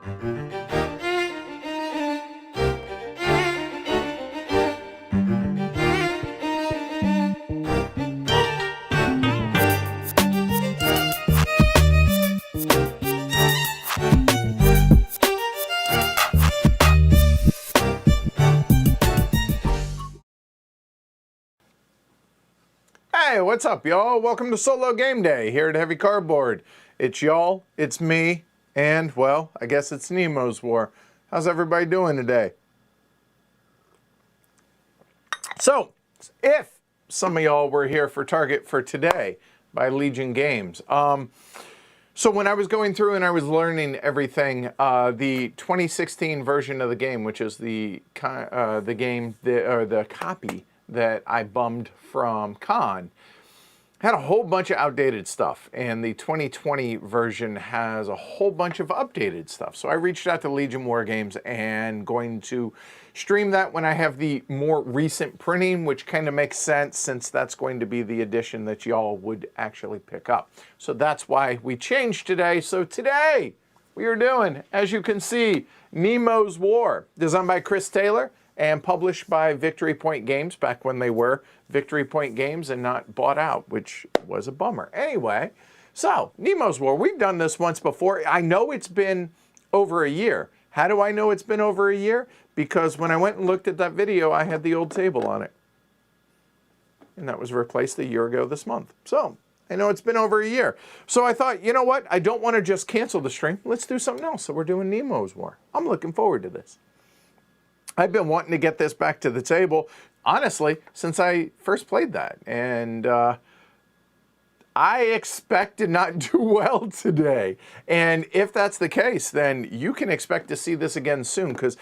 Hey, what's up, y'all? Welcome to Solo Game Day here at Heavy Cardboard. It's y'all, it's me, and, well, I guess it's Nemo's War. How's everybody doing today? So, if some of y'all were here for Target for Today by Legion Games, so when I was going through and I was learning everything, the 2016 version of the game, which is the copy that I bummed from Con, had a whole bunch of outdated stuff, and the 2020 version has a whole bunch of updated stuff. So I reached out to Legion War Games and going to stream that when I have the more recent printing, which kind of makes sense since that's going to be the edition that y'all would actually pick up. So that's why we changed today. So today we are doing, as you can see, Nemo's War, designed by Chris Taylor and published by Victory Point Games back when they were Victory Point Games and not bought out, which was a bummer. Anyway, so Nemo's War, we've done this once before. I know it's been over a year. How do I know it's been over a year? Because when I went and looked at that video, I had the old table on it. And that was replaced a year ago this month. So I know it's been over a year. So I thought, you know what? I don't want to just cancel the stream. Let's do something else. So we're doing Nemo's War. I'm looking forward to this. I've been wanting to get this back to the table, honestly, since I first played that. And I expect to not do well today. And if that's the case, then you can expect to see this again soon, because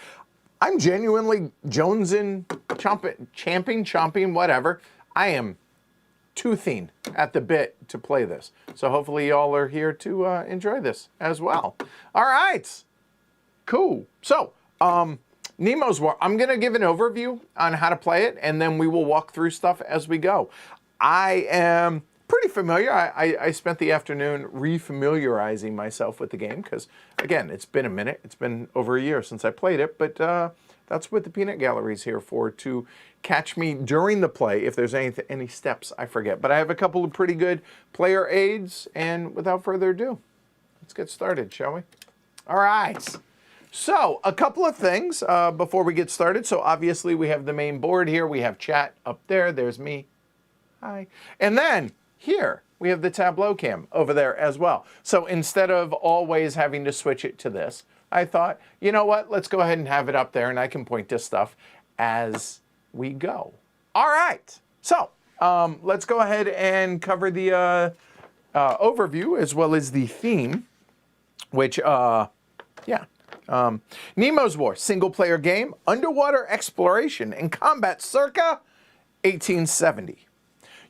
I'm genuinely jonesing, chomping, whatever. I am toothing at the bit to play this. So hopefully y'all are here to enjoy this as well. All right. Cool. So, Nemo's War, I'm going to give an overview on how to play it, and then we will walk through stuff as we go. I am pretty familiar. I spent the afternoon refamiliarizing myself with the game because, again, it's been a minute. It's been over a year since I played it, but that's what the Peanut Gallery is here for, to catch me during the play if there's any steps I forget. But I have a couple of pretty good player aids, and without further ado, let's get started, shall we? All right. So, a couple of things before we get started. So, obviously, we have the main board here. We have chat up there. There's me. Hi. And then, here, we have the Tableau cam over there as well. So, instead of always having to switch it to this, I thought, you know what? Let's go ahead and have it up there, and I can point to stuff as we go. All right. So, let's go ahead and cover the overview as well as the theme, which, yeah. Nemo's War, single-player game, underwater exploration and combat circa 1870.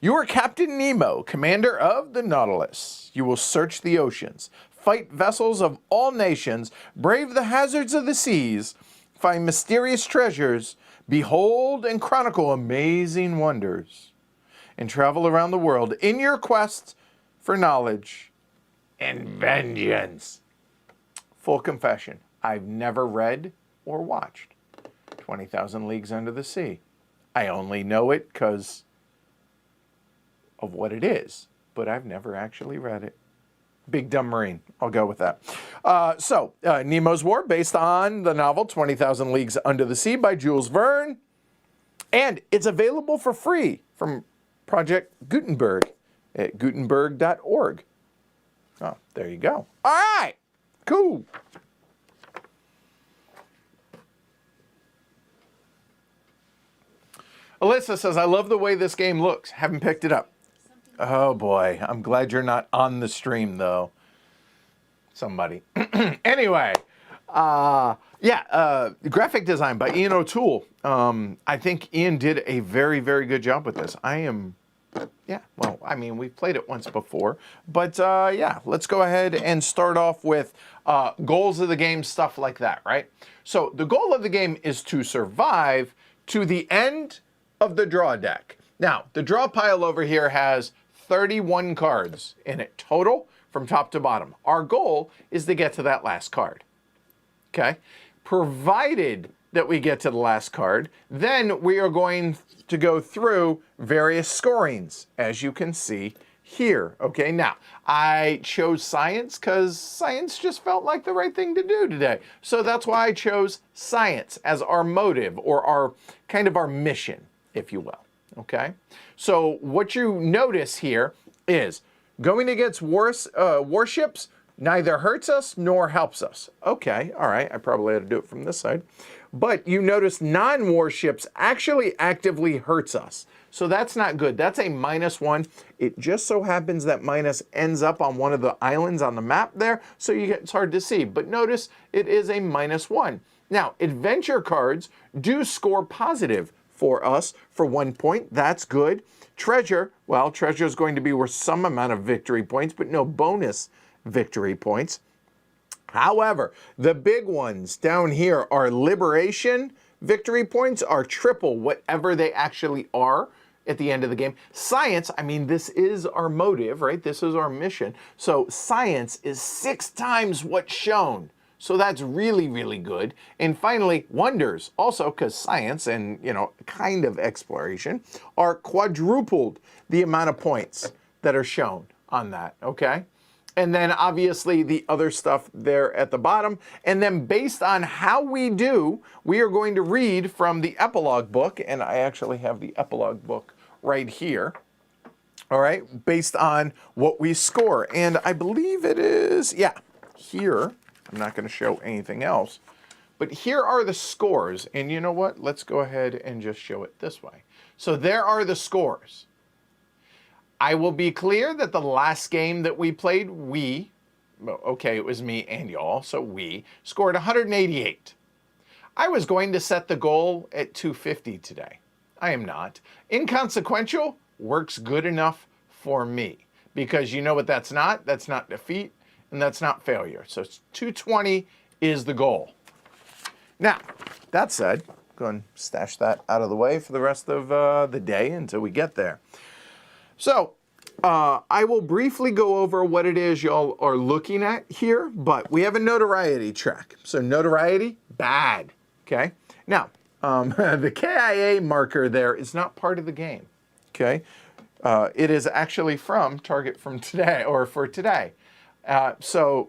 You are Captain Nemo, commander of the Nautilus. You will search the oceans, fight vessels of all nations, brave the hazards of the seas, find mysterious treasures, behold and chronicle amazing wonders, and travel around the world in your quest for knowledge and vengeance. Full confession. I've never read or watched 20,000 Leagues Under the Sea. I only know it because of what it is, but I've never actually read it. Big Dumb Marine. I'll go with that. Nemo's War, based on the novel 20,000 Leagues Under the Sea by Jules Verne. And it's available for free from Project Gutenberg at gutenberg.org. Oh, there you go. All right. Cool. Alyssa says, I love the way this game looks. Haven't picked it up. Oh, boy. I'm glad you're not on the stream, though. Somebody. Anyway. Graphic design by Ian O'Toole. I think Ian did a very, very good job with this. We've played it once before. But, let's go ahead and start off with goals of the game, stuff like that, right? So the goal of the game is to survive to the end of the draw deck. Now, the draw pile over here has 31 cards in it total from top to bottom. Our goal is to get to that last card. okay? Provided that we get to the last card, then we are going to go through various scorings, as you can see here, okay? Now, I chose science because science just felt like the right thing to do today. So that's why I chose science as our motive, or our kind of our mission, if you will, okay? So what you notice here is going against warships neither hurts us nor helps us. Okay, all right, I probably had to do it from this side. But you notice non-warships actually actively hurts us. So that's not good. That's a -1. It just so happens that minus ends up on one of the islands on the map there, so it's hard to see. But notice it is a -1. Now, adventure cards do score positive for us for 1 point. That's good. Treasure, well, treasure is going to be worth some amount of victory points, but no bonus victory points. However, the big ones down here are liberation. Victory points are triple whatever they actually are at the end of the game. Science, I mean, this is our motive, right? This is our mission. So science is 6 times what's shown. So that's really, really good. And finally, wonders, also because science and, you know, kind of exploration are quadrupled the amount of points that are shown on that, okay? And then obviously the other stuff there at the bottom. And then based on how we do, we are going to read from the epilogue book. And I actually have the epilogue book right here. All right, based on what we score. And I believe it is, yeah, here. I'm not going to show anything else. But here are the scores. And you know what? Let's go ahead and just show it this way. So there are the scores. I will be clear that the last game that we played, okay, it was me and y'all, so we scored 188. I was going to set the goal at 250 today. I am not. Inconsequential works good enough for me, because you know what that's not? That's not defeat, and that's not failure. So 220 is the goal. Now, that said, go and stash that out of the way for the rest of the day until we get there. So, I will briefly go over what it is y'all are looking at here, but we have a notoriety track. So notoriety, bad, okay? Now, the KIA marker there is not part of the game, okay? It is actually from Target from today, or for today. So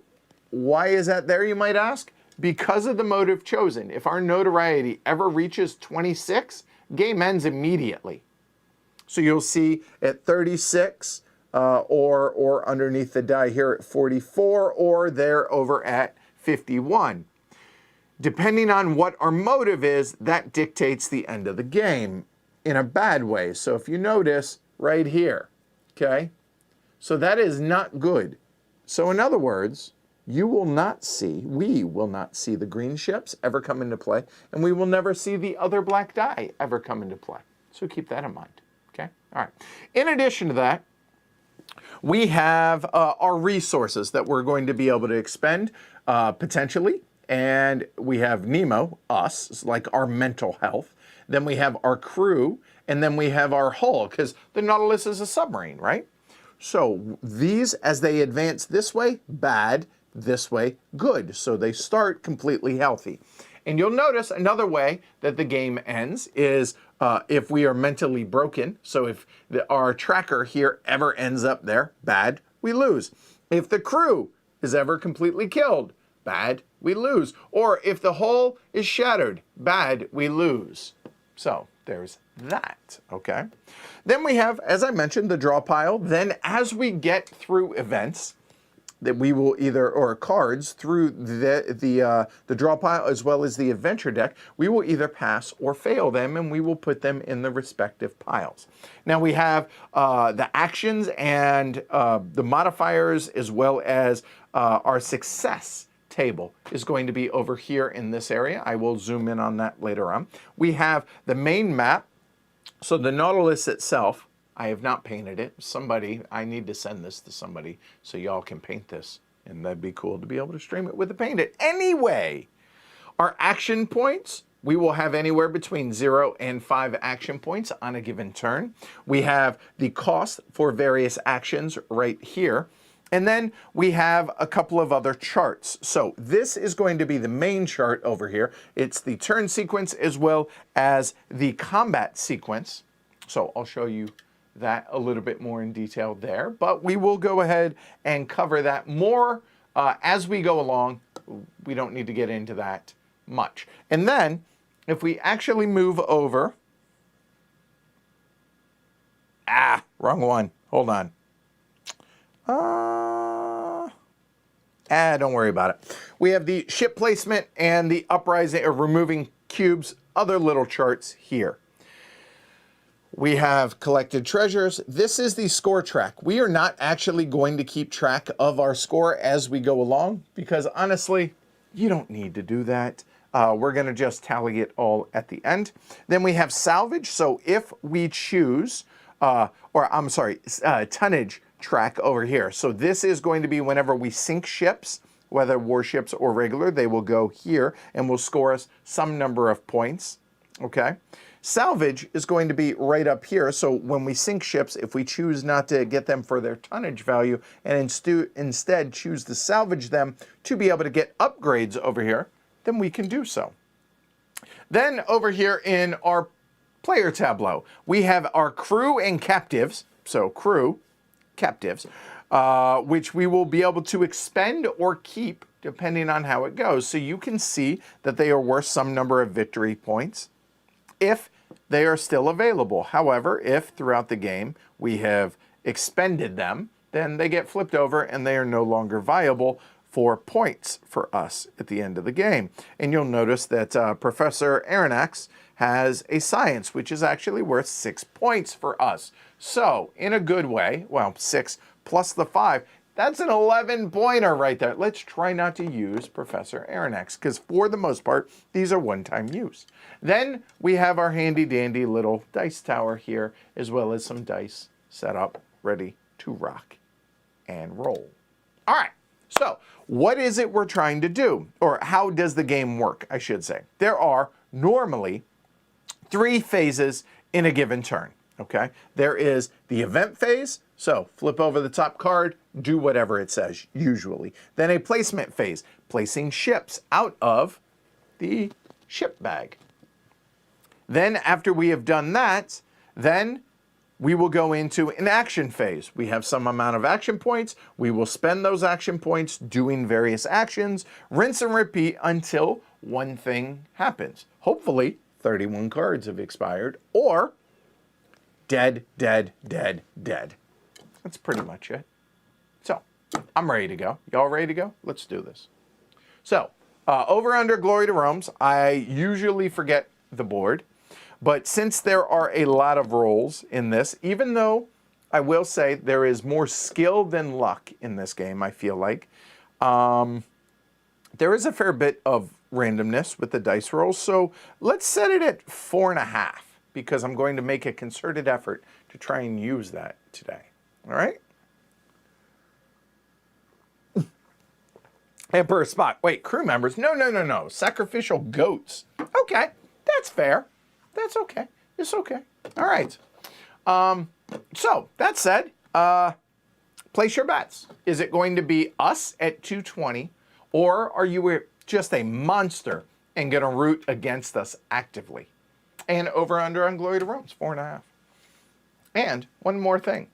why is that there, you might ask? Because of the motive chosen. If our notoriety ever reaches 26, game ends immediately. So you'll see at 36 or underneath the die here at 44, or there over at 51. Depending on what our motive is, that dictates the end of the game in a bad way. So if you notice right here, okay, so that is not good. So in other words, we will not see the green ships ever come into play, and we will never see the other black die ever come into play. So keep that in mind. Okay, all right. In addition to that, we have our resources that we're going to be able to expend potentially. And we have Nemo, us, it's like our mental health. Then we have our crew, and then we have our hull, because the Nautilus is a submarine, right? So these, as they advance this way, bad, this way, good. So they start completely healthy. And you'll notice another way that the game ends is if we are mentally broken. So if our tracker here ever ends up there, bad, we lose. If the crew is ever completely killed, bad, we lose. Or if the hull is shattered, bad, we lose. So there's that, okay? Then we have, as I mentioned, the draw pile. Then as we get through events, that we will either, or cards through the draw pile as well as the adventure deck, we will either pass or fail them, and we will put them in the respective piles. Now we have the actions and the modifiers, as well as our success table is going to be over here in this area. I will zoom in on that later on. We have the main map. So the Nautilus itself, I have not painted it. Somebody, I need to send this to somebody so y'all can paint this. And that'd be cool to be able to stream it with a paint it. Anyway, our action points, we will have anywhere between 0 and 5 action points on a given turn. We have the cost for various actions right here. And then we have a couple of other charts. So this is going to be the main chart over here. It's the turn sequence as well as the combat sequence. So I'll show you that a little bit more in detail there. But we will go ahead and cover that more as we go along. We don't need to get into that much. And then if we actually move over... wrong one. Hold on. Don't worry about it. We have the ship placement and the uprising or removing cubes, other little charts here. We have collected treasures. This is the score track. We are not actually going to keep track of our score as we go along because honestly, you don't need to do that. We're going to just tally it all at the end. Then we have salvage. So if we choose, tonnage track over here. So this is going to be whenever we sink ships, whether warships or regular, they will go here and will score us some number of points. Okay. Salvage is going to be right up here. So when we sink ships, if we choose not to get them for their tonnage value and instead choose to salvage them to be able to get upgrades over here, then we can do so. Then over here in our player tableau, we have our crew and captives. So crew, captives, which we will be able to expend or keep depending on how it goes. So you can see that they are worth some number of victory points if they are still available. However, if throughout the game we have expended them, then they get flipped over and they are no longer viable for points for us at the end of the game. And you'll notice that Professor Aronnax has a science, which is actually worth 6 points for us. So, in a good way, well, 6 plus the 5, that's an 11-pointer right there. Let's try not to use Professor Aronnax, because for the most part, these are one-time use. Then we have our handy-dandy little dice tower here, as well as some dice set up, ready to rock and roll. All right, so what is it we're trying to do? Or how does the game work, I should say? There are normally 3 phases in a given turn. Okay, there is the event phase, so flip over the top card, do whatever it says, usually. Then a placement phase, placing ships out of the ship bag. Then after we have done that, then we will go into an action phase. We have some amount of action points. We will spend those action points doing various actions, rinse and repeat until one thing happens. Hopefully, 31 cards have expired, or dead, dead, dead, dead. That's pretty much it. So, I'm ready to go. Y'all ready to go? Let's do this. So, over under Glory to Rome's, I usually forget the board, but since there are a lot of rolls in this, even though I will say there is more skill than luck in this game, I feel like, there is a fair bit of randomness with the dice rolls, so let's set it at 4.5. because I'm going to make a concerted effort to try and use that today. All right? Emperor Spock. Wait, crew members? No. Sacrificial goats. Okay, that's fair. That's okay. It's okay. All right. So, that said, place your bets. Is it going to be us at 220, or are you just a monster and going to root against us actively? And over under on Glory to Rome's 4.5. And one more thing.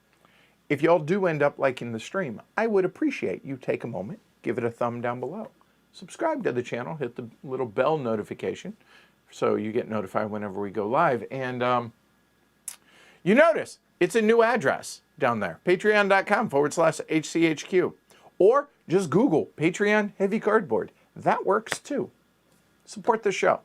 If y'all do end up liking the stream, I would appreciate you take a moment, give it a thumb down below. Subscribe to the channel, hit the little bell notification so you get notified whenever we go live. And you notice it's a new address down there, patreon.com/HCHQ. Or just Google Patreon Heavy Cardboard. That works too. Support the show.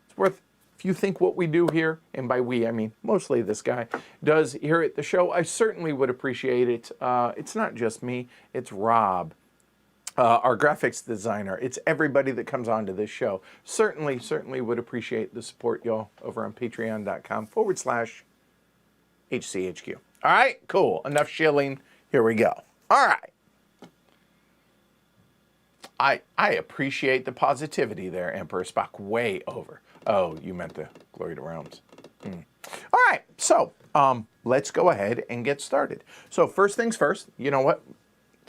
It's worth. If you think what we do here, and by we, I mean mostly this guy, does here at the show, I certainly would appreciate it. It's not just me, it's Rob, our graphics designer. It's everybody that comes on to this show. Certainly would appreciate the support, y'all, over on patreon.com/HCHQ. All right, cool. Enough shilling. Here we go. All right. I appreciate the positivity there, Emperor Spock. Way over. Oh, you meant the Glory to Realms. All right, so let's go ahead and get started. So first things first, you know what?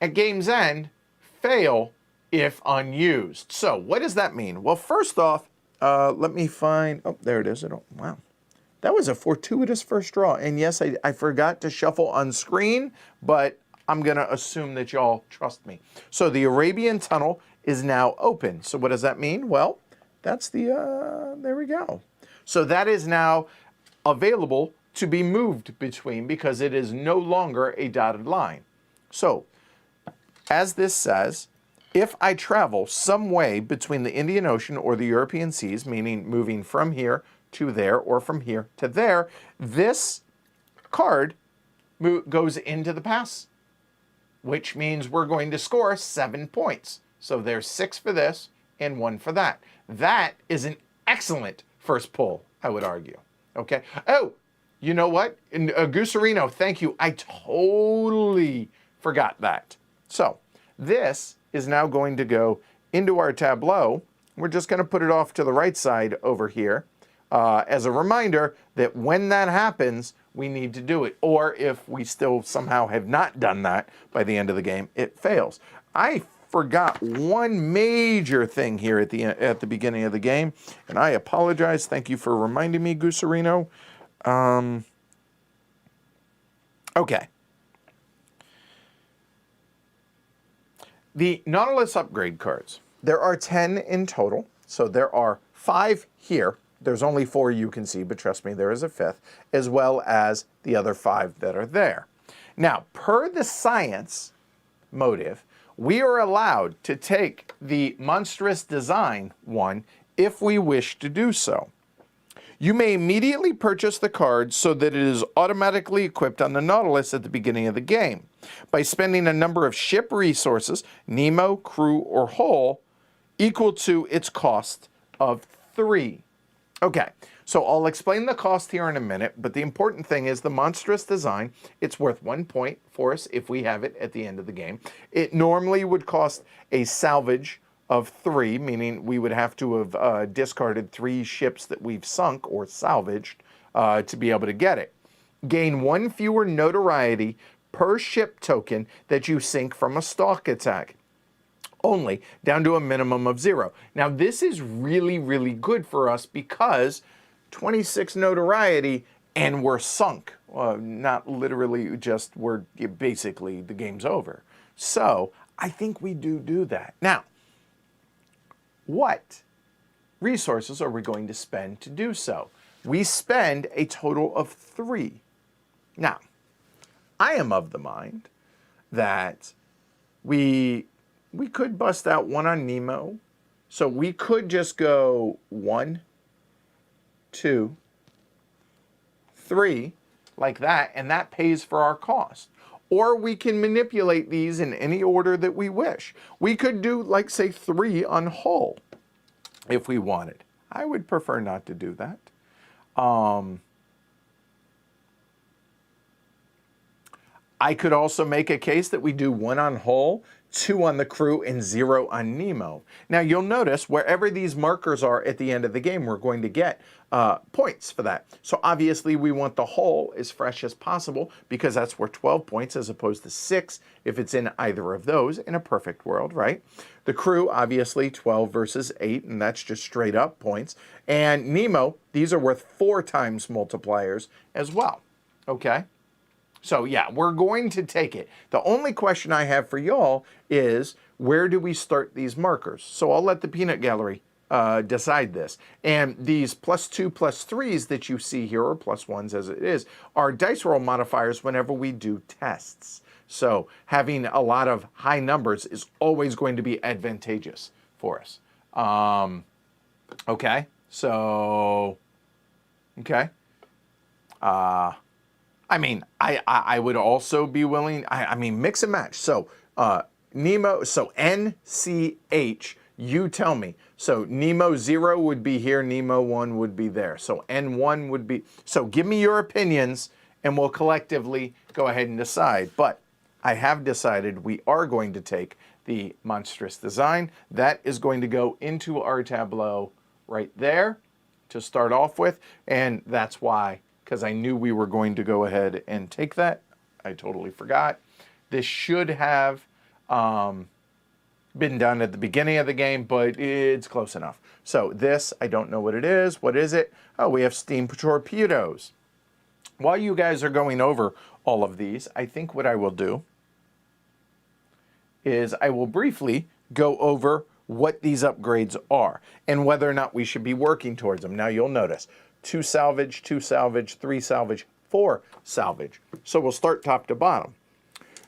at game's end, fail if unused. So what does that mean? Well, first off, let me find, oh, there it is. Wow. That was a fortuitous first draw. And yes, I forgot to shuffle on screen, but I'm going to assume that y'all trust me. So the Arabian Tunnel is now open. So what does that mean? Well, that's the, there we go. So that is now available to be moved between because it is no longer a dotted line. So, as this says, if I travel some way between the Indian Ocean or the European seas, meaning moving from here to there or from here to there, this card goes into the pass, which means we're going to score 7 points. So there's 6 for this and 1 for that. That is an excellent first pull, I would argue. Okay. Oh, you know what? Gusarino, thank you. I totally forgot that. So this is now going to go into our tableau. We're just going to put it off to the right side over here as a reminder that when that happens, we need to do it. Or if we still somehow have not done that by the end of the game, it fails. I forgot one major thing here at the beginning of the game, and I apologize. Thank you for reminding me, Gusarino. Okay. The Nautilus upgrade cards. There are 10 in total, so there are 5 here. There's only 4 you can see, but trust me, there is a 5th, as well as the other 5 that are there. Now, per the science motive, we are allowed to take the monstrous design one if we wish to do so. You may immediately purchase the card so that it is automatically equipped on the Nautilus at the beginning of the game by spending a number of ship resources, Nemo, crew, or hull, equal to its cost of 3. Okay, so I'll explain the cost here in a minute, but the important thing is the monstrous design. It's worth 1 point for us if we have it at the end of the game. It normally would cost a salvage of 3, meaning we would have to have discarded 3 ships that we've sunk or salvaged to be able to get it. Gain 1 fewer notoriety per ship token that you sink from a stalk attack. Only down to a minimum of 0. Now this is really, really good for us because 26 notoriety and we're sunk. Not literally, just we're basically the game's over. So I think we do that. Now, what resources are we going to spend to do so? We spend a total of 3. Now, I am of the mind that we could bust out 1 on Nemo. So we could just go 1, 2, 3, like that, and that pays for our cost. Or we can manipulate these in any order that we wish. We could do, like, say, 3 on hull if we wanted. I would prefer not to do that. I could also make a case that we do 1 on hull, 2 on the crew, and 0 on Nemo. Now you'll notice wherever these markers are at the end of the game, we're going to get points for that. So obviously we want the hull as fresh as possible because that's worth 12 points as opposed to 6 if it's in either of those in a perfect world, right? The crew, obviously 12 versus 8, and that's just straight up points. And Nemo, these are worth 4 times multipliers as well, okay? So yeah, we're going to take it. The only question I have for y'all is, where do we start these markers? So I'll let the peanut gallery decide this. And these +2, +3s that you see here, or +1s as it is, are dice roll modifiers whenever we do tests. So having a lot of high numbers is always going to be advantageous for us. Okay, so, okay. I mean, I would also be willing, I mean, mix and match. So Nemo, so NCH, you tell me. So Nemo 0 would be here, Nemo 1 would be there. So N1 would be, so give me your opinions and we'll collectively go ahead and decide. But I have decided we are going to take the monstrous design. That is going to go into our tableau right there to start off with. And that's why, because I knew we were going to go ahead and take that. I totally forgot. This should have been done at the beginning of the game, but it's close enough. So this, I don't know what it is. What is it? Oh, we have steam torpedoes. While you guys are going over all of these, I think what I will do is I will briefly go over what these upgrades are and whether or not we should be working towards them. Now you'll notice 2 salvage, 2 salvage, 3 salvage, 4 salvage. So we'll start top to bottom.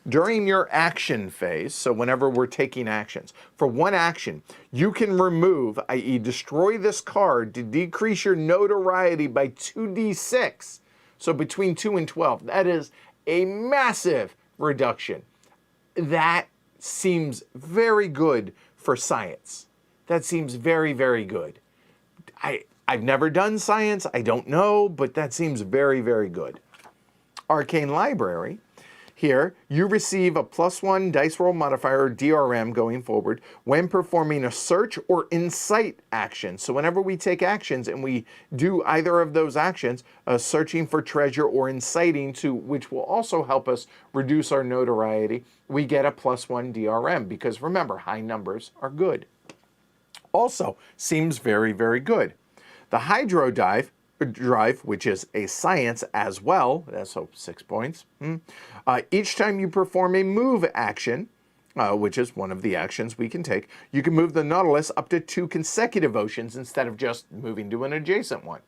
During your action phase, so whenever we're taking actions, for one action, you can remove, i.e. destroy this card to decrease your notoriety by 2d6. So between 2 and 12, that is a massive reduction. That seems very good for science. That seems very, very good. I've never done science, I don't know, but that seems very, very good. Arcane Library. Here, you receive a +1 dice roll modifier, DRM, going forward when performing a search or incite action. So whenever we take actions and we do either of those actions, searching for treasure or inciting to, which will also help us reduce our notoriety, we get a +1 DRM because remember, high numbers are good. Also, seems very, very good. The Hydro Drive, which is a science as well, so 6 points. Each time you perform a move action, which is one of the actions we can take, you can move the Nautilus up to 2 consecutive oceans instead of just moving to an adjacent one.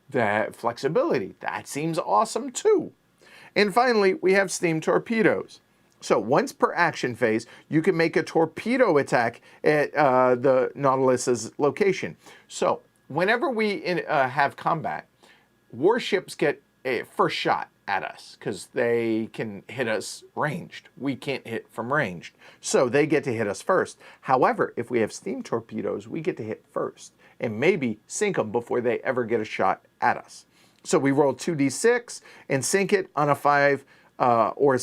That flexibility, that seems awesome too. And finally, we have steam torpedoes. So once per action phase, you can make a torpedo attack at the Nautilus's location. So whenever we have combat, warships get a first shot at us because they can hit us ranged. We can't hit from ranged. So they get to hit us first. However, if we have steam torpedoes, we get to hit first and maybe sink them before they ever get a shot at us. So we roll 2d6 and sink it on a 5 or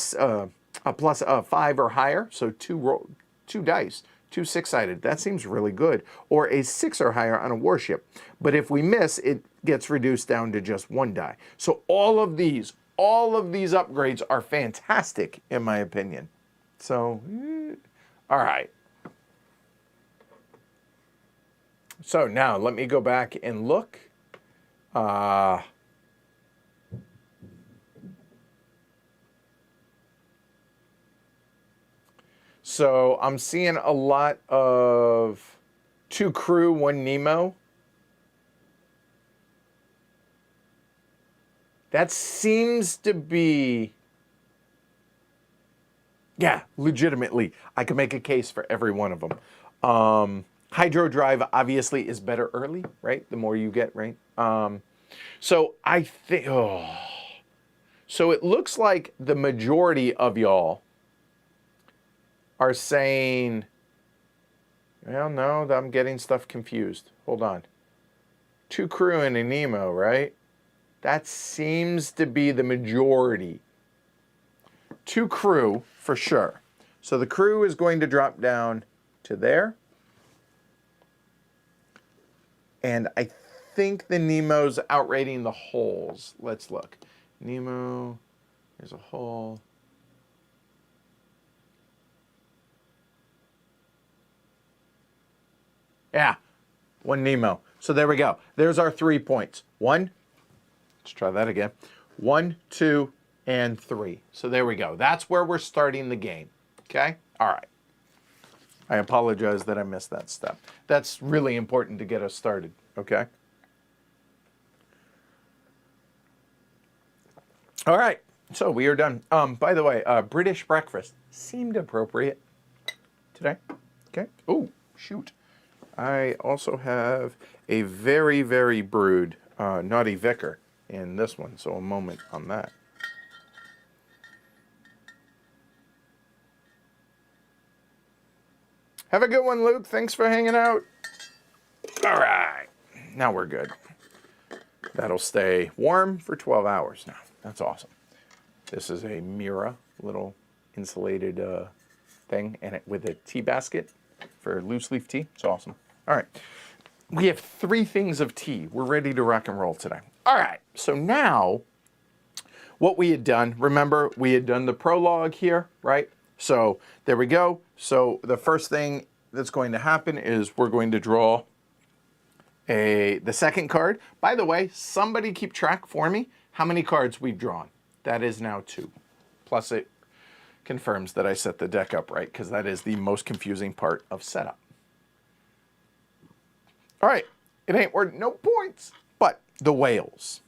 a plus 5 or higher. So 2 dice. 2 6-sided, that seems really good. Or a 6 or higher on a warship. But if we miss, it gets reduced down to just 1 die. So all of these upgrades are fantastic in my opinion. So, all right. So now let me go back and look. So I'm seeing a lot of 2 crew, 1 Nemo. That seems to be, yeah, legitimately. I can make a case for every one of them. Hydro Drive obviously is better early, right? The more you get, right? So I think, so it looks like the majority of y'all are saying, well, no, I'm getting stuff confused. Hold on. 2 crew and a Nemo, right? That seems to be the majority. 2 crew, for sure. So the crew is going to drop down to there. And I think the Nemo's outrating the holes. Let's look. Nemo, there's a hole. Yeah, 1 Nemo. So there we go. There's our 3 points. 1, let's try that again. 1, 2, and 3. So there we go. That's where we're starting the game. Okay? All right. I apologize that I missed that step. That's really important to get us started. Okay? All right. So we are done. By the way, British breakfast seemed appropriate today. Okay? Oh, shoot. I also have a very, very brewed Naughty Vicar in this one, so a moment on that. Have a good one, Luke. Thanks for hanging out. All right. Now we're good. That'll stay warm for 12 hours now. That's awesome. This is a Mira little insulated thing and it with a tea basket for loose leaf tea. It's awesome. All right. We have 3 things of tea. We're ready to rock and roll today. All right. So now what we had done, remember we had done the prologue here, right? So there we go. So the first thing that's going to happen is we're going to draw the second card. By the way, somebody keep track for me how many cards we've drawn. That is now 2. Plus it confirms that I set the deck up right, because that is the most confusing part of setup. All right, it ain't worth no points, but the whales.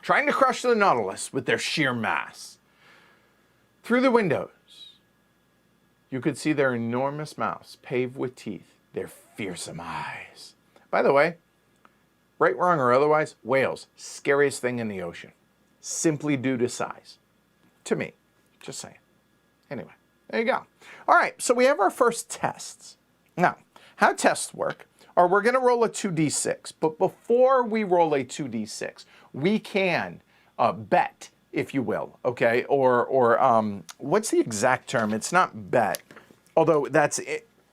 Trying to crush the Nautilus with their sheer mass. Through the windows, you could see their enormous mouths paved with teeth, their fearsome eyes. By the way, right, wrong, or otherwise, whales, scariest thing in the ocean. Simply due to size. To me, just saying. Anyway, there you go. All right, so we have our first tests. Now, how tests work are we're going to roll a 2d6, but before we roll a 2d6, we can bet, if you will, okay? Or what's the exact term? It's not bet, although that's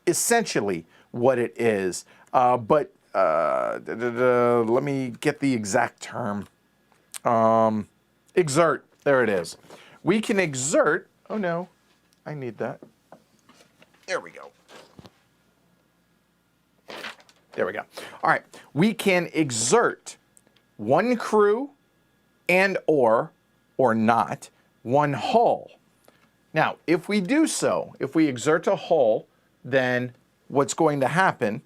essentially what it is. But let me get the exact term. Exert. There it is. We can exert. Oh no, I need that. There we go. There we go. All right. We can exert one crew and or not one hull. Now, if we do so, if we exert a hull, then what's going to happen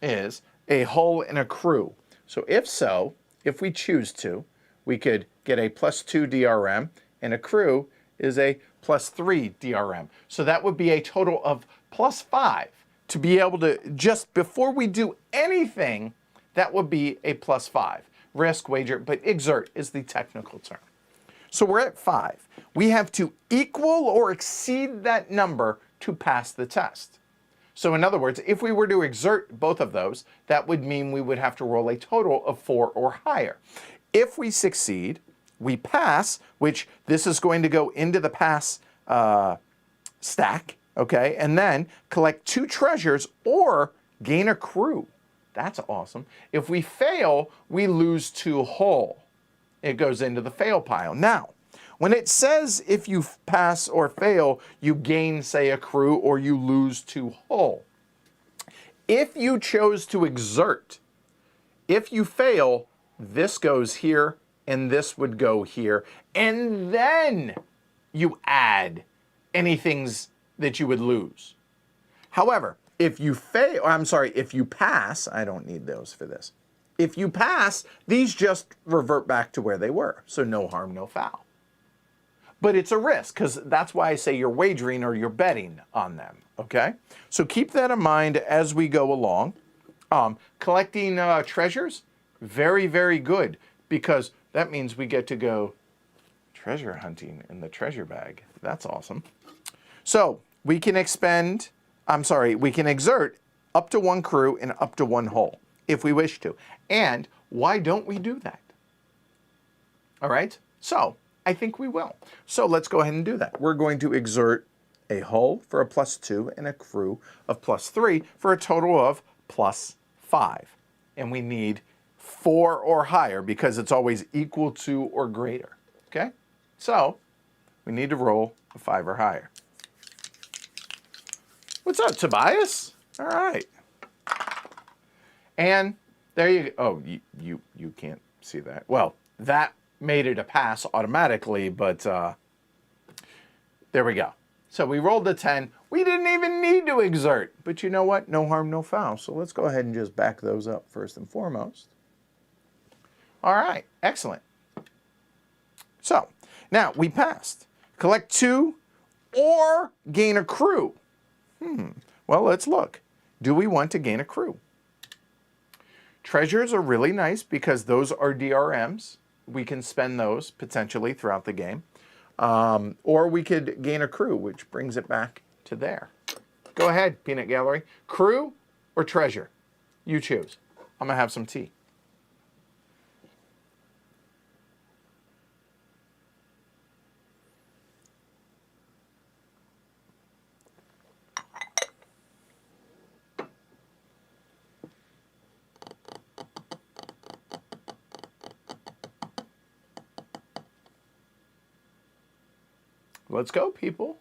is a hull and a crew. So if we choose to, we could get a +2 DRM, and a crew is a +3 DRM. So that would be a total of +5. To be able to, just before we do anything, that would be a +5. Risk, wager, but exert is the technical term. So we're at 5. We have to equal or exceed that number to pass the test. So in other words, if we were to exert both of those, that would mean we would have to roll a total of 4 or higher. If we succeed, we pass, which this is going to go into the pass stack, okay? And then collect 2 treasures or gain a crew. That's awesome. If we fail, we lose 2 hull. It goes into the fail pile. Now, when it says if you pass or fail, you gain, say, a crew or you lose 2 hull. If you chose to exert, if you fail, this goes here and this would go here. And then you add anything that you would lose. However, if you fail, if you pass, I don't need those for this. If you pass, these just revert back to where they were. So no harm, no foul. But it's a risk, because that's why I say you're wagering or you're betting on them, okay? So keep that in mind as we go along. Collecting treasures, very, very good, because that means we get to go treasure hunting in the treasure bag. That's awesome. So we can we can exert up to 1 crew and up to 1 hull if we wish to. And why don't we do that? All right, so I think we will. So let's go ahead and do that. We're going to exert a hull for a +2 and a crew of +3 for a total of +5. And we need 4 or higher because it's always equal to or greater, okay? So we need to roll a 5 or higher. What's up, Tobias? All right. And there you go. Oh, you can't see that. Well, that made it a pass automatically, but there we go. So we rolled a 10. We didn't even need to exert. But you know what? No harm, no foul. So let's go ahead and just back those up first and foremost. All right, excellent. So now we passed. Collect 2 or gain a crew. Well, let's look. Do we want to gain a crew? Treasures are really nice because those are DRMs. We can spend those potentially throughout the game. Or we could gain a crew, which brings it back to there. Go ahead, Peanut Gallery. Crew or treasure? You choose. I'm going to have some tea. Let's go, people.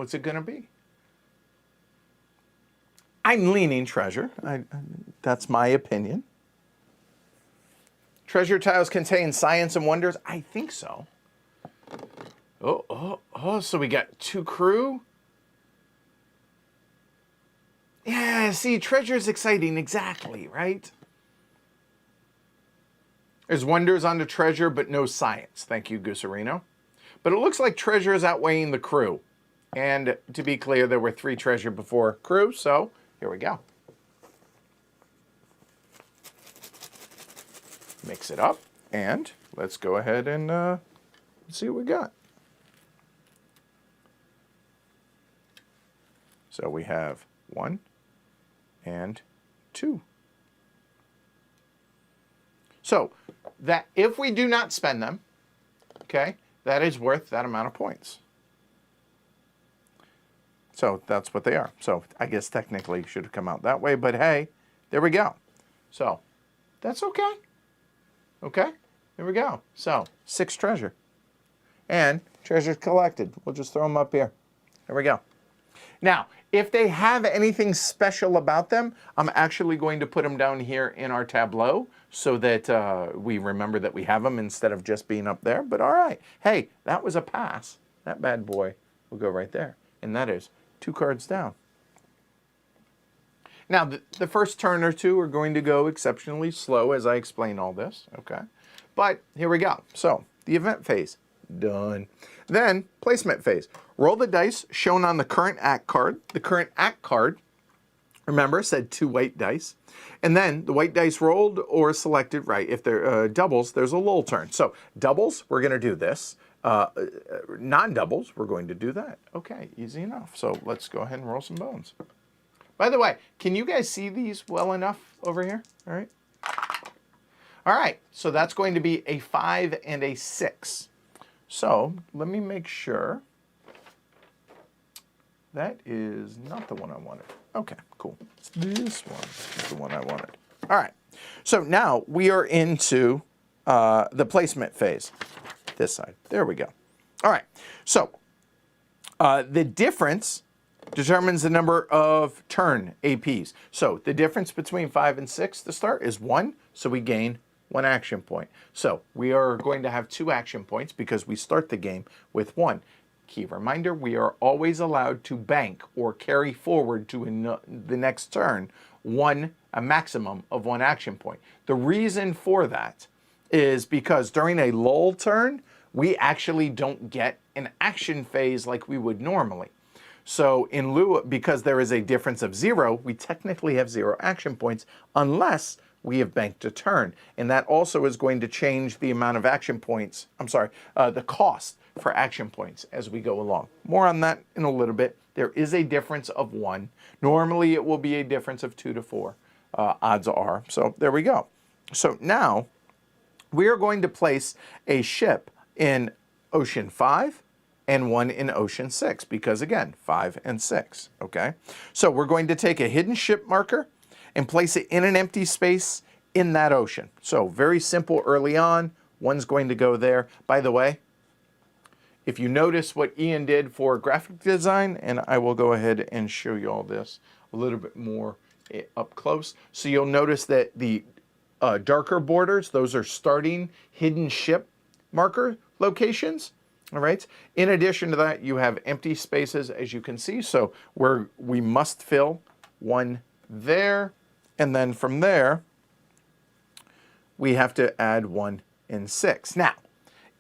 What's it going to be? I'm leaning treasure. That's my opinion. Treasure tiles contain science and wonders? I think so. Oh, so we got 2 crew? Yeah, see, treasure is exciting, exactly, right? There's wonders on the treasure, but no science. Thank you, Gooserino. But it looks like treasure is outweighing the crew. And to be clear, there were 3 treasure before crew, so here we go. Mix it up, and let's go ahead and see what we got. So we have 1 and 2. So that if we do not spend them, okay, that is worth that amount of points. So that's what they are. So I guess technically it should have come out that way, but hey, there we go. So that's okay. Okay, there we go. So 6 treasure. And treasures collected. We'll just throw them up here. There we go. Now, if they have anything special about them, I'm actually going to put them down here in our tableau so that we remember that we have them instead of just being up there. But all right. Hey, that was a pass. That bad boy will go right there. And that is 2 cards down. Now, the first turn or 2 are going to go exceptionally slow as I explain all this. Okay. But here we go. So, the event phase. Done. Then, placement phase. Roll the dice shown on the current act card. The current act card, remember, said 2 white dice. And then the white dice rolled or selected, right, if they're doubles, there's a lull turn. So doubles, we're going to do this. Non-doubles, we're going to do that. Okay, easy enough. So let's go ahead and roll some bones. By the way, can you guys see these well enough over here? All right. All right, so that's going to be a 5 and a 6. So let me make sure. That is not the one I wanted. Okay, cool. This one is the one I wanted. All right. So now we are into the placement phase. This side. There we go. All right. So the difference determines the number of turn APs. So the difference between 5 and 6 to start is 1. So we gain 1 action point. So we are going to have 2 action points because we start the game with 1. Key reminder, we are always allowed to bank or carry forward to the next turn a maximum of 1 action point. The reason for that is because during a lull turn, we actually don't get an action phase like we would normally. So in lieu of, because there is a difference of 0, we technically have 0 action points unless we have banked a turn. And that also is going to change the amount of action points, the cost for action points as we go along. More on that in a little bit. There is a difference of 1. Normally it will be a difference of 2 to 4, odds are. So there we go. So now we are going to place a ship in Ocean 5 and 1 in Ocean 6 because again, 5 and 6, okay? So we're going to take a hidden ship marker and place it in an empty space in that ocean. So very simple early on. 1's going to go there. By the way, if you notice what Ian did for graphic design, and I will go ahead and show you all this a little bit more up close. So you'll notice that the darker borders, those are starting hidden ship marker locations. All right. In addition to that, you have empty spaces, as you can see. So we must fill 1 there. And then from there, we have to add 1 in 6. Now,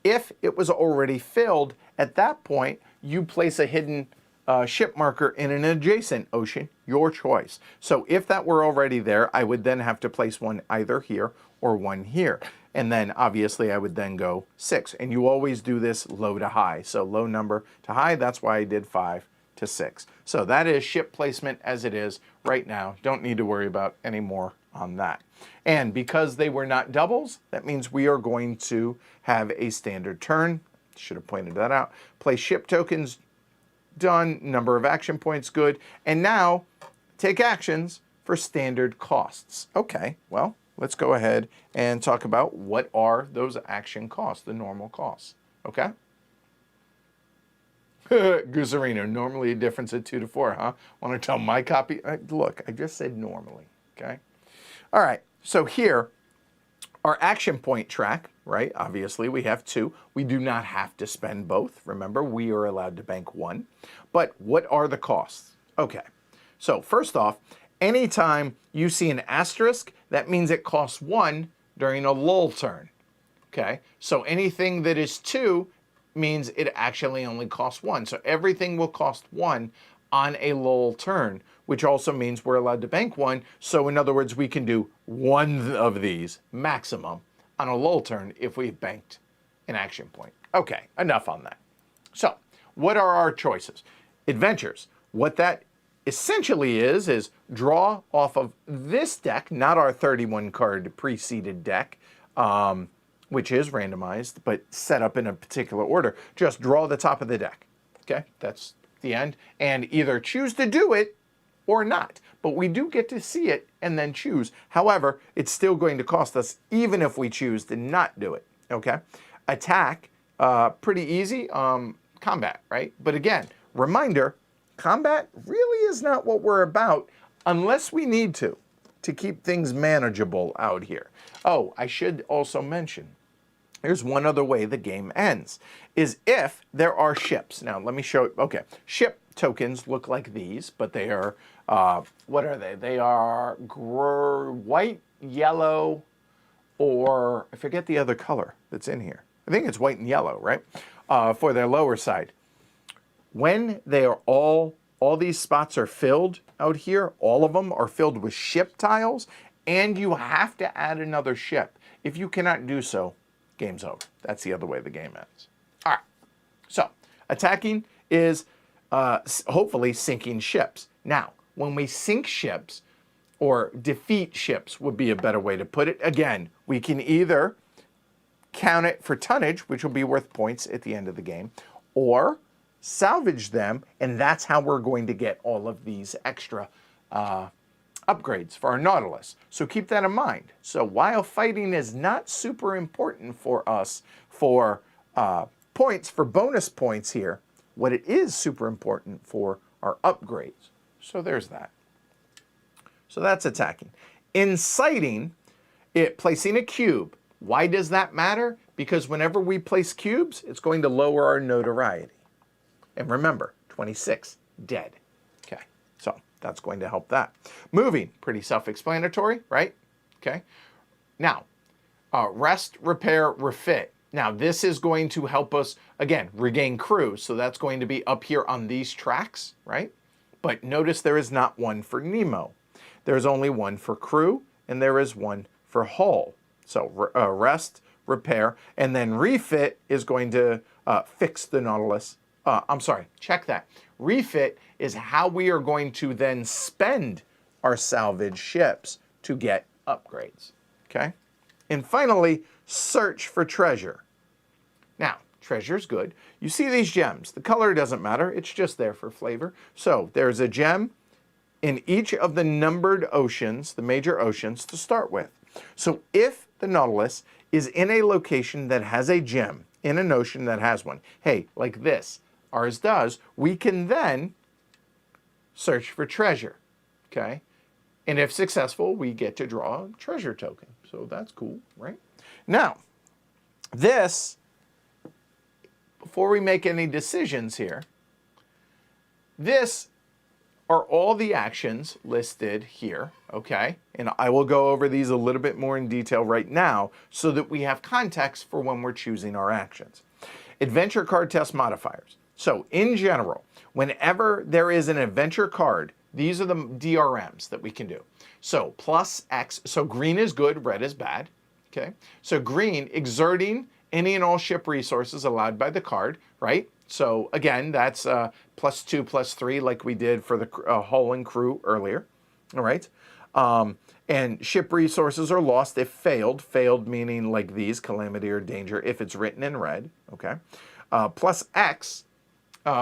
if it was already filled, at that point, you place a hidden ship marker in an adjacent ocean, your choice. So if that were already there, I would then have to place 1 either here or 1 here. And then obviously I would then go 6. And you always do this low to high. So low number to high, that's why I did 5 to 6. So that is ship placement as it is right now. Don't need to worry about any more on that. And because they were not doubles, that means we are going to have a standard turn. Should have pointed that out. Place ship tokens, done. Number of action points, good. And now take actions for standard costs. Okay, well, let's go ahead and talk about what are those action costs, the normal costs. Okay? Gooserino, normally a difference of 2 to 4, huh? Want to tell my copy? Look, I just said normally, okay? All right, so here, our action point track, right? Obviously, we have 2. We do not have to spend both. Remember, we are allowed to bank 1. But what are the costs? Okay, so first off, anytime you see an asterisk, that means it costs 1 during a lull turn, okay? So anything that is 2 means it actually only costs 1. So everything will cost 1 on a lull turn, which also means we're allowed to bank 1. So in other words, we can do 1 of these maximum on a lull turn if we've banked an action point. Okay, enough on that. So what are our choices? Adventures. What that essentially is draw off of this deck, not our 31 card preceded deck, which is randomized, but set up in a particular order. Just draw the top of the deck, okay? That's the end. And either choose to do it or not. But we do get to see it and then choose. However, it's still going to cost us even if we choose to not do it, okay? Attack, pretty easy. Combat, right? But again, reminder, combat really is not what we're about unless we need to keep things manageable out here. Oh, I should also mention, here's one other way the game ends, is if there are ships. Now, let me show you. Okay, ship tokens look like these, but they are, what are they? They are white, yellow, or I forget the other color that's in here. I think it's white and yellow, right? For their lower side. When they are all these spots are filled out here, all of them are filled with ship tiles, and you have to add another ship. If you cannot do so, game's over. That's the other way the game ends. All right, so attacking is hopefully sinking ships. Now, when we sink ships, or defeat ships would be a better way to put it, again, we can either count it for tonnage, which will be worth points at the end of the game, or salvage them, and that's how we're going to get all of these extra upgrades for our Nautilus. So keep that in mind. So while fighting is not super important for us for points, for bonus points here, what it is super important for our upgrades. So there's that. So that's attacking. Inciting, placing a cube. Why does that matter? Because whenever we place cubes, it's going to lower our notoriety. And remember, 26, dead. Okay, so that's going to help that. Moving, pretty self-explanatory, right? Okay. Now, rest, repair, refit. Now, this is going to help us, again, regain crew. So that's going to be up here on these tracks, right? But notice there is not one for Nemo. There's only one for crew, and there is one for hull. So rest, repair, and then refit is going to fix the Nautilus. I'm sorry, check that. Refit is how we are going to then spend our salvage ships to get upgrades, okay? And finally, search for treasure. Now, treasure's good. You see these gems. The color doesn't matter. It's just there for flavor. So there's a gem in each of the numbered oceans, the major oceans, to start with. So if the Nautilus is in a location that has a gem, in an ocean that has one, hey, like this, ours does, we can then search for treasure, okay? And if successful, we get to draw a treasure token. So that's cool, right? Now, this, before we make any decisions here, this are all the actions listed here, okay? And I will go over these a little bit more in detail right now so that we have context for when we're choosing our actions. Adventure card test modifiers. So in general, whenever there is an adventure card, these are the DRMs that we can do. So plus X, so green is good, red is bad, okay? So green, exerting any and all ship resources allowed by the card, right? So again, that's +2, +3 like we did for the hull and crew earlier, all right? And ship resources are lost if failed. Failed meaning like these, calamity or danger, if it's written in red, okay? Plus X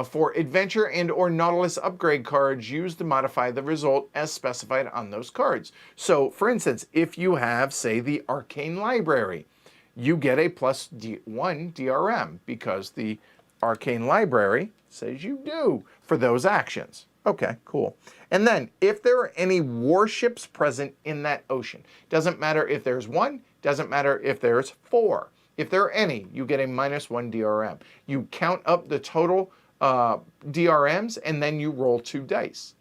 for adventure and or Nautilus upgrade cards used to modify the result as specified on those cards. So for instance, if you have, say, the Arcane Library, you get a +1 DRM because the Arcane Library says you do for those actions. Okay, cool. And then if there are any warships present in that ocean, doesn't matter if there's one, doesn't matter if there's four. If there are any, you get a -1 DRM. You count up the total DRMs and then you roll 2 dice.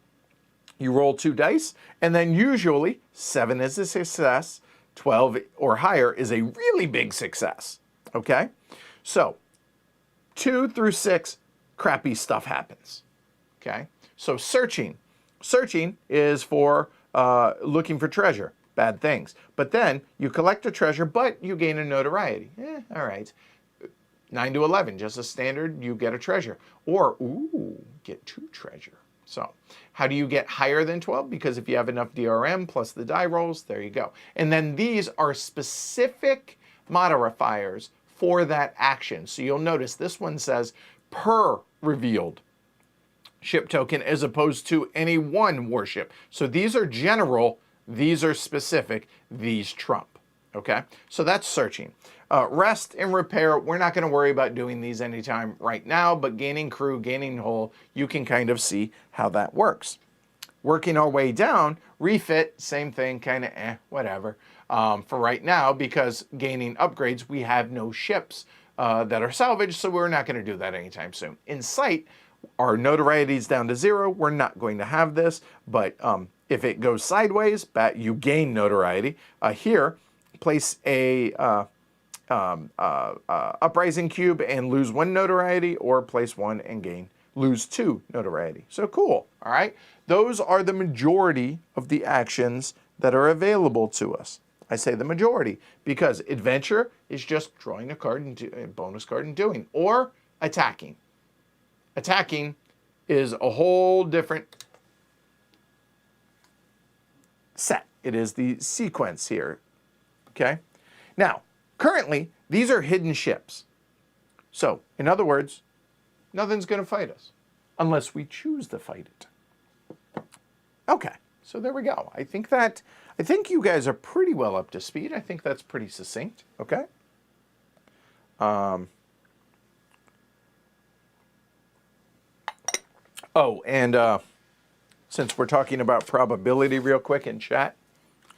You roll 2 dice, and then usually 7 is a success, 12 or higher is a really big success. Okay? So 2 through 6, crappy stuff happens. Okay? So searching. Searching is for looking for treasure, bad things. But then you collect a treasure, but you gain a notoriety. All right. 9 to 11, just a standard, you get a treasure. Or, ooh, get 2 treasure. So how do you get higher than 12? Because if you have enough DRM plus the die rolls, there you go. And then these are specific modifiers for that action. So you'll notice this one says per revealed ship token as opposed to any one warship. So these are general, these are specific, these trump. Okay, so that's searching. Rest and repair, we're not going to worry about doing these anytime right now, but gaining crew, gaining hull, you can kind of see how that works. Working our way down, refit, same thing, kind of whatever. For right now, because gaining upgrades, we have no ships that are salvaged, so we're not going to do that anytime soon. In sight, our notoriety is down to 0. We're not going to have this, but if it goes sideways, you gain notoriety. Here, place a uprising cube and lose 1 notoriety, or place 1 and lose 2 notoriety. So cool, all right? Those are the majority of the actions that are available to us. I say the majority because adventure is just drawing a card and a bonus card and doing, or attacking. Attacking is a whole different set. It is the sequence here. Okay? Now, currently, these are hidden ships. So, in other words, nothing's going to fight us unless we choose to fight it. Okay, so there we go. I think you guys are pretty well up to speed. I think that's pretty succinct. Okay? Oh, and since we're talking about probability real quick in chat,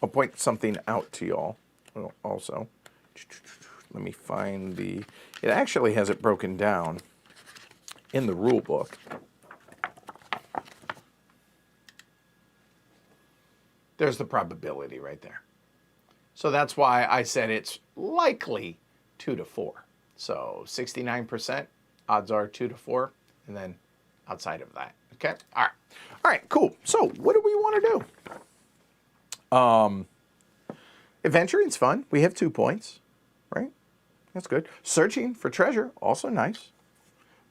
I'll point something out to y'all. Also, let me find it actually has it broken down in the rule book. There's the probability right there. So that's why I said it's likely 2 to 4. So 69% odds are 2 to 4, and then outside of that. Okay? All right, cool. So what do we want to do? Adventuring's fun. We have 2 points, right? That's good. Searching for treasure, also nice.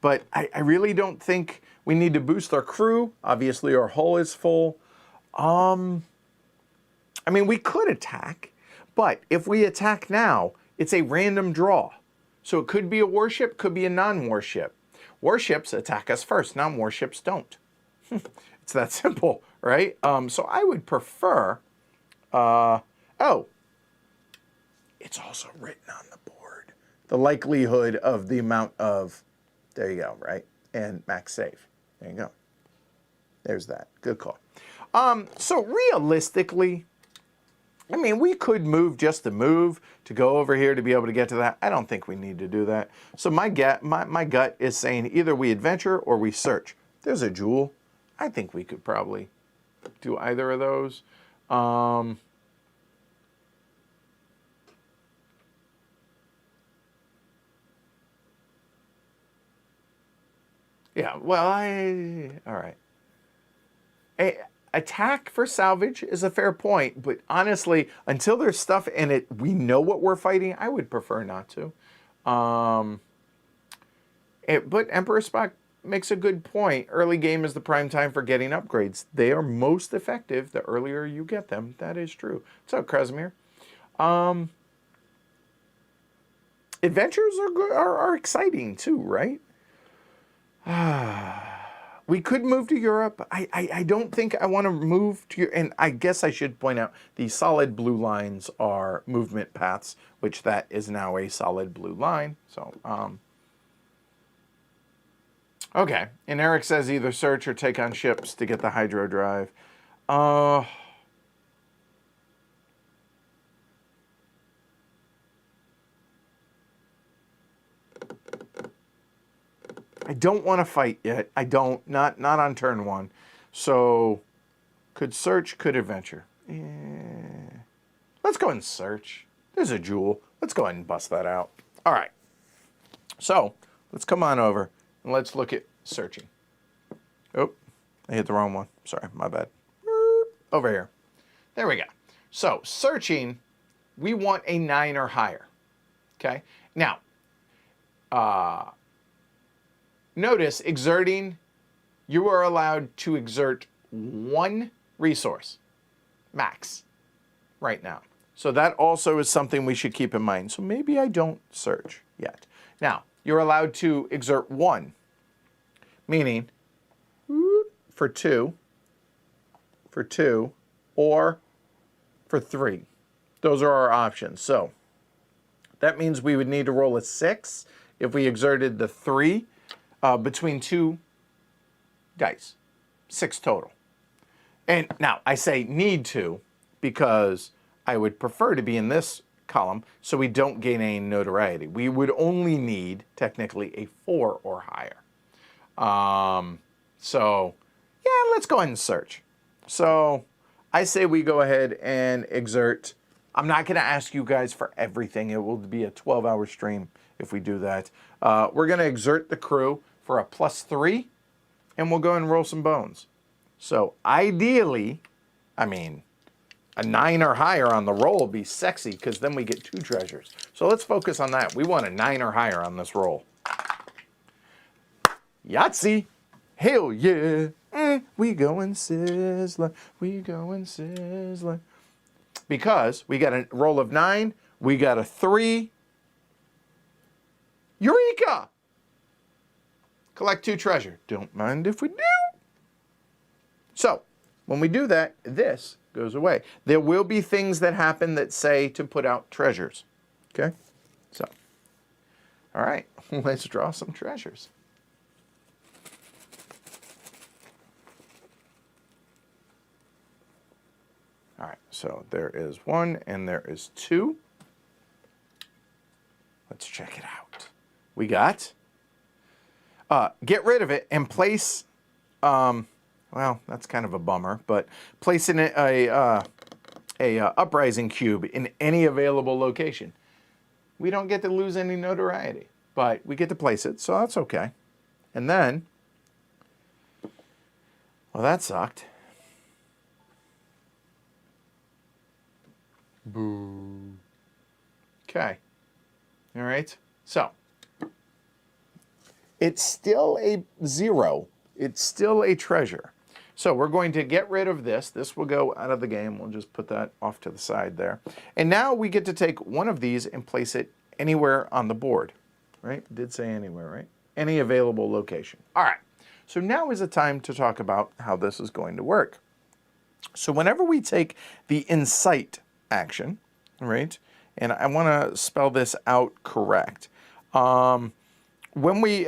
But I really don't think we need to boost our crew. Obviously, our hull is full. I mean, we could attack, but if we attack now, it's a random draw. So it could be a warship, could be a non-warship. Warships attack us first, non-warships don't. It's that simple, right? So I would prefer, it's also written on the board. The likelihood of the amount of, there you go, right? And max save. There you go. There's that. Good call. So realistically, I mean, we could move just to move, to go over here to be able to get to that. I don't think we need to do that. So my gut is saying either we adventure or we search. There's a jewel. I think we could probably do either of those. Yeah, well, all right. Attack for salvage is a fair point, but honestly, until there's stuff in it, we know what we're fighting, I would prefer not to. But Emperor Spock makes a good point. Early game is the prime time for getting upgrades. They are most effective the earlier you get them. That is true. What's up, Krasimir? Adventures are exciting too, right? We could move to Europe. I don't think I want to move to Europe. And I guess I should point out the solid blue lines are movement paths, which that is now a solid blue line. So, Okay, and Eric says either search or take on ships to get the hydro drive. I don't want to fight yet. I don't. Not on turn one. So, could search, could adventure. Let's go ahead and search. There's a jewel. Let's go ahead and bust that out. All right. So, let's come on over and let's look at searching. Oh, I hit the wrong one. Sorry, my bad. Over here. There we go. So, searching, we want a 9 or higher. Okay? Now, notice exerting, you are allowed to exert 1 resource, max, right now. So that also is something we should keep in mind. So maybe I don't search yet. Now, you're allowed to exert 1, meaning for 2, or for 3. Those are our options. So that means we would need to roll a 6 if we exerted the 3 between 2 dice. 6 total. And now I say need to because I would prefer to be in this column so we don't gain any notoriety. We would only need technically a 4 or higher. So yeah, let's go ahead and search. So I say we go ahead and exert. I'm not going to ask you guys for everything. It will be a 12-hour stream if we do that. We're going to exert the crew for a +3, and we'll go and roll some bones. So ideally, I mean, a 9 or higher on the roll would be sexy because then we get 2 treasures. So let's focus on that. We want a 9 or higher on this roll. Yahtzee! Hell yeah! We going sizzler. We going sizzler. Because we got a roll of 9, we got a 3. Eureka! Collect 2 treasure. Don't mind if we do. So, when we do that, this goes away. There will be things that happen that say to put out treasures. Okay? So, all right, let's draw some treasures. All right, so there is 1 and there is 2. Let's check it out. We got, get rid of it and place, well, that's kind of a bummer, but place in a uprising cube in any available location. We don't get to lose any notoriety, but we get to place it, so that's okay. And then, well, that sucked. Boo. Okay. All right. So, it's still a 0. It's still a treasure. So we're going to get rid of this. This will go out of the game. We'll just put that off to the side there. And now we get to take one of these and place it anywhere on the board. Right? It did say anywhere, right? Any available location. All right. So now is the time to talk about how this is going to work. So whenever we take the incite action, right? And I want to spell this out correct. When we,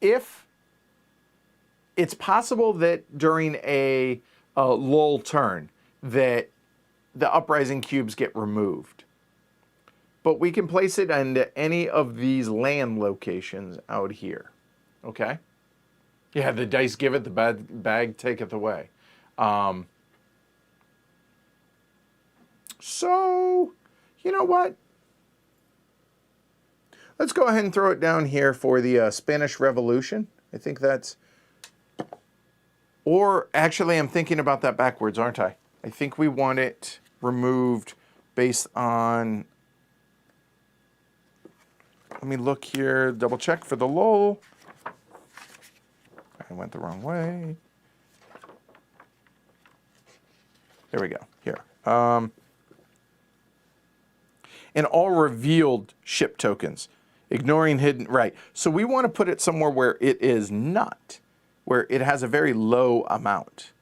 if it's possible that during a lull turn that the uprising cubes get removed, but we can place it into any of these land locations out here. Okay? Yeah, the dice give it, the bag taketh away. So, you know what? Let's go ahead and throw it down here for the Spanish Revolution. I think that's... Or, actually, I'm thinking about that backwards, aren't I? I think we want it removed based on... Let me look here, double check for the lull. I went the wrong way. There we go, here. And all revealed ship tokens, ignoring hidden, right. So we want to put it somewhere where it is not, where it has a very low amount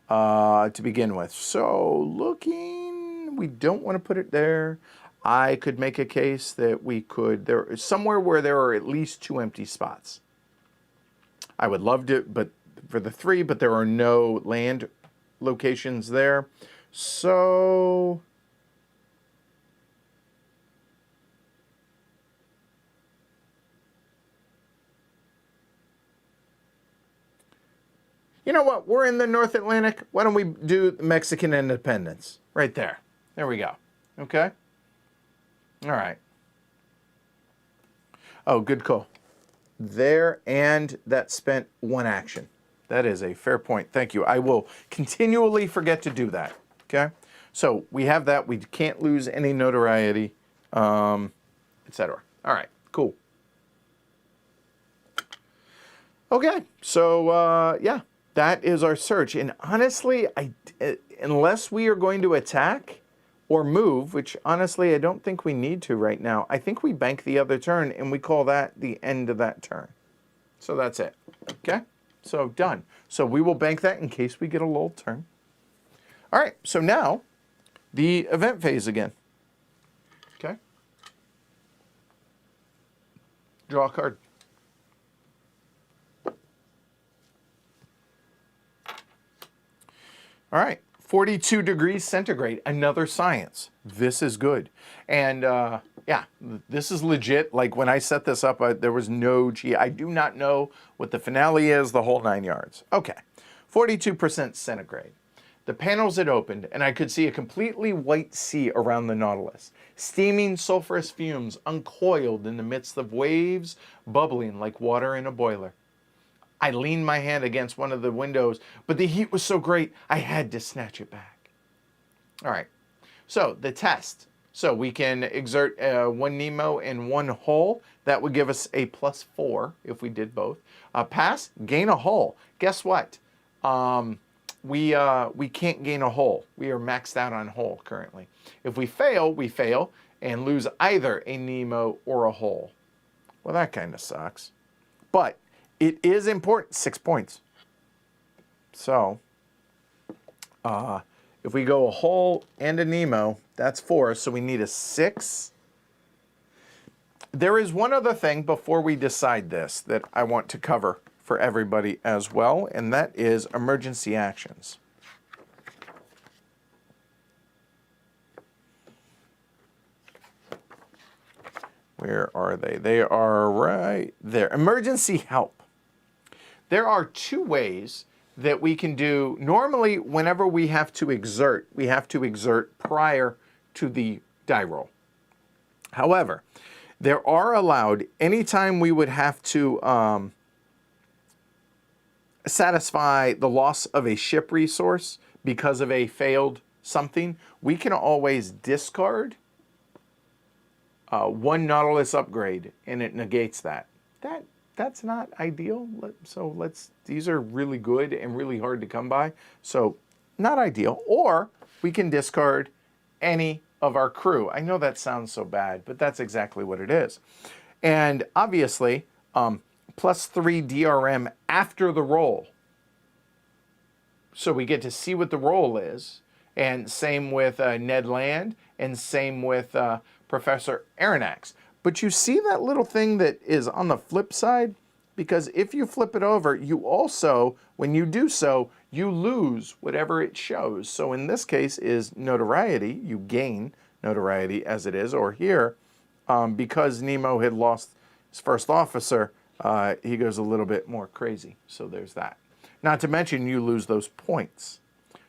to begin with. So looking, we don't want to put it there. I could make a case that we could, there is somewhere where there are at least 2 empty spots. I would love to, but for the 3, but there are no land locations there. So you know what? We're in the North Atlantic. Why don't we do Mexican independence? Right there. There we go. Okay? All right. Oh, good call. There, and that spent 1 action. That is a fair point. Thank you. I will continually forget to do that. Okay? So we have that. We can't lose any notoriety, etc. All right. Cool. Okay. So, yeah. That is our search. And honestly, unless we are going to attack or move, which honestly I don't think we need to right now, I think we bank the other turn and we call that the end of that turn. So that's it. Okay? So done. So we will bank that in case we get a lull turn. All right. So now the event phase again. Okay? Draw a card. All right, 42 degrees centigrade, another science. This is good. And yeah, this is legit. Like when I set this up, there was no G. I do not know what the finale is, the whole 9 yards. Okay, 42% centigrade. The panels had opened and I could see a completely white sea around the Nautilus. Steaming sulfurous fumes uncoiled in the midst of waves bubbling like water in a boiler. I leaned my hand against one of the windows, but the heat was so great, I had to snatch it back. All right, so the test. So we can exert 1 Nemo and 1 hull. That would give us a +4 if we did both. Pass, gain a hull. Guess what? We can't gain a hull. We are maxed out on hull currently. If we fail and lose either a Nemo or a hull. Well, that kind of sucks. But it is important, 6 points. So, if we go a hull and a Nemo, that's 4, so we need a 6. There is one other thing before we decide this that I want to cover for everybody as well, and that is emergency actions. Where are they? They are right there. Emergency help. There are 2 ways that we can do. Normally, whenever we have to exert prior to the die roll. However, there are allowed, anytime we would have to satisfy the loss of a ship resource because of a failed something, we can always discard 1 Nautilus upgrade, and it negates that. That's not ideal. These are really good and really hard to come by. So not ideal. Or we can discard any of our crew. I know that sounds so bad, but that's exactly what it is. And obviously, +3 DRM after the roll. So we get to see what the roll is. And same with Ned Land, and same with Professor Aronnax. But you see that little thing that is on the flip side? Because if you flip it over, you also, when you do so, you lose whatever it shows. So in this case is notoriety. You gain notoriety as it is. Or here, because Nemo had lost his first officer, he goes a little bit more crazy. So there's that. Not to mention you lose those points.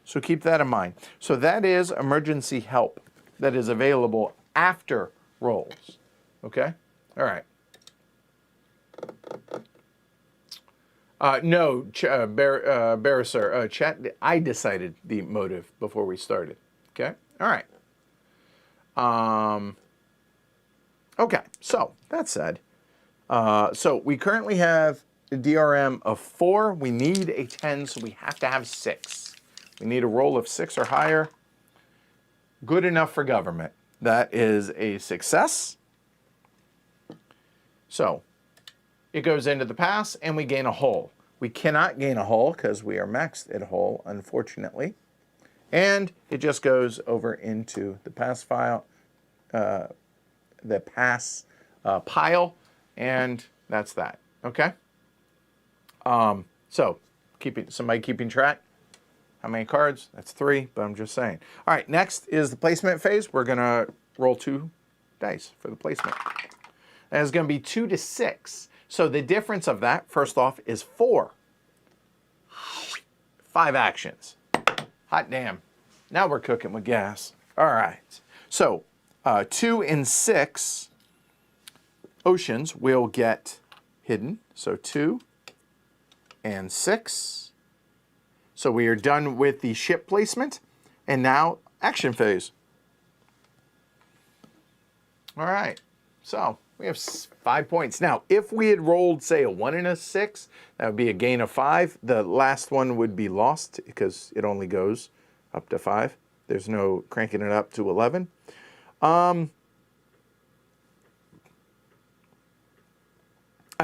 So keep that in mind. So that is emergency help that is available after rolls. Okay? All right. No, Barriser, chat, I decided the motive before we started. Okay? All right. Okay, so that said, so we currently have a DRM of 4. We need a 10, so we have to have 6. We need a roll of 6 or higher. Good enough for government. That is a success. So it goes into the pass, and we gain a hull. We cannot gain a hull because we are maxed at hull, unfortunately. And it just goes over into the pass file, the pass pile, and that's that. Okay? So, somebody keeping track? How many cards? That's 3, but I'm just saying. All right, next is the placement phase. We're going to roll 2 dice for the placement. And it's going to be 2 to 6. So the difference of that, first off, is 4. 5 actions. Hot damn. Now we're cooking with gas. All right. So 2 and 6 oceans will get hidden. So 2 and 6. So we are done with the ship placement, and now action phase. All right, so we have 5 points. Now, if we had rolled, say, a 1 and a 6, that would be a gain of 5. The last one would be lost because it only goes up to 5. There's no cranking it up to 11. I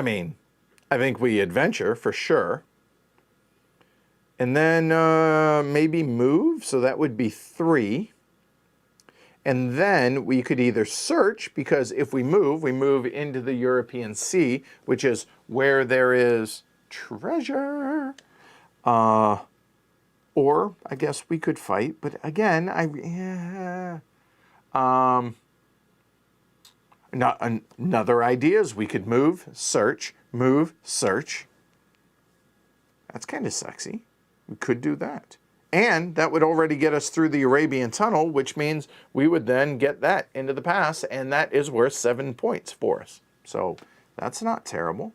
mean, I think we adventure for sure. And then maybe move, so that would be 3. And then we could either search, because if we move into the European Sea, which is where there is treasure. Or I guess we could fight, but again, another idea is we could move, search. That's kind of sexy. We could do that. And that would already get us through the Arabian Tunnel, which means we would then get that into the pass, and that is worth 7 points for us. So that's not terrible.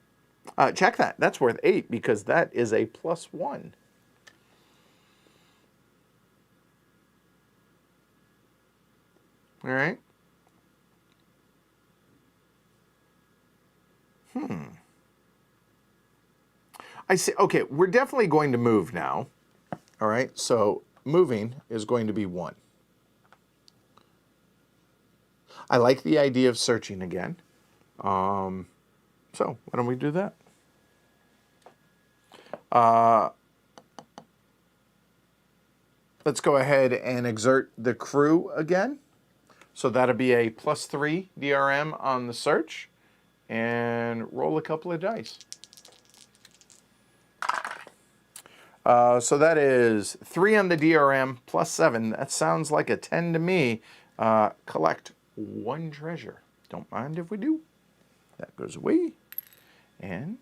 Check that. That's worth 8 because that is a +1. All right. I see. Okay, we're definitely going to move now. All right, so moving is going to be 1. I like the idea of searching again. So why don't we do that? Let's go ahead and exert the crew again. So that'll be a +3 DRM on the search. And roll a couple of dice. So that is 3 on the DRM +7. That sounds like a 10 to me. Collect 1 treasure. Don't mind if we do. That goes away. And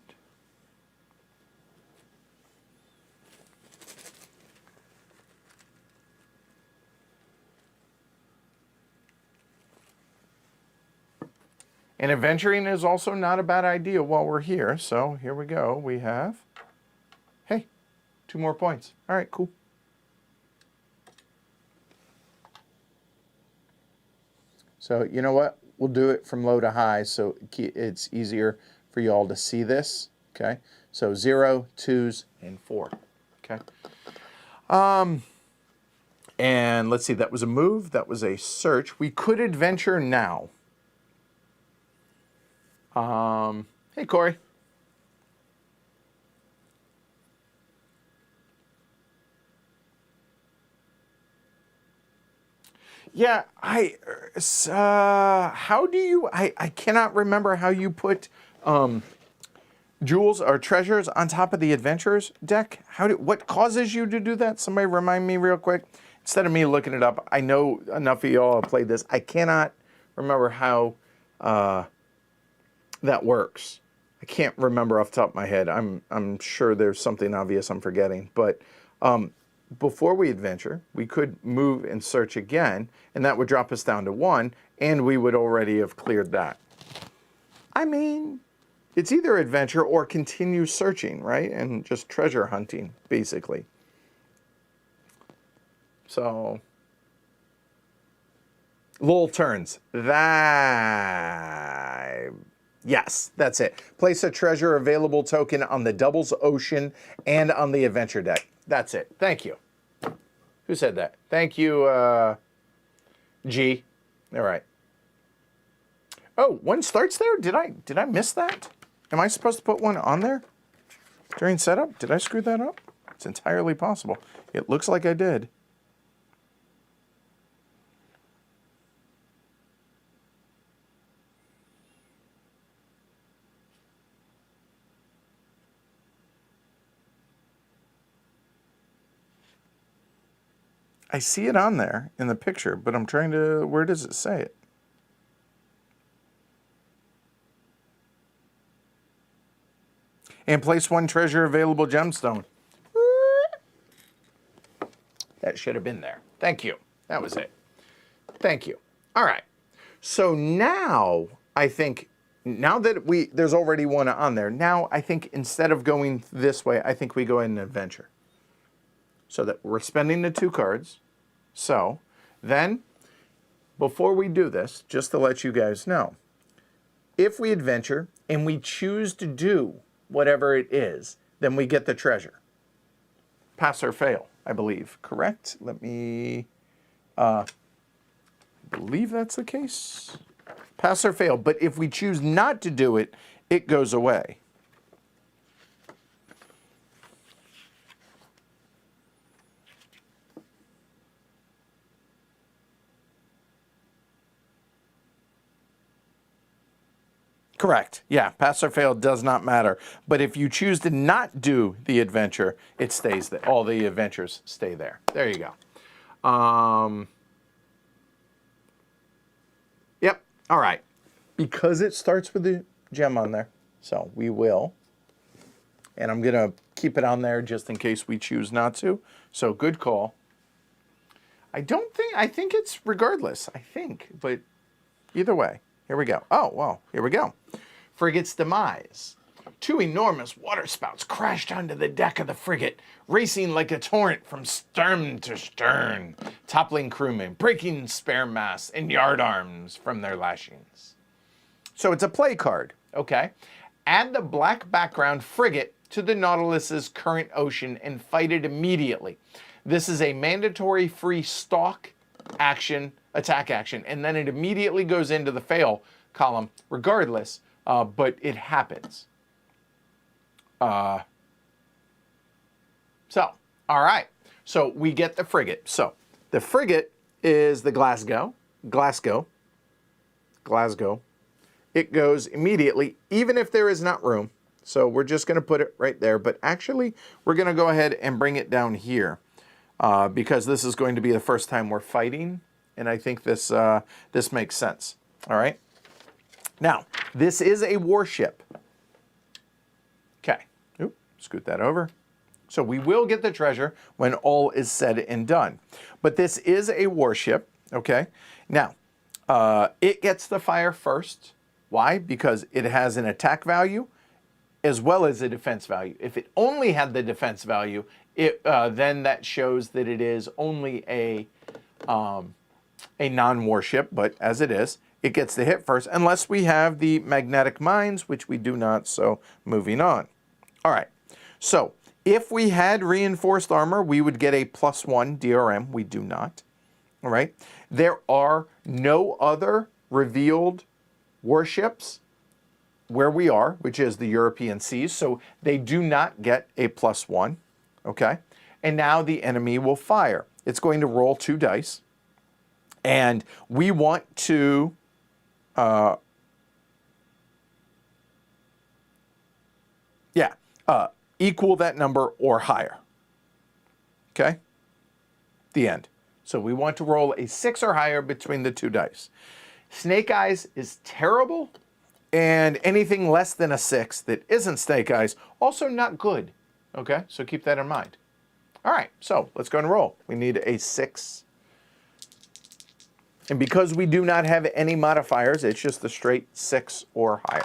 adventuring is also not a bad idea while we're here. So here we go. We have, hey, 2 more points. All right, cool. So you know what? We'll do it from low to high so it's easier for you all to see this. Okay. So 0, 2s, and 4. Okay. And let's see. That was a move. That was a search. We could adventure now. Hey, Corey. Yeah, how do you, I cannot remember how you put jewels or treasures on top of the adventurers deck. What causes you to do that? Somebody remind me real quick. Instead of me looking it up, I know enough of y'all have played this. I cannot remember how that works. I can't remember off the top of my head. I'm sure there's something obvious I'm forgetting. But before we adventure, we could move and search again, and that would drop us down to 1, and we would already have cleared that. I mean, it's either adventure or continue searching, right? And just treasure hunting, basically. So, little turns. Yes, that's it. Place a treasure available token on the doubles ocean and on the adventure deck. That's it. Thank you. Who said that? Thank you, G. All right. Oh, 1 starts there? Did I miss that? Am I supposed to put 1 on there during setup? Did I screw that up? It's entirely possible. It looks like I did. I see it on there in the picture, but I'm trying to, where does it say it? And place 1 treasure available gemstone. That should have been there. Thank you. That was it. Thank you. All right. So now I think, now that there's already one on there, now I think instead of going this way, I think we go in an adventure. So that we're spending the 2 cards. So then, before we do this, just to let you guys know, if we adventure and we choose to do whatever it is, then we get the treasure. Pass or fail, I believe. Correct? Let me... I believe that's the case. Pass or fail. But if we choose not to do it, it goes away. Correct. Yeah, pass or fail does not matter. But if you choose to not do the adventure, it stays there. All the adventures stay there. There you go. Yep. All right. Because it starts with the gem on there, so we will. And I'm going to keep it on there just in case we choose not to. So good call. I think it's regardless, I think. But either way. Here we go. Oh, well, here we go. Frigate's demise. 2 enormous waterspouts crashed onto the deck of the frigate, racing like a torrent from stern to stern, toppling crewmen, breaking spare masts and yardarms from their lashings. So it's a play card, okay? Add the black background frigate to the Nautilus's current ocean and fight it immediately. This is a mandatory free stalk action, attack action, and then it immediately goes into the fail column regardless, but it happens. All right, so we get the frigate. So the frigate is the Glasgow. It goes immediately, even if there is not room. So we're just going to put it right there, but actually we're going to go ahead and bring it down here because this is going to be the first time we're fighting. And I think this makes sense. All right. Now, this is a warship. Okay. Oop, scoot that over. So we will get the treasure when all is said and done. But this is a warship. Okay. Now, it gets the fire first. Why? Because it has an attack value as well as a defense value. If it only had the defense value, then that shows that it is only a non-warship, but as it is, it gets the hit first, unless we have the magnetic mines, which we do not, so moving on. All right, so if we had reinforced armor, we would get a +1 DRM. We do not. All right, there are no other revealed warships where we are, which is the European seas, so they do not get a +1, okay? And now the enemy will fire. It's going to roll 2 dice, and we want to equal that number or higher, okay? The end. So we want to roll a 6 or higher between the 2 dice. Snake Eyes is terrible, and anything less than a 6 that isn't Snake Eyes, also not good. Okay, so keep that in mind. All right, so let's go and roll. We need a 6. And because we do not have any modifiers, it's just the straight 6 or higher.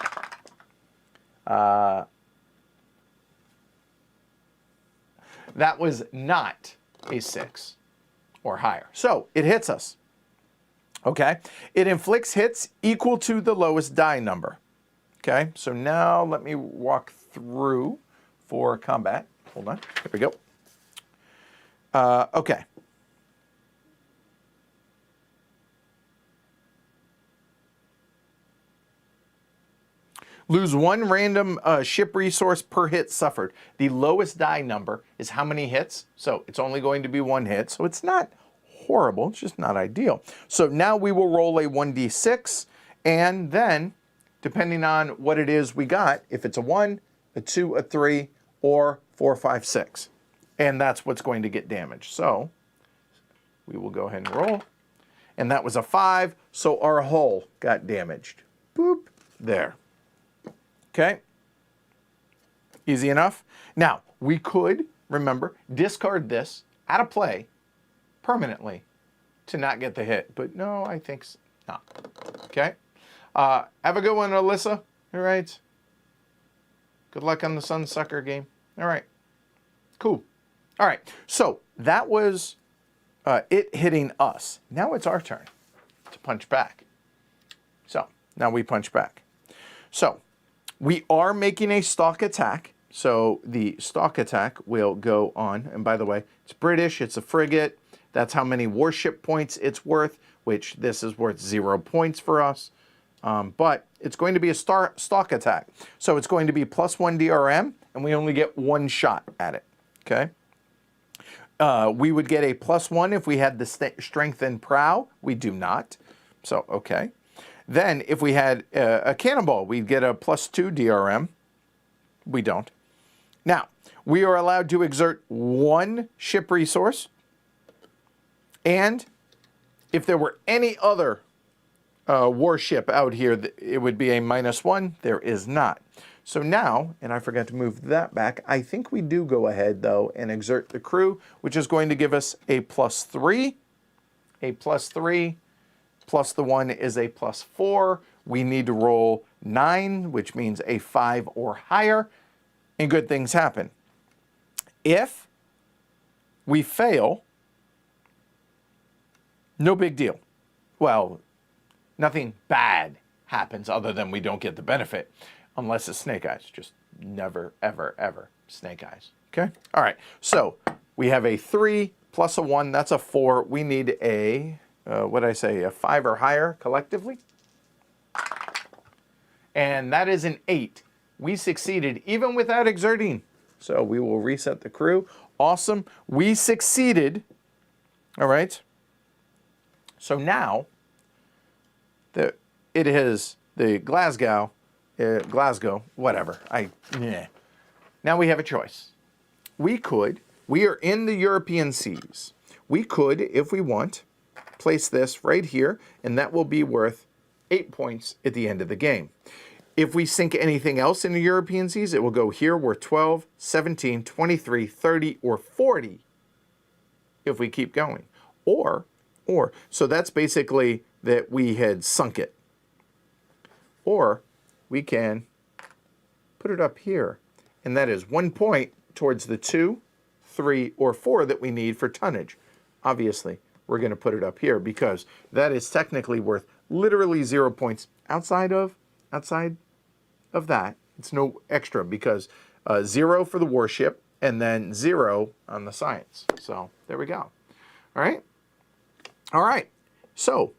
That was not a 6 or higher. So it hits us. Okay, it inflicts hits equal to the lowest die number. Okay, so now let me walk through for combat. Hold on, here we go. Okay. Lose 1 random ship resource per hit suffered. The lowest die number is how many hits, so it's only going to be 1 hit, so it's not horrible, it's just not ideal. So now we will roll a 1d6, and then, depending on what it is we got, if it's a 1, a 2, a 3, or 4, 5, 6. And that's what's going to get damaged. So, we will go ahead and roll. And that was a 5, so our hull got damaged. Boop, there. Okay? Easy enough. Now, we could, remember, discard this out of play permanently to not get the hit. But no, I think not. Okay? Have a good one, Alyssa. All right. Good luck on the Sunsucker game. All right. Cool. All right. So that was it hitting us. Now it's our turn to punch back. So now we punch back. So we are making a stalk attack. So the stalk attack will go on. And by the way, it's British. It's a frigate. That's how many warship points it's worth, which this is worth 0 points for us. But it's going to be a stalk attack. So it's going to be +1 DRM, and we only get 1 shot at it. Okay? We would get a +1 if we had the strength and prow. We do not. So, okay. Then if we had a cannonball, we'd get a +2 DRM. We don't. Now, we are allowed to exert 1 ship resource. And if there were any other warship out here, it would be a -1. There is not. So now, and I forgot to move that back, I think we do go ahead, though, and exert the crew, which is going to give us a +3. A +3 plus the 1 is a +4. We need to roll 9, which means a 5 or higher, and good things happen. If we fail, no big deal. Well, nothing bad happens other than we don't get the benefit. Unless it's snake eyes. Just never, ever, ever snake eyes. Okay? All right. So we have a 3 plus a 1. That's a 4. We need a, what did I say, a 5 or higher collectively. And that is an 8. We succeeded even without exerting. So we will reset the crew. Awesome. We succeeded. All right. So now it is the Glasgow, whatever. Now we have a choice. We are in the European seas. We could, if we want, place this right here, and that will be worth 8 points at the end of the game. If we sink anything else in the European seas, it will go here worth 12, 17, 23, 30, or 40 if we keep going. So that's basically that we had sunk it. Or we can put it up here, and that is 1 point towards the 2, 3, or 4 that we need for tonnage. Obviously, we're going to put it up here because that is technically worth literally 0 points. Outside of that, it's no extra because 0 for the warship and then 0 on the science. So there we go. All right. All right. So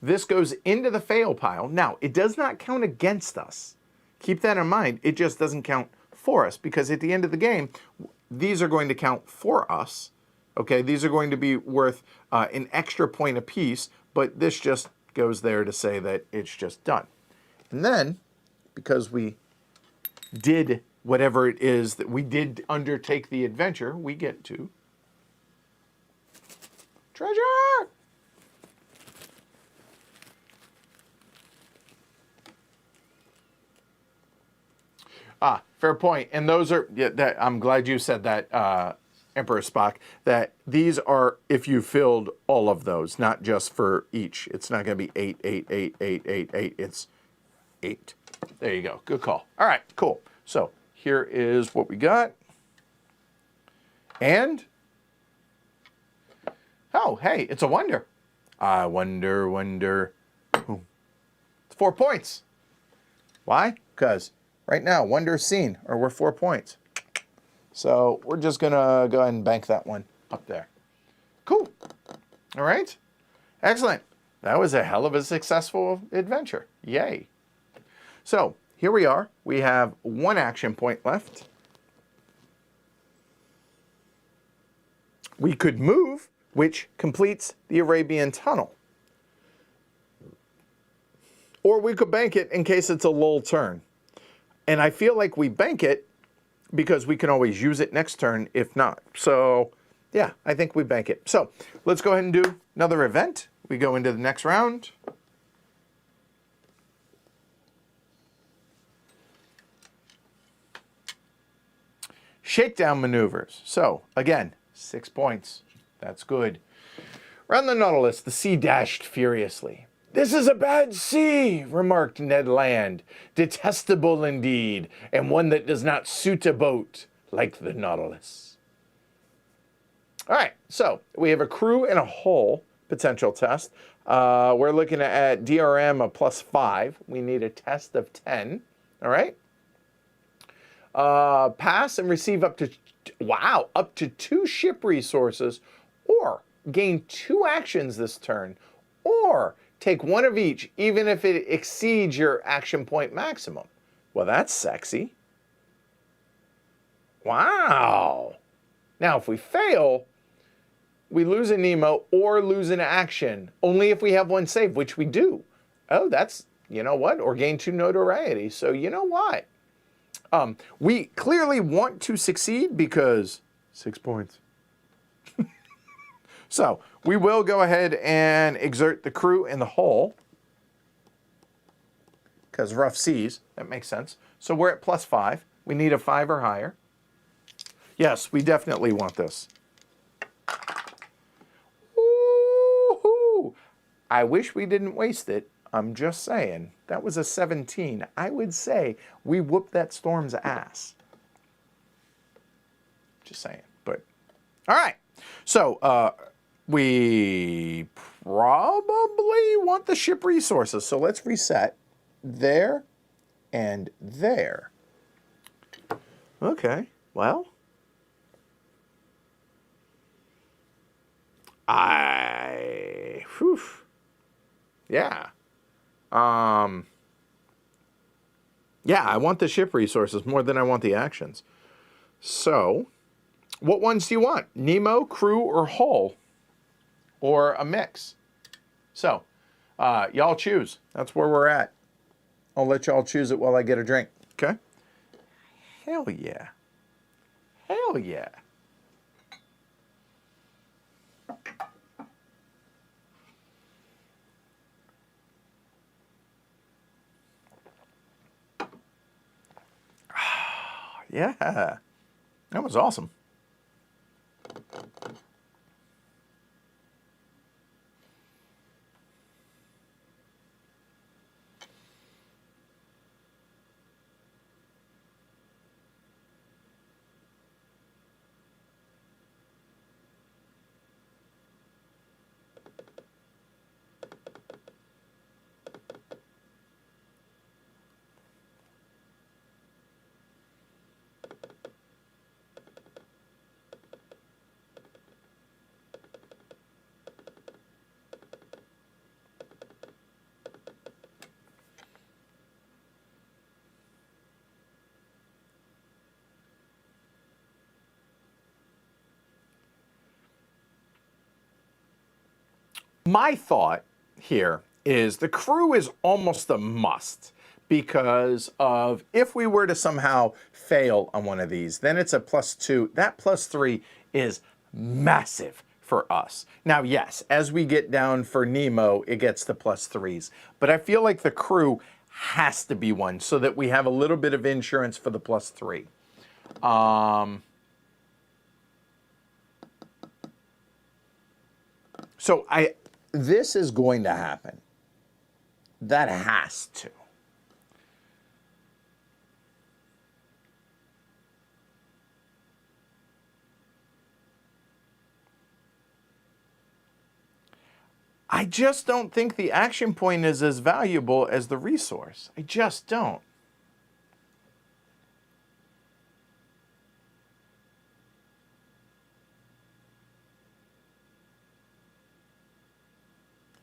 this goes into the fail pile. Now, it does not count against us. Keep that in mind. It just doesn't count for us because at the end of the game, these are going to count for us. Okay, these are going to be worth an extra point apiece, but this just goes there to say that it's just done. And then, because we did whatever it is that we did undertake the adventure, we get to treasure! Fair point. And those are, I'm glad you said that, Emperor Spock, that these are if you filled all of those, not just for each. It's not going to be 8, 8, 8, 8, 8, 8. It's 8. There you go. Good call. All right, cool. So here is what we got. And, oh, hey, it's a wonder. I wonder. Ooh. It's 4 points. Why? Because right now, wonder's seen, or we're 4 points. So we're just going to go ahead and bank that one up there. Cool. All right. Excellent. That was a hell of a successful adventure. Yay. So here we are. We have 1 action point left. We could move, which completes the Arabian Tunnel. Or we could bank it in case it's a lull turn. And I feel like we bank it because we can always use it next turn if not. So, Yeah, I think we bank it. So let's go ahead and do another event. We go into the next round. Shakedown maneuvers. So again, 6 points. That's good. Around the Nautilus, the sea dashed furiously. "This is a bad sea," remarked Ned Land. "Detestable indeed, and one that does not suit a boat like the Nautilus." All right, so we have a crew and a hull potential test. We're looking at DRM of +5. We need a test of 10. All right. Pass and receive up to 2 ship resources, or gain 2 actions this turn, or take 1 of each, even if it exceeds your action point maximum. Well, that's sexy. Wow. Now, if we fail, we lose a Nemo or lose an action, only if we have 1 save, which we do. Oh, that's, you know what? Or gain 2 notoriety. So you know what? We clearly want to succeed because 6 points. So we will go ahead and exert the crew and the hull because rough seas, that makes sense. So we're at +5. We need a 5 or higher. Yes, we definitely want this. Woo-hoo! I wish we didn't waste it. I'm just saying. That was a 17. I would say we whooped that storm's ass. Just saying. But, all right. So, we probably want the ship resources. So let's reset there and there. Okay. Well, yeah. Yeah, I want the ship resources more than I want the actions. So, what ones do you want? Nemo, crew, or hull? Or a mix? So, y'all choose. That's where we're at. I'll let y'all choose it while I get a drink. Okay? Hell yeah. Hell yeah. Yeah, that was awesome. My thought here is the crew is almost a must because of if we were to somehow fail on one of these, then it's a +2. That +3 is massive for us. Now, yes, as we get down for Nemo, it gets the +3s, but I feel like the crew has to be one so that we have a little bit of insurance for the +3. So this is going to happen. That has to. I just don't think the action point is as valuable as the resource. I just don't.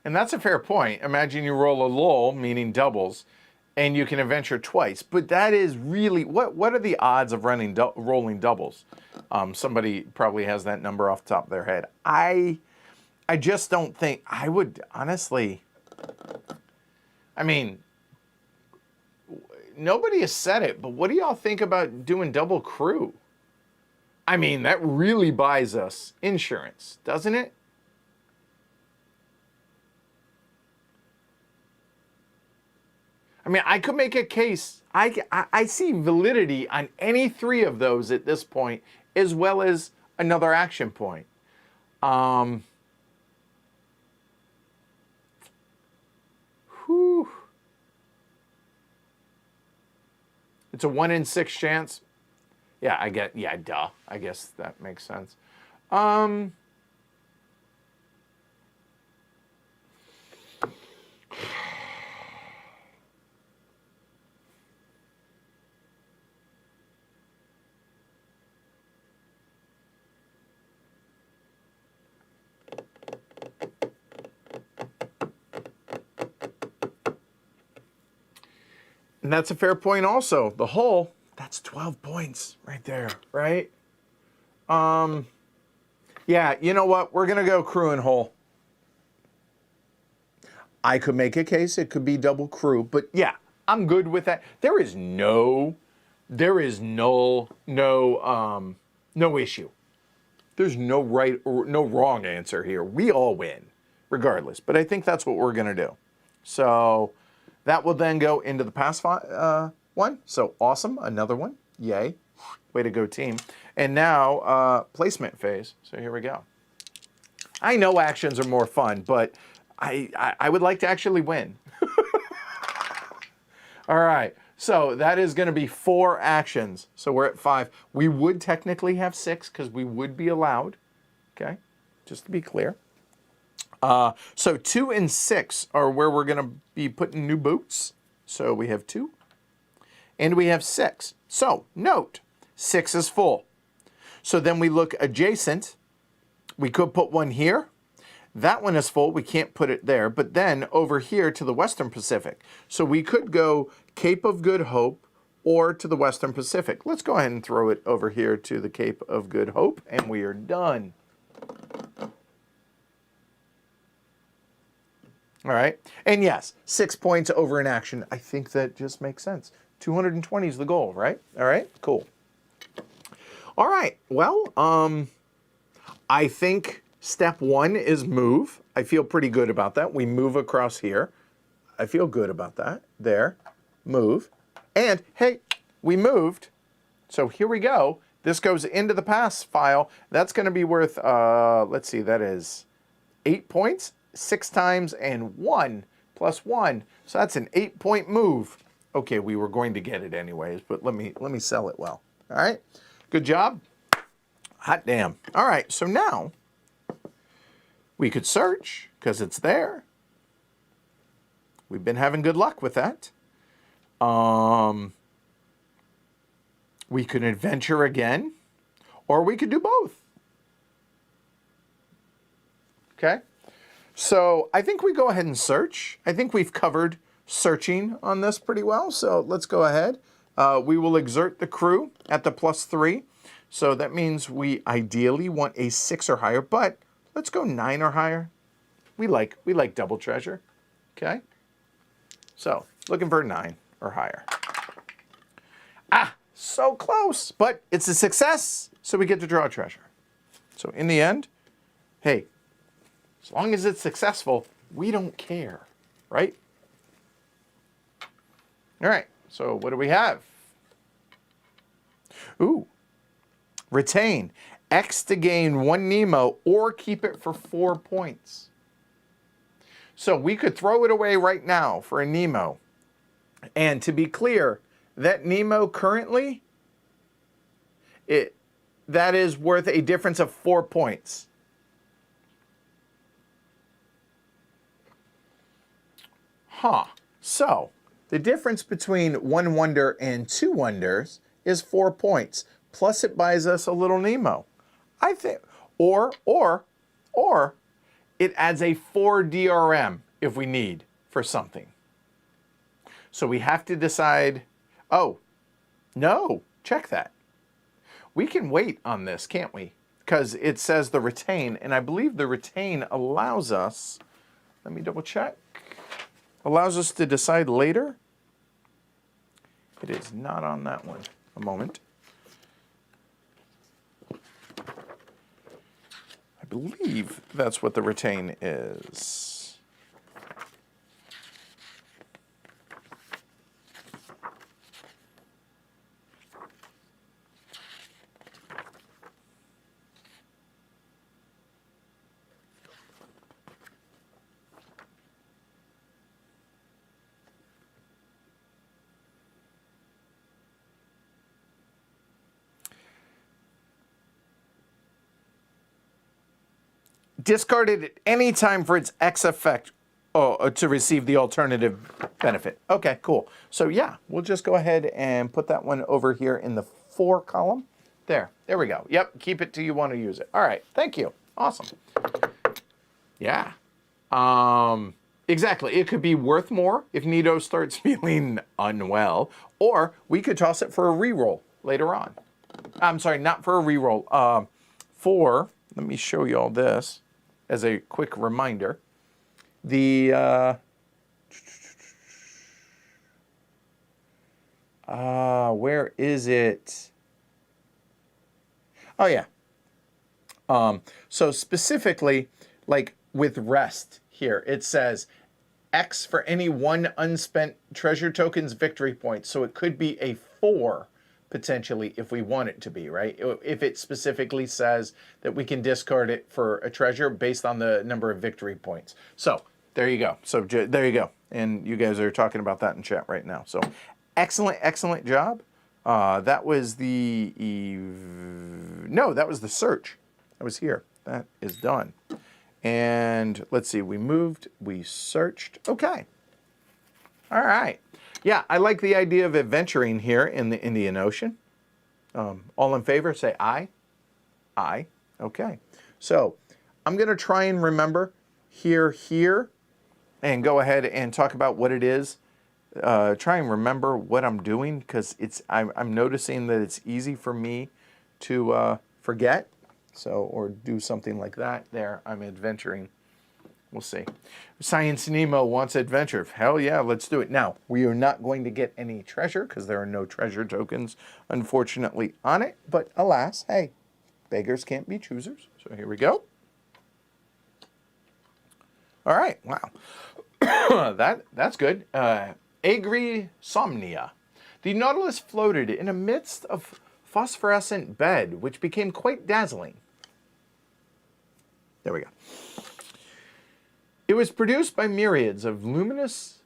And that's a fair point. Imagine you roll a lull, meaning doubles, and you can adventure twice. But that is really, what are the odds of rolling doubles? Somebody probably has that number off the top of their head. I just don't think, I would honestly, I mean, nobody has said it, but what do y'all think about doing double crew? I mean, that really buys us insurance, doesn't it? I mean, I could make a case. I see validity on any three of those at this point, as well as another action point. Whew. It's a 1 in 6 chance. Yeah, duh. I guess that makes sense. And that's a fair point also. The hull, that's 12 points right there, right? Yeah, you know what? We're going to go crew and hull. I could make a case it could be double crew, but yeah, I'm good with that. There is no issue. There's no right or no wrong answer here. We all win, regardless. But I think that's what we're going to do. So that will then go into the pass one. So awesome, another one. Yay. Way to go, team. And now placement phase. So here we go. I know actions are more fun, but I would like to actually win. All right. So that is going to be 4 actions. So we're at 5. We would technically have 6 because we would be allowed. Okay. Just to be clear. So 2 and 6 are where we're going to be putting new boots. So we have 2 and we have 6. So note, 6 is full. So then we look adjacent. We could put one here. That one is full. We can't put it there. But then over here to the Western Pacific. So we could go Cape of Good Hope or to the Western Pacific. Let's go ahead and throw it over here to the Cape of Good Hope, and we are done. All right. And yes, 6 points over an action. I think that just makes sense. 220 is the goal, right? All right, cool. All right, well, I think step 1 is move. I feel pretty good about that. We move across here. I feel good about that. There, move. And hey, we moved. So here we go. This goes into the pass file. That's going to be worth, let's see, that is 8 points. 6 times and 1 plus 1. So that's an 8-point move. Okay, we were going to get it anyways, but let me sell it well. All right, good job. Hot damn. All right, so now we could search because it's there. We've been having good luck with that. We could adventure again, or we could do both. Okay. So I think we go ahead and search. I think we've covered searching on this pretty well. So let's go ahead. We will exert the crew at the +3. So that means we ideally want a 6 or higher, but let's go 9 or higher. We like double treasure. Okay. So looking for 9 or higher. Ah, so close, but it's a success. So we get to draw treasure. So in the end, hey, as long as it's successful, we don't care, right? All right, so what do we have? Ooh, retain. X to gain 1 Nemo or keep it for 4 points. So we could throw it away right now for a Nemo. And to be clear, that Nemo currently, that is worth a difference of 4 points. Huh. So the difference between 1 wonder and 2 wonders is 4 points. Plus it buys us a little Nemo. I think, or it adds a 4 DRM if we need for something. So we have to decide, oh, no, check that. We can wait on this, can't we? Because it says the retain, and I believe the retain allows us, let me double check. Allows us to decide later. It is not on that one. A moment. believe that's what the retain is. Discarded at any time for its X effect to receive the alternative benefit. Okay, cool. So yeah, we'll just go ahead and put that one over here in the 4 column. There we go. Yep, keep it till you want to use it. All right, thank you. Awesome. Yeah. Exactly. It could be worth more if Nito starts feeling unwell, or we could toss it for a reroll later on. I'm sorry, not for a reroll. Let me show you all this as a quick reminder. The where is it? Oh yeah. So specifically, like with rest here, it says X for any 1 unspent treasure token's victory point. So it could be a 4 potentially if we want it to be, right? If it specifically says that we can discard it for a treasure based on the number of victory points. So there you go. So there you go. And you guys are talking about that in chat right now. So excellent, excellent job. That was the... No, that was the search. That was here. That is done. And let's see. We moved. We searched. Okay. All right. Yeah, I like the idea of adventuring here in the Indian Ocean. All in favor, say aye. Aye. Okay. So I'm going to try and remember here, and go ahead and talk about what it is. Try and remember what I'm doing, because I'm noticing that it's easy for me to forget. So, or do something like that. There, I'm adventuring. We'll see. Science Nemo wants adventure. Hell yeah, let's do it. Now, we are not going to get any treasure because there are no treasure tokens, unfortunately, on it. But alas, hey, beggars can't be choosers. So here we go. All right, wow. That's good. Agrosomnia. The Nautilus floated in a midst of phosphorescent bed, which became quite dazzling. There we go. It was produced by myriads of luminous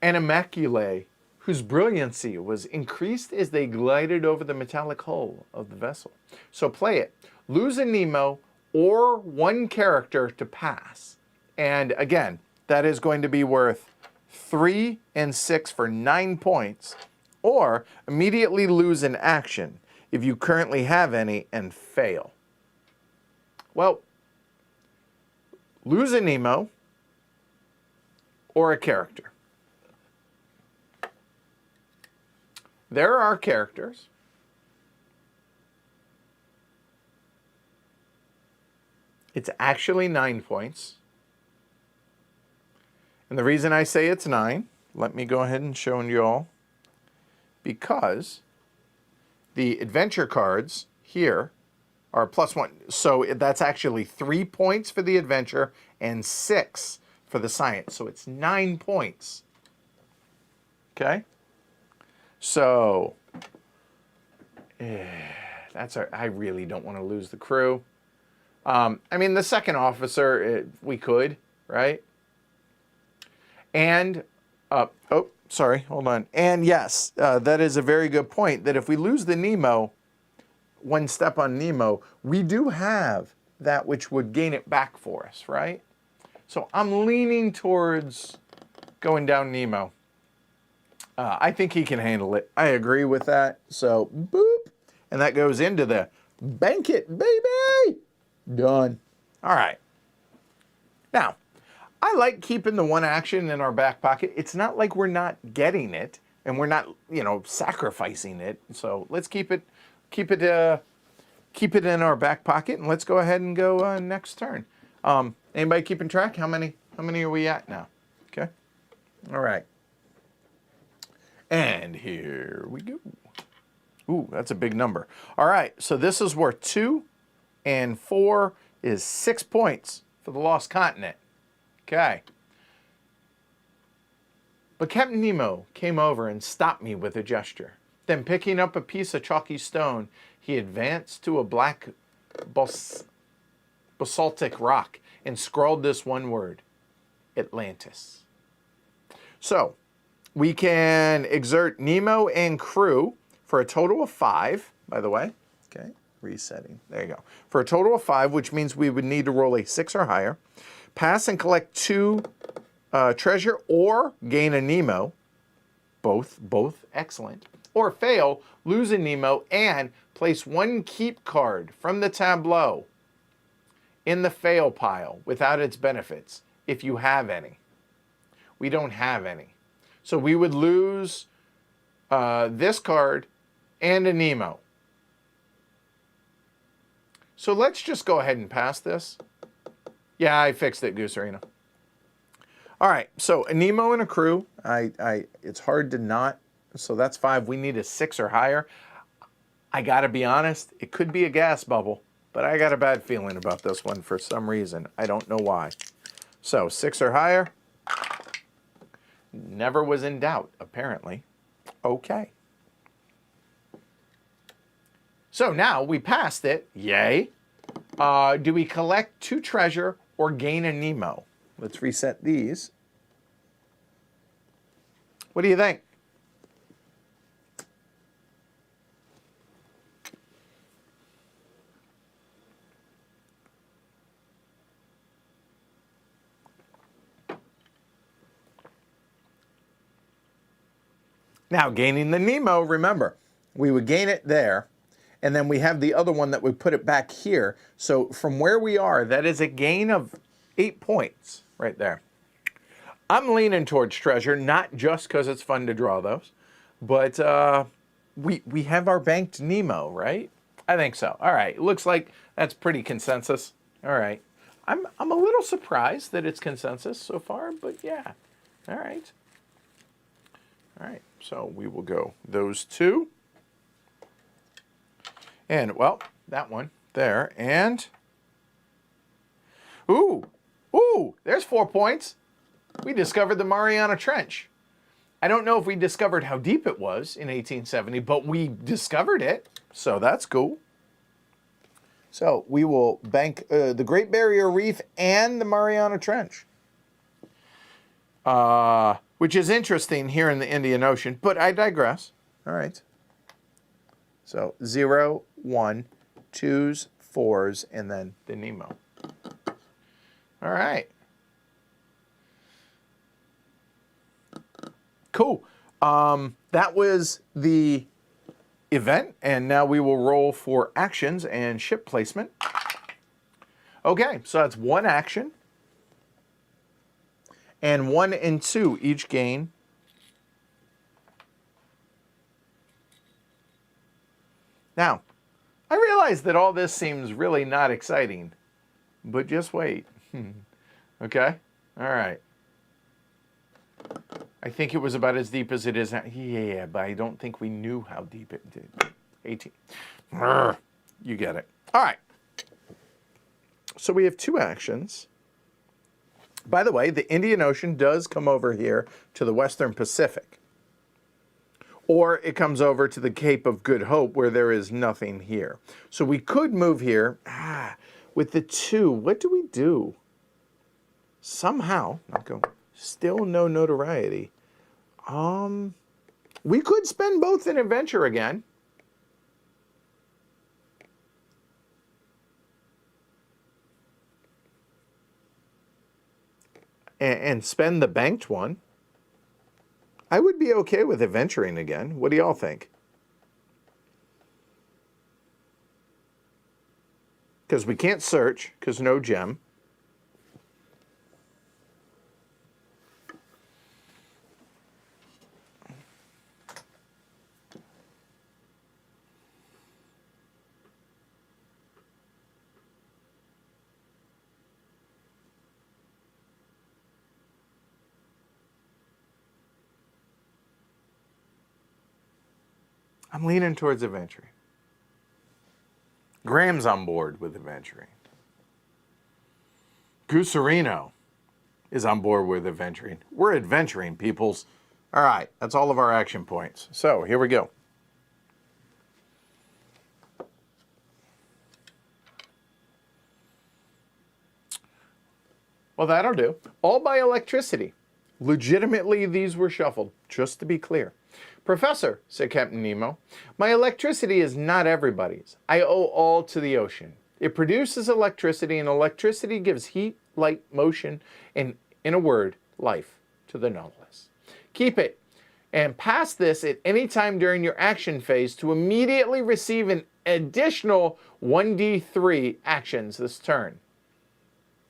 animalculae whose brilliancy was increased as they glided over the metallic hull of the vessel. So play it. Lose a Nemo or 1 character to pass. And again, that is going to be worth 3 and 6 for 9 points, or immediately lose an action if you currently have any and fail. Well, lose a Nemo or a character. There are characters. It's actually 9 points. And the reason I say it's 9, let me go ahead and show you all, because the adventure cards here are +1. So that's actually 3 points for the adventure and 6 for the science. So it's 9 points. Okay? So I really don't want to lose the crew. I mean, the second officer, we could, right? And, oh, sorry, hold on. And yes, that is a very good point, that if we lose the Nemo, 1 step on Nemo, we do have that which would gain it back for us, right? So I'm leaning towards going down Nemo. I think he can handle it. I agree with that. So, boop. And that goes into the bank it, baby. Done. All right. Now, I like keeping the 1 action in our back pocket. It's not like we're not getting it and we're not, sacrificing it. So let's keep it in our back pocket, and let's go ahead and go next turn. Anybody keeping track? How many are we at now? Okay. All right. And here we go. Ooh, that's a big number. All right, so this is worth 2 and 4 is 6 points for the Lost Continent. Okay. But Captain Nemo came over and stopped me with a gesture. Then picking up a piece of chalky stone, he advanced to a black basaltic rock and scrawled this one word, Atlantis. So, we can exert Nemo and crew for a total of 5, by the way. Okay, resetting. There you go. For a total of 5, which means we would need to roll a 6 or higher. Pass and collect 2 treasure or gain a Nemo. Both excellent. Or fail, lose a Nemo, and place 1 keep card from the tableau in the fail pile without its benefits, if you have any. We don't have any. So we would lose this card and a Nemo. So let's just go ahead and pass this. Yeah, I fixed it, Goose Arena. All right, so a Nemo and a crew. It's hard to not, so that's 5. We need a 6 or higher. I gotta be honest, it could be a gas bubble, but I got a bad feeling about this one for some reason. I don't know why. So 6 or higher. Never was in doubt, apparently. Okay. So now we passed it. Yay. Do we collect 2 treasure or gain a Nemo? Let's reset these. What do you think? Now, gaining the Nemo, remember, we would gain it there, and then we have the other one that we put it back here. So from where we are, that is a gain of 8 points right there. I'm leaning towards treasure, not just because it's fun to draw those, but we have our banked Nemo, right? I think so. All right, looks like that's pretty consensus. All right. I'm a little surprised that it's consensus so far, but yeah. All right. All right, so we will go those 2. And, well, that one there. And, ooh, there's 4 points. We discovered the Mariana Trench. I don't know if we discovered how deep it was in 1870, but we discovered it, so that's cool. So we will bank the Great Barrier Reef and the Mariana Trench. Which is interesting here in the Indian Ocean, but I digress. All right. So 0, 1, 2s, 4s, and then the Nemo. All right. Cool. That was the event, and now we will roll for actions and ship placement. Okay, so that's 1 action. And 1 and 2 each gain. Now, I realize that all this seems really not exciting, but just wait. Okay? All right. I think it was about as deep as it is now. Yeah, but I don't think we knew how deep it did. 18. You get it. All right. So we have 2 actions. By the way, the Indian Ocean does come over here to the Western Pacific. Or it comes over to the Cape of Good Hope where there is nothing here. So we could move here. With the 2, what do we do? Somehow, still no notoriety. We could spend both in adventure again. And spend the banked one. I would be okay with adventuring again. What do y'all think? Because we can't search, because no gem. I'm leaning towards adventuring. Graham's on board with adventuring. Gooserino is on board with adventuring. We're adventuring, peoples. All right, that's all of our action points. So here we go. Well, that'll do. All by electricity. Legitimately, these were shuffled, just to be clear. Professor, said Captain Nemo, my electricity is not everybody's. I owe all to the ocean. It produces electricity, and electricity gives heat, light, motion, and, in a word, life to the Nautilus. Keep it, and pass this at any time during your action phase to immediately receive an additional 1d3 actions this turn.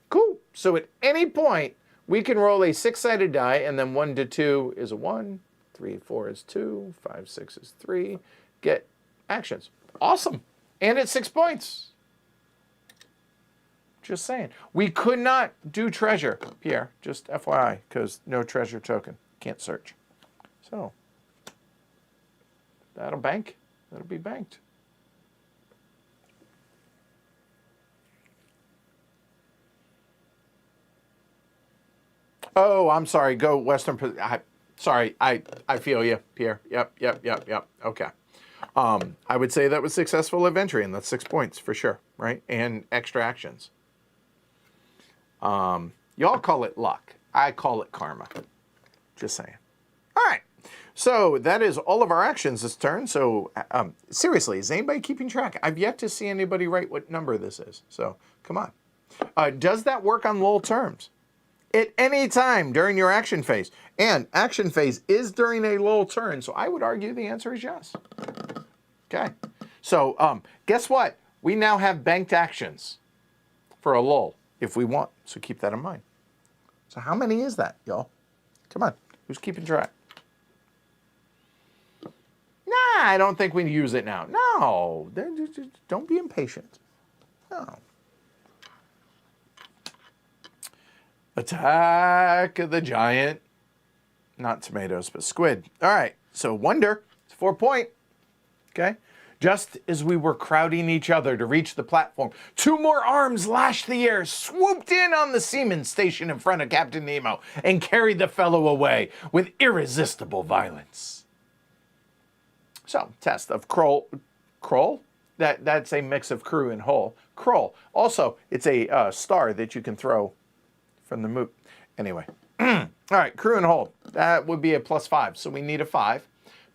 Cool. So at any point, we can roll a 6-sided die, and then 1 to 2 is a 1, 3, 4 is 2, 5, 6 is 3. Get actions. Awesome. And it's 6 points. Just saying. We could not do treasure, Pierre, just FYI, because no treasure token. Can't search. So, that'll bank. That'll be banked. Oh, I'm sorry. Go Western. Sorry, I feel you, Pierre. Yep. Okay. I would say that was successful adventuring. That's 6 points for sure, right? And extra actions. Y'all call it luck. I call it karma. Just saying. All right. So that is all of our actions this turn. So seriously, is anybody keeping track? I've yet to see anybody write what number this is. So come on. Does that work on lull terms? At any time during your action phase. And action phase is during a lull turn, so I would argue the answer is yes. Okay. So guess what? We now have banked actions for a lull if we want. So keep that in mind. So how many is that, y'all? Come on. Who's keeping track? Nah, I don't think we use it now. No. Don't be impatient. No. Attack of the giant, not tomatoes, but squid. All right, so wonder, it's 4 point, okay? Just as we were crowding each other to reach the platform, 2 more arms lashed the air, swooped in on the seaman stationed in front of Captain Nemo, and carried the fellow away with irresistible violence. So, test of Kroll? That's a mix of crew and hull. Kroll. Also, it's a star that you can throw from the moot. Anyway. All right, crew and hold. That would be a +5, so we need a 5.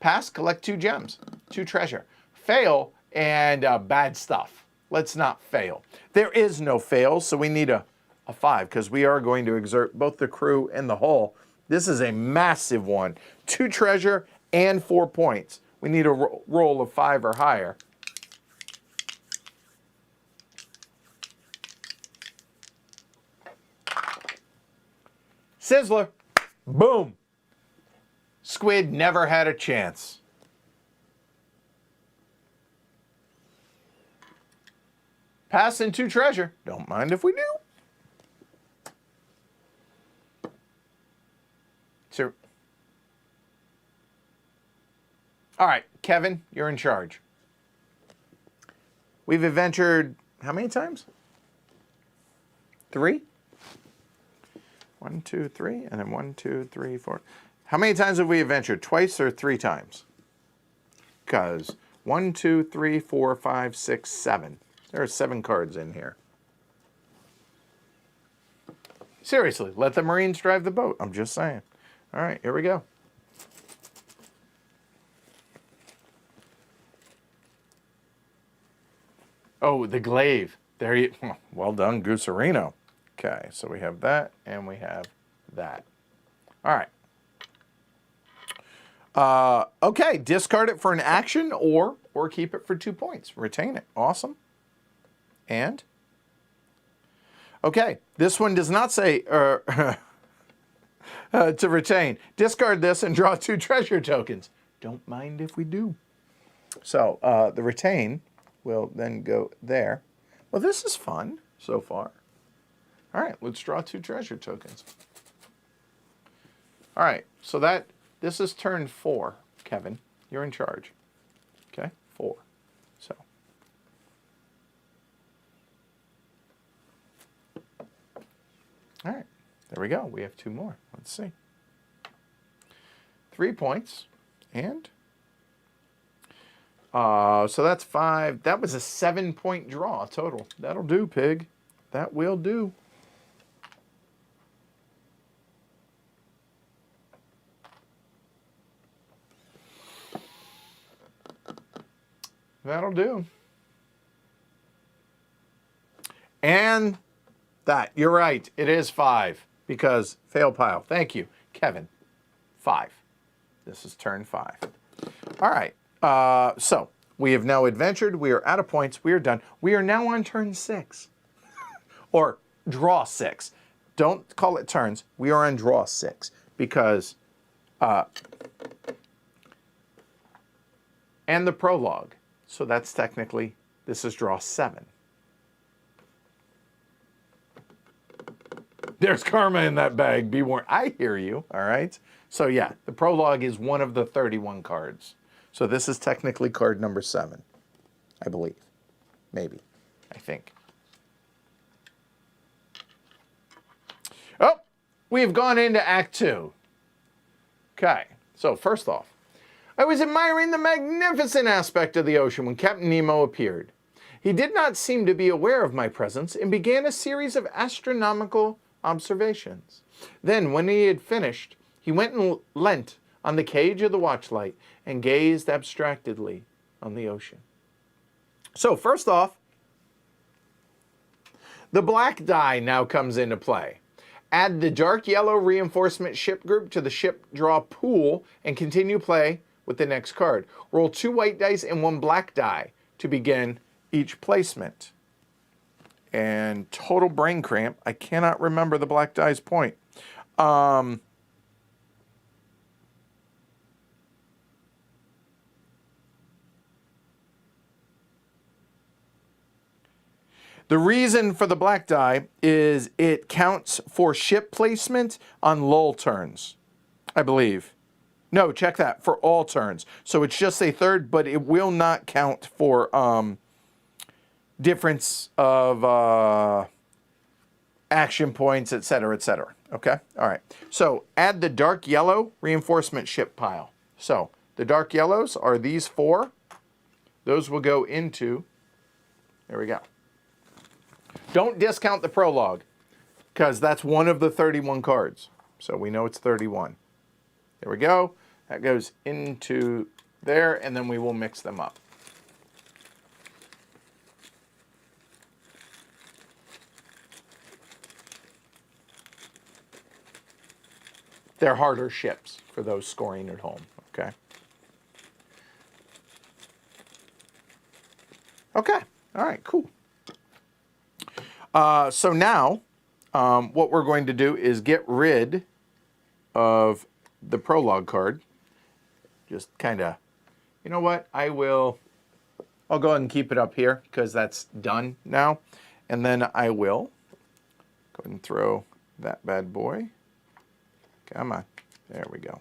Pass, collect 2 gems, 2 treasure. Fail, and bad stuff. Let's not fail. There is no fail, so we need a 5, because we are going to exert both the crew and the hull. This is a massive one. 2 treasure and 4 points. We need a roll of 5 or higher. Sizzler. Boom. Squid never had a chance. Pass in 2 treasure. Don't mind if we do. So, all right, Kevin, you're in charge. We've adventured how many times? 3? 1, 2, 3, and then 1, 2, 3, 4. How many times have we adventured? Twice or 3 times? Because 1, 2, 3, 4, 5, 6, 7. There are 7 cards in here. Seriously, let the Marines drive the boat. I'm just saying. All right, here we go. Oh, the glaive. There you. Well done, Gooserino. Okay, so we have that, and we have that. All right. Okay, discard it for an action, or keep it for 2 points. Retain it. Awesome. And? Okay, this one does not say to retain. Discard this and draw 2 treasure tokens. Don't mind if we do. So, the retain will then go there. Well, this is fun so far. All right, let's draw 2 treasure tokens. All right, so this is turn 4, Kevin. You're in charge. Okay, 4. So. All right, there we go. We have 2 more. Let's see. 3 points, and so that's 5. That was a 7-point draw total. That'll do, Pig. That will do. That'll do. And that, you're right, it is 5 because fail pile. Thank you, Kevin. 5. This is turn 5. All right, so we have now adventured. We are out of points. We are done. We are now on turn 6. Or draw 6. Don't call it turns. We are on draw 6 because, and the prologue. So that's technically, this is draw 7. There's karma in that bag. Be warned. I hear you, all right? So yeah, the prologue is one of the 31 cards. So this is technically card number 7, I believe. Maybe. I think. Oh, we've gone into Act 2. Okay, so first off, I was admiring the magnificent aspect of the ocean when Captain Nemo appeared. He did not seem to be aware of my presence and began a series of astronomical observations. Then, when he had finished, he went and leant on the cage of the watchlight and gazed abstractedly on the ocean. So, first off, the black die now comes into play. Add the dark yellow reinforcement ship group to the ship draw pool and continue play with the next card. Roll 2 white dice and 1 black die to begin each placement. And total brain cramp. I cannot remember the black die's point. The reason for the black die is it counts for ship placement on lull turns, I believe. No, check that, for all turns. So it's just a third, but it will not count for difference of action points, etc., etc. Okay? All right. So add the dark yellow reinforcement ship pile. So the dark yellows are these 4. Those will go into, there we go. Don't discount the prologue, because that's one of the 31 cards. So we know it's 31. There we go. That goes into there, and then we will mix them up. They're harder ships for those scoring at home, okay? Okay, all right, cool. So now, what we're going to do is get rid of the prologue card. Just kind of, you know what, I'll go ahead and keep it up here because that's done now. And then I will go ahead and throw that bad boy. Come on, there we go.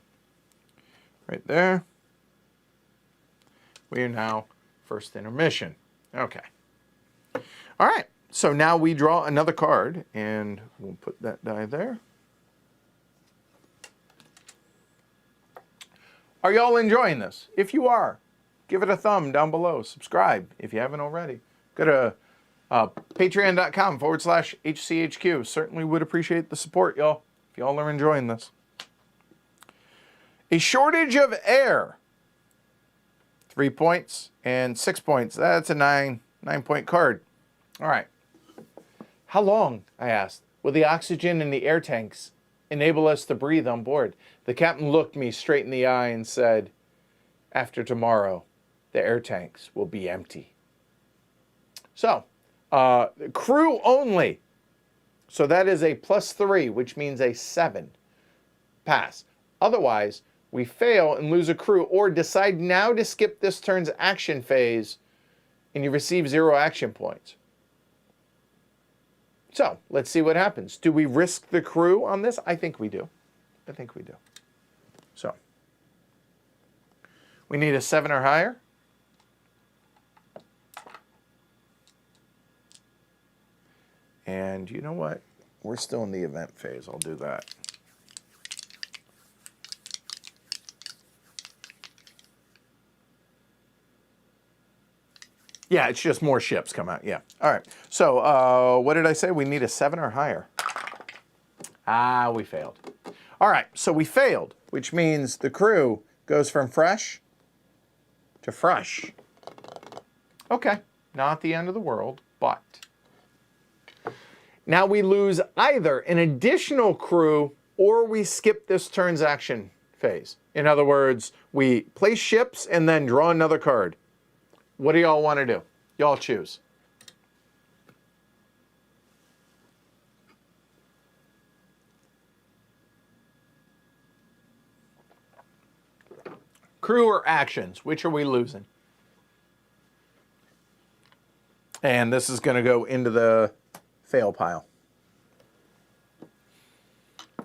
Right there. We are now first intermission. Okay. All right. So now we draw another card, and we'll put that die there. Are y'all enjoying this? If you are, give it a thumb down below. Subscribe if you haven't already. Go to patreon.com/HCHQ. Certainly would appreciate the support, y'all, if y'all are enjoying this. A shortage of air. 3 points and 6 points. That's a 9-point card. All right. How long, I asked, will the oxygen in the air tanks enable us to breathe on board? The captain looked me straight in the eye and said, after tomorrow, the air tanks will be empty. So, crew only. So that is a +3, which means a 7 pass. Otherwise, we fail and lose a crew, or decide now to skip this turn's action phase, and you receive 0 action points. So, let's see what happens. Do we risk the crew on this? I think we do. I think we do. So, we need a 7 or higher. And you know what? we're still in the event phase. I'll do that. Yeah, it's just more ships come out. Yeah. All right. So what did I say? We need a 7 or higher. Ah, we failed. All right. So we failed, which means the crew goes from fresh to fresh. Okay. Not the end of the world, but now we lose either an additional crew or we skip this transaction phase. In other words, we place ships and then draw another card. What do y'all want to do? Y'all choose. Crew or actions? Which are we losing? And this is going to go into the fail pile.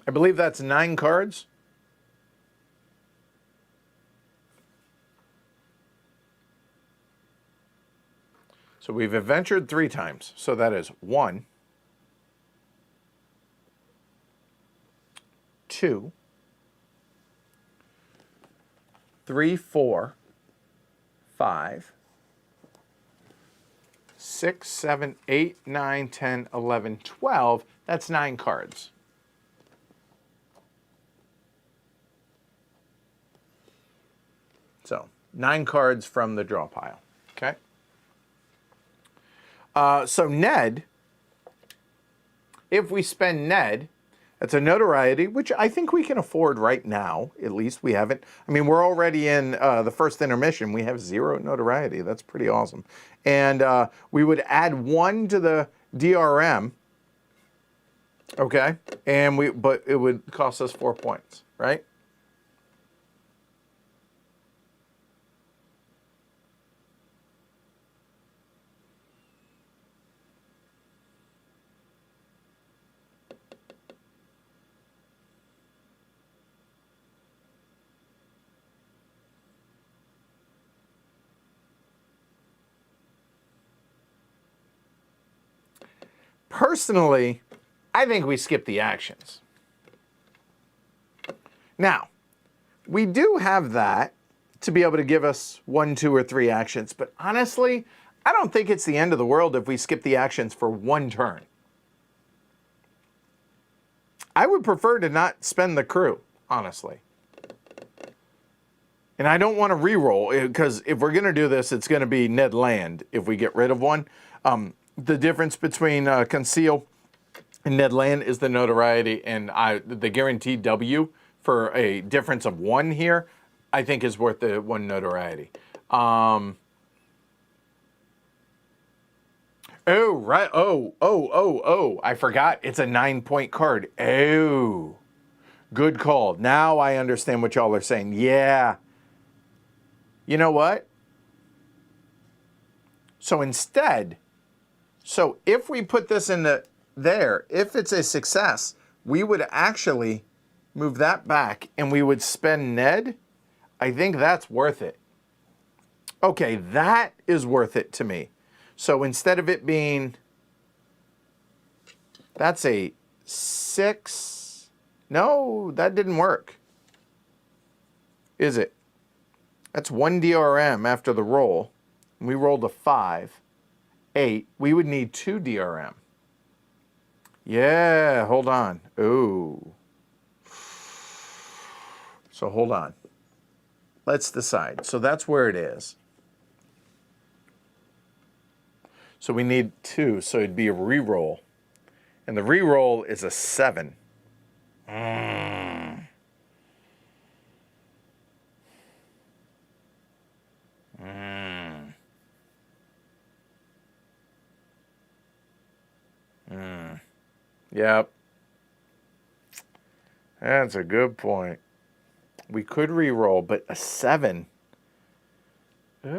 I believe that's 9 cards. So we've adventured 3 times. So that is 1, 2, 3, 4, 5, 6, 7, 8, 9, 10, 11, 12. That's 9 cards. So 9 cards from the draw pile. Okay. So Ned, if we spend Ned, that's a notoriety, which I think we can afford right now. At least we haven't. I mean, we're already in the first intermission. We have 0 notoriety. That's pretty awesome. And we would add 1 to the DRM. Okay. And but it would cost us 4 points, right? Personally, I think we skip the actions. Now, we do have that to be able to give us 1, 2, or 3 actions, but honestly, I don't think it's the end of the world if we skip the actions for 1 turn. I would prefer to not spend the crew, honestly. And I don't want to re-roll, because if we're going to do this, it's going to be Ned Land if we get rid of 1. The difference between Conceal and Ned Land is the notoriety, and the guaranteed W for a difference of 1 here, I think is worth the 1 notoriety. Oh, right. Oh. I forgot. It's a 9-point card. Oh, good call. Now I understand what y'all are saying. Yeah. You know what? So instead... So if we put this in there, if it's a success, we would actually move that back and we would spend Ned. I think that's worth it. Okay, that is worth it to me. So instead of it being, that's a 6. No, that didn't work. Is it? That's 1 DRM after the roll. We rolled a 5. 8, we would need 2 DRM. Yeah, hold on. Ooh. So hold on. Let's decide. So that's where it is. So we need 2, so it'd be a re-roll. And the re-roll is a 7. Yep. That's a good point. We could re-roll, but a 7. I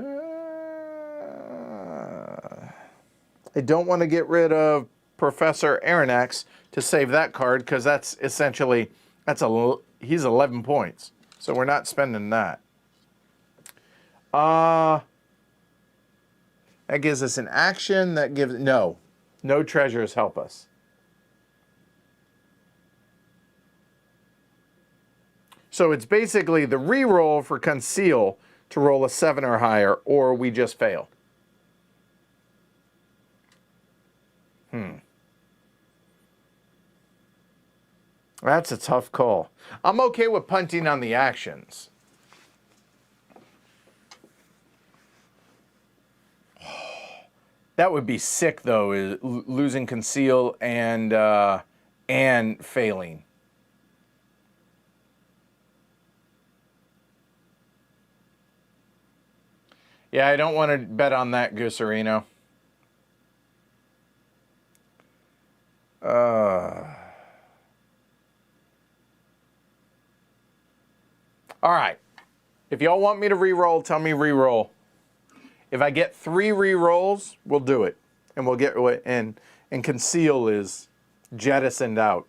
don't want to get rid of Professor Aronnax to save that card, because that's essentially, he's 11 points. So we're not spending that. That gives us an action. That gives, no treasures help us. So it's basically the reroll for conceal to roll a 7 or higher, or we just fail. That's a tough call. I'm okay with punting on the actions. That would be sick, though, is losing conceal and failing. Yeah, I don't want to bet on that, Gooserino. All right. If y'all want me to re-roll, tell me re-roll. If I get 3 re-rolls, we'll do it. And we'll get and conceal is jettisoned out.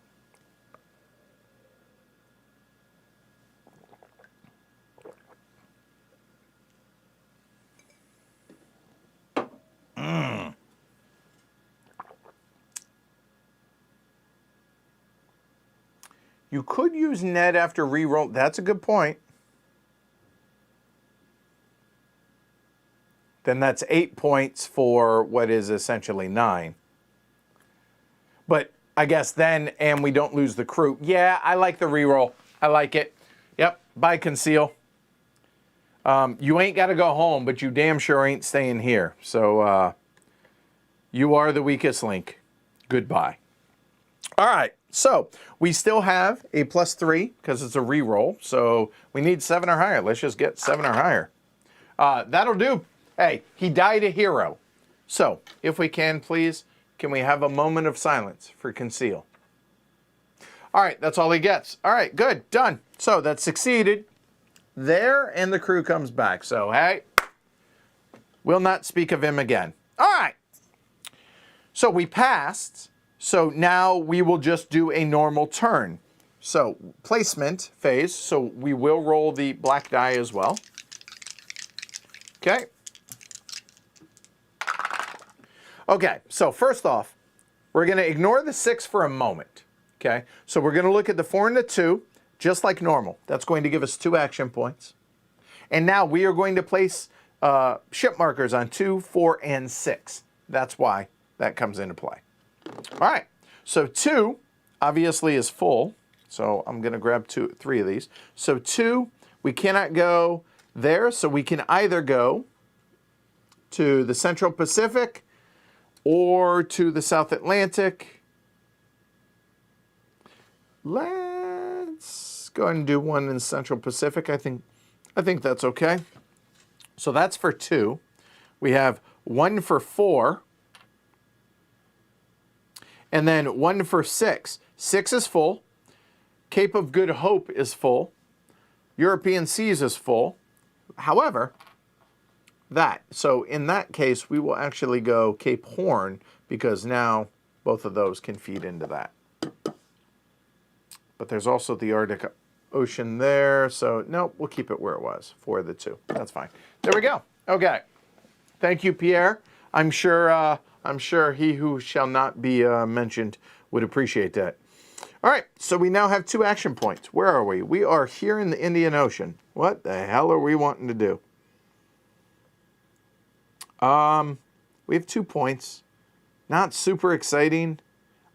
You could use net after re-roll. That's a good point. Then that's 8 points for what is essentially 9. But I guess then, and we don't lose the crew. Yeah, I like the re-roll. I like it. Yep, buy conceal. You ain't got to go home, but you damn sure ain't staying here. So you are the weakest link. Goodbye. All right, so we still have a +3 because it's a re-roll. So we need 7 or higher. Let's just get 7 or higher. That'll do. Hey, he died a hero. So, if we can, please, can we have a moment of silence for conceal? All right, that's all he gets. All right, good, done. So, that succeeded there, and the crew comes back. So, hey, we'll not speak of him again. All right. So, we passed. So, now we will just do a normal turn. So, placement phase. So, we will roll the black die as well. Okay. Okay, so first off, we're going to ignore the 6 for a moment. Okay, so we're going to look at the 4 and the 2, just like normal. That's going to give us 2 action points. And now we are going to place ship markers on 2, 4, and 6. That's why that comes into play. All right, so 2 obviously is full. So I'm going to grab 3 of these. So 2, we cannot go there, so we can either go to the Central Pacific or to the South Atlantic. Let's go ahead and do one in Central Pacific. I think that's okay. So that's for 2. We have 1 for 4. And then 1 for 6. 6 is full. Cape of Good Hope is full. European Seas is full. However, so in that case, we will actually go Cape Horn because now both of those can feed into that. But there's also the Arctic Ocean there. So nope, we'll keep it where it was for the 2. That's fine. There we go. Okay. Thank you, Pierre. I'm sure he who shall not be mentioned would appreciate that. All right. So we now have 2 action points. Where are we? We are here in the Indian Ocean. What the hell are we wanting to do? We have 2 points. Not super exciting.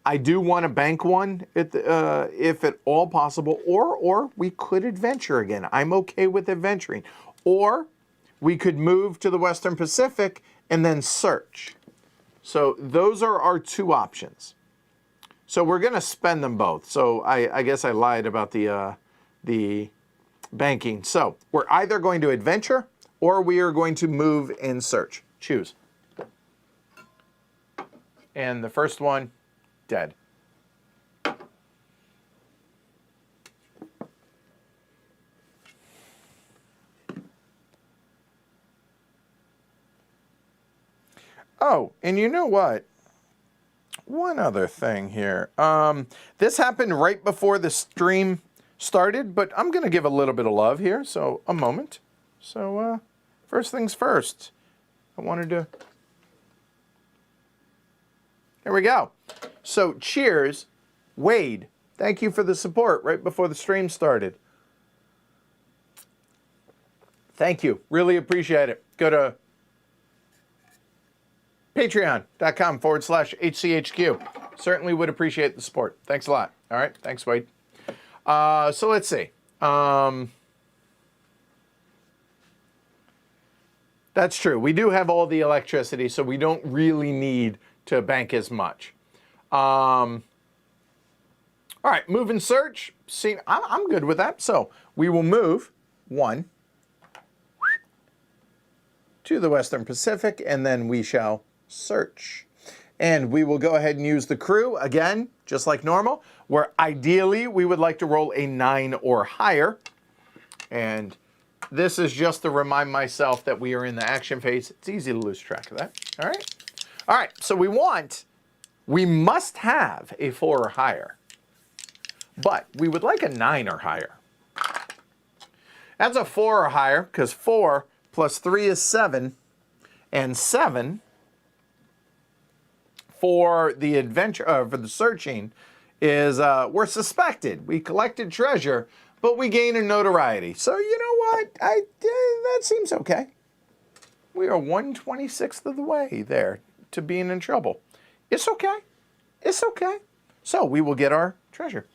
I do want to bank one if at all possible, or we could adventure again. I'm okay with adventuring. Or we could move to the Western Pacific and then search. So those are our 2 options. So we're going to spend them both. So I guess I lied about the banking. So we're either going to adventure or we are going to move and search. Choose. And the first one, dead. Oh, and you know what? One other thing here. This happened right before the stream started, but I'm going to give a little bit of love here. So a moment. So first things first. I wanted to... There we go. So cheers, Wade. Thank you for the support right before the stream started. Thank you. Really appreciate it. Go to patreon.com/HCHQ. Certainly would appreciate the support. Thanks a lot. All right. Thanks, Wade. So let's see. That's true. We do have all the electricity, so we don't really need to bank as much. All right, move and search. See, I'm good with that. So we will move 1 to the Western Pacific, and then we shall search. And we will go ahead and use the crew again, just like normal, where ideally we would like to roll a 9 or higher. And this is just to remind myself that we are in the action phase. It's easy to lose track of that. All right. All right. So we must have a 4 or higher, but we would like a 9 or higher. That's a 4 or higher because 4 plus 3 is 7, and 7 for the adventure, for the searching, is we're suspected. We collected treasure, but we gain a notoriety. So you know what? That seems okay. We are 1/26th of the way there to being in trouble. It's okay. It's okay. So we will get our treasure.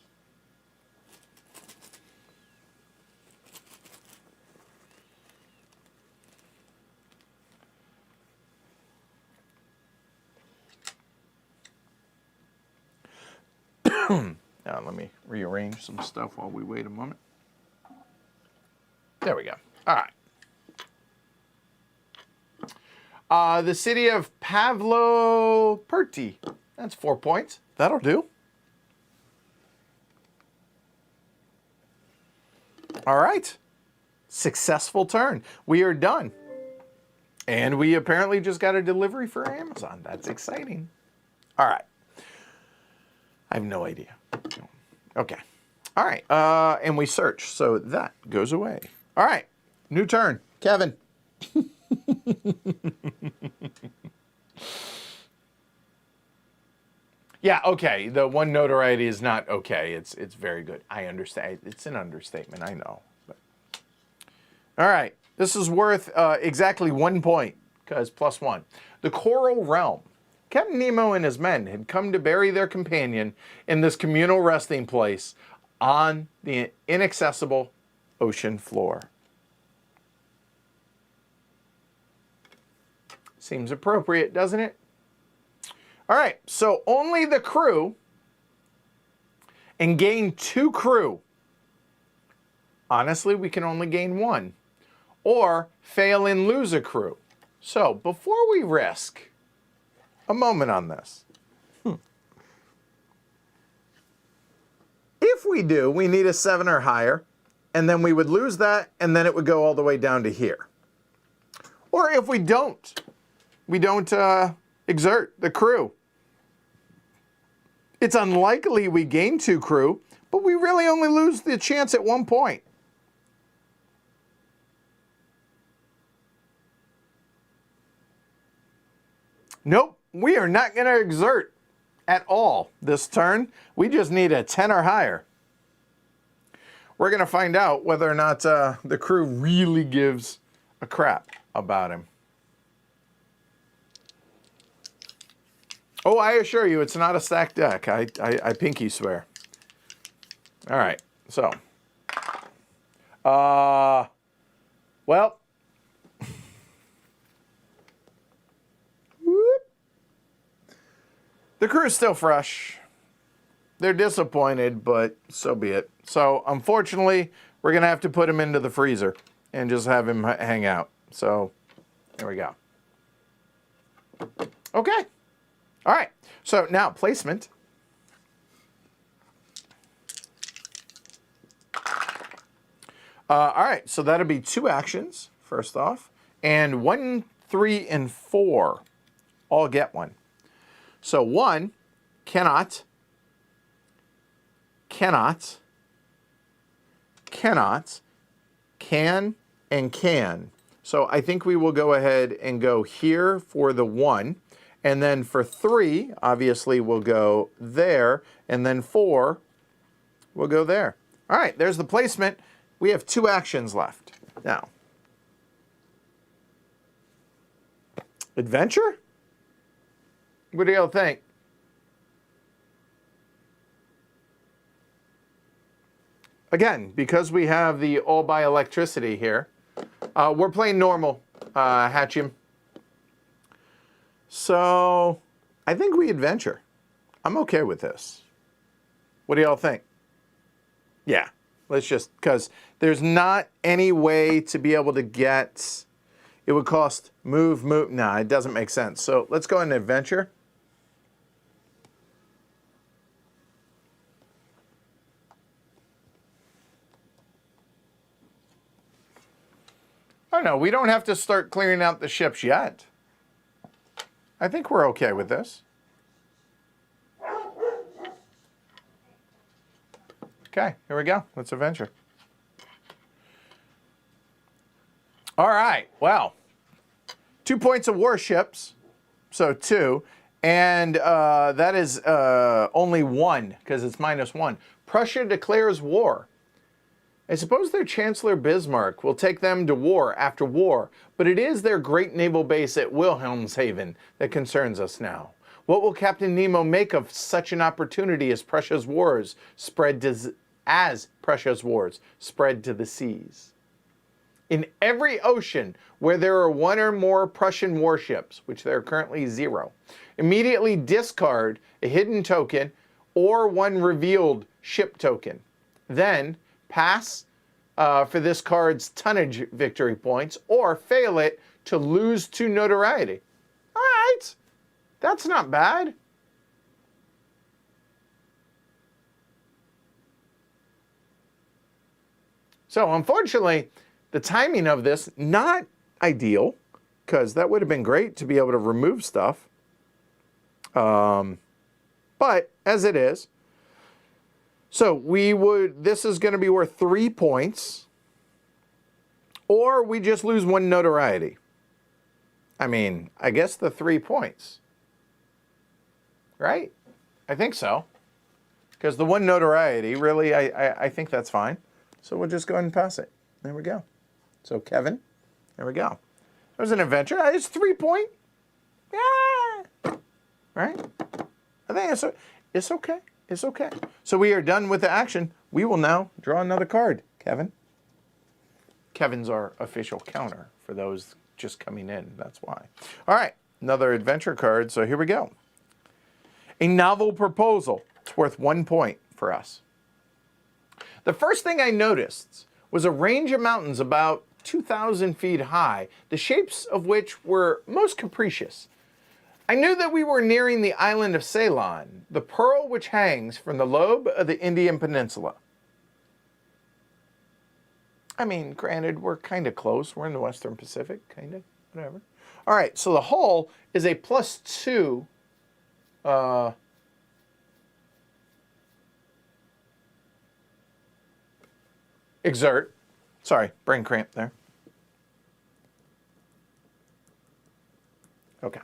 Now let me rearrange some stuff while we wait a moment. There we go. All right. The city of Pavloperti. That's 4 points. That'll do. All right. Successful turn. We are done. And we apparently just got a delivery for Amazon. That's exciting. All right. I have no idea. Okay. All right. And we search. So that goes away. All right. New turn. Kevin. Yeah, okay. The one notoriety is not okay. It's very good. I understand. It's an understatement. I know. But. All right. This is worth exactly 1 point because +1. The Coral Realm. Captain Nemo and his men had come to bury their companion in this communal resting place on the inaccessible ocean floor. Seems appropriate, doesn't it? All right, so only the crew and gain 2 crew. Honestly, we can only gain 1. Or fail and lose a crew. So before we risk a moment on this. If we do, we need a 7 or higher, and then we would lose that, and then it would go all the way down to here. Or if we don't exert the crew. It's unlikely we gain 2 crew, but we really only lose the chance at 1 point. Nope. We are not going to exert at all this turn. We just need a 10 or higher. We're going to find out whether or not the crew really gives a crap about him. Oh, I assure you, it's not a stacked deck. I pinky swear. All right. So, well. The crew is still fresh. They're disappointed, but so be it. So, unfortunately, we're going to have to put him into the freezer and just have him hang out. So, there we go. Okay. All right. So, now placement. All right. So, that'll be 2 actions, first off. And 1, 3, and 4 all get 1. So 1, cannot, can, and can. So I think we will go ahead and go here for the 1. And then for 3, obviously we'll go there. And then 4, we'll go there. All right, there's the placement. We have 2 actions left. Now, Adventure? What do y'all think? Again, because we have the all by electricity here, we're playing normal, Hatchim. So I think we adventure. I'm okay with this. What do y'all think? Yeah, let's just, because there's not any way to be able to get, it would cost move. Nah, it doesn't make sense. So let's go into adventure. Oh no, we don't have to start clearing out the ships yet. I think we're okay with this. Okay, here we go. Let's adventure. All right, well, 2 points of warships, so 2, and that is only 1 because it's -1. Prussia declares war. I suppose their Chancellor Bismarck will take them to war after war, but it is their great naval base at Wilhelmshaven that concerns us now. What will Captain Nemo make of such an opportunity as Prussia's wars spread to the seas? In every ocean where there are 1 or more Prussian warships, which there are currently 0, immediately discard a hidden token or 1 revealed ship token. Then pass for this card's tonnage victory points, or fail it to lose 2 notoriety. All right, that's not bad. So unfortunately, the timing of this, not ideal, because that would have been great to be able to remove stuff. But as it is, so this is going to be worth 3 points, or we just lose 1 notoriety. I mean, I guess the 3 points, right? I think so, because the 1 notoriety, really, I think that's fine. So we'll just go ahead and pass it. There we go. So Kevin, there we go. It was an adventure. It's 3 point. Yeah. Right? I think it's okay. It's okay. So we are done with the action. We will now draw another card, Kevin. Kevin's our official counter for those just coming in. That's why. All right. Another adventure card. So here we go. A novel proposal. It's worth 1 point for us. The first thing I noticed was a range of mountains about 2,000 feet high, the shapes of which were most capricious. I knew that we were nearing the island of Ceylon, the pearl which hangs from the lobe of the Indian Peninsula. I mean, granted, we're kind of close. We're in the Western Pacific, kind of, whatever. All right, so the hull is a +2 exert. Sorry, brain cramp there. Okay.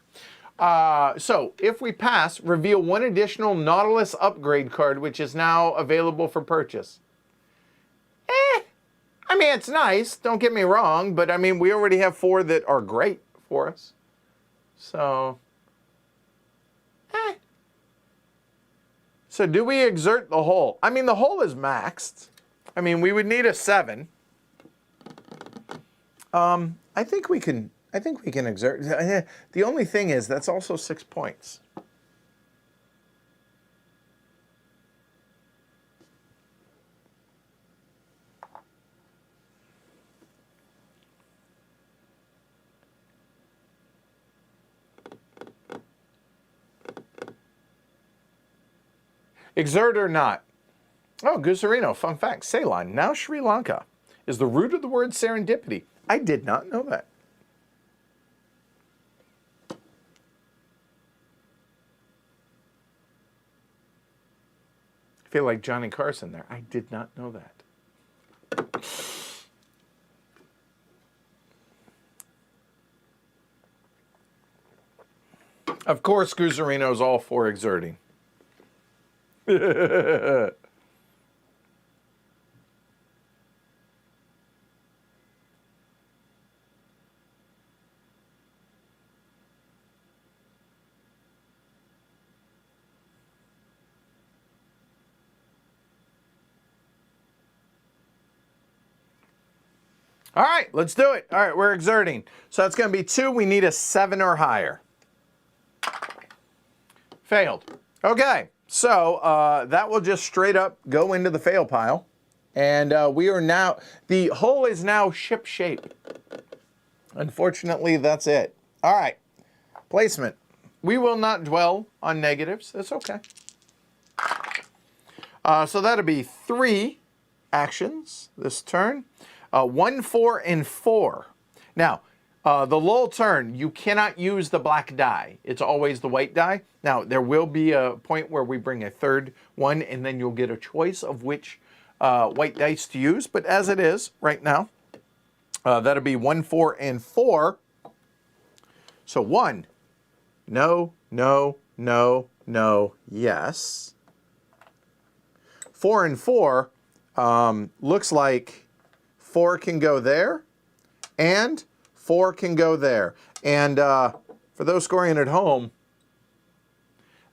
So if we pass, reveal 1 additional Nautilus upgrade card, which is now available for purchase. I mean, it's nice, don't get me wrong, but I mean, we already have 4 that are great for us. So, So do we exert the hull? I mean, the hull is maxed. I mean, we would need a 7. I think we can exert. The only thing is that's also 6 points. Exert or not? Oh, Gusarino, fun fact. Ceylon, now Sri Lanka, is the root of the word serendipity. I did not know that. I feel like Johnny Carson there. I did not know that. Of course, Gusarino's all for exerting. All right, let's do it. All right, we're exerting. So that's going to be 2. We need a 7 or higher. Failed. Okay, so that will just straight up go into the fail pile. And we are now, the hull is now ship shape. Unfortunately, that's it. All right, placement. We will not dwell on negatives. That's okay. So that'll be 3 actions this turn. 1, 4, and 4. Now, the lull turn, you cannot use the black die. It's always the white die. Now, there will be a point where we bring a third one, and then you'll get a choice of which white dice to use. But as it is right now, that'll be 1, 4, and 4. So 1, no, no, no, no, yes. 4 and 4 looks like 4 can go there, and 4 can go there. And for those scoring at home,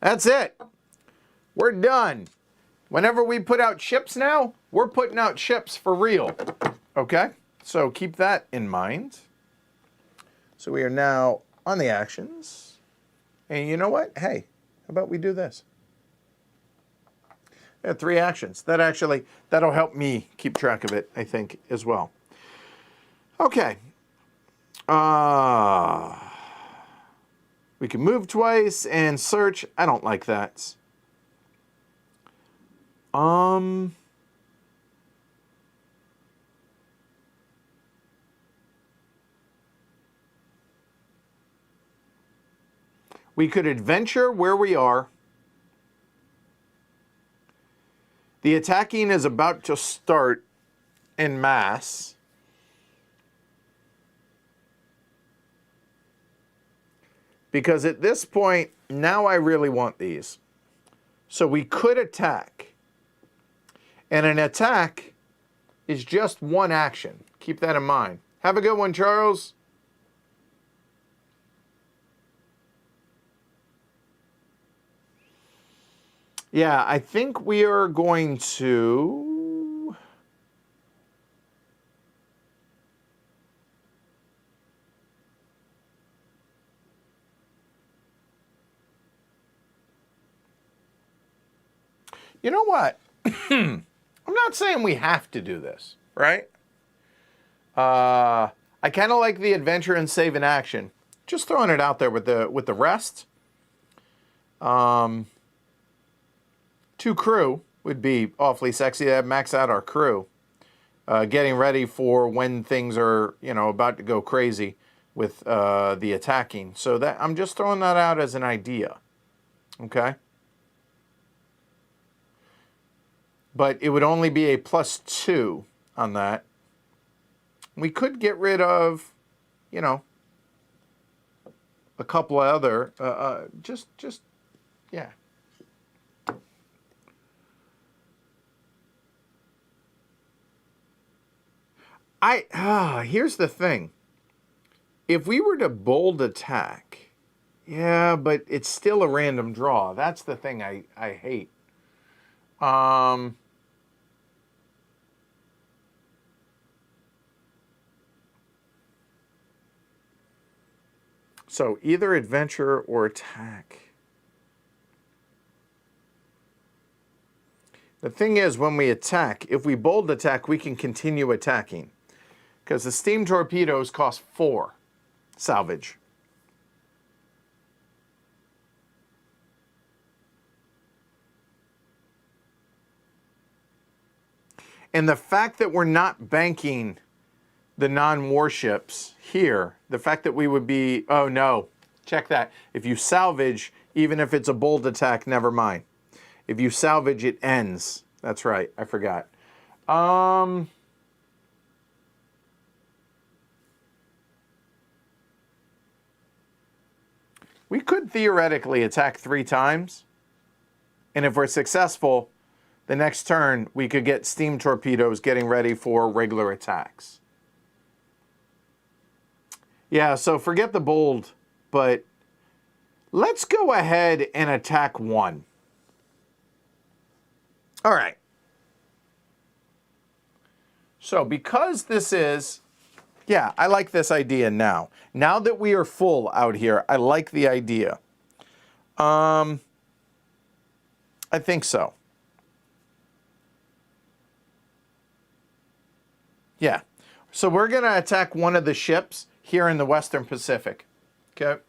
that's it. We're done. Whenever we put out ships now, we're putting out ships for real. Okay? So keep that in mind. So we are now on the actions. And you know what? Hey, how about we do this? 3 actions. That'll help me keep track of it, I think, as well. Okay. We can move twice and search. I don't like that. We could adventure where we are. The attacking is about to start en masse. Because at this point, now I really want these. So we could attack. And an attack is just 1 action. Keep that in mind. Have a good one, Charles. Yeah, I think we are going to... You know what? I'm not saying we have to do this, right? I kind of like the adventure and save in action. Just throwing it out there with the rest. 2 crew would be awfully sexy. That max out our crew. Getting ready for when things are, about to go crazy with the attacking. So that I'm just throwing that out as an idea. Okay? But it would only be a +2 on that. We could get rid of, a couple of other, yeah. Here's the thing. If we were to bold attack, yeah, but it's still a random draw. That's the thing I hate. So either adventure or attack. The thing is, when we attack, if we bold attack, we can continue attacking. Because the steam torpedoes cost 4 salvage. And the fact that we're not banking the non-warships here, the fact that we would be, oh no, check that. If you salvage, even if it's a bold attack, never mind. If you salvage, it ends. That's right, I forgot. We could theoretically attack 3 times. And if we're successful, the next turn, we could get steam torpedoes getting ready for regular attacks. Yeah, so forget the bold, but let's go ahead and attack 1. All right. So because this is Yeah, I like this idea now. Now that we are full out here, I like the idea. I think so. Yeah. So we're going to attack one of the ships here in the Western Pacific. Okay.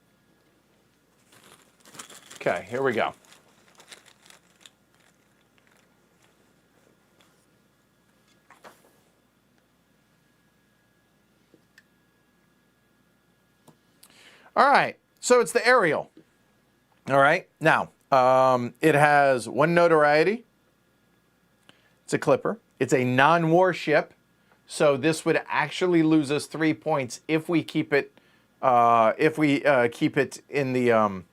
Okay, here we go. All right, so it's the Ariel. All right, now, it has 1 notoriety. It's a clipper. It's a non-warship, so this would actually lose us 3 points if we keep it, keep it in the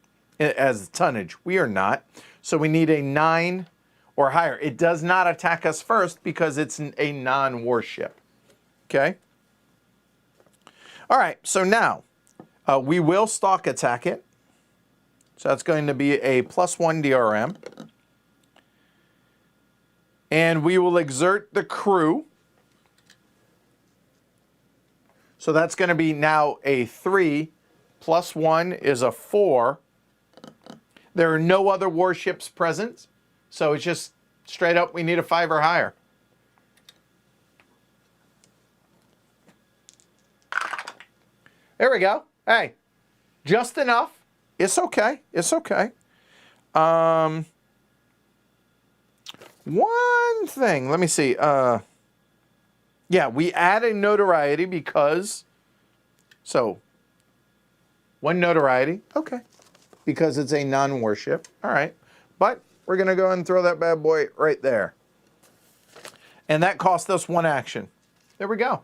as tonnage. We are not, so we need a 9 or higher. It does not attack us first because it's a non-warship. Okay. All right, so now. We will stalk attack it. So that's going to be a +1 DRM. And we will exert the crew. So that's going to be now a 3. +1 is a 4. There are no other warships present. So it's just straight up, we need a 5 or higher. There we go. Hey, just enough. It's okay. It's okay. One thing. Let me see. Yeah, we add a notoriety because... So, 1 notoriety. Okay. Because it's a non-warship. All right. But we're going to go and throw that bad boy right there. And that cost us 1 action. There we go.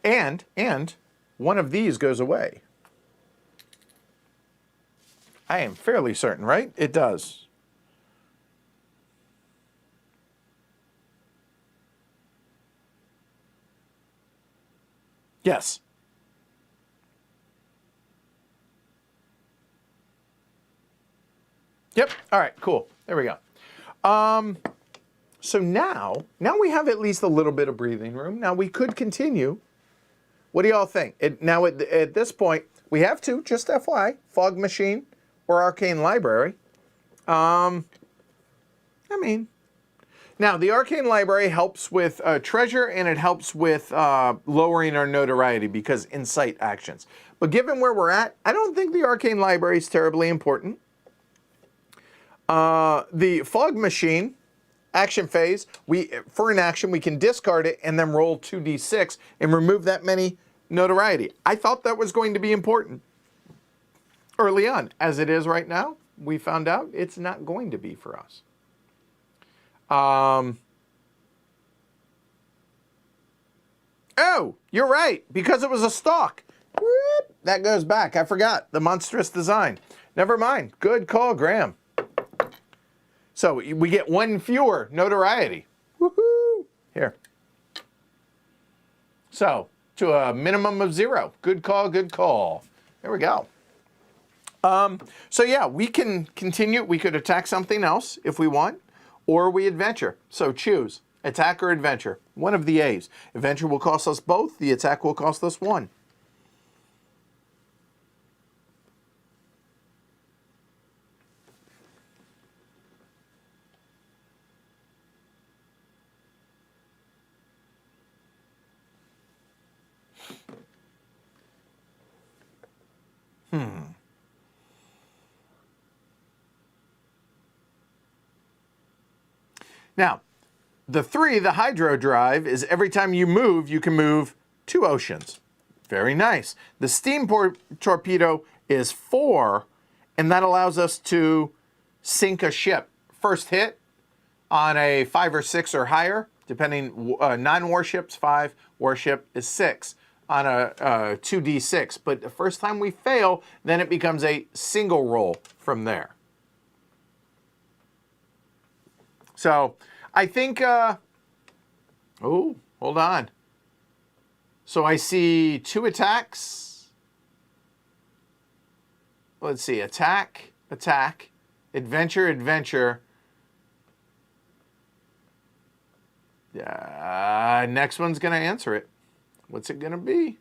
And one of these goes away. I am fairly certain, right? It does. Yes. Yep. All right, cool. There we go. So now we have at least a little bit of breathing room. Now we could continue. What do y'all think? Now at this point, we have 2, just FYI, Fog Machine or Arcane Library. I mean, now the Arcane Library helps with treasure, and it helps with lowering our notoriety because insight actions. But given where we're at, I don't think the Arcane Library is terribly important. The Fog Machine, action phase, for an action, we can discard it and then roll 2d6 and remove that many notoriety. I thought that was going to be important early on. As it is right now, we found out it's not going to be for us. Oh, you're right, because it was a stalk. Whoop, that goes back. I forgot the monstrous design. Never mind. Good call, Graham. So we get 1 fewer notoriety. Woohoo! Here. So to a minimum of 0. Good call, good call. There we go. So yeah, we can continue. We could attack something else if we want, or we adventure. So choose attack or adventure. One of the A's. Adventure will cost us both. The attack will cost us 1. Now, the 3, the hydro drive, is every time you move, you can move 2 oceans. Very nice. The steam torpedo is 4, and that allows us to sink a ship. First hit on a 5 or 6 or higher, depending, non-warships 5, warship is 6 on a 2d6. But the first time we fail, then it becomes a single roll from there. So I think, oh, hold on. So I see 2 attacks. Let's see, attack, attack, adventure, adventure. Next one's going to answer it. What's it going to be?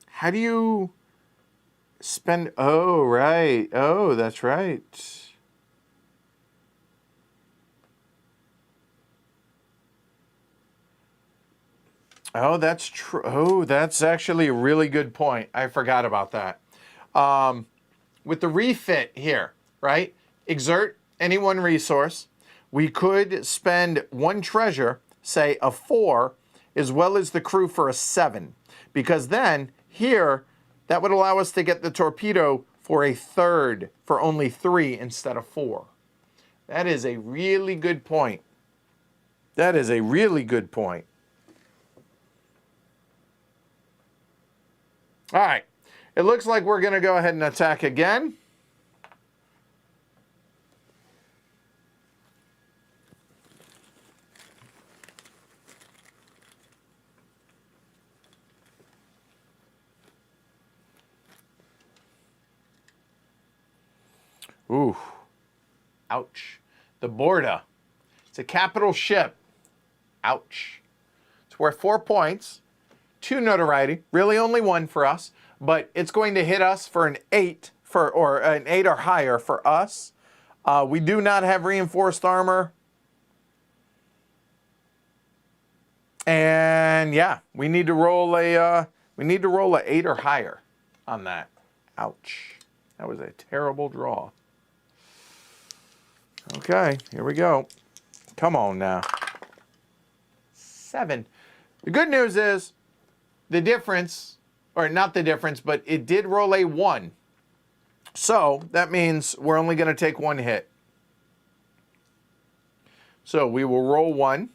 How do you spend? Oh, right. Oh, that's right. Oh, that's true. Oh, that's actually a really good point. I forgot about that. With the refit here, right? Exert any one resource. We could spend one treasure, say a 4, as well as the crew for a 7. Because then, here, that would allow us to get the torpedo for a 3rd, for only 3 instead of 4. That is a really good point. That is a really good point. All right, it looks like we're going to go ahead and attack again. Ooh, ouch. The Borda. It's a capital ship. Ouch. It's worth 4 points. 2 notoriety, really only 1 for us, but it's going to hit us for an 8 or an 8 or higher for us. We do not have reinforced armor. And yeah, we need to roll a 8 or higher on that. Ouch. That was a terrible draw. Okay, here we go. Come on now. 7. The good news is the difference, or not the difference, but it did roll a 1. So that means we're only going to take 1 hit. So we will roll 1.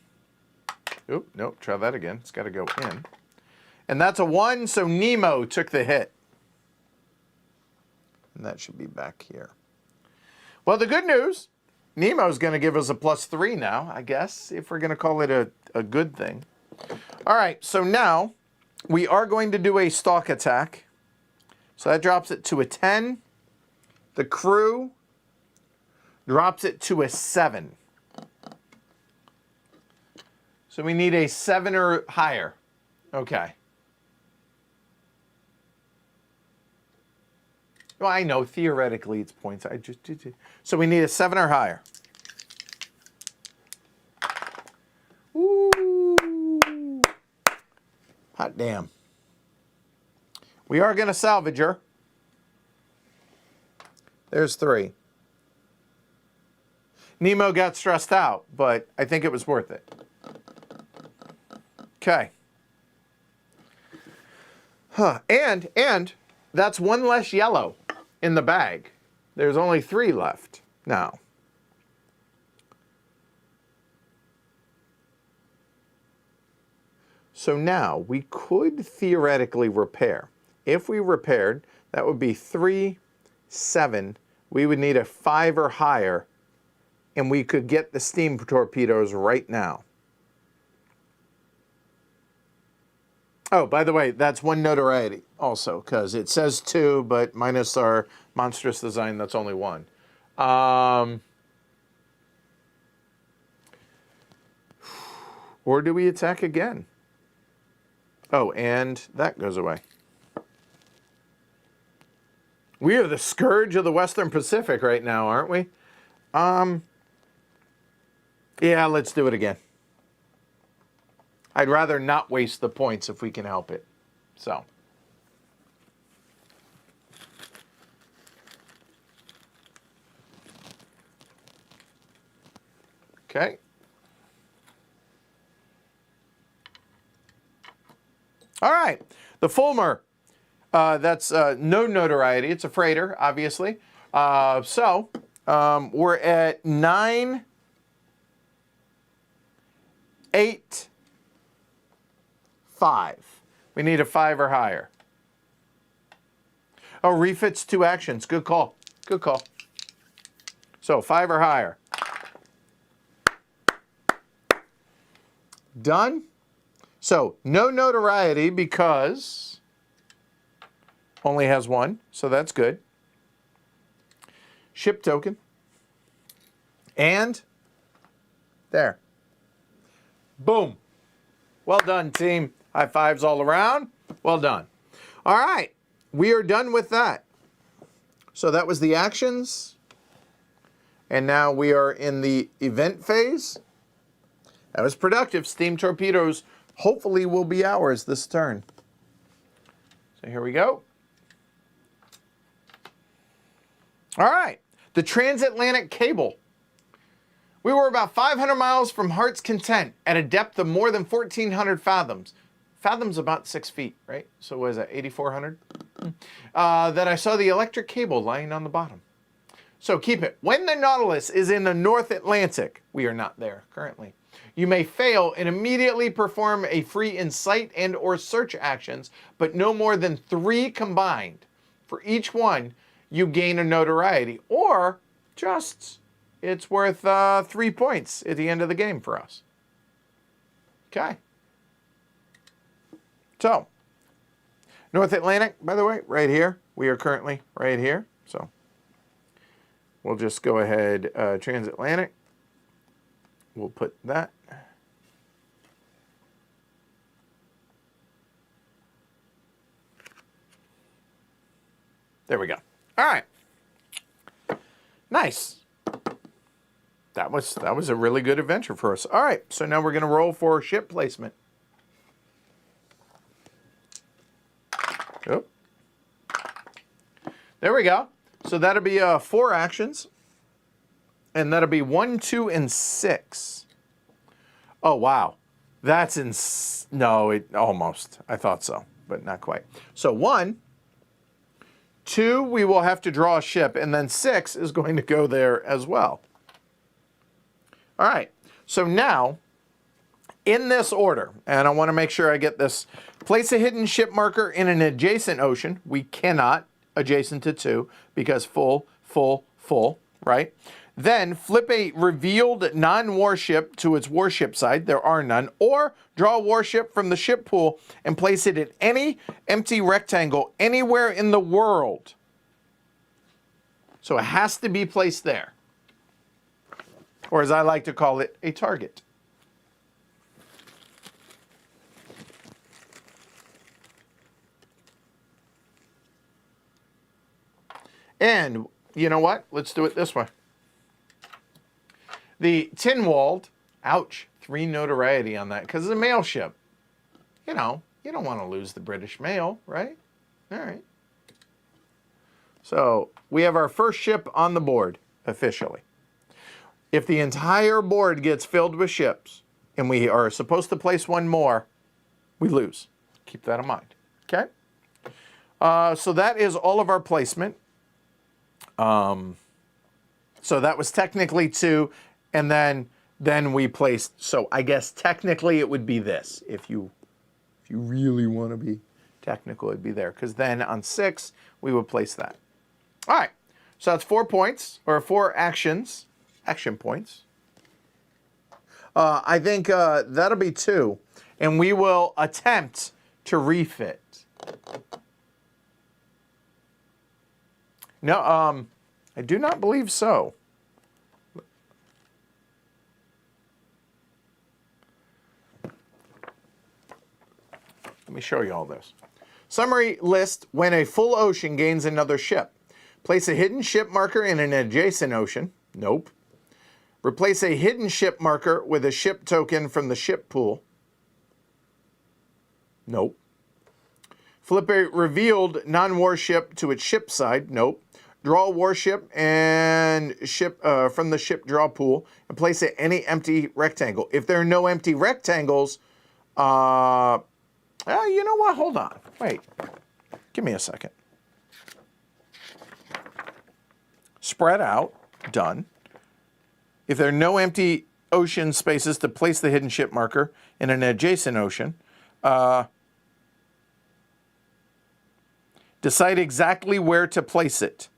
Oop, nope, try that again. It's got to go in. And that's a 1, so Nemo took the hit. And that should be back here. Well, the good news, Nemo's going to give us a +3 now, I guess, if we're going to call it a good thing. All right, so now we are going to do a stalk attack. So that drops it to a 10. The crew drops it to a 7. So we need a 7 or higher. Okay. Well, I know theoretically it's points. So we need a 7 or higher. Ooh. Hot damn. We are going to salvage her. There's 3. Nemo got stressed out, but I think it was worth it. Okay. Huh. And that's 1 less yellow in the bag. There's only 3 left now. So now we could theoretically repair. If we repaired, that would be 3, 7. We would need a 5 or higher, and we could get the steam torpedoes right now. Oh, by the way, that's 1 notoriety also, because it says 2, but minus our monstrous design, that's only 1. Or do we attack again? Oh, and that goes away. We are the scourge of the Western Pacific right now, aren't we? Yeah, let's do it again. I'd rather not waste the points if we can help it. So. Okay. All right. The Fulmer. That's no notoriety. It's a freighter, obviously. So we're at 9, 8, 5. We need a 5 or higher. Oh, refits 2 actions. Good call. Good call. So 5 or higher. Done. So no notoriety because only has one, so that's good. Ship token. And there. Boom. Well done, team. High fives all around. Well done. All right. We are done with that. So that was the actions. And now we are in the event phase. That was productive. Steam torpedoes hopefully will be ours this turn. So here we go. All right. The Transatlantic Cable. We were about 500 miles from Heart's Content at a depth of more than 1,400 fathoms. Fathoms about 6 feet, right? So what is that, 8,400? That I saw the electric cable lying on the bottom. So keep it. When the Nautilus is in the North Atlantic, we are not there currently, you may fail and immediately perform a free insight and or search actions, but no more than 3 combined. For each one, you gain a notoriety, or just it's worth 3 points at the end of the game for us. Okay. So, North Atlantic, by the way, right here. We are currently right here. So, we'll just go ahead, Transatlantic. We'll put that. There we go. All right. Nice. That was a really good adventure for us. All right, so now we're going to roll for ship placement. Oh. There we go. So that'll be 4 actions. And that'll be 1, 2, and 6. Oh, wow. That's no, it almost. I thought so, but not quite. So 1, 2, we will have to draw a ship, and then 6 is going to go there as well. All right. So now, in this order, and I want to make sure I get this, place a hidden ship marker in an adjacent ocean. We cannot adjacent to 2 because full, full, full, right? Then flip a revealed non-warship to its warship side. There are none. Or draw a warship from the ship pool and place it at any empty rectangle anywhere in the world. So it has to be placed there. Or as I like to call it, a target. And you know what? Let's do it this way. The Tinwald, ouch, 3 notoriety on that because it's a mail ship. You know, you don't want to lose the British mail, right? All right. So we have our first ship on the board officially. If the entire board gets filled with ships and we are supposed to place one more, we lose. Keep that in mind. Okay? So that is all of our placement. So that was technically 2, and then we placed. So I guess technically it would be this. If you really want to be technical, it'd be there. Because then on 6 we would place that. All right. So that's 4 points or 4 action points. I think that'll be 2, and we will attempt to refit. No, I do not believe so. Let me show you all this. Summary list when a full ocean gains another ship. Place a hidden ship marker in an adjacent ocean. Nope. Replace a hidden ship marker with a ship token from the ship pool. Nope. Flip a revealed non-warship to its ship side. Nope. Draw a warship and ship from the ship draw pool and place it in any empty rectangle. If there are no empty rectangles, you know what? Hold on. Wait. Give me a second. Spread out. Done. If there are no empty ocean spaces to place the hidden ship marker in an adjacent ocean, decide exactly where to place it.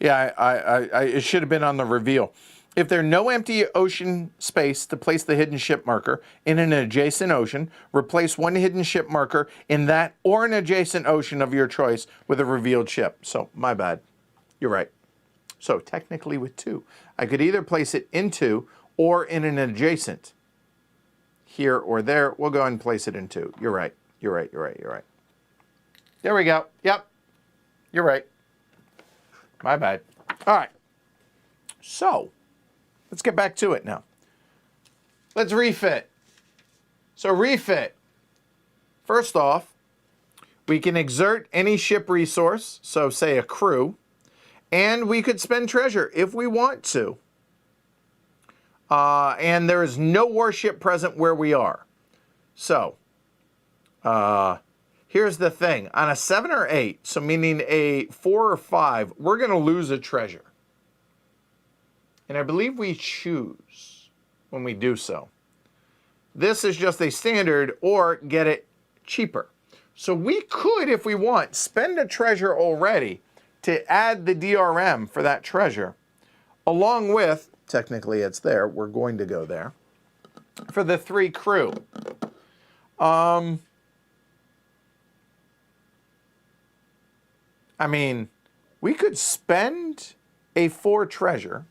Yeah, it should have been on the reveal. If there's no empty ocean space to place the hidden ship marker in an adjacent ocean, replace one hidden ship marker in that or an adjacent ocean of your choice with a revealed ship. So, my bad. You're right. So, technically with 2. I could either place it into or in an adjacent. Here or there. We'll go ahead and place it in 2. You're right. You're right. You're right. You're right. There we go. Yep. You're right. My bad. All right. So, let's get back to it now. Let's refit. So refit. First off, we can exert any ship resource, so say a crew, and we could spend treasure if we want to. And there is no warship present where we are. So, here's the thing. On a 7 or 8, so meaning a 4 or 5, we're going to lose a treasure. And I believe we choose when we do so. This is just a standard or get it cheaper. So we could, if we want, spend a treasure already to add the DRM for that treasure, along with, technically it's there, we're going to go there, for the 3 crew. I mean, we could spend a 4 treasure.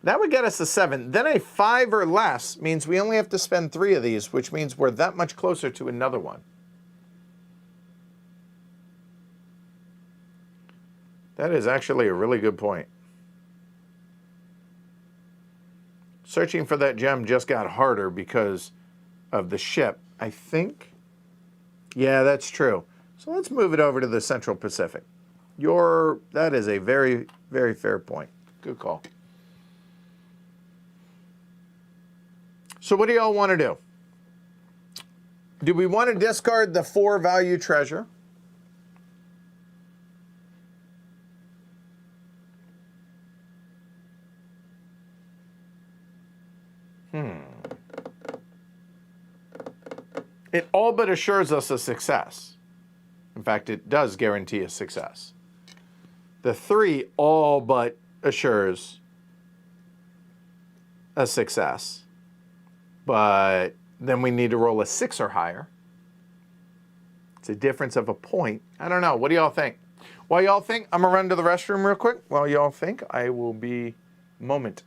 That would get us a 7. Then a 5 or less means we only have to spend 3 of these, which means we're that much closer to another one. That is actually a really good point. Searching for that gem just got harder because of the ship, I think. Yeah, that's true. So let's move it over to the Central Pacific. That is a very, very fair point. Good call. So what do y'all want to do? Do we want to discard the 4 value treasure? It all but assures us a success. In fact, it does guarantee a success. The 3 all but assures a success. But then we need to roll a 6 or higher. It's a difference of a point. I don't know. What do y'all think? While y'all think, I'm going to run to the restroom real quick. While y'all think, I will be a moment.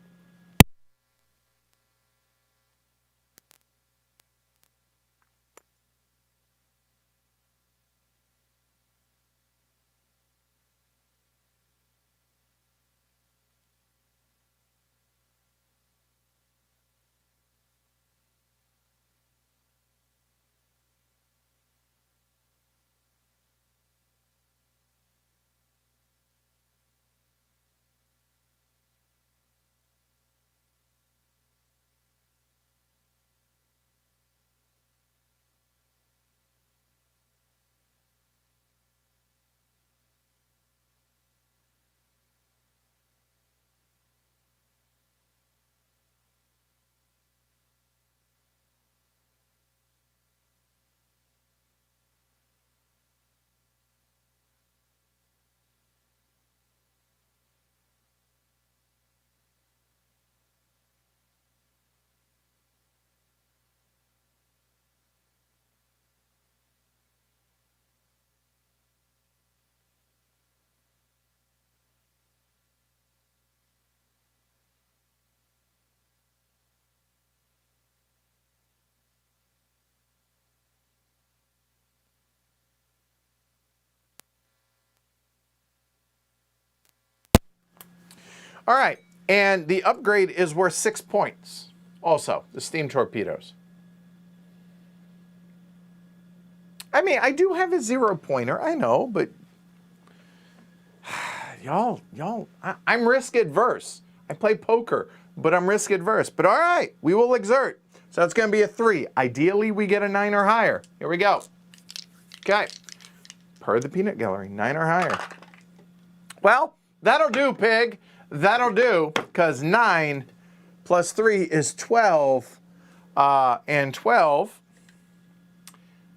All right, and the upgrade is worth 6 points. Also, the steam torpedoes. I mean, I do have a 0-pointer, I know, but y'all, I'm risk adverse. I play poker, but I'm risk adverse. But all right, we will exert. So that's going to be a 3. Ideally, we get a 9 or higher. Here we go. Okay, per the peanut gallery, 9 or higher. Well, that'll do, pig. That'll do, because 9 plus 3 is 12, and 12,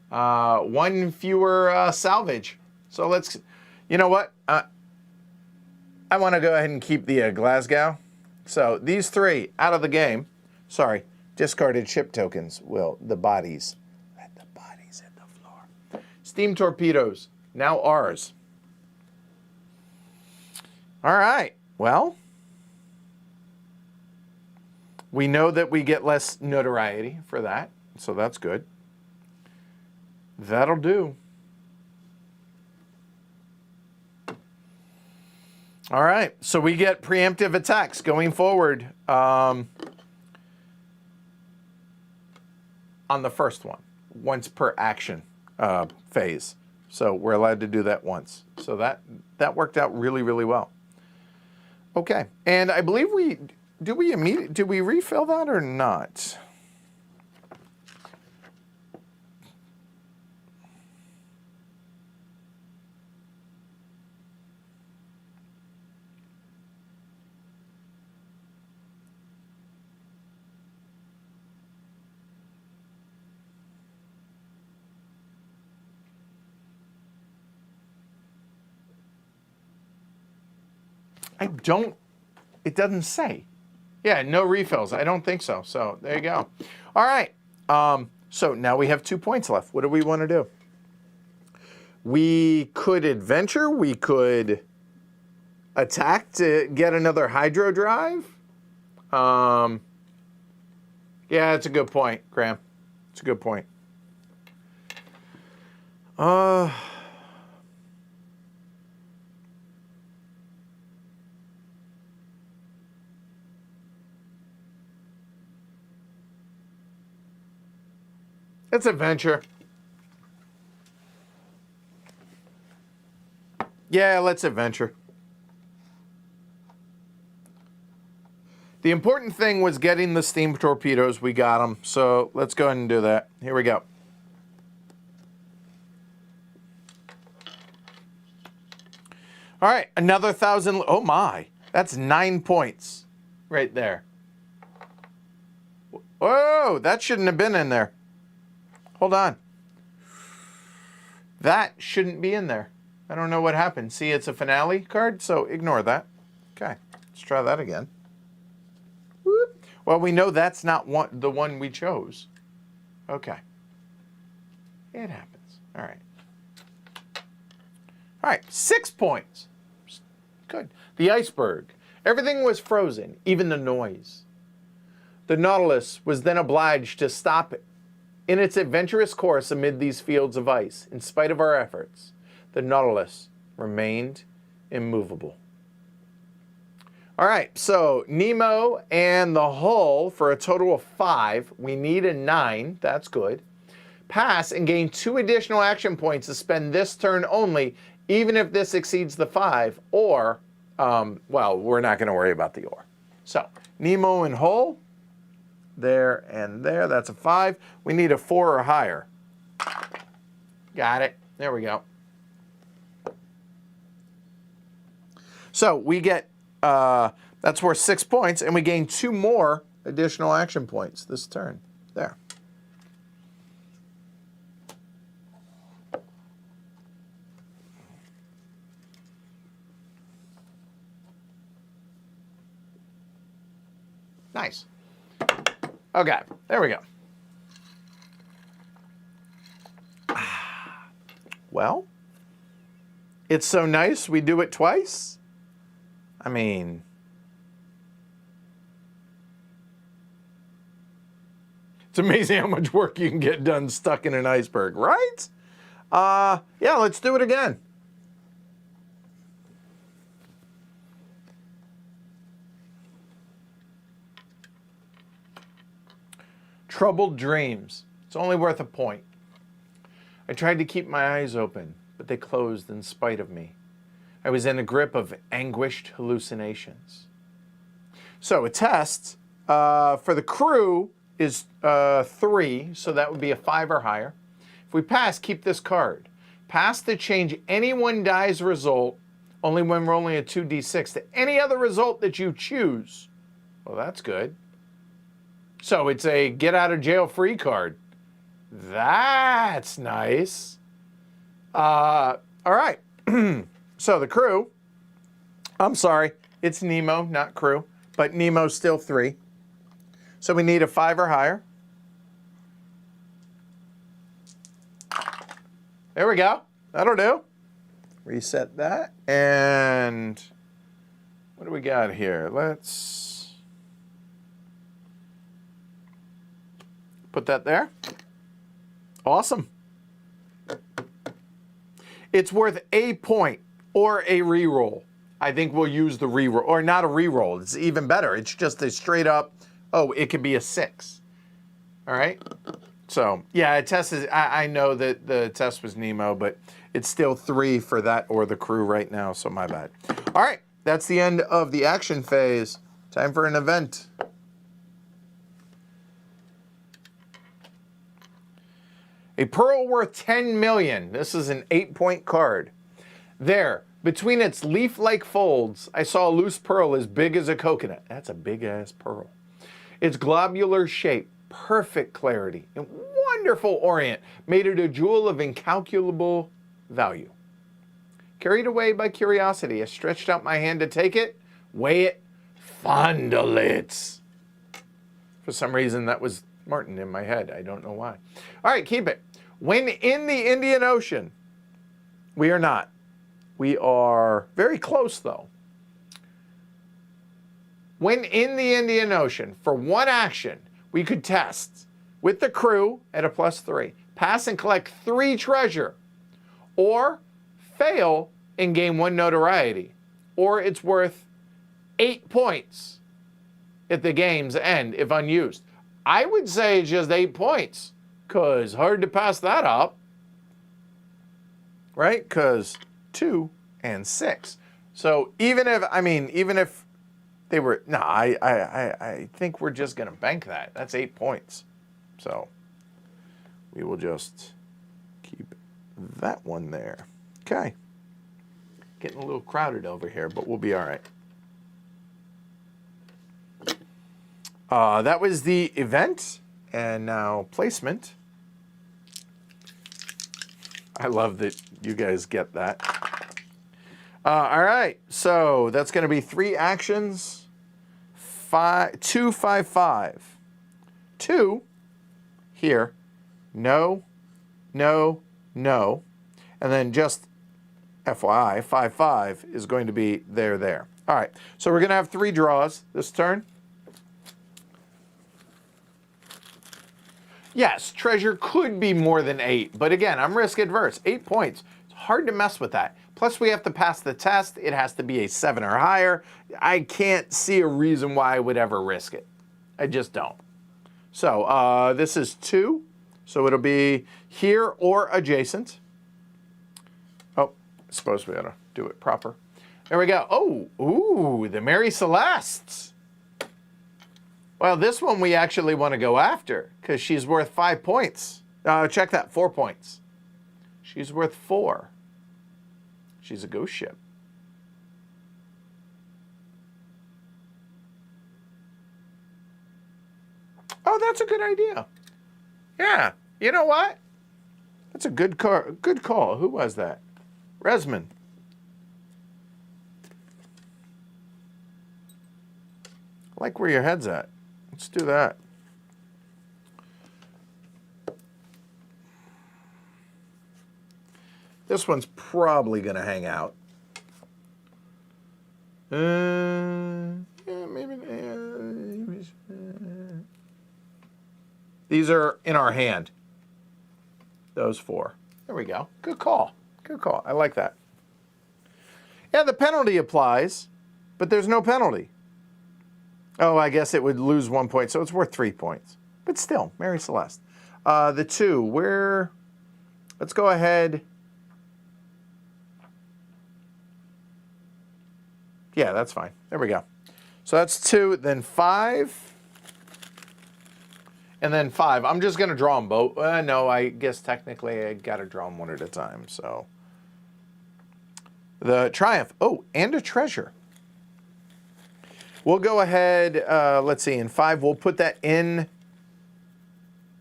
1 fewer salvage. So let's, you know what? I want to go ahead and keep the Glasgow. So these 3 out of the game. Sorry, discarded ship tokens will, the bodies. Let the bodies hit the floor. Steam torpedoes, now ours. All right, well, we know that we get less notoriety for that, so that's good. That'll do. All right, so we get preemptive attacks going forward on the first one, once per action phase. So we're allowed to do that once. So that worked out really, really well. Okay, and I believe do we refill that or not? It doesn't say. Yeah, no refills. I don't think so. So there you go. All right. So now we have 2 points left. What do we want to do? We could adventure. We could attack to get another hydro drive. Yeah, that's a good point, Graham. It's a good point. It's adventure. Yeah, let's adventure. The important thing was getting the steam torpedoes. We got them. So let's go ahead and do that. Here we go. All right, another 1,000. Oh my, that's 9 points right there. Whoa, that shouldn't have been in there. Hold on. That shouldn't be in there. I don't know what happened. See, it's a finale card, so ignore that. Okay, let's try that again. Whoop. Well, we know that's not the one we chose. Okay. It happens. All right. All right, 6 points. Good. The iceberg. Everything was frozen, even the noise. The Nautilus was then obliged to stop it. In its adventurous course amid these fields of ice, in spite of our efforts, the Nautilus remained immovable. All right, so Nemo and the hull for a total of 5. We need a 9. That's good. Pass and gain 2 additional action points to spend this turn only, even if this exceeds the 5, or, well, we're not going to worry about the or. So, Nemo and hull. There and there, that's a 5. We need a 4 or higher. Got it. There we go. So we get, that's worth 6 points, and we gain 2 more additional action points this turn. There. Nice. Okay, there we go. Well, it's so nice we do it twice. I mean, it's amazing how much work you can get done stuck in an iceberg, right? Yeah, let's do it again. Troubled dreams. It's only worth a point. I tried to keep my eyes open, but they closed in spite of me. I was in a grip of anguished hallucinations. So a test for the crew is 3, so that would be a 5 or higher. If we pass, keep this card. Pass to change any one die's result, only when rolling a 2d6, to any other result that you choose. Well, that's good. So it's a get out of jail free card. That's nice. All All right. So the crew, I'm sorry, it's Nemo, not crew, but Nemo's still 3. So we need a 5 or higher. There we go. That'll do. Reset that. And what do we got here? Let's put that there. Awesome. It's worth a point or a reroll. I think we'll use the reroll, or not a reroll. It's even better. It's just a straight up, oh, it could be a 6. All right. So yeah, it tests. I know that the test was Nemo, but it's still 3 for that or the crew right now. So my bad. All right. That's the end of the action phase. Time for an event. A pearl worth 10 million. This is an 8-point card. There, between its leaf-like folds, I saw a loose pearl as big as a coconut. That's a big-ass pearl. Its globular shape, perfect clarity, and wonderful orient made it a jewel of incalculable value. Carried away by curiosity, I stretched out my hand to take it, weigh it, fondle it. For some reason, that was Martin in my head. I don't know why. All right, keep it. When in the Indian Ocean, we are not. We are very close, though. When in the Indian Ocean, for one action, we could test with the crew at a +3, pass and collect 3 treasure, or fail and gain 1 notoriety, or it's worth 8 points at the game's end if unused. I would say just 8 points, because hard to pass that up, right? Because 2 and 6. So even if they were, no, I think we're just going to bank that. That's 8 points. So we will just keep that one there. Okay. Getting a little crowded over here, but we'll be all right. That was the event, and now placement. I love that you guys get that. All right, so that's going to be 3 actions. 2, 5, 5. 2 here. No, no, no. And then just FYI, 5, 5 is going to be there. All right, so we're going to have 3 draws this turn. Yes, treasure could be more than 8, but again, I'm risk adverse. 8 points. It's hard to mess with that. Plus, we have to pass the test. It has to be a 7 or higher. I can't see a reason why I would ever risk it. I just don't. So this is 2. So it'll be here or adjacent. Oh, I suppose we ought to do it proper. There we go. Oh, ooh, the Mary Celestes. Well, this one we actually want to go after because she's worth 5 points. Check that, 4 points. She's worth 4. She's a ghost ship. Oh, that's a good idea. Yeah, you know what? That's a good call. Who was that? Resman. I like where your head's at. Let's do that. This one's probably going to hang out. Yeah, maybe. These are in our hand. Those 4. There we go. Good call. Good call. I like that. Yeah, the penalty applies, but there's no penalty. Oh, I guess it would lose 1 point, so it's worth 3 points. But still, Mary Celeste. The 2, let's go ahead. Yeah, that's fine. There we go. So that's 2, then 5, and then 5. I'm just going to draw them both. No, I guess technically I got to draw them one at a time. So the Triumph. Oh, and a treasure. We'll go ahead, let's see, in 5, we'll put that in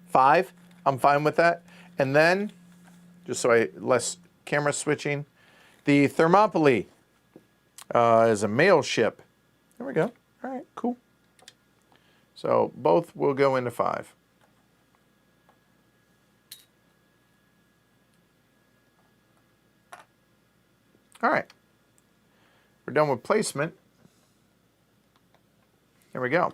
5. I'm fine with that. And then, just so less camera switching, The Thermopylae is a mail ship. There we go. All right, cool. So both will go into 5. All right. We're done with placement. There we go.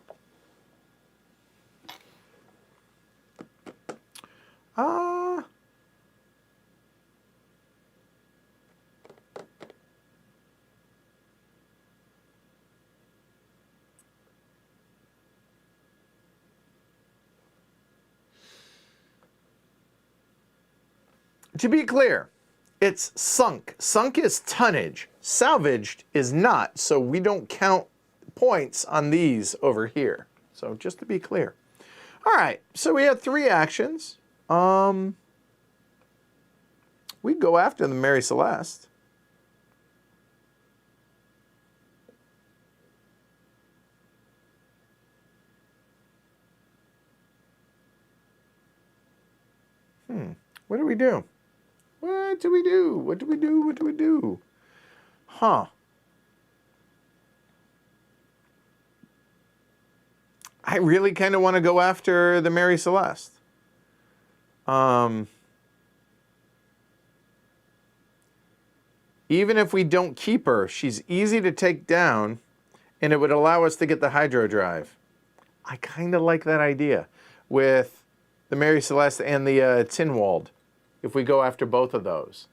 To be clear, it's sunk. Sunk is tonnage. Salvaged is not, so we don't count points on these over here. So just to be clear. All right, so we had 3 actions. We'd go after the Mary Celeste. What do we do? What do we do? What do we do? What do we do? Huh. I really kind of want to go after the Mary Celeste. Even if we don't keep her, she's easy to take down, and it would allow us to get the hydro drive. I kind of like that idea with the Mary Celeste and the Tinwald, if we go after both of those.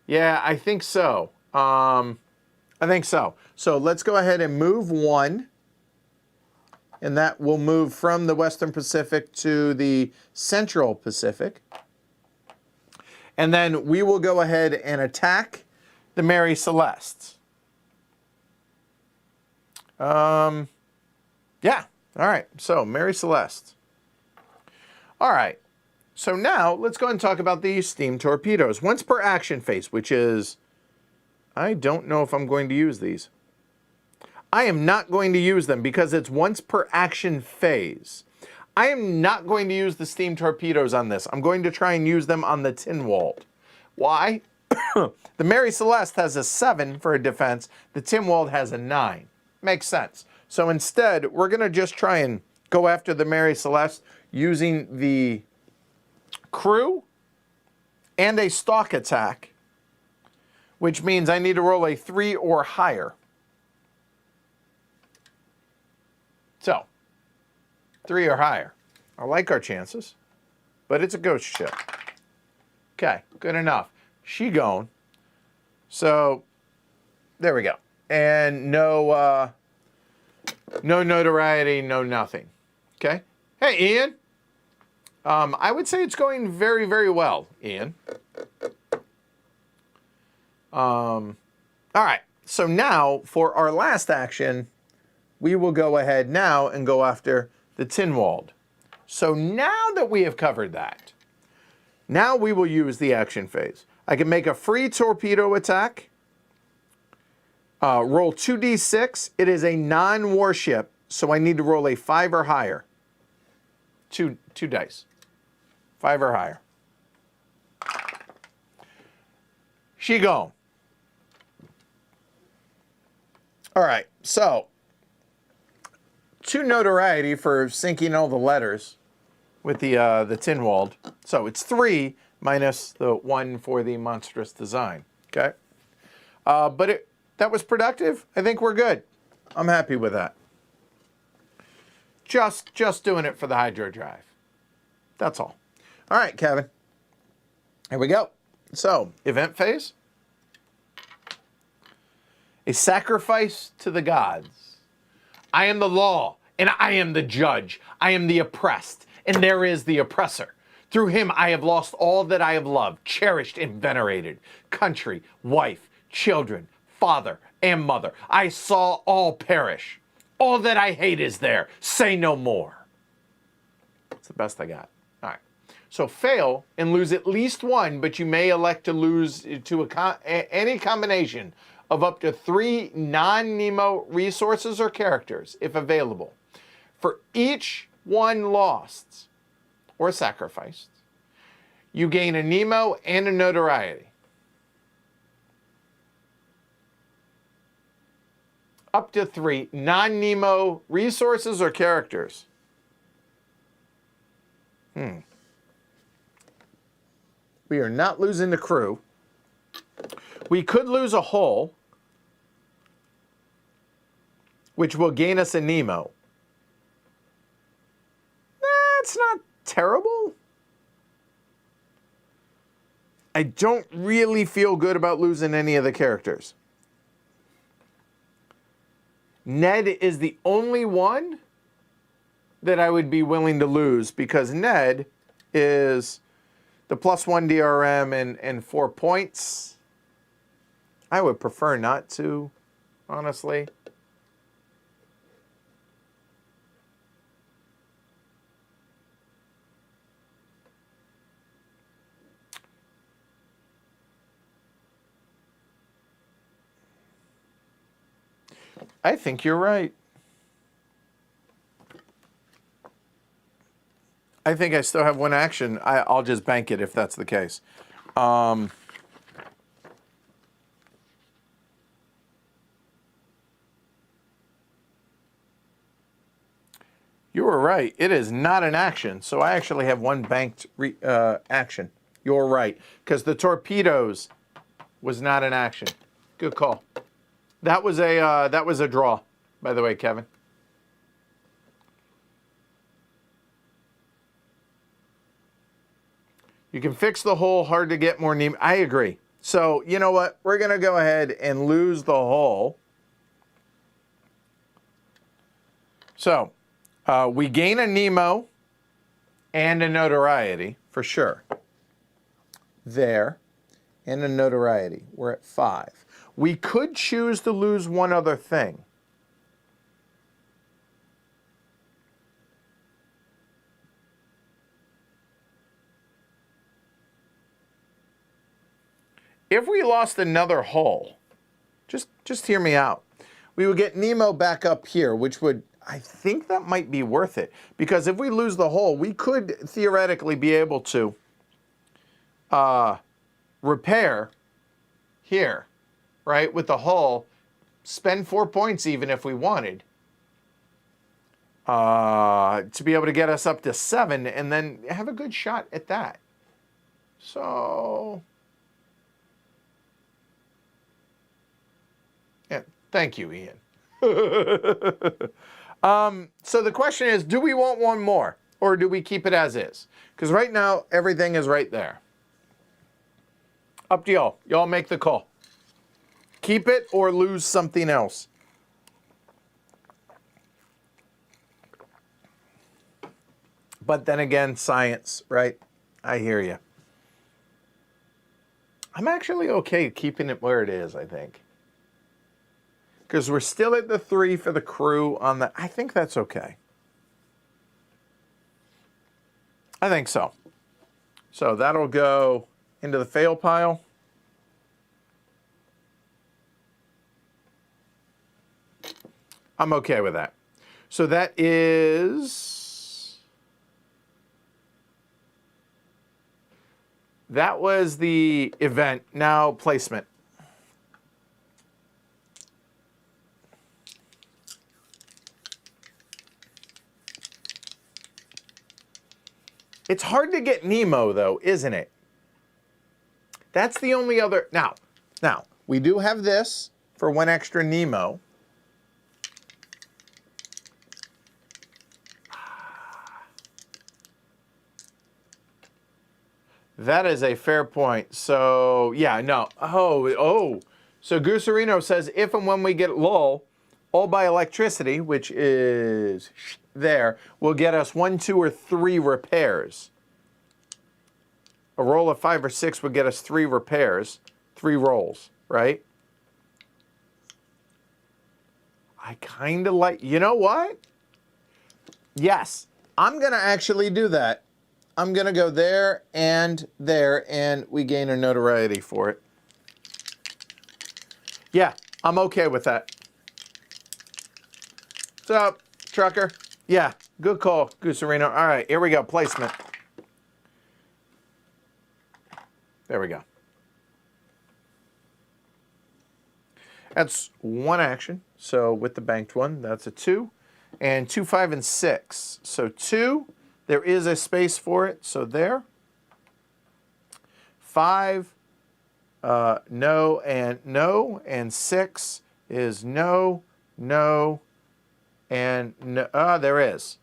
Yeah, I think so. I think so. So let's go ahead and move 1. And that will move from the Western Pacific to the Central Pacific. And then we will go ahead and attack the Mary Celeste. Yeah. All right. So Mary Celeste. All right. So now let's go ahead and talk about the steam torpedoes. Once per action phase, which is, I don't know if I'm going to use these. I am not going to use them because it's once per action phase. I am not going to use the steam torpedoes on this. I'm going to try and use them on the Tinwald. Why? The Mary Celeste has a 7 for a defense. The Tinwald has a 9. Makes sense. So instead, we're going to just try and go after the Mary Celeste using the crew and a stalk attack, which means I need to roll a 3 or higher. So, 3 or higher. I like our chances, but it's a ghost ship. Okay, good enough. She going. So, there we go. And no notoriety, no nothing. Okay. Hey, Ian. I would say it's going very, very well, Ian. All right. So now, for our last action, we will go ahead now and go after the Tinwald. So now that we have covered that, now we will use the action phase. I can make a free torpedo attack, roll 2d6. It is a non-warship, so I need to roll a 5 or higher. Two dice. 5 or higher. She gone. All right, so 2 notoriety for sinking all the letters with the Tinwald. So it's 3 minus the 1 for the monstrous design. Okay, but that was productive. I think we're good. I'm happy with that. Just doing it for the hydro drive. That's all. All right, Kevin. Here we go. So event phase. A sacrifice to the gods. I am the law, and I am the judge. I am the oppressed, and there is the oppressor. Through him I have lost all that I have loved, cherished, and venerated. Country, wife, children, father, and mother. I saw all perish. All that I hate is there. Say no more. That's the best I got. All right. So fail and lose at least 1, but you may elect to lose to any combination of up to 3 non-Nemo resources or characters, if available. For each one lost or sacrificed, you gain a Nemo and a notoriety. up to 3 non-Nemo resources or characters. We are not losing the crew. We could lose a hull, which will gain us a Nemo. That's not terrible. I don't really feel good about losing any of the characters. Ned is the only one that I would be willing to lose because Ned is the +1 DRM and 4 points. I would prefer not to, honestly. I think you're right. I think I still have 1 action. I'll just bank it if that's the case. You were right. It is not an action, so I actually have 1 banked action. You're right, because the Torpedoes was not an action. Good call. That was a draw, by the way, Kevin. You can fix the hole, hard to get more Nemo. I agree. So, you know what? We're going to go ahead and lose the hole. So, we gain a Nemo and a notoriety, for sure. There. And a notoriety. We're at 5. We could choose to lose 1 other thing. If we lost another hull, just hear me out. We would get Nemo back up here, which would, I think that might be worth it. Because if we lose the hull, we could theoretically be able to repair here, right, with the hull, spend 4 points even if we wanted, to be able to get us up to 7 and then have a good shot at that. So... Thank you, Ian. So the question is, do we want 1 more? Or do we keep it as is? Because right now, everything is right there. Up to y'all. Y'all make the call. Keep it or lose something else. But then again, science, right? I hear you. I'm actually okay keeping it where it is, I think. Because we're still at the 3 for the crew on the... I think that's okay. I think so. So that'll go into the fail pile. I'm okay with that. So that is... That was the event. Now placement. It's hard to get Nemo, though, isn't it? That's the only other... Now, we do have this for 1 extra Nemo. That is a fair point. So, yeah, no. Oh. So Gooserino says, if and when we get lull, all by electricity, which is there, will get us 1, 2, or 3 repairs. A roll of 5 or 6 would get us 3 repairs, 3 rolls, right? I kind of like, you know what? Yes, I'm going to actually do that. I'm going to go there, and we gain a notoriety for it. Yeah, I'm okay with that. What's up, trucker? Yeah, good call, Gooserino. All right, here we go, placement. There we go. That's 1 action, So with the banked one, that's a 2. And 2, 5, and 6. So 2, there is a space for it. So there. 5, no, and no. And 6 is no, no, and no. There is.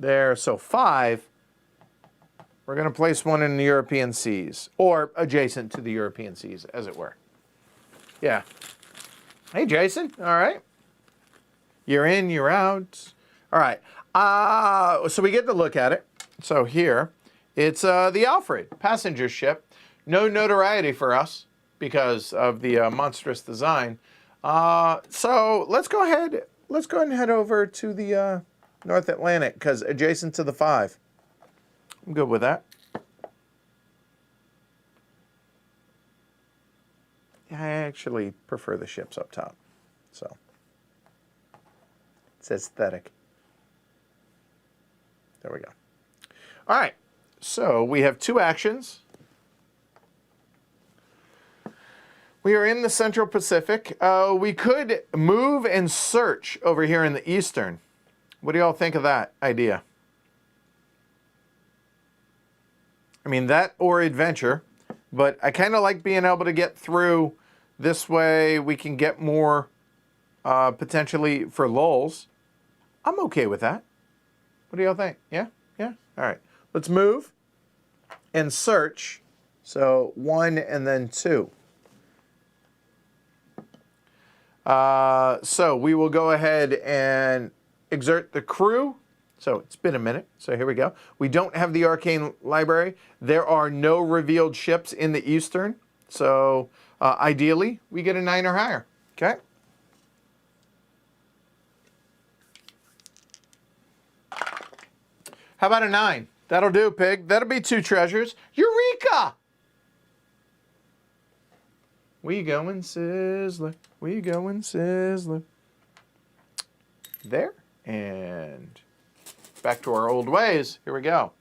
There. So 5. We're going to place one in the European seas, or adjacent to the European seas, as it were. Yeah. Hey, Jason. All right. You're in, you're out. All right. So we get to look at it. So here, it's the Alfred passenger ship. No notoriety for us because of the monstrous design. So let's go ahead. Let's go ahead and head over to the North Atlantic, because adjacent to the 5. I'm good with that. I actually prefer the ships up top. So it's aesthetic. There we go. All right. So we have 2 actions. We are in the Central Pacific. We could move and search over here in the Eastern. What do y'all think of that idea? I mean, that or adventure, but I kind of like being able to get through this way. We can get more potentially for lulls. I'm okay with that. What do y'all think? Yeah? Yeah? All right. Let's move and search. So 1 and then 2. So we will go ahead and exert the crew. So it's been a minute. So here we go. We don't have the Arcane Library. There are no revealed ships in the Eastern. So ideally, we get a 9 or higher. Okay. How about a 9? That'll do, Pig. That'll be 2 treasures. Eureka! We going Sizzler. We going Sizzler. There. And back to our old ways. Here we go.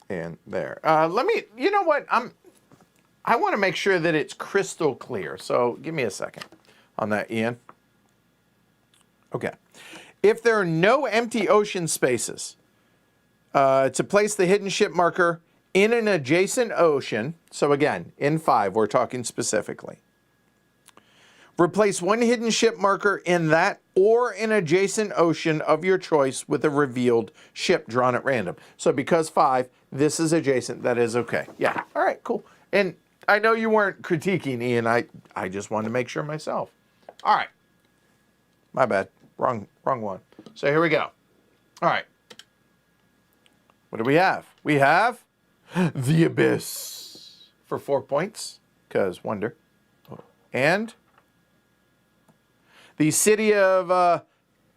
And there. Let me, you know what? I want to make sure that it's crystal clear. So give me a second on that, Ian. Okay. If there are no empty ocean spaces, to place the hidden ship marker in an adjacent ocean, so again, in 5, we're talking specifically. Replace one hidden ship marker in that or an adjacent ocean of your choice with a revealed ship drawn at random. So because 5, this is adjacent, that is okay. Yeah, all right, cool. And I know you weren't critiquing, Ian. I just wanted to make sure myself. All right. My bad. Wrong one. So here we go. All right. What do we have? We have the Abyss for 4 points, because wonder. And the City of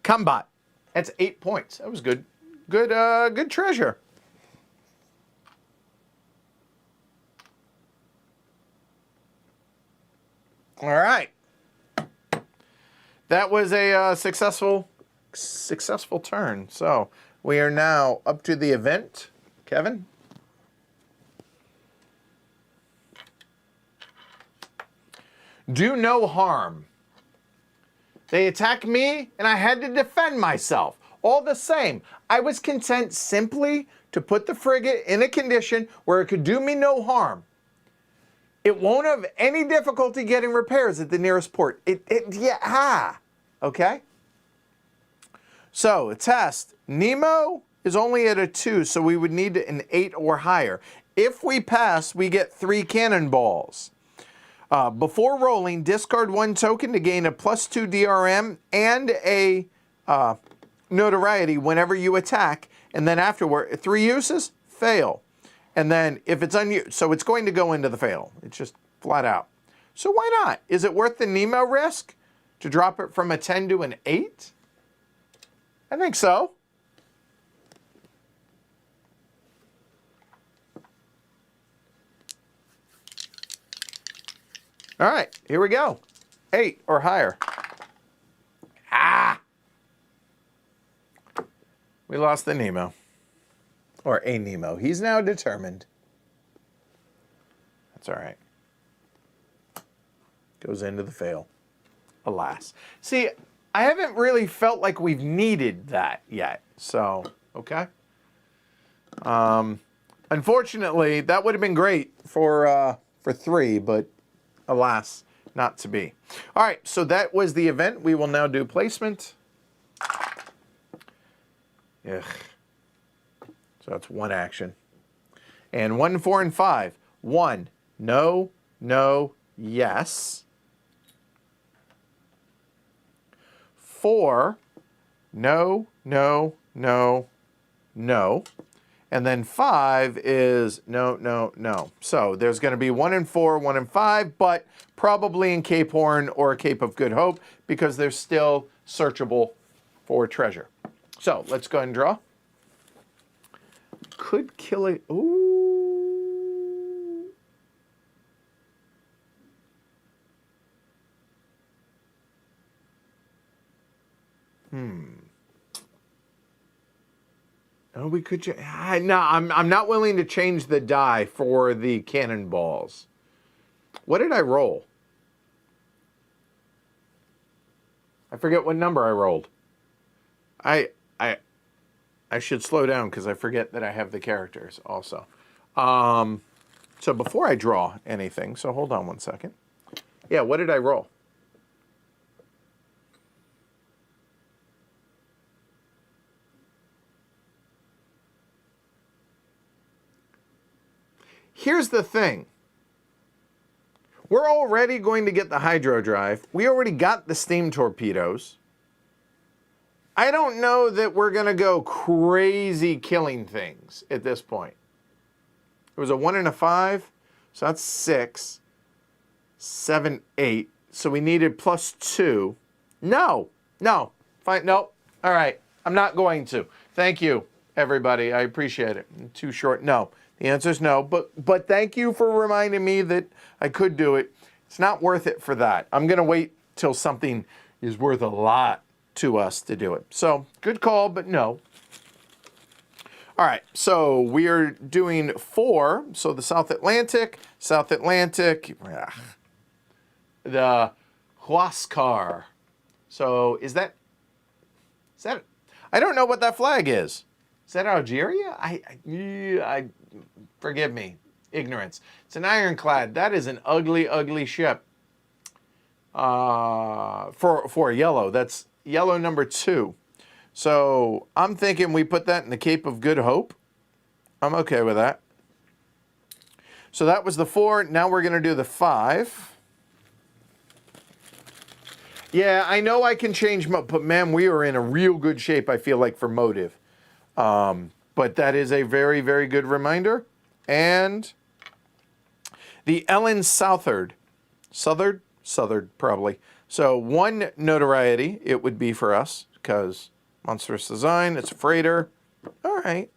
Combat. That's 8 points. That was good. Good treasure. All right. That was a successful turn. So we are now up to the event. Kevin? Do no harm. They attacked me, and I had to defend myself. All the same, I was content simply to put the frigate in a condition where it could do me no harm. It won't have any difficulty getting repairs at the nearest port. Okay? So, a test. Nemo is only at a 2, so we would need an 8 or higher. If we pass, we get 3 cannonballs. Before rolling, discard 1 token to gain a +2 DRM and a notoriety whenever you attack. And then afterward, 3 uses, fail. And then if it's unused, so it's going to go into the fail. It's just flat out. So why not? Is it worth the Nemo risk to drop it from a 10 to an 8? I think so. All right, here we go. 8 or higher. Ah! We lost the Nemo. Or a Nemo. He's now determined. That's all right. Goes into the fail. Alas. See, I haven't really felt like we've needed that yet. So, okay. Unfortunately, that would have been great for 3, but alas, not to be. All right, so that was the event. We will now do placement. Ugh. So that's 1 action. And 1, 4, and 5. 1, no, no, yes. 4, no, no, no, no. And then 5 is no, no, no. So there's going to be 1 and 4, 1 and 5, but probably in Cape Horn or Cape of Good Hope because they're still searchable for treasure. So let's go ahead and draw. Could kill it. Ooh. Oh, we could. No, I'm not willing to change the die for the cannonballs. What did I roll? I forget what number I rolled. I should slow down because I forget that I have the characters also. So before I draw anything, so hold on one second. Yeah, what did I roll? Here's the thing. We're already going to get the hydro drive. We already got the steam torpedoes. I don't know that we're going to go crazy killing things at this point. It was a 1 and a 5, so that's 6, 7, 8. So we needed +2. No, fine, no. All right, I'm not going to. Thank you, everybody. I appreciate it. Too short, no. The answer is no, but thank you for reminding me that I could do it. It's not worth it for that. I'm going to wait till something is worth a lot to us to do it. So, good call, but no. All right, so we are doing 4. So the South Atlantic, the Huascar. So is that, I don't know what that flag is. Is that Algeria? I forgive me, ignorance. It's an ironclad. That is an ugly, ugly ship. For yellow, that's yellow number 2. So I'm thinking we put that in the Cape of Good Hope. I'm okay with that. So that was the 4. Now we're going to do the 5. Yeah, I know I can change, but man, we are in a real good shape, I feel like, for motive. But that is a very, very good reminder. And the Ellen Southard probably. So 1 notoriety it would be for us because monstrous design, it's a freighter. All right.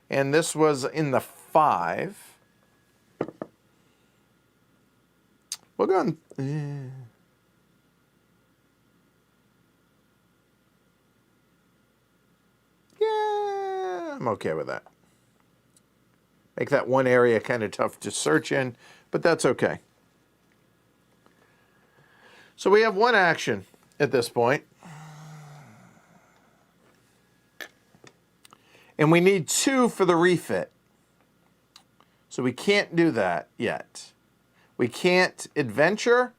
And this was in the 5. We'll go on. Yeah, I'm okay with that. Make that one area kind of tough to search in, but that's okay. So we have 1 action at this point. And we need 2 for the refit. So we can't do that yet. We can't adventure.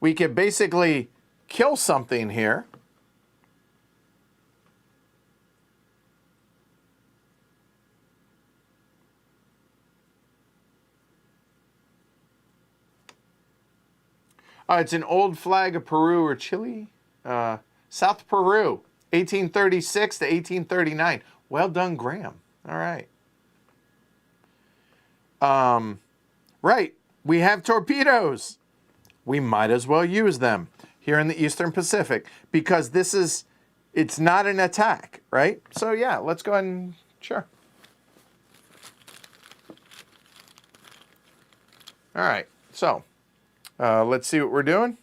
We could basically kill something here. It's an old flag of Peru or Chile. South Peru, 1836 to 1839. Well done, Graham. All right. Right. We have torpedoes. We might as well use them here in the Eastern Pacific because it's not an attack, right? So yeah, let's go ahead and, sure. All right, so let's see what we're doing.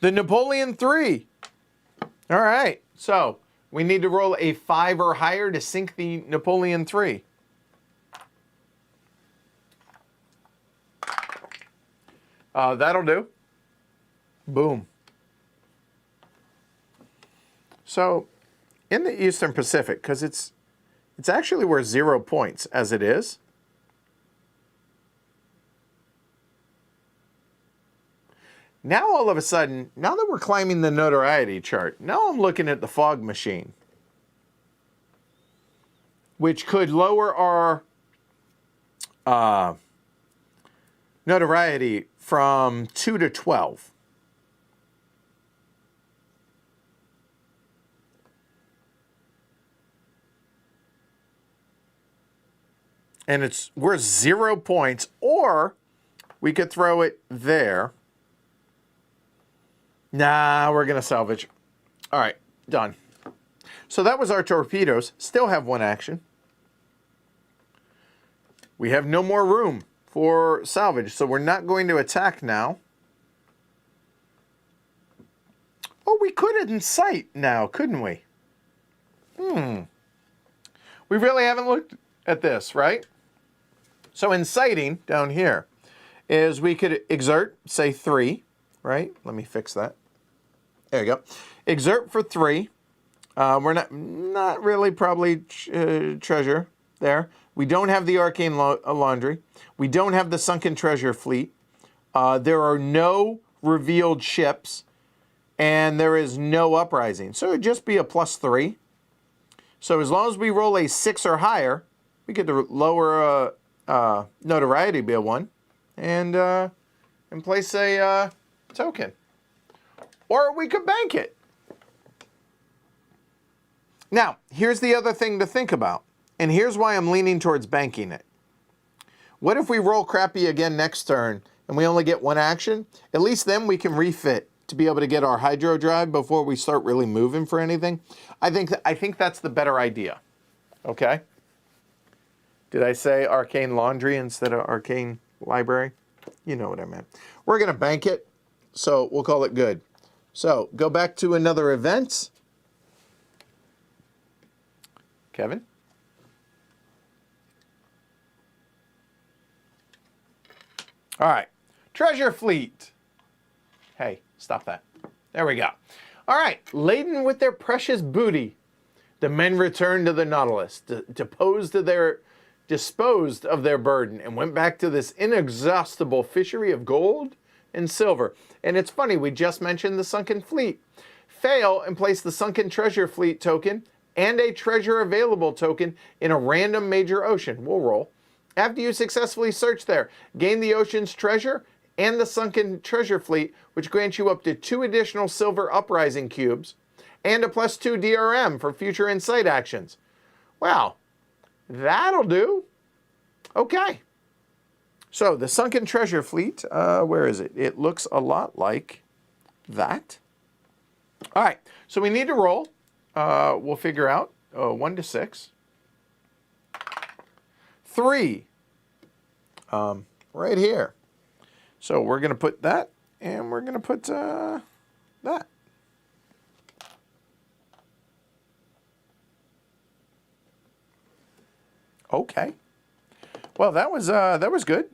The Napoleon III. All right, so we need to roll a 5 or higher to sink the Napoleon III. That'll do. Boom. So in the Eastern Pacific, because it's actually worth 0 points as it is. Now all of a sudden, now that we're climbing the notoriety chart, now I'm looking at the fog machine, which could lower our notoriety from 2 to 12. And it's worth 0 points, or we could throw it there. Nah, we're going to salvage. All right, done. So that was our torpedoes. Still have 1 action. We have no more room for salvage, so we're not going to attack now. Oh, we could incite now, couldn't we? We really haven't looked at this, right? So inciting down here is we could exert, say 3, right? Let me fix that. There you go. Exert for 3. We're not really probably treasure there. We don't have the arcane laundry. We don't have the sunken treasure fleet. There are no revealed ships, and there is no uprising. So it would just be a +3. So as long as we roll a 6 or higher, we get to lower notoriety be a 1, and place a token. Or we could bank it. Now, here's the other thing to think about. And here's why I'm leaning towards banking it. What if we roll crappy again next turn and we only get 1 action? At least then we can refit to be able to get our hydro drive before we start really moving for anything. I think that's the better idea. Okay? Did I say arcane laundry instead of arcane library? You know what I meant. We're going to bank it, so we'll call it good. So go back to another event. Kevin? All right. Treasure fleet. Hey, stop that. There we go. All right. Laden with their precious booty, the men returned to the Nautilus, disposed of their burden, and went back to this inexhaustible fishery of gold and silver. And it's funny, we just mentioned the sunken fleet. Fail and place the sunken treasure fleet token and a treasure available token in a random major ocean. We'll roll. After you successfully search there, gain the ocean's treasure and the sunken treasure fleet, which grants you up to 2 additional silver uprising cubes and a +2 DRM for future insight actions. Wow, that'll do. Okay. So the sunken treasure fleet, where is it? It looks a lot like that. All right, so we need to roll. We'll figure out 1 to 6. 3, right here. So we're going to put that, and we're going to put that. Okay. Well, that was good.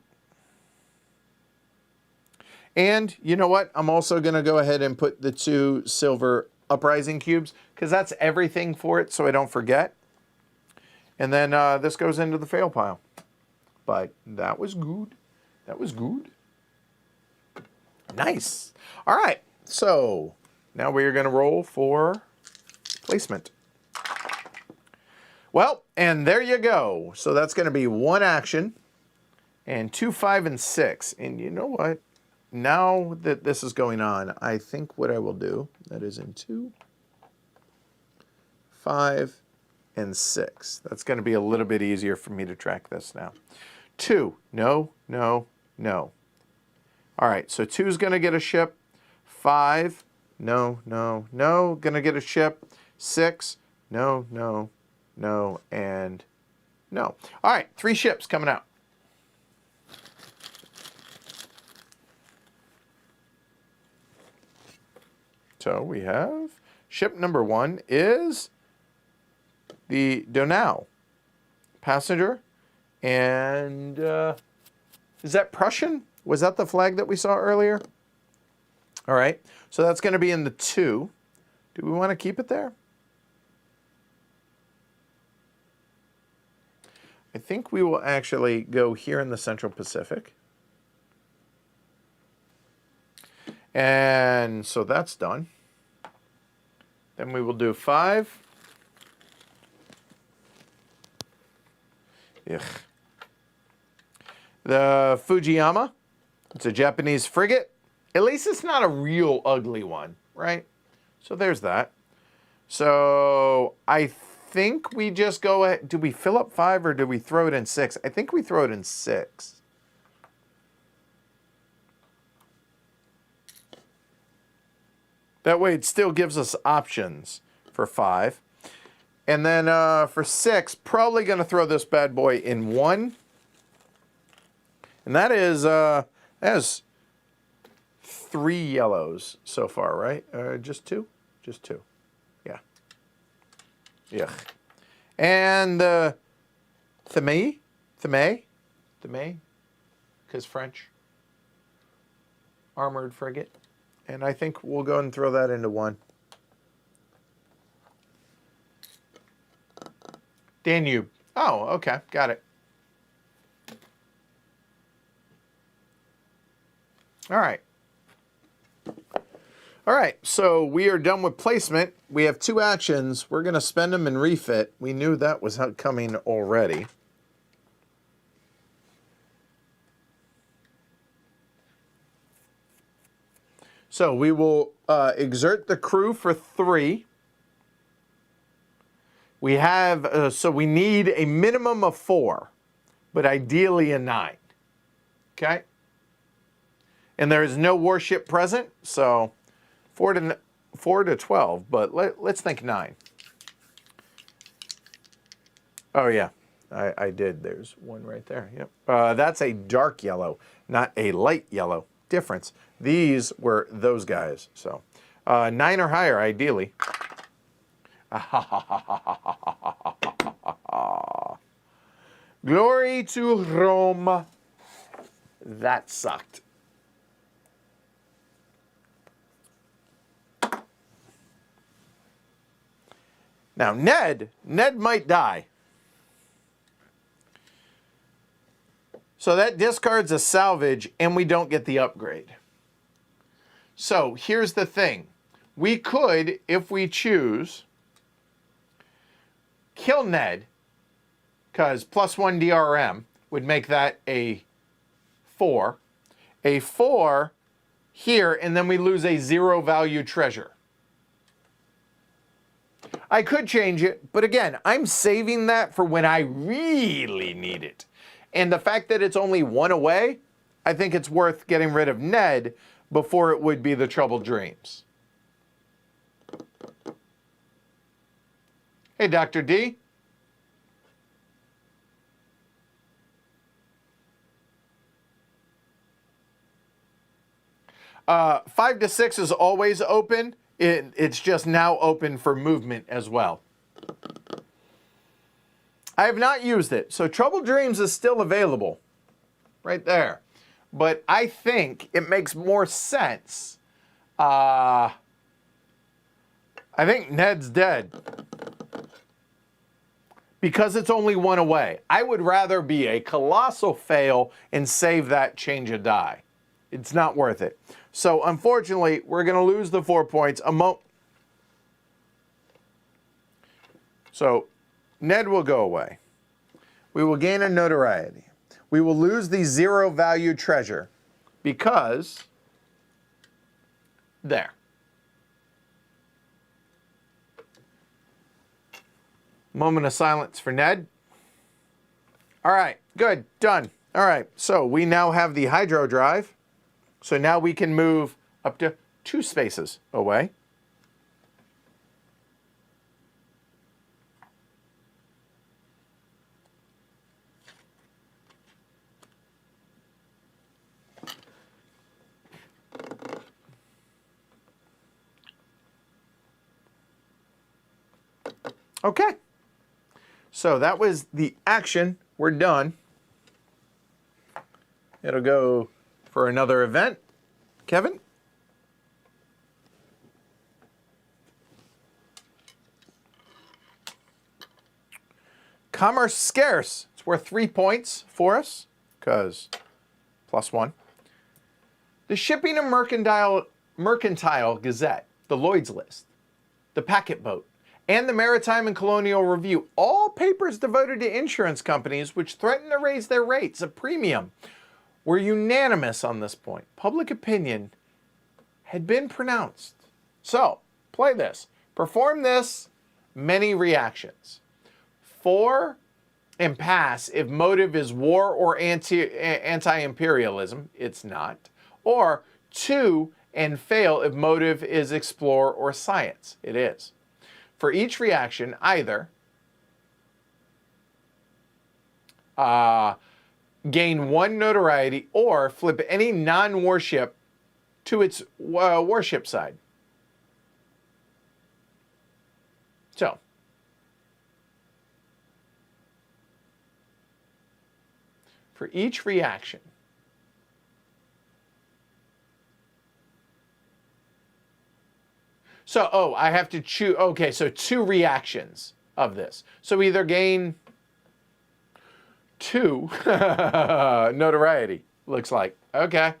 And you know what? I'm also going to go ahead and put the 2 silver uprising cubes, because that's everything for it, so I don't forget. And then this goes into the fail pile. But that was good. That was good. Nice. All right. So now we are going to roll for placement. Well, and there you go. So that's going to be 1 action and 2, 5, and 6. And you know what? Now that this is going on, I think what I will do, that is in 2, 5, and 6. That's going to be a little bit easier for me to track this now. 2, no, no, no. All right, so 2 is going to get a ship. 5, no, no, no, going to get a ship. 6, no, no, no, and no. All right, 3 ships coming out. So we have ship number 1 is the Donau. Passenger. And is that Prussian? Was that the flag that we saw earlier? All right. So that's going to be in the 2. Do we want to keep it there? I think we will actually go here in the Central Pacific. And so that's done. Then we will do 5. Ugh. The Fujiyama. It's a Japanese frigate. At least it's not a real ugly one, right? So there's that. So I think we just go ahead. Do we fill up 5 or do we throw it in 6? I think we throw it in 6. That way it still gives us options for 5. And then for 6, probably going to throw this bad boy in 1. And that is 3 yellows so far, right? Just 2? Just 2. Yeah. Yeah. And Themé, because French. Armored frigate. And I think we'll go and throw that into 1. Danube. Oh, okay. Got it. All right. All right. So we are done with placement. We have 2 actions. We're going to spend them and refit. We knew that was coming already. So we will exert the crew for 3. We have, so we need a minimum of 4, but ideally a 9. Okay? And there is no warship present, so 4 to 12, but let's think 9. Oh yeah, I did. There's one right there. Yep. That's a dark yellow, not a light yellow. Difference. These were those guys. So 9 or higher, ideally. Glory to Rome. That sucked. Now, Ned might die. So that discards a salvage, and we don't get the upgrade. So here's the thing. We could, if we choose, kill Ned, because +1 DRM would make that a 4. A 4 here, and then we lose a 0 value treasure. I could change it, but again, I'm saving that for when I really need it. And the fact that it's only 1 away, I think it's worth getting rid of Ned before it would be the Troubled Dreams. Hey, Dr. D. Uh, 5 to 6 is always open. It's just now open for movement as well. I have not used it, so Troubled Dreams is still available. Right there. But I think it makes more sense. I think Ned's dead. Because it's only 1 away. I would rather be a colossal fail and save that change of die. It's not worth it. So unfortunately, we're going to lose the 4 points. So Ned will go away. We will gain a notoriety. We will lose the 0 value treasure because there. Moment of silence for Ned. All right, good, done. All right, so we now have the hydro drive. So now we can move up to 2 spaces away. Okay. So that was the action. We're done. It'll go for another event. Kevin? Commerce scarce. It's worth 3 points for us, because +1. The Shipping and Mercantile Gazette, the Lloyd's List, the Packet Boat, and the Maritime and Colonial Review, all papers devoted to insurance companies which threaten to raise their rates of premium, were unanimous on this point. Public opinion had been pronounced. So, play this. Perform this, many reactions. 4, and pass if motive is war or anti-imperialism. It's not. Or 2, and fail if motive is explore or science. It is. For each reaction, either gain 1 notoriety or flip any non-warship to its warship side. So, for each reaction, so, I have to choose, okay, so 2 reactions of this. So either gain 2 notoriety, looks like. Okay.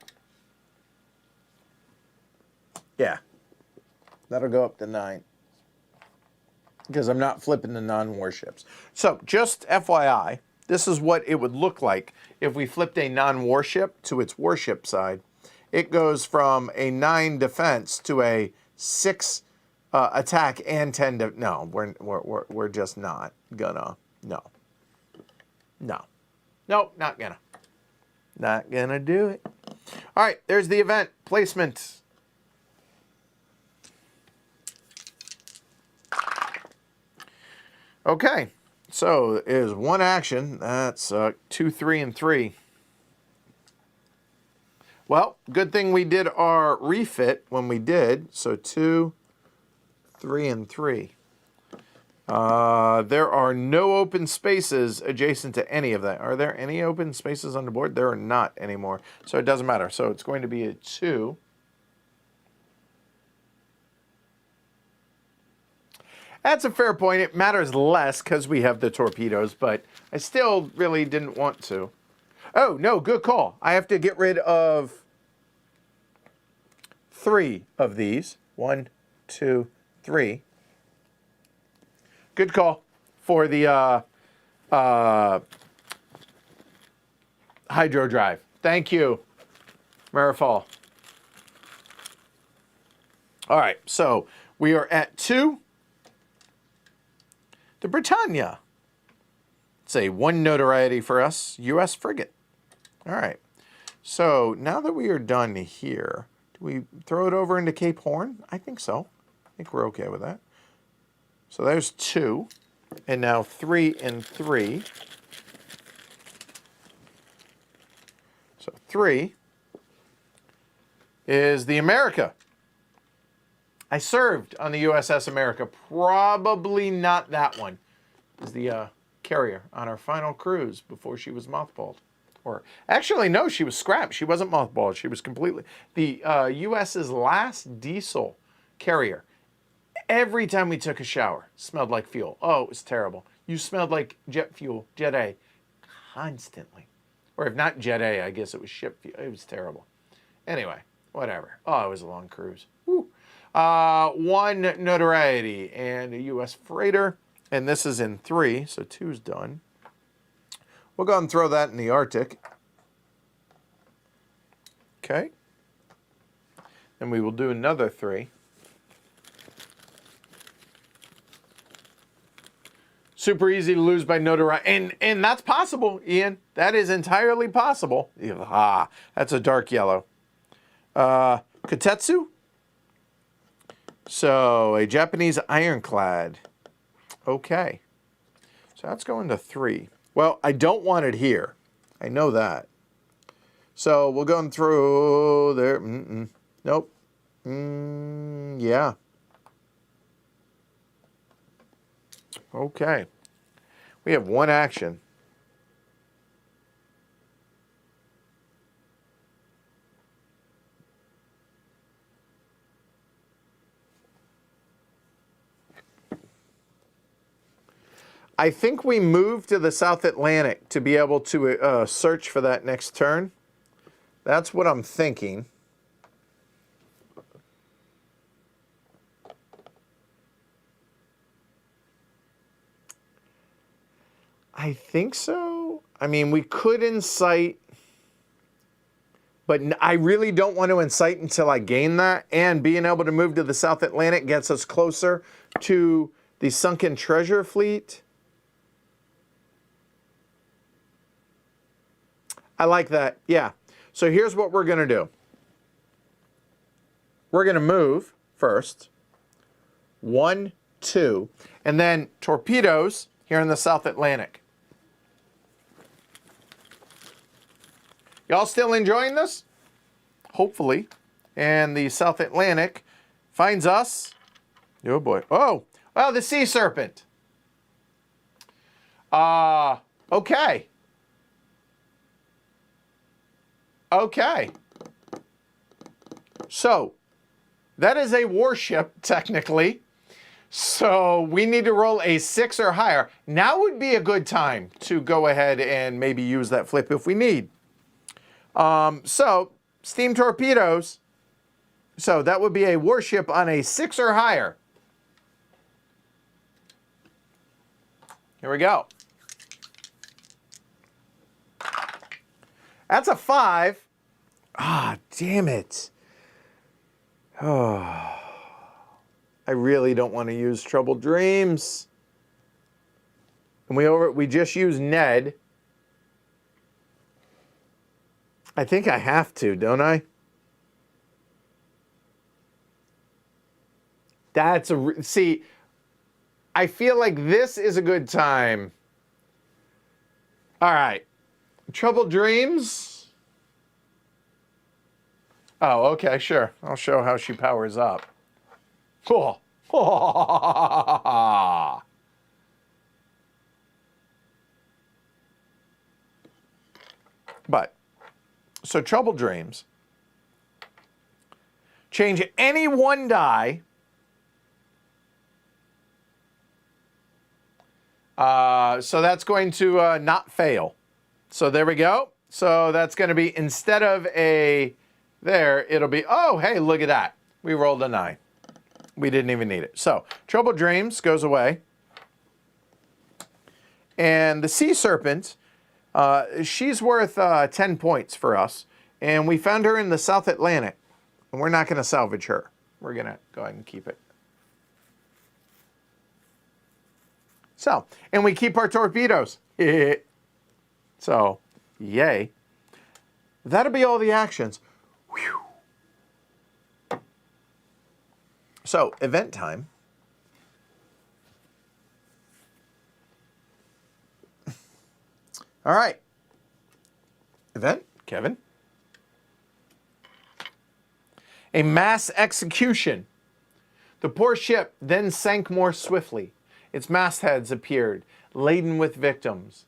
Yeah. That'll go up to 9. Because I'm not flipping the non-warships. So, just FYI, this is what it would look like if we flipped a non-warship to its warship side. It goes from a 9 defense to a 6 attack and 10 to, no, we're just not gonna, no. Nope, not gonna. Not gonna do it. All right, there's the event placement. Okay, so is 1 action. That's 2, 3, and 3. Well, good thing we did our refit when we did. So 2, 3, and 3. There are no open spaces adjacent to any of that. Are there any open spaces on the board? There are not anymore. So it doesn't matter. So it's going to be a 2. That's a fair point. It matters less because we have the torpedoes, but I still really didn't want to. Oh, no, good call. I have to get rid of 3 of these. 1, 2, 3. Good call for the hydro drive. Thank you, Marifal. All right, so we are at 2. The Britannia. It's a 1 notoriety for us, U.S. frigate. All right, so now that we are done here, do we throw it over into Cape Horn? I think so. I think we're okay with that. So there's 2, and now 3 and 3. So 3 is the America. I served on the USS America. Probably not that one. It was the carrier on our final cruise before she was mothballed. Or actually, no, she was scrapped. She wasn't mothballed. She was completely the US's last diesel carrier. Every time we took a shower, it smelled like fuel. Oh, it was terrible. You smelled like jet fuel, Jet A, constantly. Or if not Jet A, I guess it was ship fuel. It was terrible. Anyway, whatever. Oh, it was a long cruise. Woo. 1 notoriety and a U.S. freighter. And this is in 3, so 2's done. We'll go ahead and throw that in the Arctic. Okay. And we will do another 3. Super easy to lose by notoriety. And that's possible, Ian. That is entirely possible. Ah, that's a dark yellow. Kotetsu. So, a Japanese ironclad. Okay. So that's going to 3. Well, I don't want it here. I know that. So we'll go through there. Nope. Yeah. Okay. We have one action. I think we moved to the South Atlantic to be able to search for that next turn. That's what I'm thinking. I think so. I mean, we could incite, but I really don't want to incite until I gain that. And being able to move to the South Atlantic gets us closer to the sunken treasure fleet. I like that. Yeah. So here's what we're going to do. We're going to move first. 1, 2. And then torpedoes here in the South Atlantic. Y'all still enjoying this? Hopefully. And the South Atlantic finds us. Oh boy. Oh, well, the sea serpent. Okay. Okay. So, that is a warship, technically. So, we need to roll a 6 or higher. Now would be a good time to go ahead and maybe use that flip if we need. So, steam torpedoes. So, that would be a warship on a 6 or higher. Here we go. That's a 5. Ah, damn it. Oh, I really don't want to use Troubled Dreams. And we just used Ned. I think I have to, don't I? See, I feel like this is a good time. All right. Troubled Dreams. Oh, okay, sure. I'll show how she powers up. Cool. But, so Troubled Dreams. Change any one die. So that's going to not fail. So there we go. So that's going to be, instead of a there, it'll be, oh, hey, look at that. We rolled a 9. We didn't even need it. So Troubled Dreams goes away. And the Sea Serpent, she's worth 10 points for us. And we found her in the South Atlantic. And we're not going to salvage her. We're going to go ahead and keep it. So, and we keep our torpedoes. So, yay. That'll be all the actions. Whew. So, event time. All right. Event, Kevin. A mass execution. The poor ship then sank more swiftly. Its mastheads appeared, laden with victims.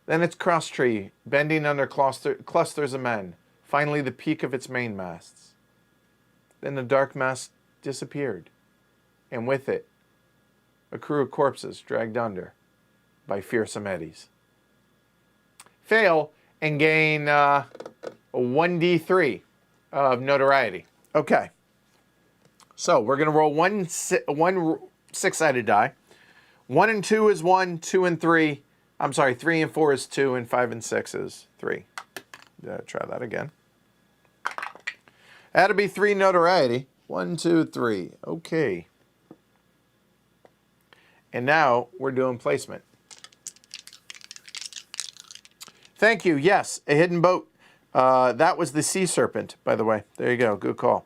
Then its crosstree, bending under clusters of men. Finally, the peak of its mainmasts. Then the dark mast disappeared, and with it, a crew of corpses dragged under by fearsome eddies. Fail and gain a 1d3 of notoriety. Okay. So we're going to roll one 6-sided die. 1 and 2 is 1, 2 and 3. I'm sorry, 3 and 4 is 2, and 5 and 6 is 3. Try that again. That'll be 3 notoriety. 1, 2, 3. Okay. And now we're doing placement. Thank you. Yes, a hidden boat. That was the Sea Serpent, by the way. There you go. Good call.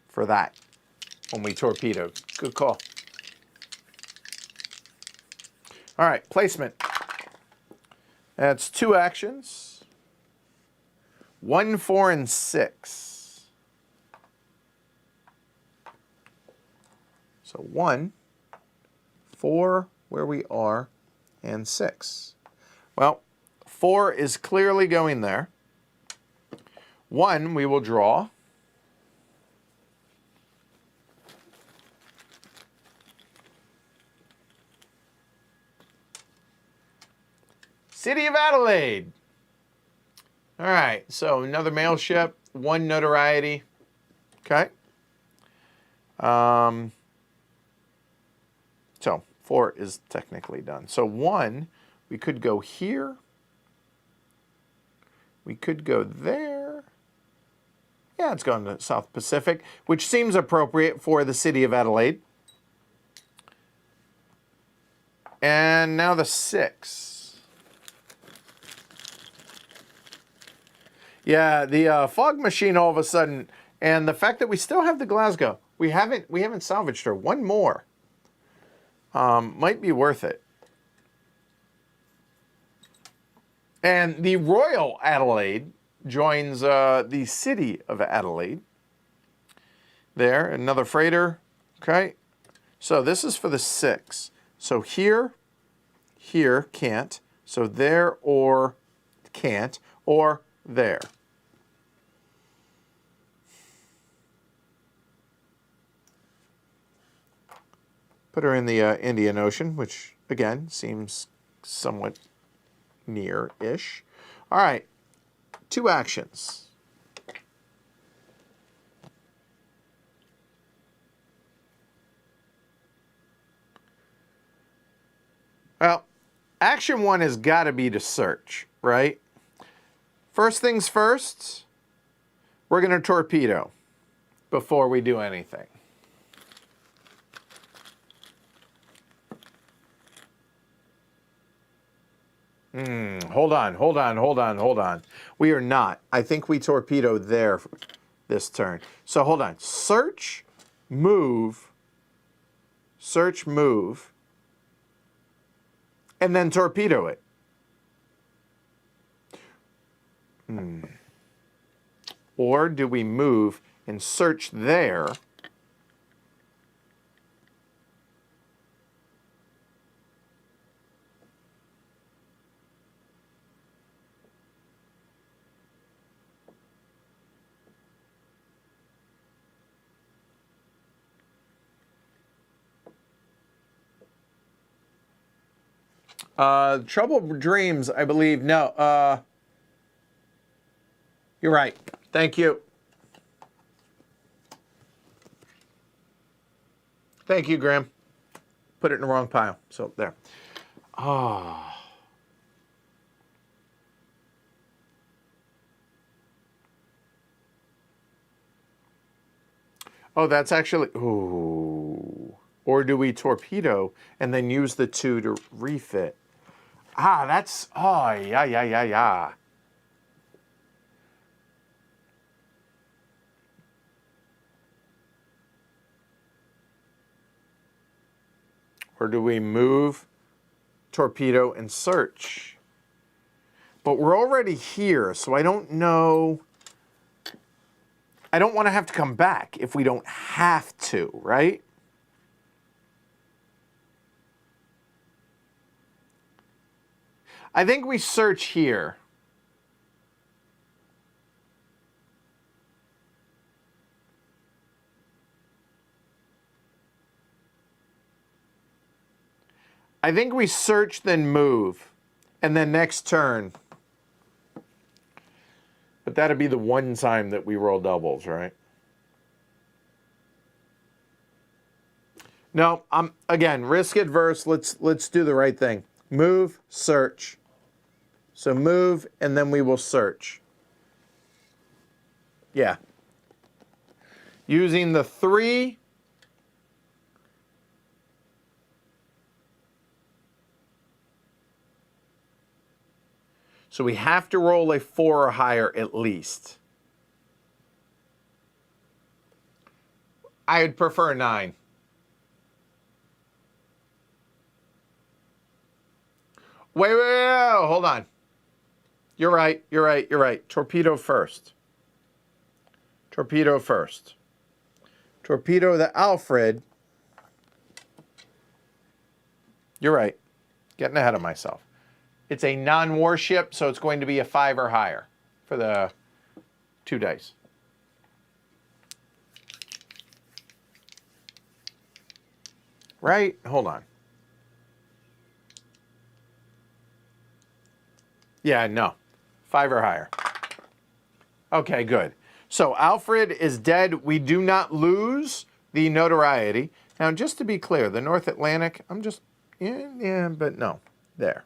For that. When we torpedoed. Good call. All right, placement. That's 2 actions. 1, 4, and 6. So 1, 4, where we are, and 6. Well, 4 is clearly going there. 1, we will draw. City of Adelaide. All right, so another mail ship, 1 notoriety. Okay. So 4 is technically done. So 1, we could go here. We could go there. Yeah, it's going to South Pacific, which seems appropriate for the City of Adelaide. And now the 6. Yeah, the fog machine all of a sudden, and the fact that we still have the Glasgow, we haven't salvaged her. 1 more might be worth it. And the Royal Adelaide joins the City of Adelaide. There, another freighter. Okay, so this is for the 6. So here, can't. So there or can't, or there. Put her in the Indian Ocean, which, again, seems somewhat near-ish. All right, 2 actions. Well, action 1 has got to be to search, right? First things first, we're going to torpedo before we do anything. Hold on. We are not. I think we torpedo there this turn. So hold on. Search, move, and then torpedo it. Or do we move and search there? Troubled Dreams, I believe. No, you're right. Thank you. Thank you, Graham. Put it in the wrong pile. So there. Oh, that's actually... Ooh. Or do we torpedo and then use the 2 to refit? That's... Oh, yeah. Or do we move, torpedo, and search? But we're already here, so I don't know. I don't want to have to come back if we don't have to, right? I think we search here. I think we search, then move, and then next turn. But that'd be the 1 time that we roll doubles, right? No, I'm again risk adverse. Let's do the right thing. Move, search. So move, and then we will search. Yeah. Using the 3. So we have to roll a 4 or higher at least. I would prefer 9. Wait, hold on. You're right. Torpedo first. Torpedo the Alfred. You're right. Getting ahead of myself. It's a non-warship, so it's going to be a 5 or higher for the 2 dice. Right? Hold on. Yeah, no. 5 or higher. Okay, good. So Alfred is dead. We do not lose the notoriety. Now, just to be clear, the North Atlantic, I'm just, yeah, but no. There.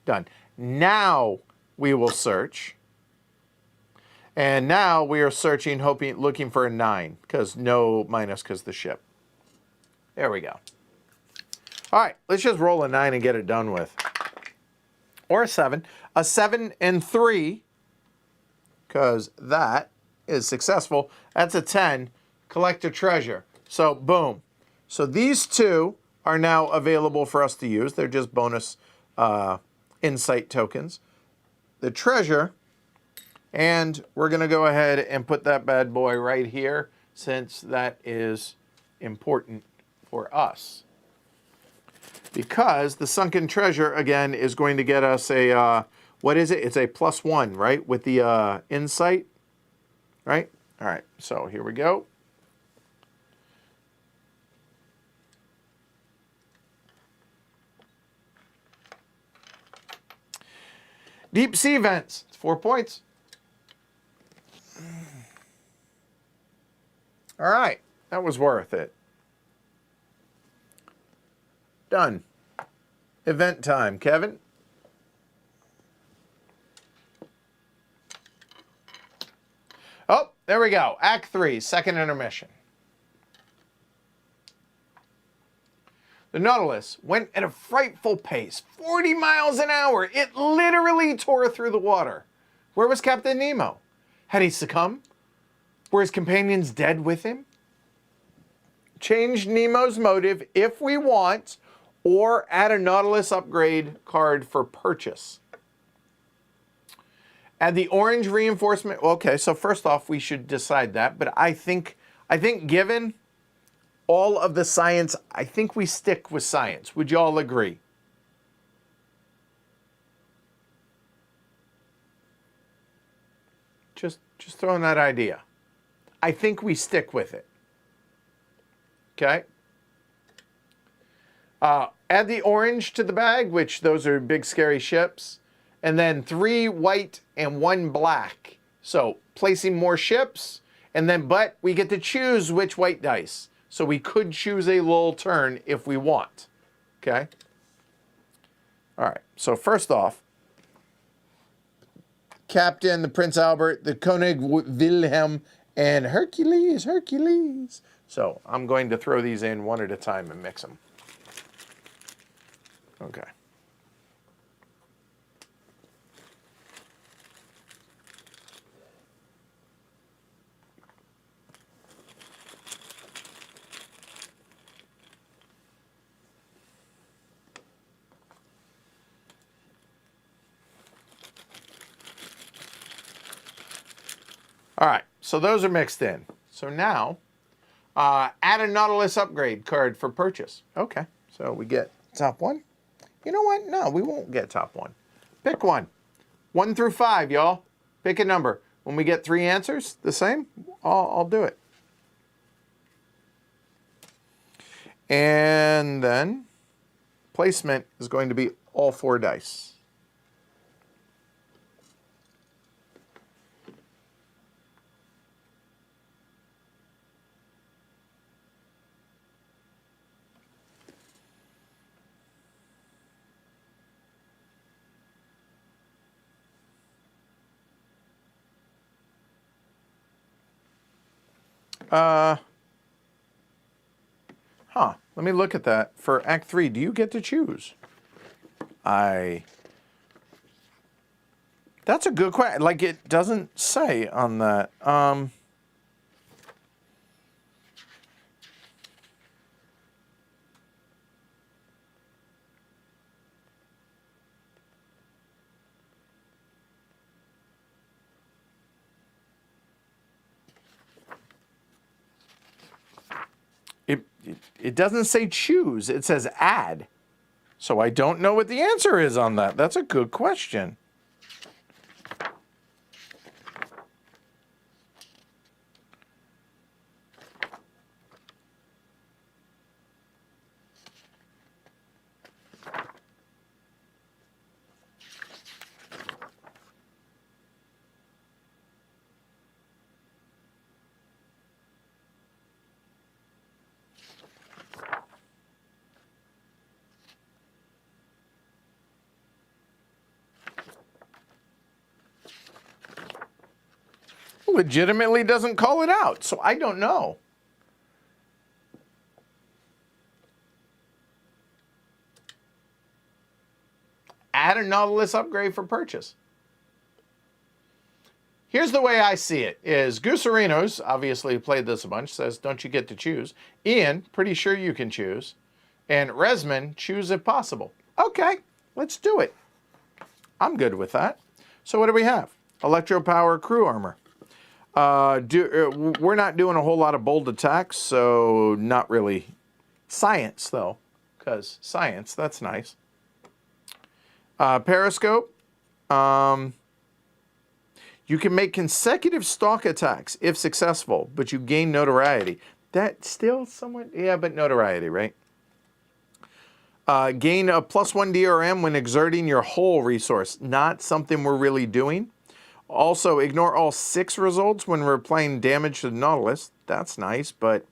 Done. Now we will search. And now we are searching, looking for a 9, because no minus because the ship. There we go. All right, let's just roll a 9 and get it done with. Or a 7. A 7 and 3, because that is successful. That's a 10. Collect a treasure. So, boom. So these 2 are now available for us to use. They're just bonus insight tokens. The treasure, and we're going to go ahead and put that bad boy right here, since that is important for us. Because the sunken treasure, again, is going to get us a, what is it? It's a +1, right? With the insight, right? All right, so here we go. Deep sea vents, it's 4 points. All right, that was worth it. Done. Event time, Kevin. Oh, there we go. Act 3, second intermission. The Nautilus went at a frightful pace, 40 miles an hour. It literally tore through the water. Where was Captain Nemo? Had he succumbed? Were his companions dead with him? Change Nemo's motive if we want, or add a Nautilus upgrade card for purchase. Add the orange reinforcement. Okay, so first off, we should decide that. But I think given all of the science, I think we stick with science. Would you all agree? Just throwing that idea. I think we stick with it. Okay. Add the orange to the bag, which those are big scary ships. And then 3 white and 1 black. So placing more ships, and then, but we get to choose which white dice. So we could choose a lull turn if we want. Okay. All right. So first off, Captain, the Prince Albert, the König Wilhelm, and Hercules. So I'm going to throw these in one at a time and mix them. Okay. All right, so those are mixed in. So now, add a Nautilus upgrade card for purchase. Okay, so we get top 1. You know what? No, we won't get top 1. Pick one. 1 through 5, y'all. Pick a number. When we get 3 answers, the same, I'll do it. And then placement is going to be all 4 dice. Let me look at that. For Act 3, do you get to choose? That's a good question. Like, it doesn't say on that. It doesn't say choose. It says add. So I don't know what the answer is on that. That's a good question. Legitimately doesn't call it out, so I don't know. Add a Nautilus upgrade for purchase. Here's the way I see it, is Gooserinos, obviously played this a bunch, says, don't you get to choose. Ian, pretty sure you can choose. And Resman, choose if possible. Okay, let's do it. I'm good with that. So what do we have? Electro-power crew armor. We're not doing a whole lot of bold attacks, so not really. Science, though, because science, that's nice. Periscope. You can make consecutive stalk attacks if successful, but you gain notoriety. That's still somewhat, yeah, but notoriety, right? Gain a +1 DRM when exerting your whole resource. Not something we're really doing. Also, ignore all 6 results when we're applying damage to the Nautilus. That's nice, but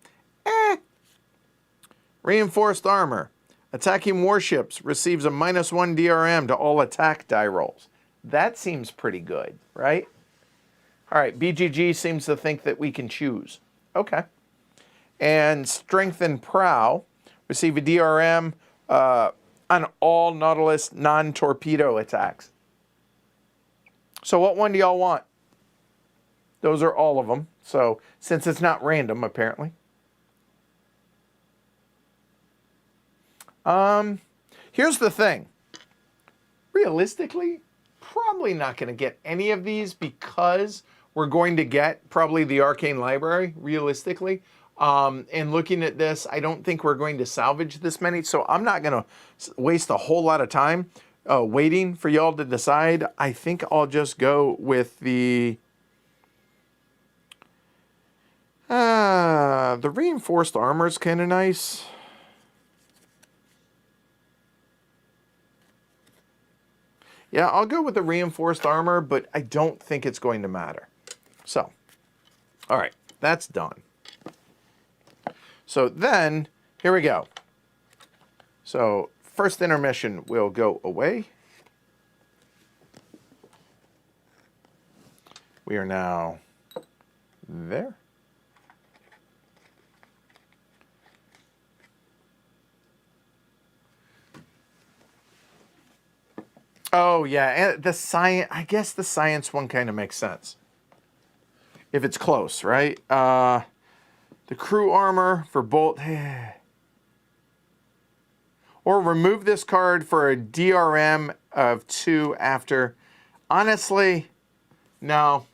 Reinforced armor. Attacking warships receives a -1 DRM to all attack die rolls. That seems pretty good, right? All right, BGG seems to think that we can choose. Okay. And Strengthened Prow. Receive a DRM on all Nautilus non-torpedo attacks. So what one do y'all want? Those are all of them. So since it's not random, apparently. Here's the thing. Realistically, probably not going to get any of these because we're going to get probably the Arcane Library, realistically. And looking at this, I don't think we're going to salvage this many. So I'm not going to waste a whole lot of time waiting for y'all to decide. I think I'll just go with the reinforced armor is kind of nice. Yeah, I'll go with the reinforced armor, but I don't think it's going to matter. So, all right, that's done. So then, here we go. So, first intermission will go away. We are now there. Oh, yeah, and the science, I guess the science one kind of makes sense. If it's close, right? The crew armor for bolt. Or remove this card for a DRM of 2 after. Honestly, no.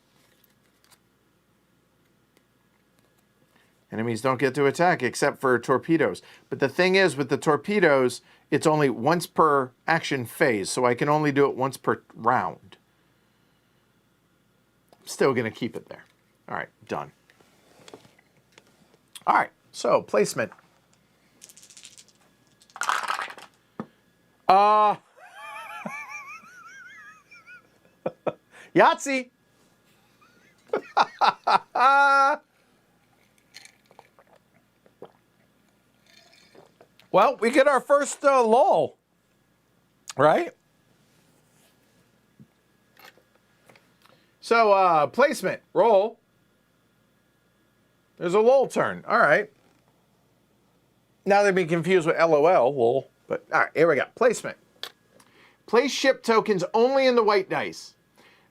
Enemies don't get to attack except for torpedoes. But the thing is, with the torpedoes, it's only once per action phase, so I can only do it once per round. I'm still going to keep it there. All right, done. All right, so placement. Yahtzee. Well, we get our first lull, right? So, placement, roll. There's a lull turn. All right. Now they'd be confused with LOL, lull. But, all right, here we go. Placement. Place ship tokens only in the white dice.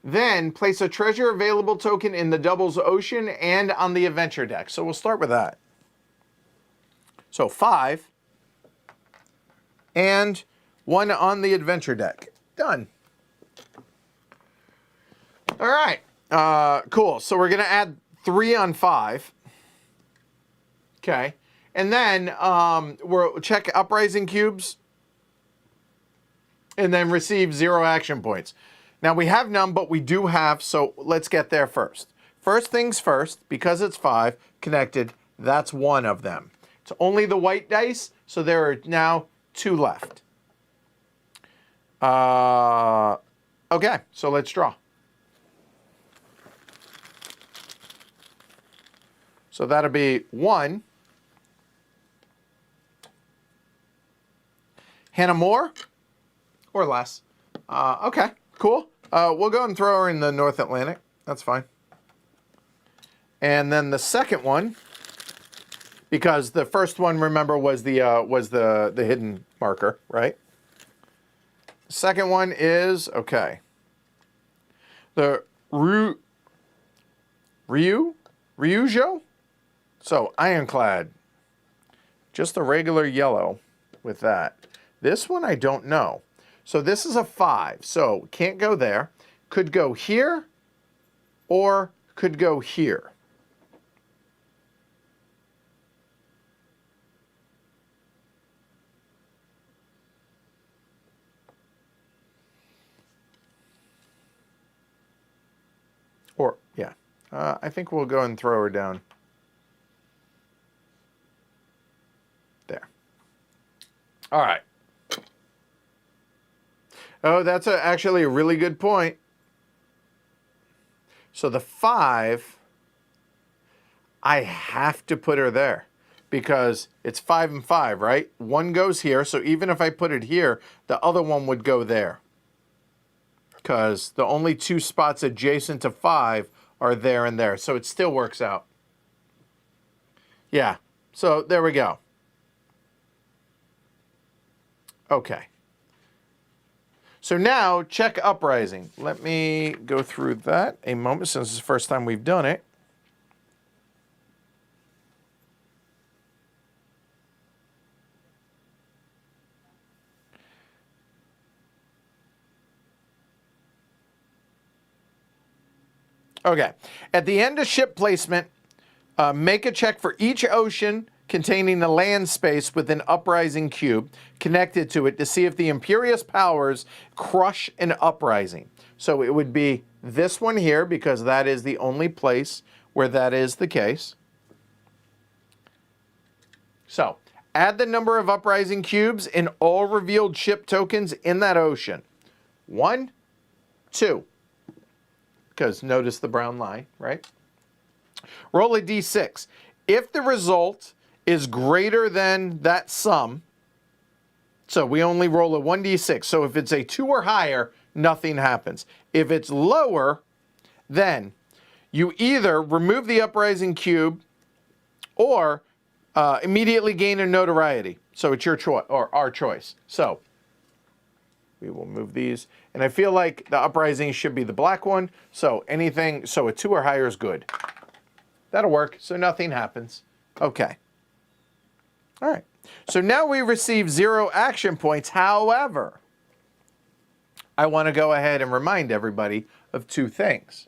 Then place a treasure available token in the doubles ocean and on the adventure deck. So we'll start with that. So 5. And 1 on the adventure deck. Done. All right. Cool. So we're going to add 3 on 5. Okay. And then we'll check uprising cubes. and then receive 0 action points. Now we have none, but we do have, so let's get there first. First things first, because it's 5 connected, that's 1 of them. It's only the white dice, so there are now 2 left. Okay, so let's draw. So that'll be 1. Hannah Moore or less. Okay, cool. We'll go and throw her in the North Atlantic. That's fine. And then the second one, because the first one, remember, was the hidden marker, right? The second one is, okay, the Ryujo? So ironclad, just a regular yellow with that. This one I don't know. So this is a 5, so can't go there. Could go here or could go here. Or, yeah, I think we'll go and throw her down there. All right. Oh, that's actually a really good point. So the 5, I have to put her there because it's 5 and 5, right? 1 goes here, so even if I put it here, the other one would go there. Because the only 2 spots adjacent to 5 are there and there. So it still works out. Yeah, so there we go. Okay. So now, check uprising. Let me go through that a moment since it's the first time we've done it. Okay. At the end of ship placement, make a check for each ocean containing the land space with an uprising cube connected to it to see if the Imperious powers crush an uprising. So it would be this one here because that is the only place where that is the case. So add the number of uprising cubes in all revealed ship tokens in that ocean. 1, 2. Because notice the brown line, right? Roll a d6. If the result is greater than that sum, so we only roll a 1d6. So if it's a 2 or higher, nothing happens. If it's lower, then you either remove the uprising cube or immediately gain a notoriety. So it's your choice, or our choice. So we will move these. And I feel like the uprising should be the black one. So anything, so a 2 or higher is good. That'll work. So nothing happens. Okay. All right. So now we receive 0 action points. However, I want to go ahead and remind everybody of 2 things.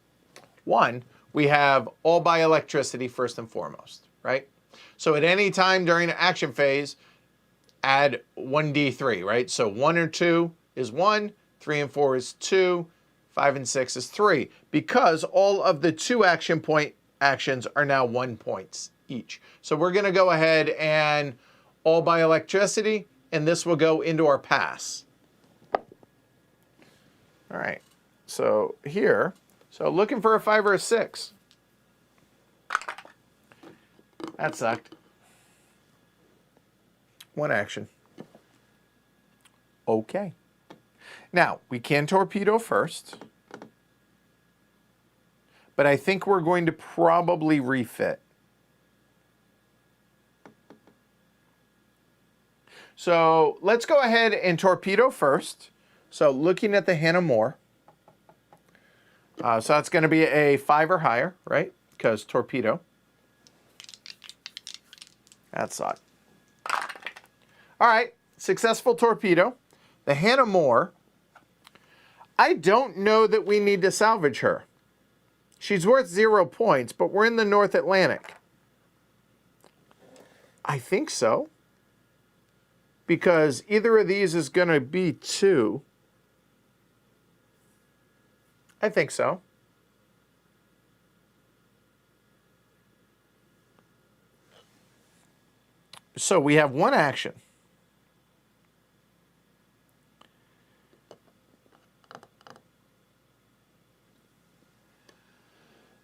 1, we have all by electricity first and foremost, right? So at any time during the action phase, add 1d3, right? So 1 or 2 is 1, 3 and 4 is 2, 5 and 6 is 3, because all of the 2 action point actions are now 1 points each. So we're going to go ahead and all by electricity, and this will go into our pass. All right, so here, so looking for a 5 or a 6. That sucked. 1 action. Okay. Now, we can torpedo first, but I think we're going to probably refit. So let's go ahead and torpedo first. So looking at the Hannah Moore. So that's going to be a 5 or higher, right? Because torpedo. That sucked. All right, successful torpedo. The Hannah Moore. I don't know that we need to salvage her. She's worth 0 points, but we're in the North Atlantic. I think so. Because either of these is going to be 2. I think so. So we have one action.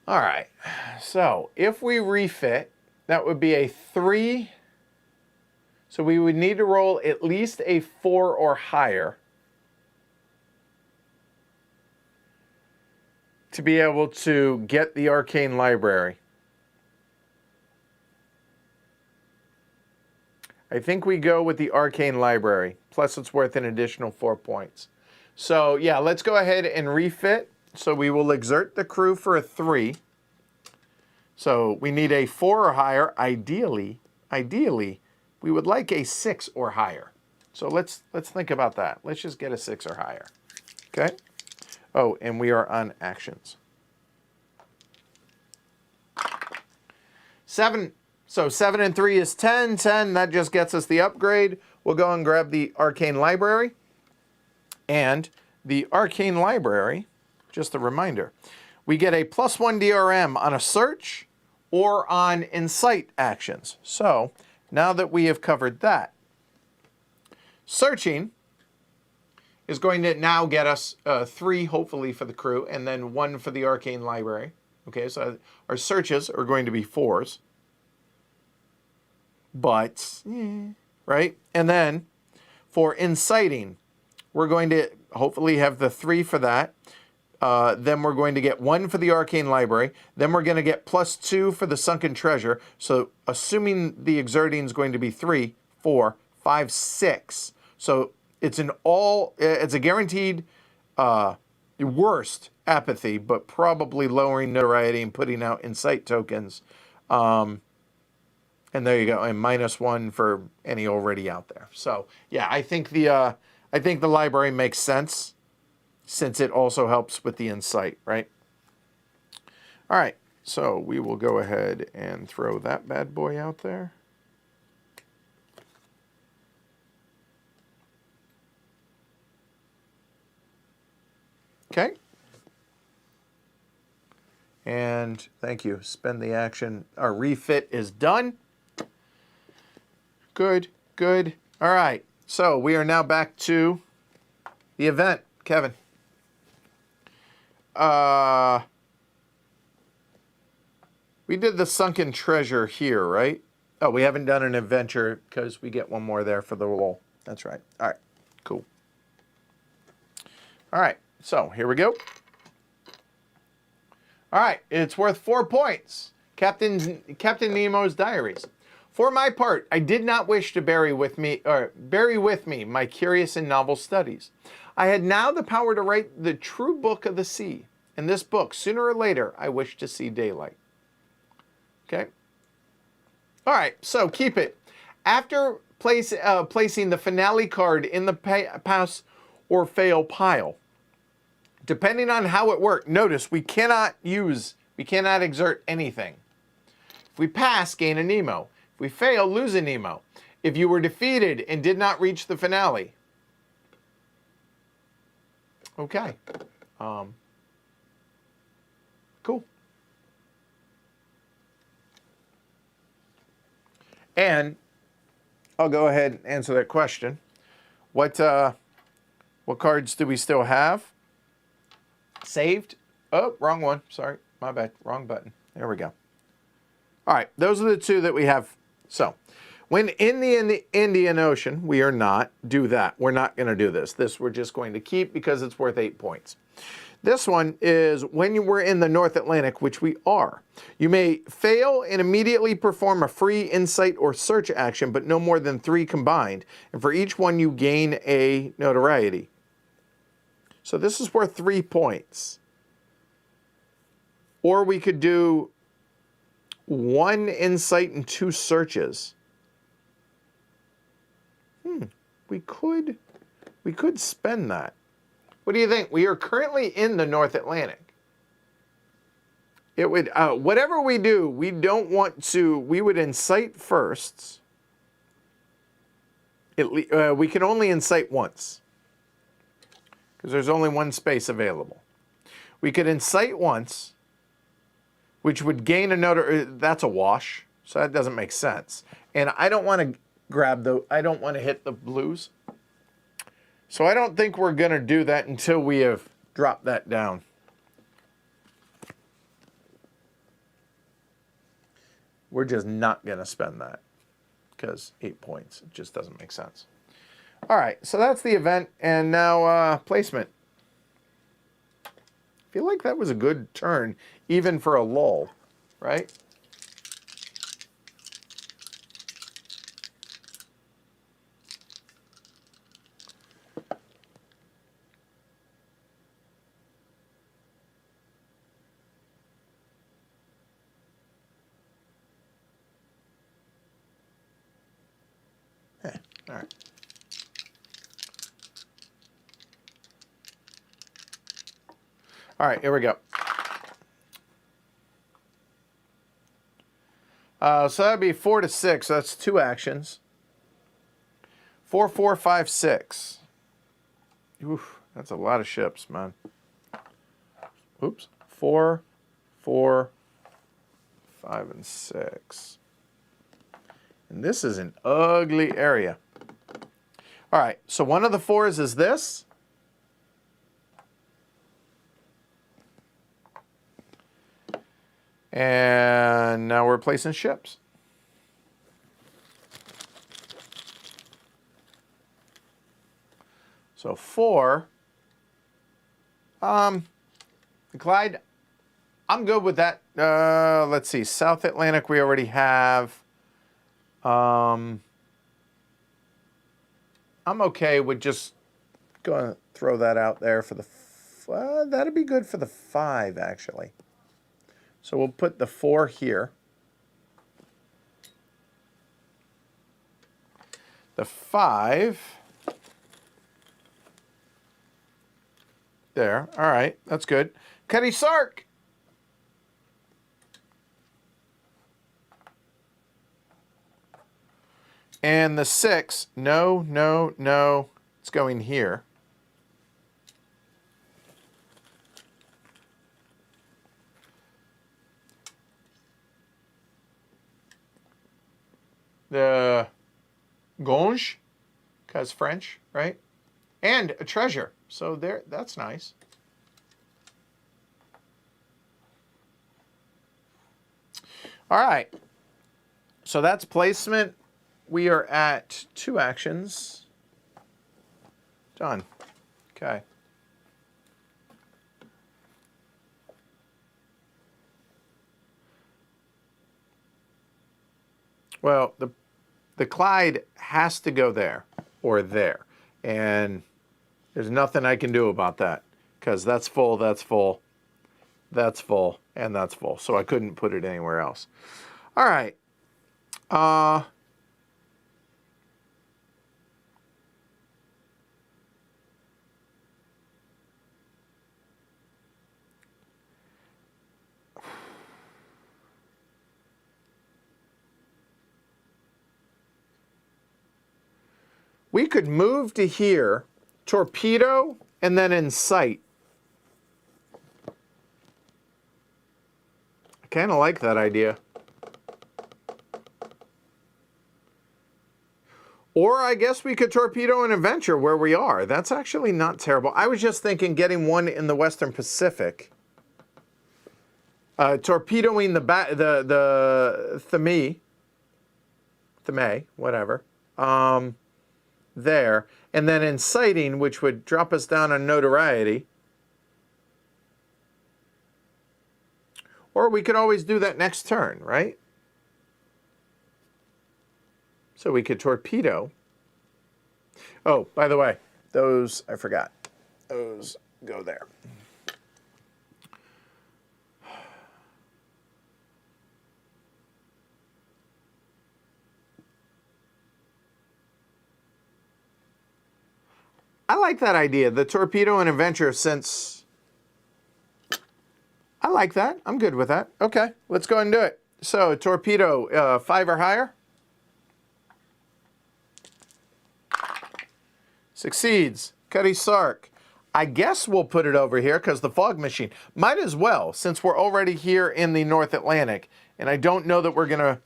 All right. So if we refit, that would be a 3. So we would need to roll at least a 4 or higher to be able to get the Arcane Library. I think we go with the Arcane Library, plus it's worth an additional 4 points. So yeah, let's go ahead and refit. So we will exert the crew for a 3. So we need a 4 or higher. Ideally, we would like a 6 or higher. So let's think about that. Let's just get a 6 or higher. Okay? Oh, and we are on actions. 7. So 7 and 3 is 10. 10, that just gets us the upgrade. We'll go and grab the Arcane Library. And the Arcane Library, just a reminder, we get a +1 DRM on a search or on incite actions. So now that we have covered that, searching is going to now get us 3, hopefully, for the crew, and then 1 for the Arcane Library. Okay, so our searches are going to be 4s. But, right? And then for inciting, we're going to hopefully have the 3 for that. Then we're going to get 1 for the Arcane Library. Then we're going to get +2 for the Sunken Treasure. So assuming the exerting is going to be 3, 4, 5, 6. So it's it's a guaranteed worst apathy, but probably lowering notoriety and putting out incite tokens. And there you go, and -1 for any already out there. So yeah, I think the library makes sense, since it also helps with the incite, right? All right, so we will go ahead and throw that bad boy out there. Okay. And thank you. Spend the action. Our refit is done. Good, good. All right, so we are now back to the event. Kevin. We did the Sunken Treasure here, right? Oh, we haven't done an adventure because we get 1 more there for the roll. That's right. All right, cool. All right, so here we go. All right, it's worth 4 points. Captain Nemo's Diaries. For my part, I did not wish to bury with me my curious and novel studies. I had now the power to write the true book of the sea. In this book, sooner or later, I wish to see daylight. Okay? All right, so keep it. After placing the finale card in the pass or fail pile, depending on how it worked, notice we cannot exert anything. If we pass, gain a Nemo. If we fail, lose a Nemo. If you were defeated and did not reach the finale. Okay. Cool. And I'll go ahead and answer that question. What cards do we still have? Saved. Oh, wrong one. Sorry. My bad. Wrong button. There we go. All right. Those are the 2 that we have. So when in the Indian Ocean, we are not do that. We're not going to do this. This we're just going to keep because it's worth 8 points. This one is when you were in the North Atlantic, which we are. You may fail and immediately perform a free insight or search action, but no more than 3 combined. And for each one, you gain a notoriety. So this is worth 3 points. Or we could do 1 insight and 2 searches. We could spend that. What do you think? We are currently in the North Atlantic. It would whatever we do, we don't want to. We would incite first. We can only incite once because there's only 1 space available. We could incite once, which would gain another. That's a wash, so that doesn't make sense. And I don't want to I don't want to hit the blues. So I don't think we're going to do that until we have dropped that down. We're just not going to spend that because 8 points. It just doesn't make sense. All right, so that's the event, and now placement. I feel like that was a good turn, even for a lull, right? All right. All right, here we go. So that'd be 4 to 6. So that's 2 actions. 4, 4, 5, 6. Oof, that's a lot of ships, man. Oops. 4, 4, 5, and 6. And this is an ugly area. All right, so one of the 4s is this. And now we're placing ships. So 4. Clyde, I'm good with that. Let's see, South Atlantic we already have. I'm okay with just going to throw that out there for the... that'd be good for the 5, actually. So we'll put the 4 here. The 5. There. All right. That's good. Cutty Sark. And the 6. No, no, no. It's going here. The Gonge, because French, right? And a treasure. So there, that's nice. All right. So that's placement. We are at 2 actions. Done. Okay. Well, the Clyde has to go there or there. And there's nothing I can do about that because that's full, that's full, that's full, and that's full. So I couldn't put it anywhere else. All right. We could move to here, torpedo, and then incite. I kind of like that idea. Or I guess we could torpedo and adventure where we are. That's actually not terrible. I was just thinking getting one in the Western Pacific. Torpedoing the Theme, whatever. There, and then inciting, which would drop us down on notoriety. Or we could always do that next turn, right? So we could torpedo. Oh, by the way, those, I forgot. Those go there. I like that idea, the torpedo and adventure, since I like that. I'm good with that. Okay, let's go ahead and do it. So torpedo, 5 or higher. Succeeds. Cutty Sark. I guess we'll put it over here because the fog machine might as well, since we're already here in the North Atlantic. And I don't know that we're going to,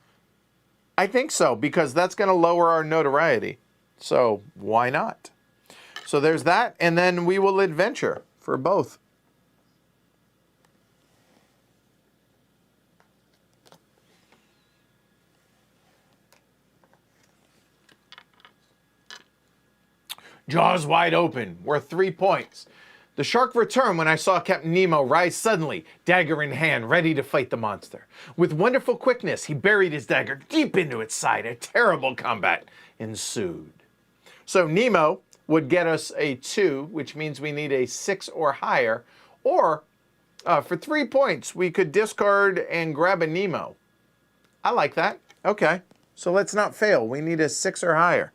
I think so, because that's going to lower our notoriety. So why not? So there's that. And then we will adventure for both. Jaws wide open, worth 3 points. The shark returned when I saw Captain Nemo rise suddenly, dagger in hand, ready to fight the monster. With wonderful quickness, he buried his dagger deep into its side. A terrible combat ensued. So Nemo would get us a 2, which means we need a 6 or higher. Or, for 3 points, we could discard and grab a Nemo. I like that. Okay, so let's not fail. We need a 6 or higher.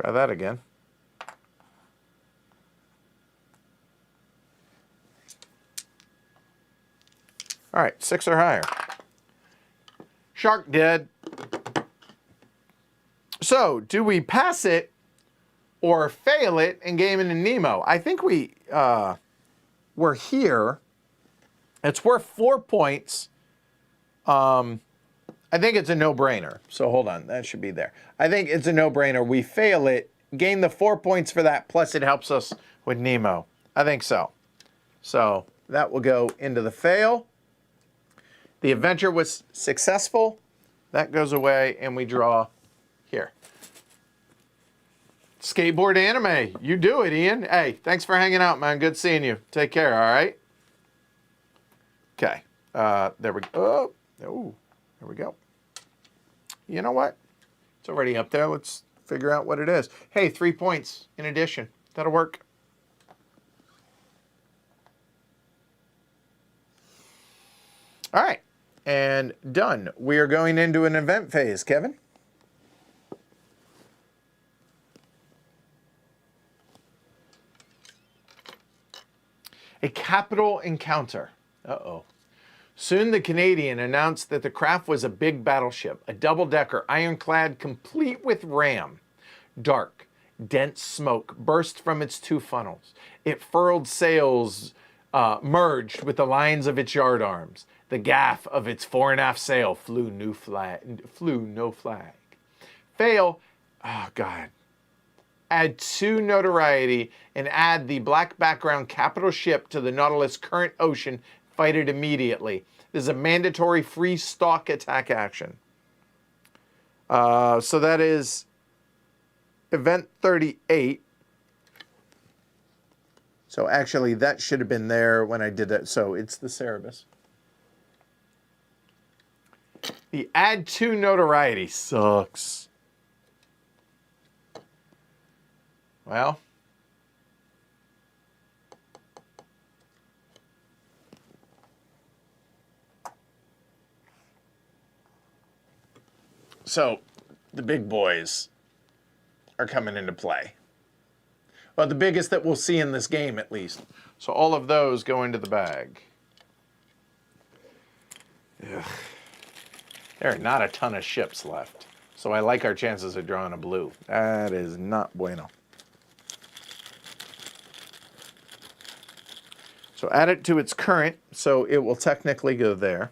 Try that again. All right, 6 or higher. Shark dead. So, do we pass it or fail it and game into Nemo? I think we're here. It's worth 4 points. I think it's a no-brainer. So hold on, that should be there. I think it's a no-brainer. We fail it, gain the 4 points for that, plus it helps us with Nemo. I think so. So that will go into the fail. The adventure was successful. That goes away, and we draw here. Skateboard anime. You do it, Ian. Hey, thanks for hanging out, man. Good seeing you. Take care, all right? Okay. There we go. Oh, there we go. You know what? It's already up there. Let's figure out what it is. Hey, 3 points in addition. That'll work. All right. And done. We are going into an event phase, Kevin. A capital encounter. Uh-oh. Soon the Canadian announced that the craft was a big battleship, a double-decker, ironclad, complete with ram. Dark, dense smoke burst from its 2 funnels. It furled sails merged with the lines of its yardarms. The gaff of its fore and aft sail flew no flag. Fail, oh God. Add 2 notoriety and add the black background capital ship to the Nautilus current ocean. Fight it immediately. This is a mandatory free stock attack action. So that is event 38. So actually that should have been there when I did that. So it's the Cerebus. The add 2 notoriety sucks. Well. So, the big boys are coming into play. Well, the biggest that we'll see in this game, at least. So all of those go into the bag. Ugh. There are not a ton of ships left. So I like our chances of drawing a blue. That is not bueno. So add it to its current, so it will technically go there.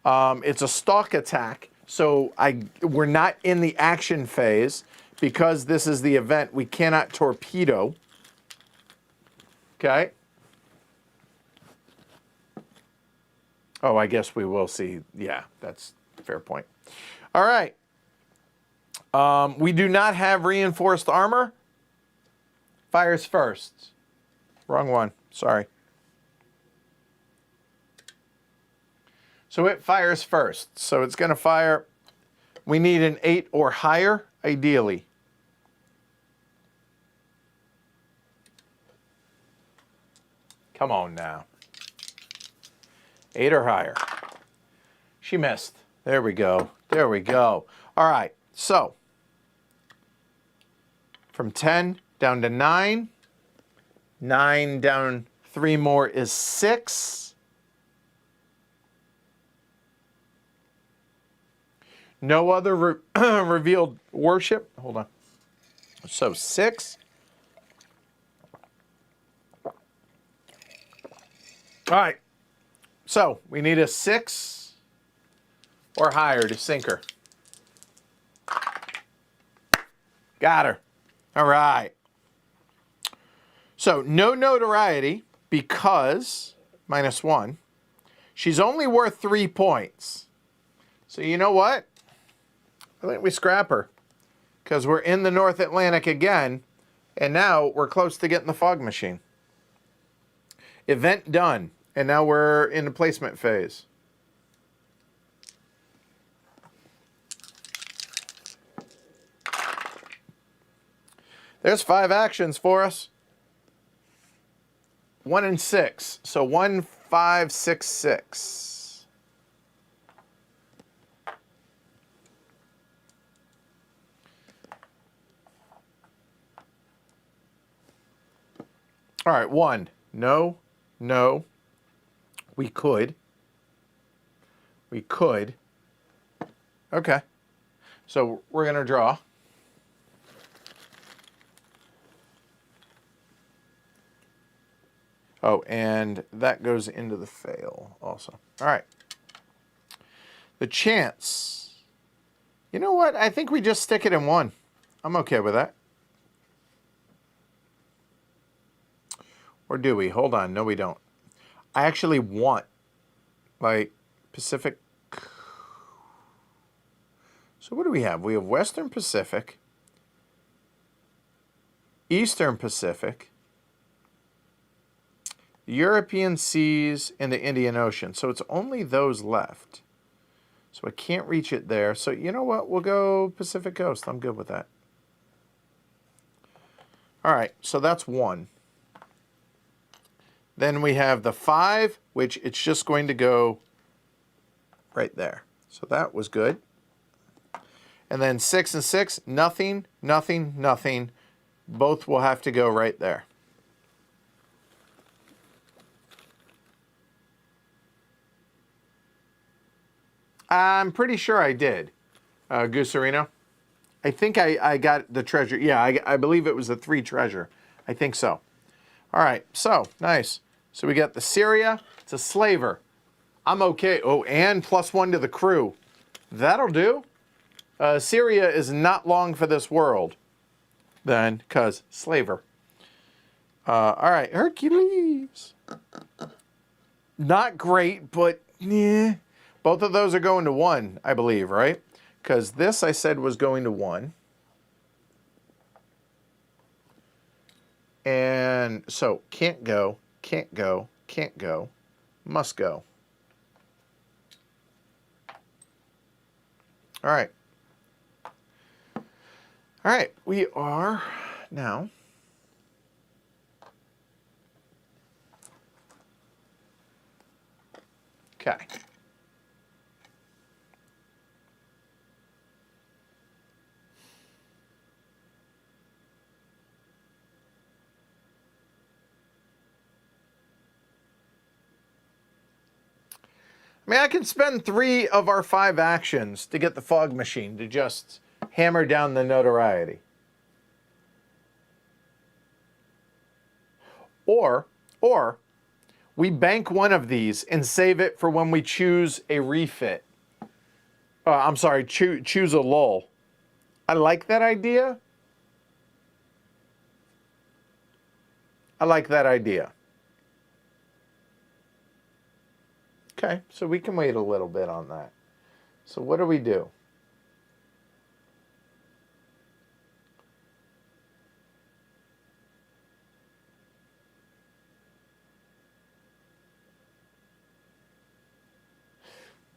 It's a stock attack. So we're not in the action phase because this is the event. We cannot torpedo. Okay. Oh, I guess we will see. Yeah, that's a fair point. All right. We do not have reinforced armor. Fires first. Wrong one. Sorry. So it fires first. So it's going to fire. We need an 8 or higher, ideally. Come on now. 8 or higher. She missed. There we go. There we go. All right. So from 10 down to 9. 9 down 3 more is 6. No other revealed warship. Hold on. So 6. All right. So we need a 6 or higher to sink her. Got her. All right. So no notoriety because -1. She's only worth 3 points. So you know what? I think we scrap her because we're in the North Atlantic again, and now we're close to getting the fog machine. Event done, and now we're in the placement phase. There's 5 actions for us. 1 and 6. So 1, 5, 6, 6. All right, 1. No, no. We could. We could. Okay. So we're going to draw. Oh, and that goes into the fail also. All right. The chance. You know what? I think we just stick it in 1. I'm okay with that. Or do we? Hold on. No, we don't. I actually want, like, Pacific. So what do we have? We have Western Pacific, Eastern Pacific, European seas, and the Indian Ocean. So it's only those left. So I can't reach it there. So you know what? We'll go Pacific Coast. I'm good with that. All right. So that's 1. Then we have the 5, which it's just going to go right there. So that was good. And then 6 and 6, nothing, nothing, nothing. Both will have to go right there. I'm pretty sure I did, Gooserino. I think I got the treasure. Yeah, I believe it was the 3 treasure. I think so. All right, so nice. So we got the Syria. It's a slaver. I'm okay. Oh, and +1 to the crew. That'll do. Syria is not long for this world then, because slaver. All right, Hercules. Not great, but yeah. Both of those are going to 1, I believe, right? Because this I said was going to 1. And so can't go, can't go, can't go, must go. All right. All right, we are now okay. I mean, I can spend 3 of our 5 actions to get the fog machine to just hammer down the notoriety. Or we bank one of these and save it for when we choose a refit. I'm sorry, choose a lull. I like that idea. I like that idea. Okay, so we can wait a little bit on that. So what do we do?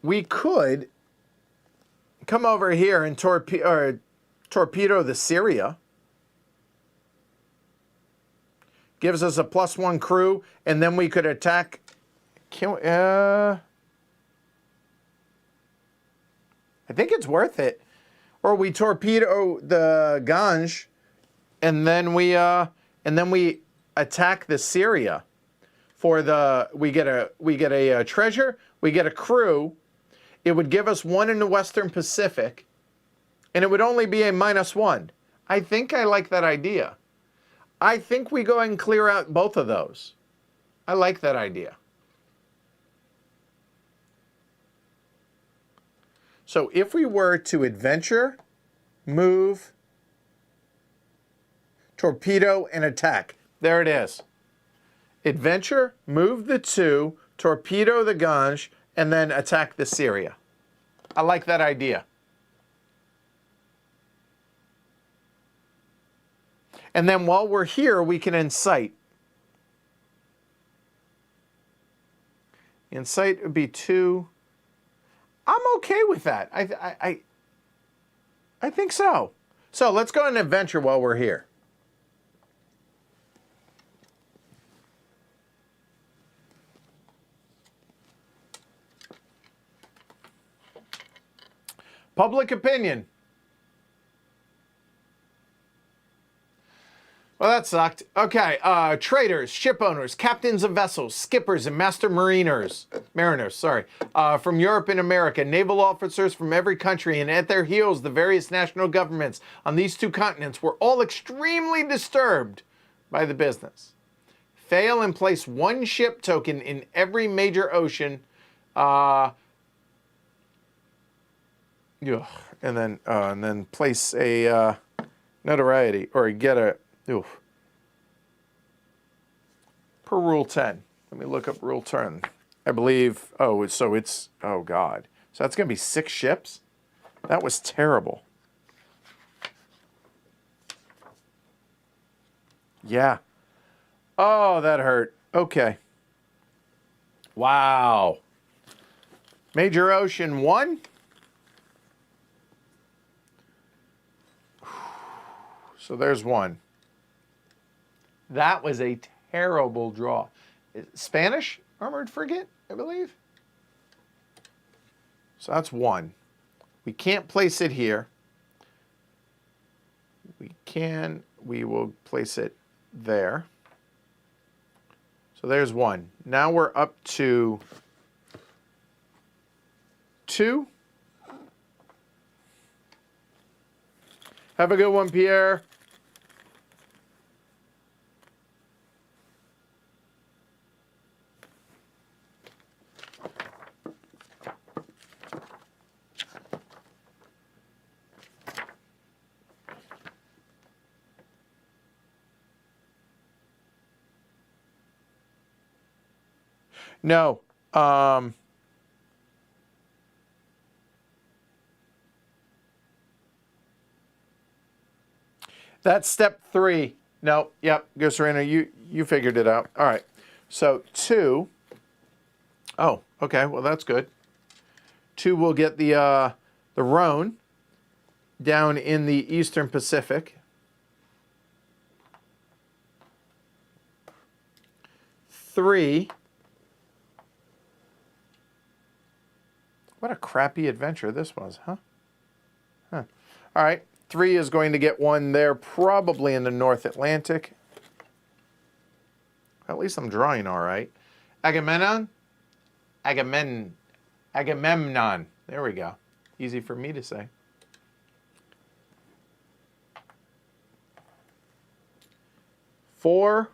We could come over here and torpedo the Syria. Gives us a +1 crew, and then we could attack. Can we, I think it's worth it. Or we torpedo the Ganj, and then we attack the Syria. For the we get a treasure, we get a crew. It would give us 1 in the Western Pacific, and it would only be a -1. I think I like that idea. I think we go ahead and clear out both of those. I like that idea. So if we were to adventure, move, torpedo, and attack. There it is. Adventure, move the 2, torpedo the Ganj, and then attack the Syria. I like that idea. And then while we're here, we can incite. Incite would be 2. I'm okay with that. I think so. So let's go on an adventure while we're here. Public opinion. Well, that sucked. Okay, traders, ship owners, captains of vessels, skippers, and master mariners, from Europe and America, naval officers from every country, and at their heels, the various national governments on these 2 continents were all extremely disturbed by the business. Fail and place 1 ship token in every major ocean, and then place a notoriety or get a. Oof. Per Rule 10. Let me look up Rule 10. I believe, oh God. So that's going to be 6 ships? That was terrible. Yeah. Oh, that hurt. Okay. Wow. Major Ocean 1. So there's 1. That was a terrible draw. Spanish armored frigate, I believe. So that's 1. We can't place it here. We will place it there. So there's 1. Now we're up to 2. Have a good one, Pierre. No. That's step 3. No, yep, go Serena, you figured it out. All right. So 2. Oh, okay, well that's good. 2 will get the Rhone down in the Eastern Pacific. 3. What a crappy adventure this was, huh? All right. 3 is going to get 1 there, probably in the North Atlantic. At least I'm drawing all right. Agamemnon. There we go. Easy for me to say. 4.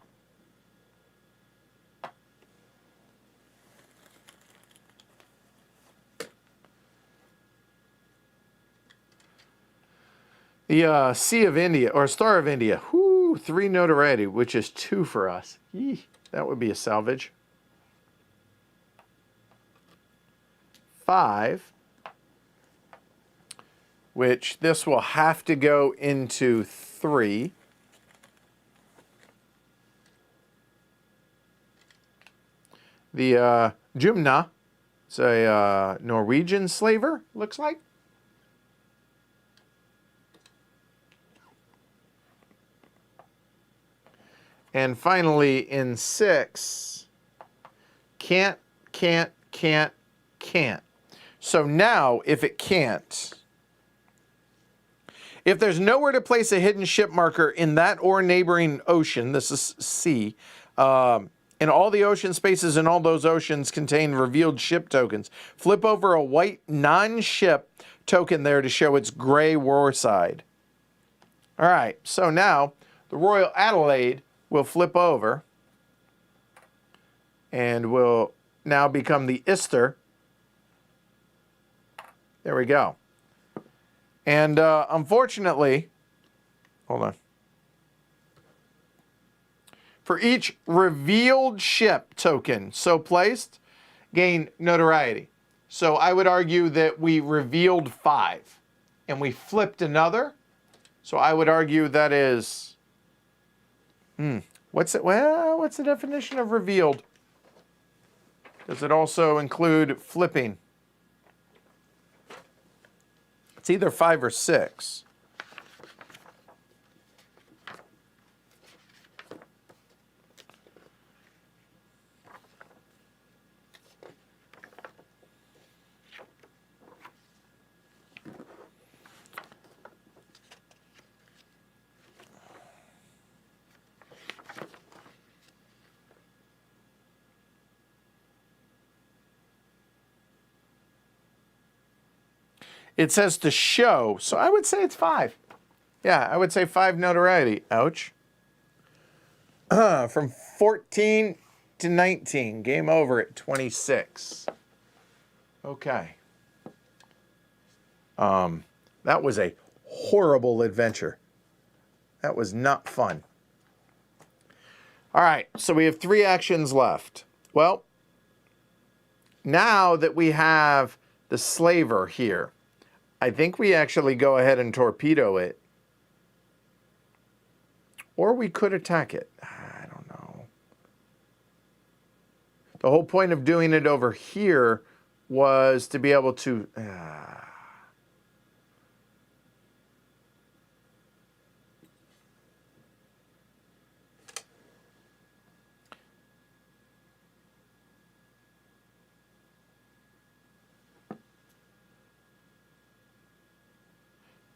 The Sea of India, or Star of India. Whoo, 3 notoriety, which is 2 for us. Yee, that would be a salvage. 5, which this will have to go into 3. The Jumna, it's a Norwegian slaver, looks like. And finally, in 6, can't. So now, if it can't, if there's nowhere to place a hidden ship marker in that or neighboring ocean, this is sea, and all the ocean spaces in all those oceans contain revealed ship tokens, flip over a white non-ship token there to show its gray war side. All right, so now the Royal Adelaide will flip over and will now become the Ister. There we go. And unfortunately, hold on. For each revealed ship token so placed, gain notoriety. So I would argue that we revealed 5 and we flipped another. So I would argue that is, what's it? Well, what's the definition of revealed? Does it also include flipping? It's either 5 or 6. It says to show, so I would say it's 5. Yeah, I would say 5 notoriety. Ouch. From 14 to 19. Game over at 26. Okay. That was a horrible adventure. That was not fun. All right, so we have 3 actions left. Well, now that we have the slaver here, I think we actually go ahead and torpedo it. Or we could attack it. I don't know. The whole point of doing it over here was to be able to...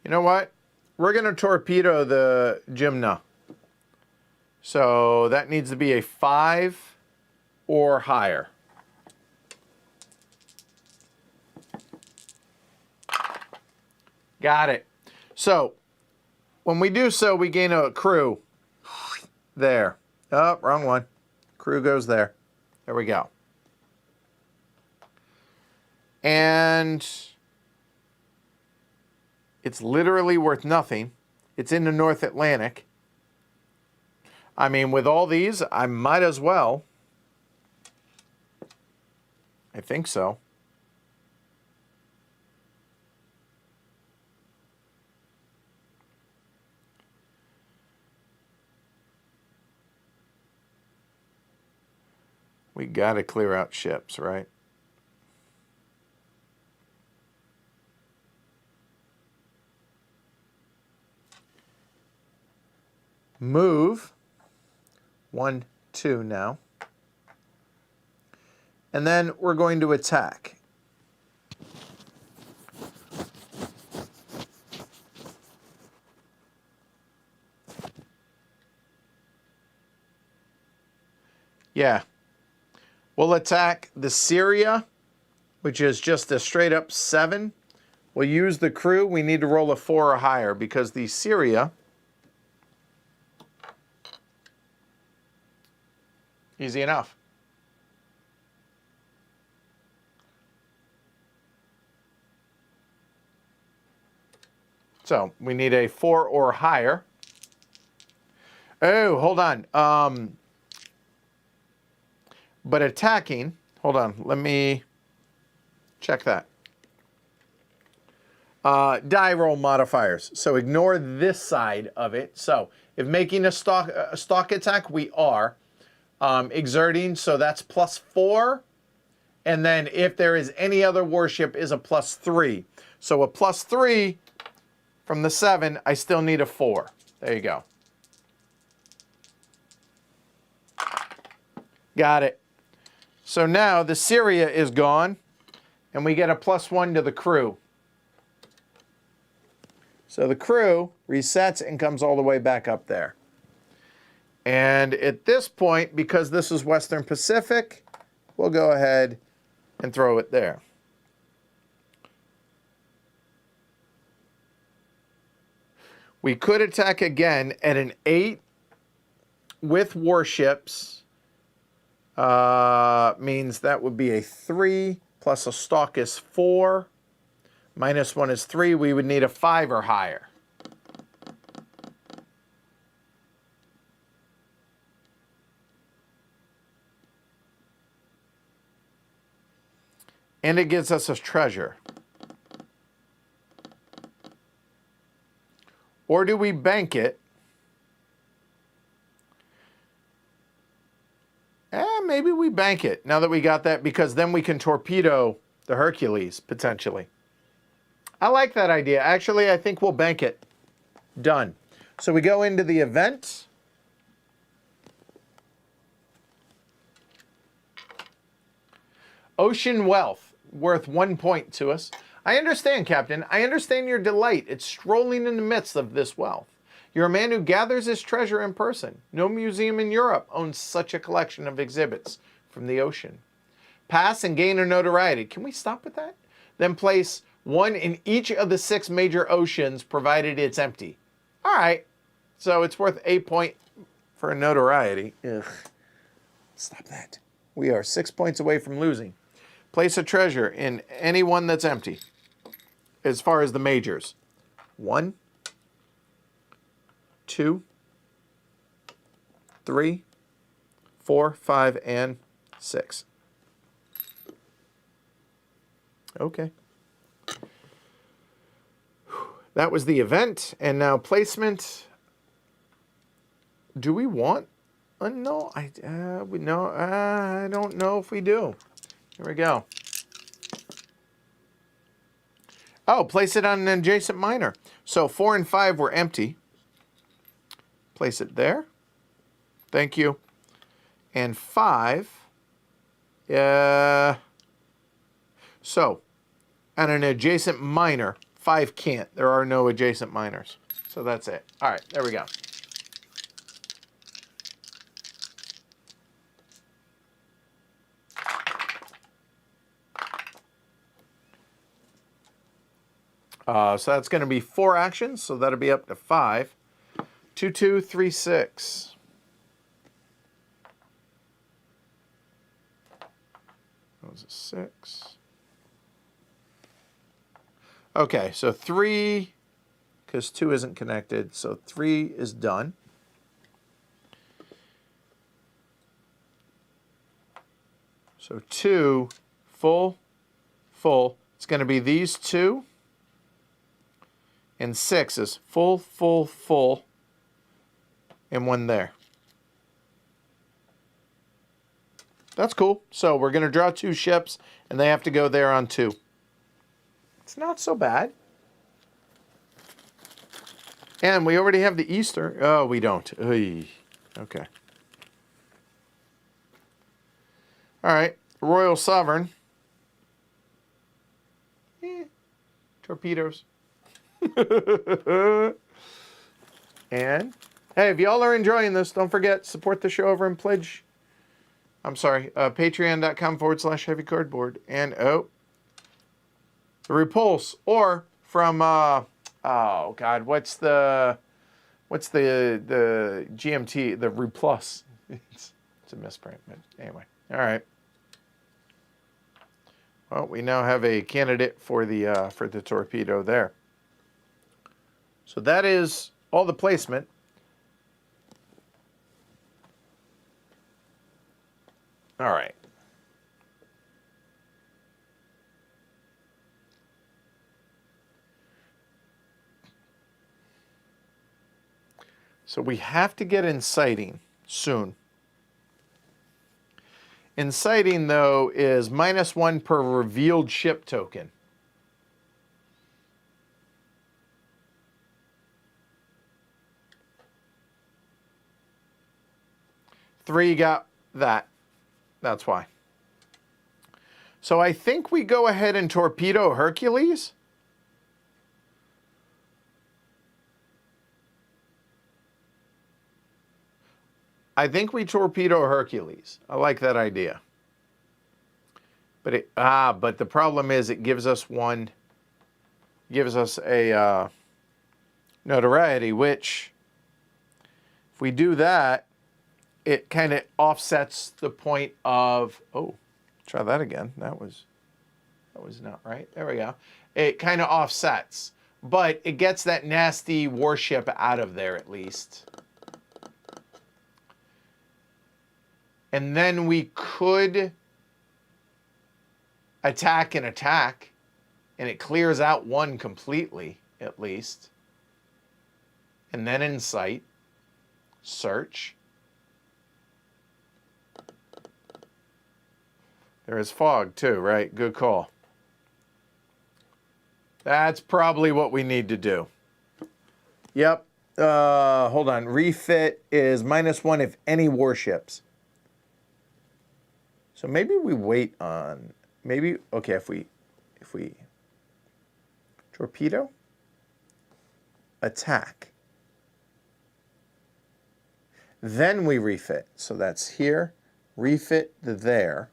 You know what? We're going to torpedo the Gymna. So that needs to be a 5 or higher. Got it. So when we do so, we gain a crew. There. Oh, wrong one. Crew goes there. There we go. And... it's literally worth nothing. It's in the North Atlantic. I mean, with all these, I might as well. I think so. We got to clear out ships, right? Move 1, 2 now. And then we're going to attack. Yeah. We'll attack the Syria, which is just a straight up 7. We'll use the crew. We need to roll a 4 or higher because the Syria... easy enough. So we need a 4 or higher. Oh, hold on. But attacking, hold on, let me check that. Die roll modifiers. So ignore this side of it. So if making a stock attack, we are. Exerting, so that's +4. And then if there is any other warship is a +3. So a +3 from the 7, I still need a 4. There you go. Got it. So now the Syria is gone, and we get a +1 to the crew. So the crew resets and comes all the way back up there. And at this point, because this is Western Pacific, we'll go ahead and throw it there. We could attack again at an 8 with warships. Means that would be a 3 plus a stalk is 4. -1 is 3. We would need a 5 or higher. And it gives us a treasure. Or do we bank it? Maybe we bank it now that we got that, because then we can torpedo the Hercules, potentially. I like that idea. Actually, I think we'll bank it. Done. So we go into the event. Ocean wealth, worth 1 point to us. I understand, Captain. I understand your delight. It's strolling in the midst of this wealth. You're a man who gathers his treasure in person. No museum in Europe owns such a collection of exhibits from the ocean. Pass and gain a notoriety. Can we stop with that? Then place 1 in each of the 6 major oceans, provided it's empty. All right. So it's worth 8 points for a notoriety. Ugh. Stop that. We are 6 points away from losing. Place a treasure in any one that's empty, as far as the majors. 1, 2, 3, 4, 5, and 6. Okay. That was the event, and now placement. Do we want a no? I don't know if we do. Here we go. Oh, place it on an adjacent minor. So 4 and 5 were empty. Place it there. Thank you. And 5. So, on an adjacent minor, 5 can't. There are no adjacent minors. So that's it. All right, there we go. So that's going to be 4 actions, so that'll be up to 5. 2, 2, 3, 6. That was a 6. Okay, so 3, because 2 isn't connected, so 3 is done. So 2, full, full. It's going to be these 2. And 6 is full, full, full, and 1 there. That's cool. So we're going to draw 2 ships, and they have to go there on 2. It's not so bad. And we already have the Easter. Oh, we don't. Oy. Okay. All right. Royal Sovereign. Torpedoes. And hey, if y'all are enjoying this, don't forget, support the show over and pledge. I'm sorry, patreon.com/heavy cardboard. And the Repulse, or from oh god, what's the GMT, the Replus. It's a misprint, but anyway. All right. Well, we now have a candidate for the torpedo there. So that is all the placement. All right. So we have to get inciting soon. Inciting, though, is -1 per revealed ship token. Three got that. That's why. So I think we go ahead and torpedo Hercules. I think we torpedo Hercules. I like that idea. But the problem is it gives us a notoriety, which if we do that, it kind of offsets the point of, oh, try that again. That was not right. There we go. It kind of offsets, but it gets that nasty warship out of there at least. And then we could attack and attack, and it clears out one completely, at least. And then insight, search. There is fog too, right? Good call. That's probably what we need to do. Yep. Hold on. Refit is -1 if any warships. So maybe we wait on, maybe, okay, if we torpedo, attack, then we refit. So that's here, refit to there.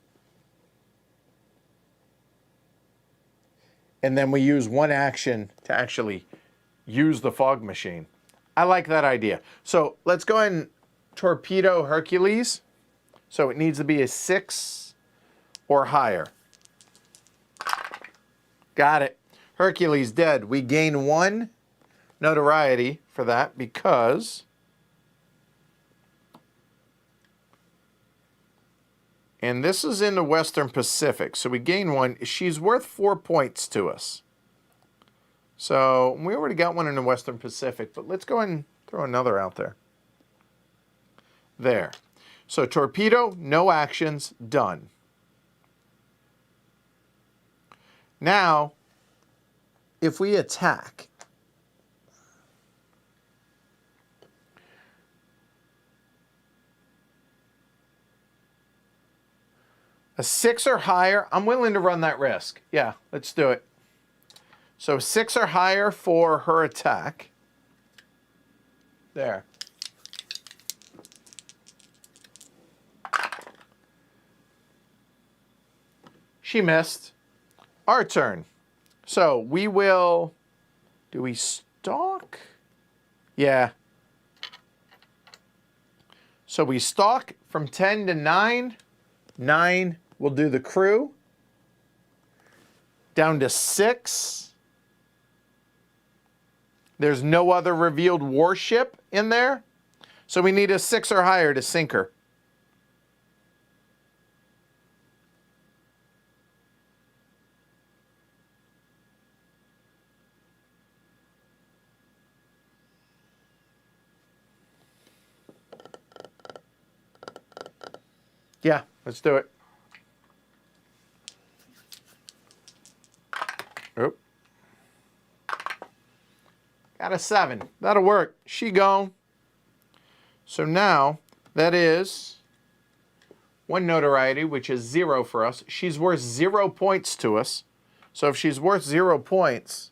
And then we use one action to actually use the fog machine. I like that idea. So let's go ahead and torpedo Hercules. So it needs to be a 6 or higher. Got it. Hercules dead. We gain 1 notoriety for that because, and this is in the Western Pacific, so we gain 1. She's worth 4 points to us. So we already got 1 in the Western Pacific, but let's go ahead and throw another out there. There. So torpedo, no actions, done. Now, if we attack, a 6 or higher, I'm willing to run that risk. Yeah, let's do it. So 6 or higher for her attack. There. She missed. Our turn. So we will, do we stalk? Yeah. So we stalk from 10 to 9. 9 will do the crew. Down to 6. There's no other revealed warship in there. So we need a 6 or higher to sink her. Yeah, let's do it. Oop. Got a 7. That'll work. She gone. So now that is 1 notoriety, which is 0 for us. She's worth 0 points to us. So if she's worth 0 points,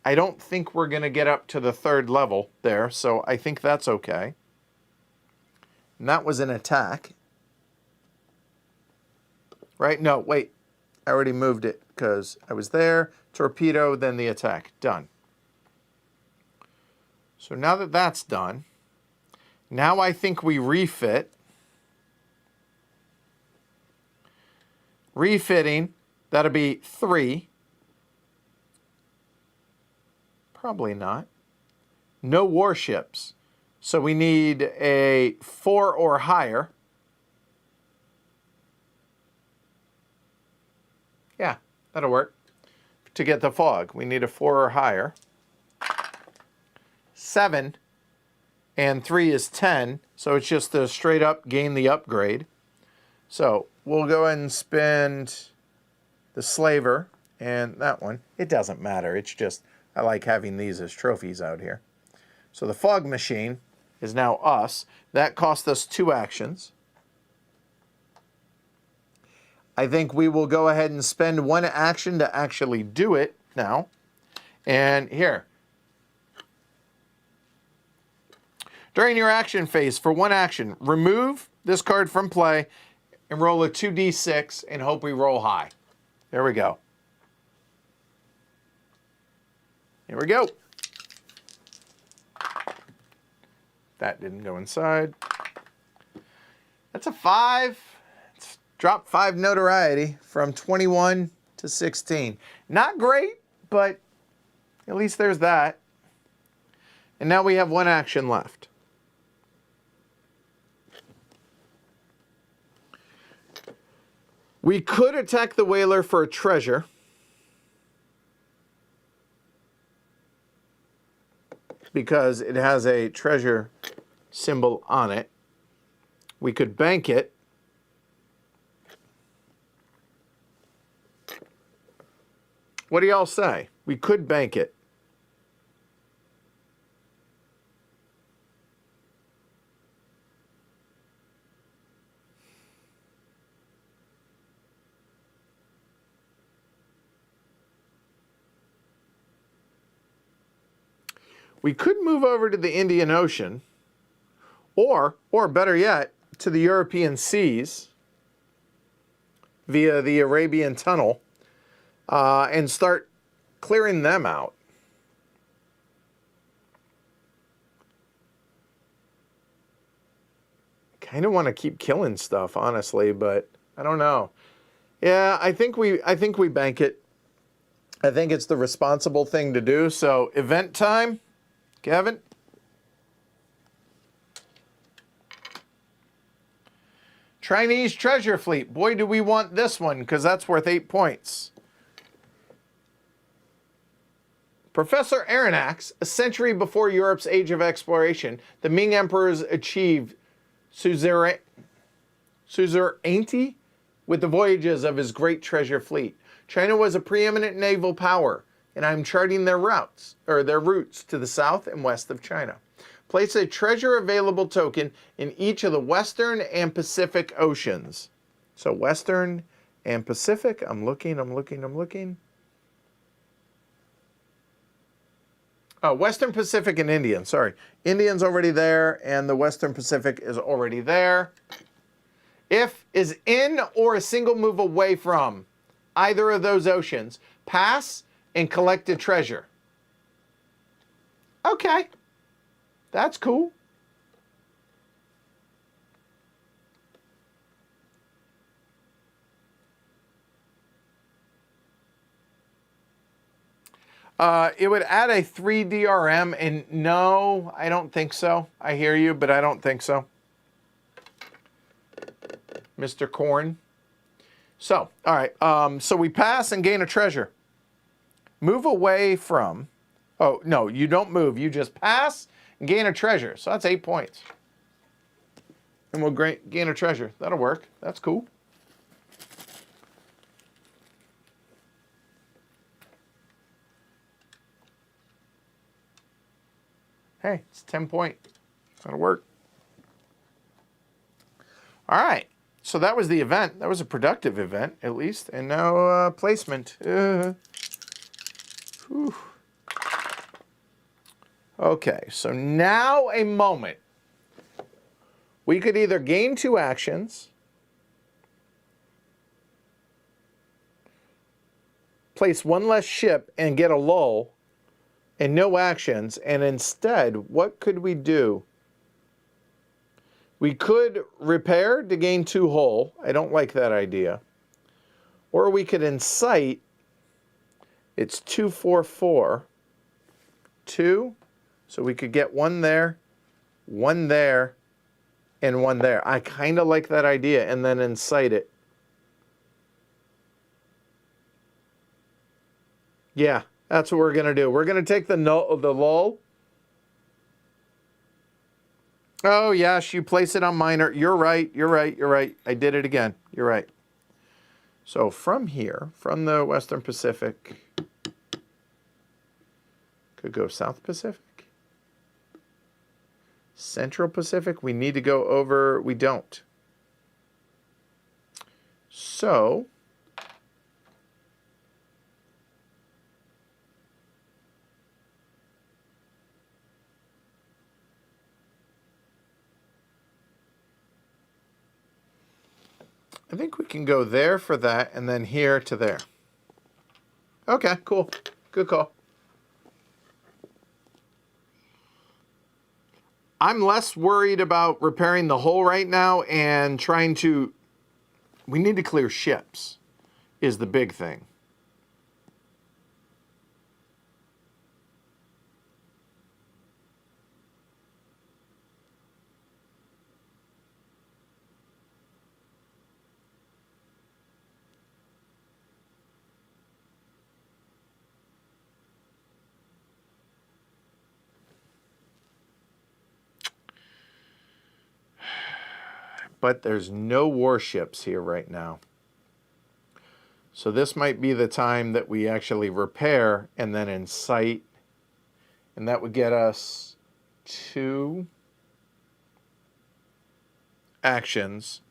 I don't think we're going to get up to the 3rd level there. So I think that's okay. And that was an attack. Right? No, wait. I already moved it because I was there. Torpedo, then the attack. Done. So now that that's done, now I think we refit. Refitting, that'll be 3. Probably not. No warships. So we need a 4 or higher. Yeah, that'll work. To get the fog, we need a 4 or higher. 7 and 3 is 10, so it's just a straight up gain the upgrade. So we'll go ahead and spend the slaver and that one. It doesn't matter, it's just I like having these as trophies out here. So the fog machine is now us. That cost us 2 actions. I think we will go ahead and spend 1 action to actually do it now. And here. During your action phase, for 1 action, remove this card from play and roll a 2d6 and hope we roll high. There we go. Here we go. That didn't go inside. That's a 5. It's dropped 5 notoriety from 21 to 16. Not great, but at least there's that. And now we have 1 action left. We could attack the whaler for a treasure. Because it has a treasure symbol on it. We could bank it. What do y'all say? We could bank it. We could move over to the Indian Ocean, or better yet, to the European seas via the Arabian Tunnel and start clearing them out. Kind of want to keep killing stuff, honestly, but I don't know. Yeah, I think we bank it. I think it's the responsible thing to do. So, event time. Kevin? Chinese treasure fleet. Boy, do we want this one, because that's worth 8 points. Professor Aronnax, a century before Europe's age of exploration, the Ming emperors achieved suzerainty with the voyages of his great treasure fleet. China was a preeminent naval power, and I'm charting their routes to the south and west of China. Place a treasure available token in each of the Western and Pacific Oceans. So Western and Pacific, I'm looking. Oh, Western Pacific and Indian, sorry. Indian's already there, and the Western Pacific is already there. If is in or a single move away from either of those oceans, pass and collect a treasure. Okay, that's cool. It would add a 3 DRM, and no, I don't think so. I hear you, but I don't think so. Mr. Corn. So, all right, so we pass and gain a treasure. Move away from, oh, no, you don't move. You just pass and gain a treasure. So that's 8 points. And we'll gain a treasure. That'll work. That's cool. Hey, it's 10 point. That'll work. All right. So that was the event. That was a productive event, at least. And now placement. Okay, so now a moment. We could either gain 2 actions, place 1 less ship and get a lull, and no actions, and instead, what could we do? We could repair to gain 2 hull. I don't like that idea. Or we could incite. It's 2, 4, 4. 2. So we could get 1 there, 1 there, and 1 there. I kind of like that idea, and then incite it. Yeah, that's what we're going to do. We're going to take the lull. Oh, yes, you place it on minor. You're right. I did it again. You're right. So from here, from the Western Pacific, could go South Pacific. Central Pacific, we need to go over, we don't. So, I think we can go there for that, and then here to there. Okay, cool. Good call. I'm less worried about repairing the hull right now and trying to... We need to clear ships is the big thing. But there's no warships here right now. So this might be the time that we actually repair and then incite. And that would get us 2 actions.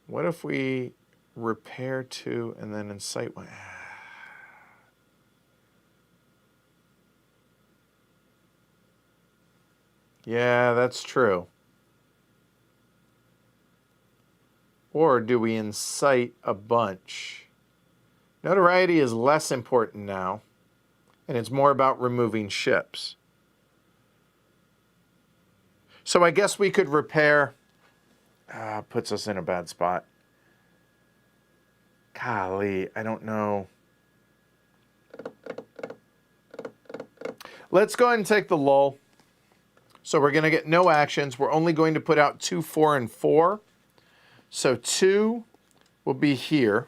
What if we repair 2 and then incite 1? Yeah, that's true. Or do we incite a bunch? Notoriety is less important now, and it's more about removing ships. So I guess we could repair. Puts us in a bad spot. Golly, I don't know. Let's go ahead and take the lull. So we're going to get no actions. We're only going to put out 2, 4, and 4. So 2 will be here.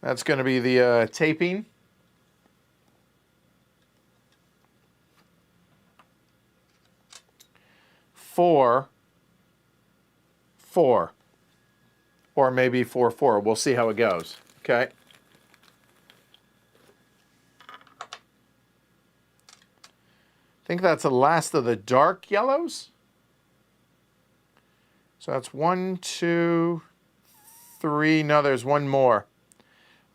That's going to be the taping. 4, 4. Or maybe 4, 4. We'll see how it goes. Okay. I think that's the last of the dark yellows. So that's 1, 2, 3. No, there's one more.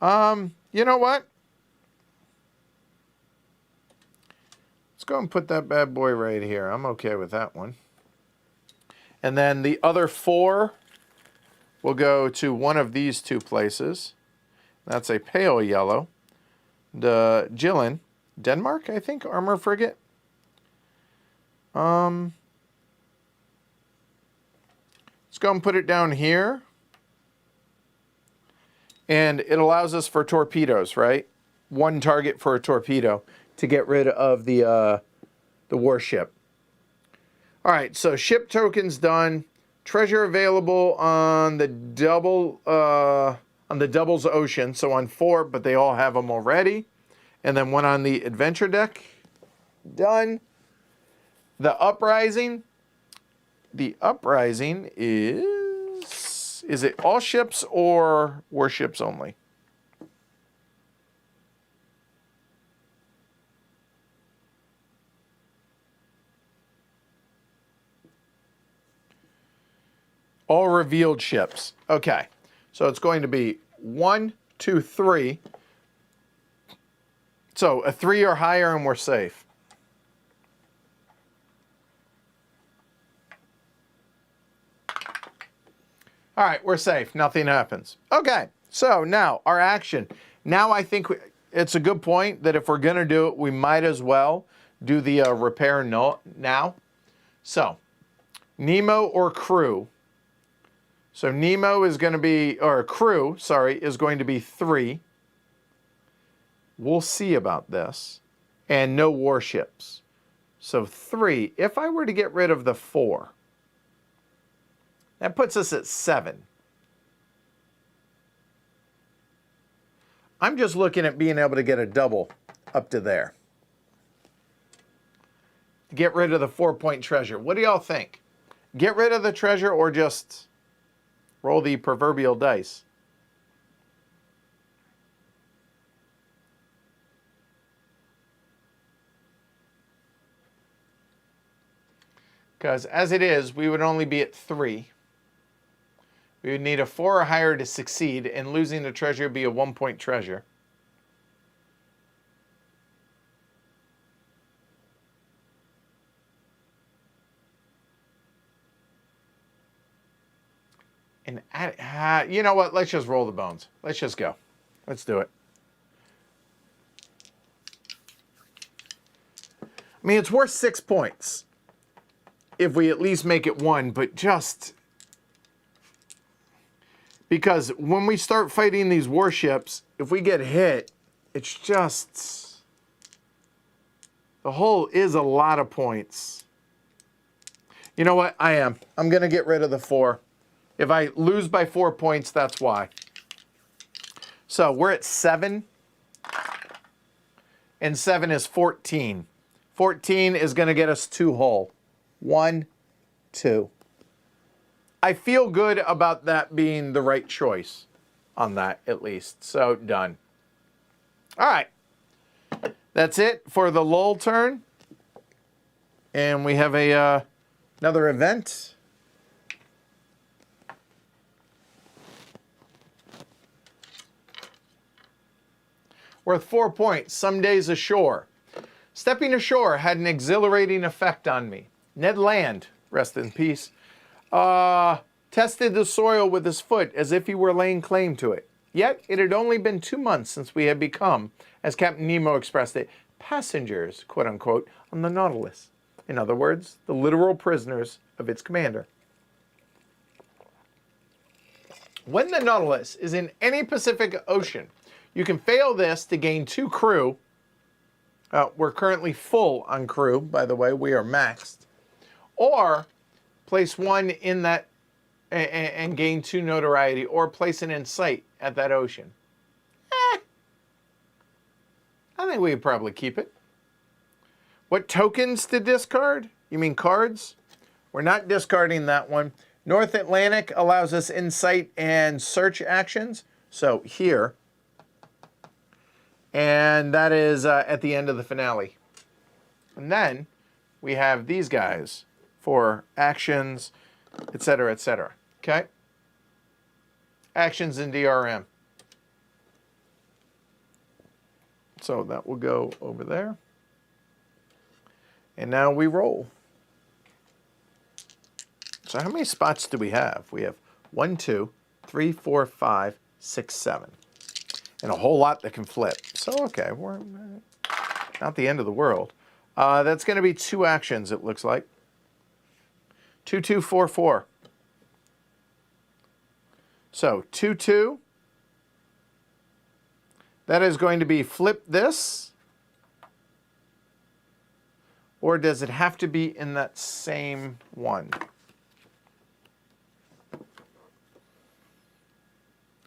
You know what? Let's go and put that bad boy right here. I'm okay with that one. And then the other 4 will go to one of these 2 places. That's a pale yellow. The Gillen, Denmark, I think, armor frigate. Let's go and put it down here. And it allows us for torpedoes, right? 1 target for a torpedo to get rid of the warship. All right, so ship tokens done. Treasure available on the doubles ocean, so on 4, but they all have them already. And then 1 on the adventure deck. Done. The uprising. The uprising is it all ships or warships only? All revealed ships. Okay. So it's going to be 1, 2, 3. So a 3 or higher and we're safe. All right, we're safe. Nothing happens. Okay, so now our action. Now I think it's a good point that if we're going to do it, we might as well do the repair now. So, Nemo or crew. So Nemo is going to be, or crew, sorry, is going to be 3. We'll see about this. And no warships. So 3. If I were to get rid of the 4, that puts us at 7. I'm just looking at being able to get a double up to there. Get rid of the 4-point treasure. What do y'all think? Get rid of the treasure or just roll the proverbial dice? Because as it is, we would only be at 3. We would need a 4 or higher to succeed, and losing the treasure would be a 1-point treasure. And you know what? Let's just roll the bones. Let's just go. Let's do it. I mean, it's worth 6 points if we at least make it 1, but just because when we start fighting these warships, if we get hit, it's just, the hull is a lot of points. You know what? I'm going to get rid of the 4. If I lose by 4 points, that's why. So we're at 7. And 7 is 14. 14 is going to get us 2 hull. 1, 2. I feel good about that being the right choice on that, at least. So, done. All right. That's it for the lull turn. And we have a another event. Worth 4 points. Some days ashore. Stepping ashore had an exhilarating effect on me. Ned Land, rest in peace, tested the soil with his foot as if he were laying claim to it. Yet it had only been 2 months since we had become, as Captain Nemo expressed it, passengers, quote unquote, on the Nautilus. In other words, the literal prisoners of its commander. When the Nautilus is in any Pacific Ocean, you can fail this to gain 2 crew. We're currently full on crew, by the way. We are maxed. Or place 1 in that and gain 2 notoriety, or place it in sight at that ocean. I think we would probably keep it. What tokens to discard? You mean cards? We're not discarding that one. North Atlantic allows us insight and search actions. So here. And that is at the end of the finale. And then we have these guys for actions, etc., etc. Okay? Actions in DRM. So that will go over there. And now we roll. So how many spots do we have? We have 1, 2, 3, 4, 5, 6, 7. And a whole lot that can flip. So, okay, we're not the end of the world. That's going to be 2 actions, it looks like. 2, 2, 4, 4. So, 2, 2. That is going to be flip this. Or does it have to be in that same one?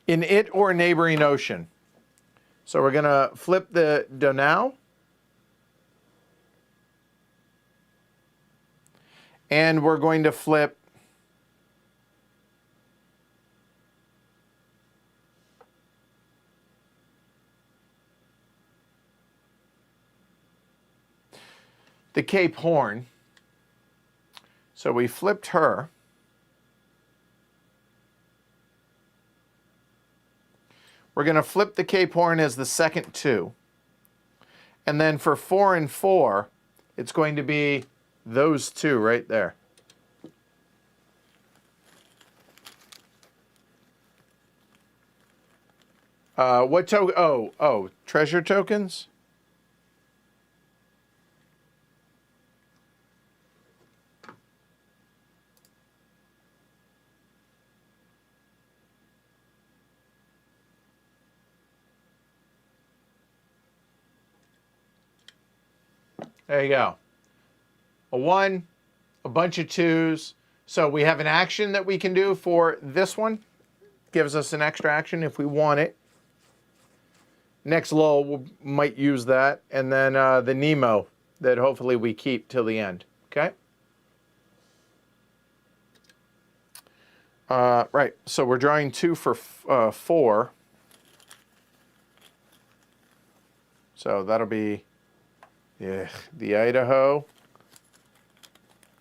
In it or neighboring ocean. So we're going to flip the Donau. And we're going to flip the Cape Horn. So we flipped her. We're going to flip the Cape Horn as the second 2. And then for 4 and 4, it's going to be those 2 right there. What token? Oh, treasure tokens? There you go. A 1, a bunch of 2s. So we have an action that we can do for this one. Gives us an extra action if we want it. Next lull, we might use that. And then the Nemo that hopefully we keep till the end. Okay? Right. So we're drawing 2 for 4. So that'll be the Idaho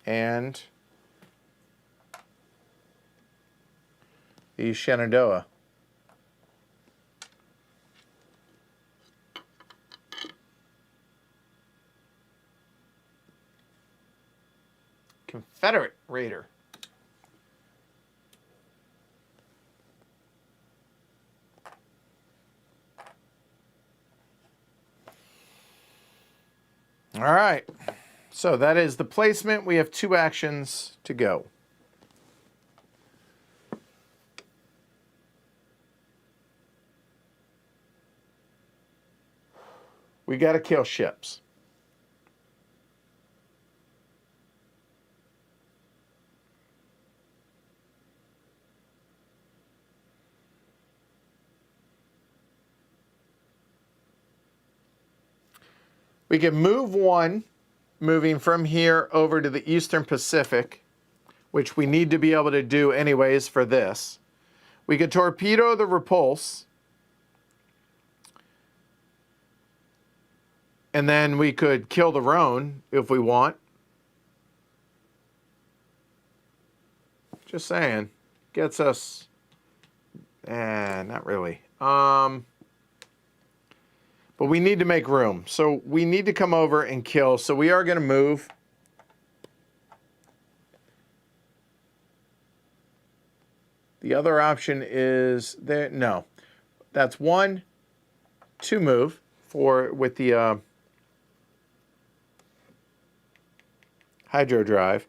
and the Shenandoah. Confederate Raider. All right. So that is the placement. We have 2 actions to go. We got to kill ships. We can move 1, moving from here over to the Eastern Pacific, which we need to be able to do anyways for this. We could torpedo the repulse. And then we could kill the Rhone if we want. Just saying. Gets us... not really. But we need to make room. So we need to come over and kill. So we are going to move. The other option is there. No. That's 1, 2 move with the... hydro drive.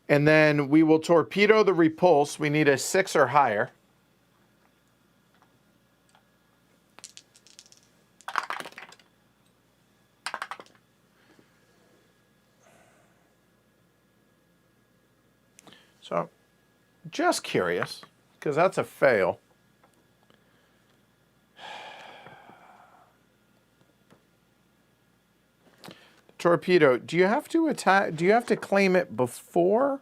And then we will torpedo the repulse. We need a 6 or higher. So, just curious, because that's a fail. Torpedo, do you have to attack? Do you have to claim it before?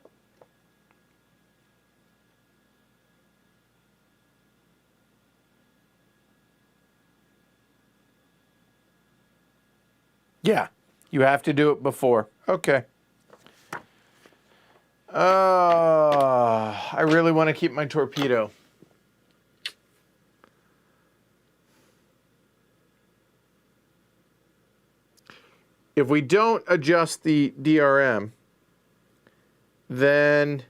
Yeah, you have to do it before. Okay. I really want to keep my torpedo. If we don't adjust the DRM, then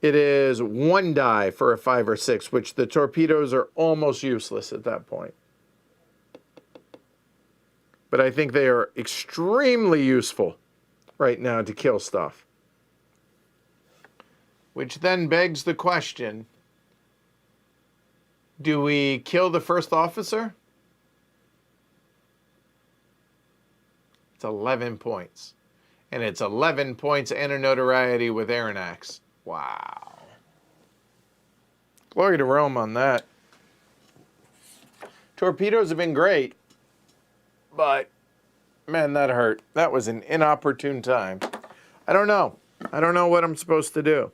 it is 1 die for a 5 or 6, which the torpedoes are almost useless at that point. But I think they are extremely useful right now to kill stuff. Which then begs the question, do we kill the first officer? It's 11 points. And it's 11 points and a notoriety with Aronnax. Wow. Glory to Rome on that. Torpedoes have been great. But, man, that hurt. That was an inopportune time. I don't know. I don't know what I'm supposed to do.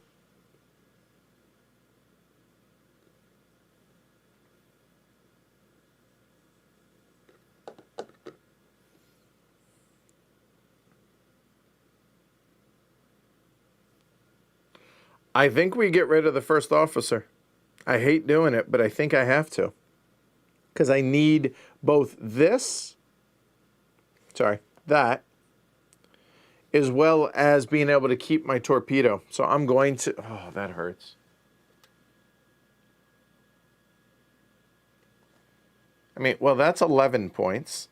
I think we get rid of the first officer. I hate doing it, but I think I have to. Because I need both this, that, as well as being able to keep my torpedo. So I'm going to, oh, that hurts. I mean, well, that's 11 points.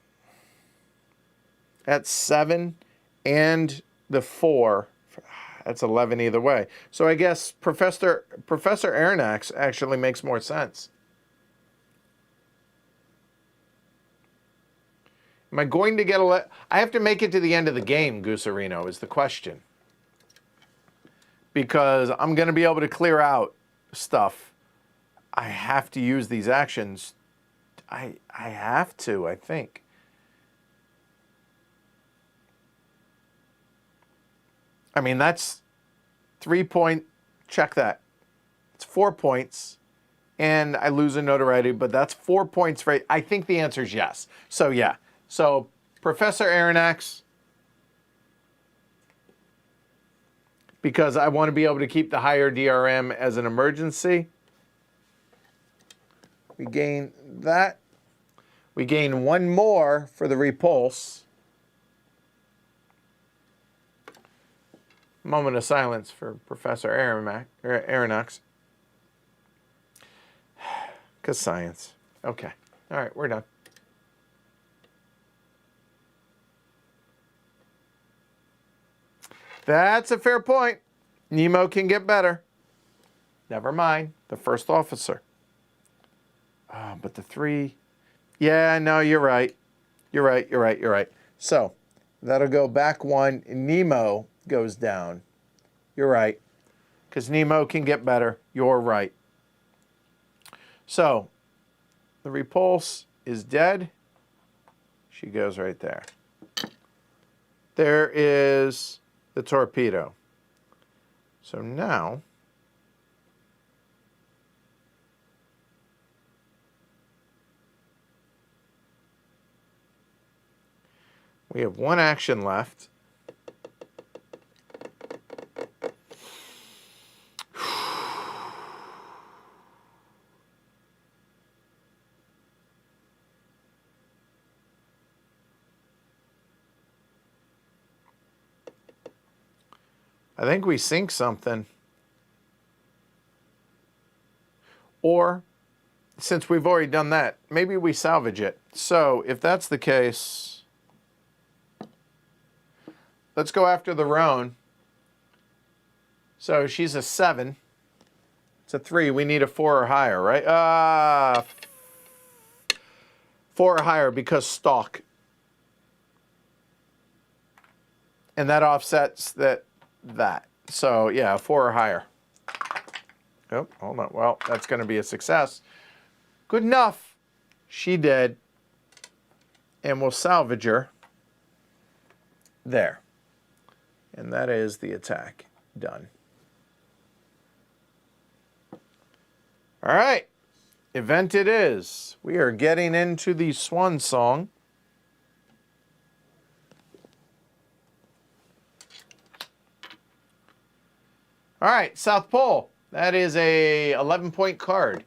That's 7 and the 4. That's 11 either way. So I guess Professor Aronnax actually makes more sense. Am I going to get I have to make it to the end of the game, Gooserino, is the question. Because I'm going to be able to clear out stuff. I have to use these actions. I have to, I think. I mean, that's 3 point, check that. It's 4 points, and I lose a notoriety, but that's 4 points, right? I think the answer is yes. So, yeah. So, Professor Aronnax, because I want to be able to keep the higher DRM as an emergency. We gain that. We gain 1 more for the repulse. Moment of silence for Professor Aronnax. Because science. Okay. All right, we're done. That's a fair point. Nemo can get better. Never mind. The first officer. But the 3... Yeah, no, you're right. You're right. So, that'll go back 1. Nemo goes down. You're right. Because Nemo can get better. You're right. So, the repulse is dead. She goes right there. There is the torpedo. So now, we have 1 action left. I think we sink something. Or, since we've already done that, maybe we salvage it. So, if that's the case, let's go after the Roan. So, she's a 7. It's a 3. We need a 4 or higher, right? 4 or higher because stalk. And that offsets that. So, yeah, 4 or higher. Oh, hold on. Well, that's going to be a success. Good enough. She did. And we'll salvage her. There. And that is the attack done. All right. Event it is. We are getting into the swan song. All right, South Pole. That is a 11-point card.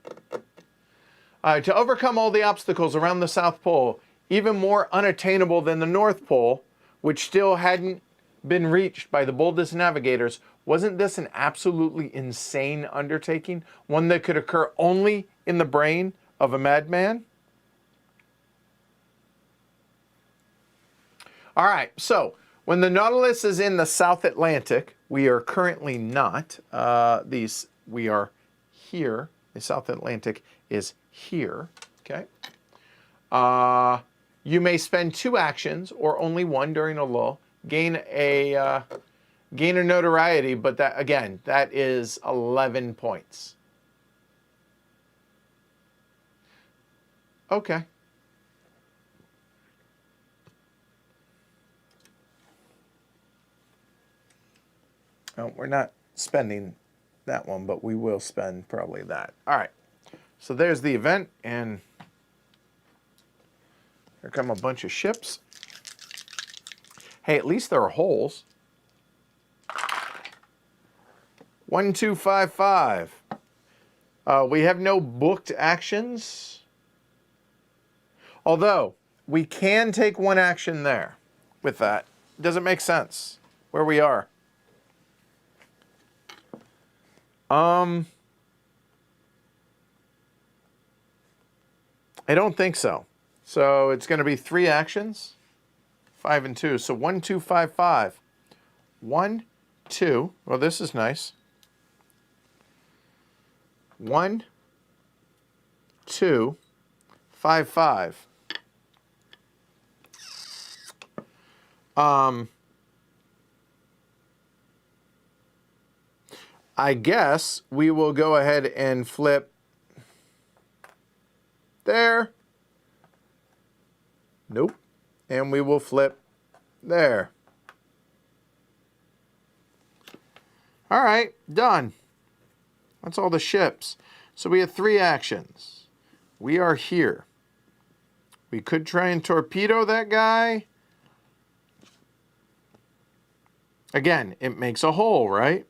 To overcome all the obstacles around the South Pole, even more unattainable than the North Pole, which still hadn't been reached by the boldest navigators, wasn't this an absolutely insane undertaking? One that could occur only in the brain of a madman? All right, so when the Nautilus is in the South Atlantic, we are currently not. We are here. The South Atlantic is here. Okay. You may spend 2 actions or only 1 during a lull. Gain a notoriety, but that again, that is 11 points. Okay. Oh, we're not spending that one, but we will spend probably that. All right. So there's the event, and here come a bunch of ships. Hey, at least there are holes. 1, 2, 5, 5. We have no booked actions. Although, we can take 1 action there with that. Does it make sense where we are? I don't think so. So it's going to be 3 actions, 5 and 2. So 1, 2, 5, 5. 1, 2. Well, this is nice. 1, 2, 5, 5. I guess we will go ahead and flip there. Nope. And we will flip there. All right, done. That's all the ships. So we have 3 actions. We are here. We could try and torpedo that guy. Again, it makes a hole, right?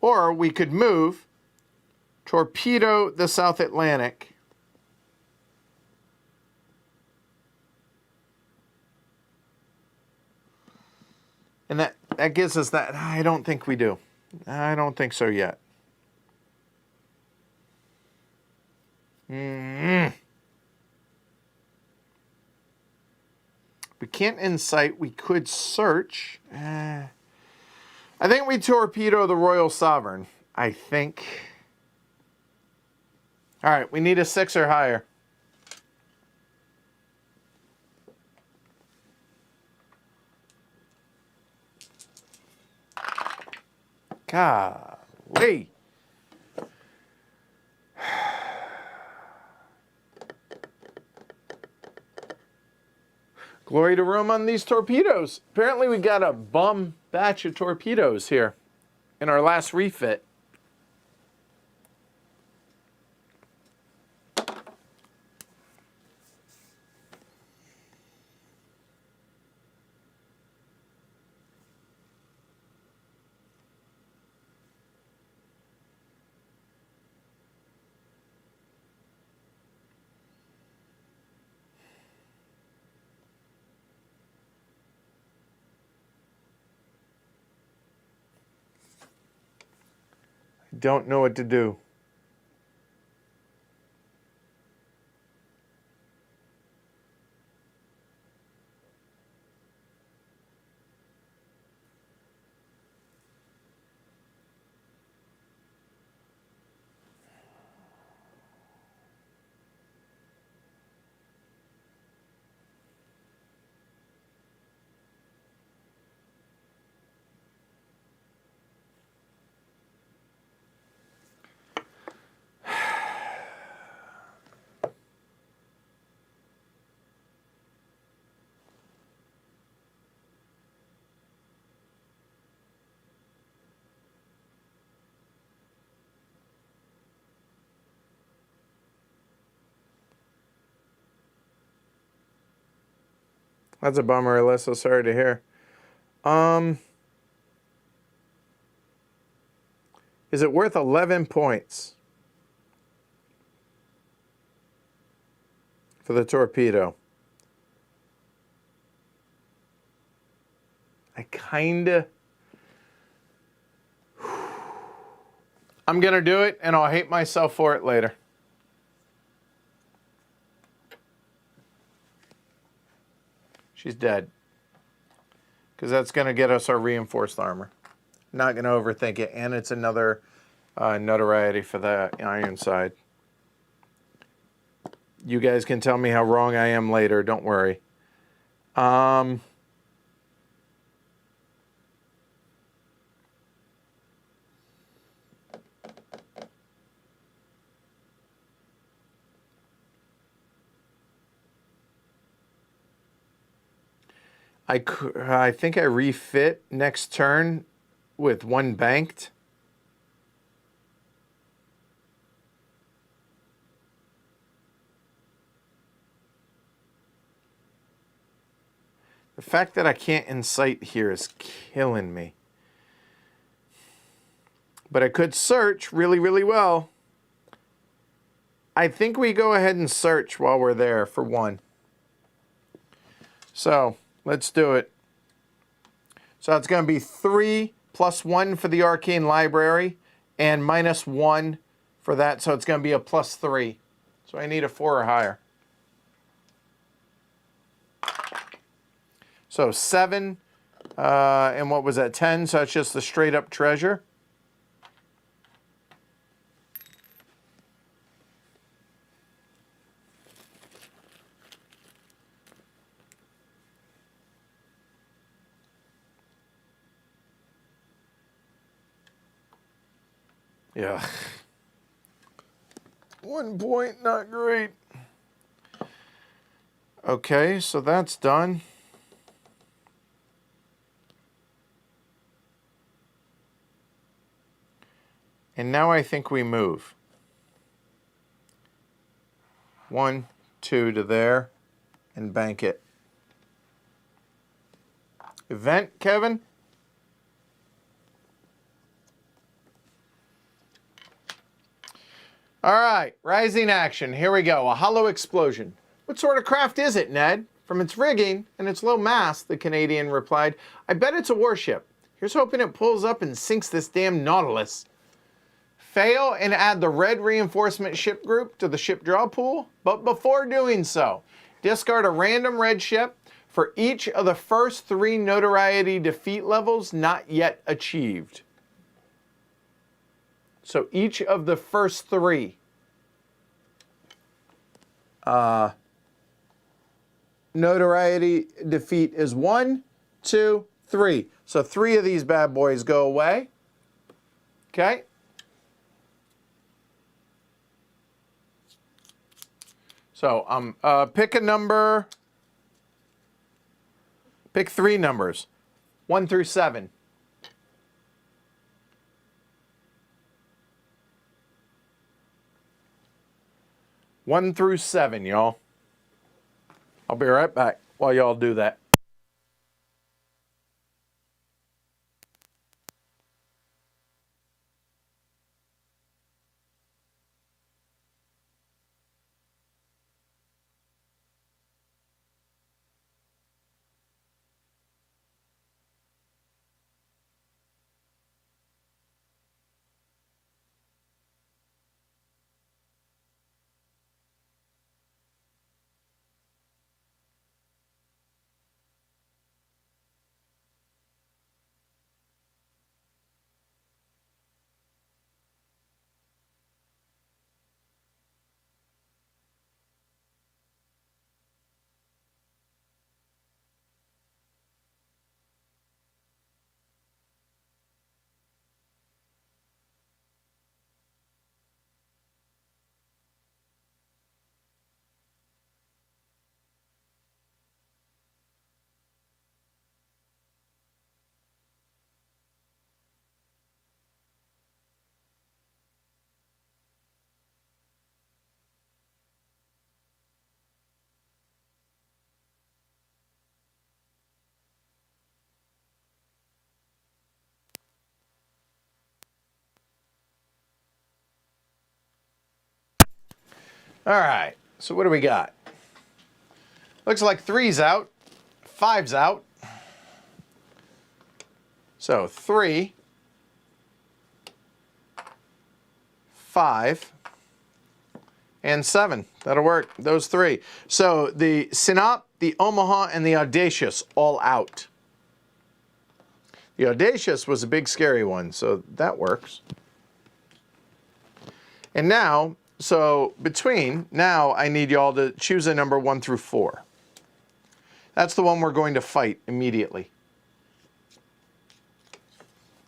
Or we could move, torpedo the South Atlantic. And that gives us that. I don't think we do. I don't think so yet. We can't insight. We could search. I think we torpedo the Royal Sovereign. I think. All right, we need a 6 or higher. Golly. Glory to Rome on these torpedoes. Apparently we got a bum batch of torpedoes here in our last refit. Don't know what to do. That's a bummer, Alyssa. Sorry to hear. Is it worth 11 points for the torpedo? I'm going to do it, and I'll hate myself for it later. She's dead. Because that's going to get us our reinforced armor. Not going to overthink it. And it's another notoriety for the iron side. You guys can tell me how wrong I am later. Don't worry. I think I refit next turn with one banked. The fact that I can't incite here is killing me. But I could search really, really well. I think we go ahead and search while we're there for one. So let's do it. So it's going to be 3 plus 1 for the Arcane Library and minus 1 for that. So it's going to be a plus 3. So I need a 4 or higher. So 7, and what was that, 10? So that's just the straight up treasure. Yeah. 1 point, not great. Okay, so that's done. And now I think we move. 1, 2 to there, and bank it. Event, Kevin? All right, rising action. Here we go. A hollow explosion. What sort of craft is it, Ned? From its rigging and its low mass, the Canadian replied. I bet it's a warship. Here's hoping it pulls up and sinks this damn Nautilus. Fail and add the red reinforcement ship group to the ship draw pool. But before doing so, discard a random red ship for each of the first 3 notoriety defeat levels not yet achieved. So each of the first 3 notoriety defeat is 1, 2, 3. So 3 of these bad boys go away. Okay. So pick a number. Pick 3 numbers, 1 through 7. One through 7, y'all. I'll be right back while y'all do that. All right, so what do we got? Looks like 3's out, 5's out. So 3, 5, and 7. That'll work, those 3. So the Sinop, the Omaha, and the Audacious all out. The Audacious was a big scary one, so that works. And now, so between, now I need y'all to choose a number 1 through 4. That's the one we're going to fight immediately.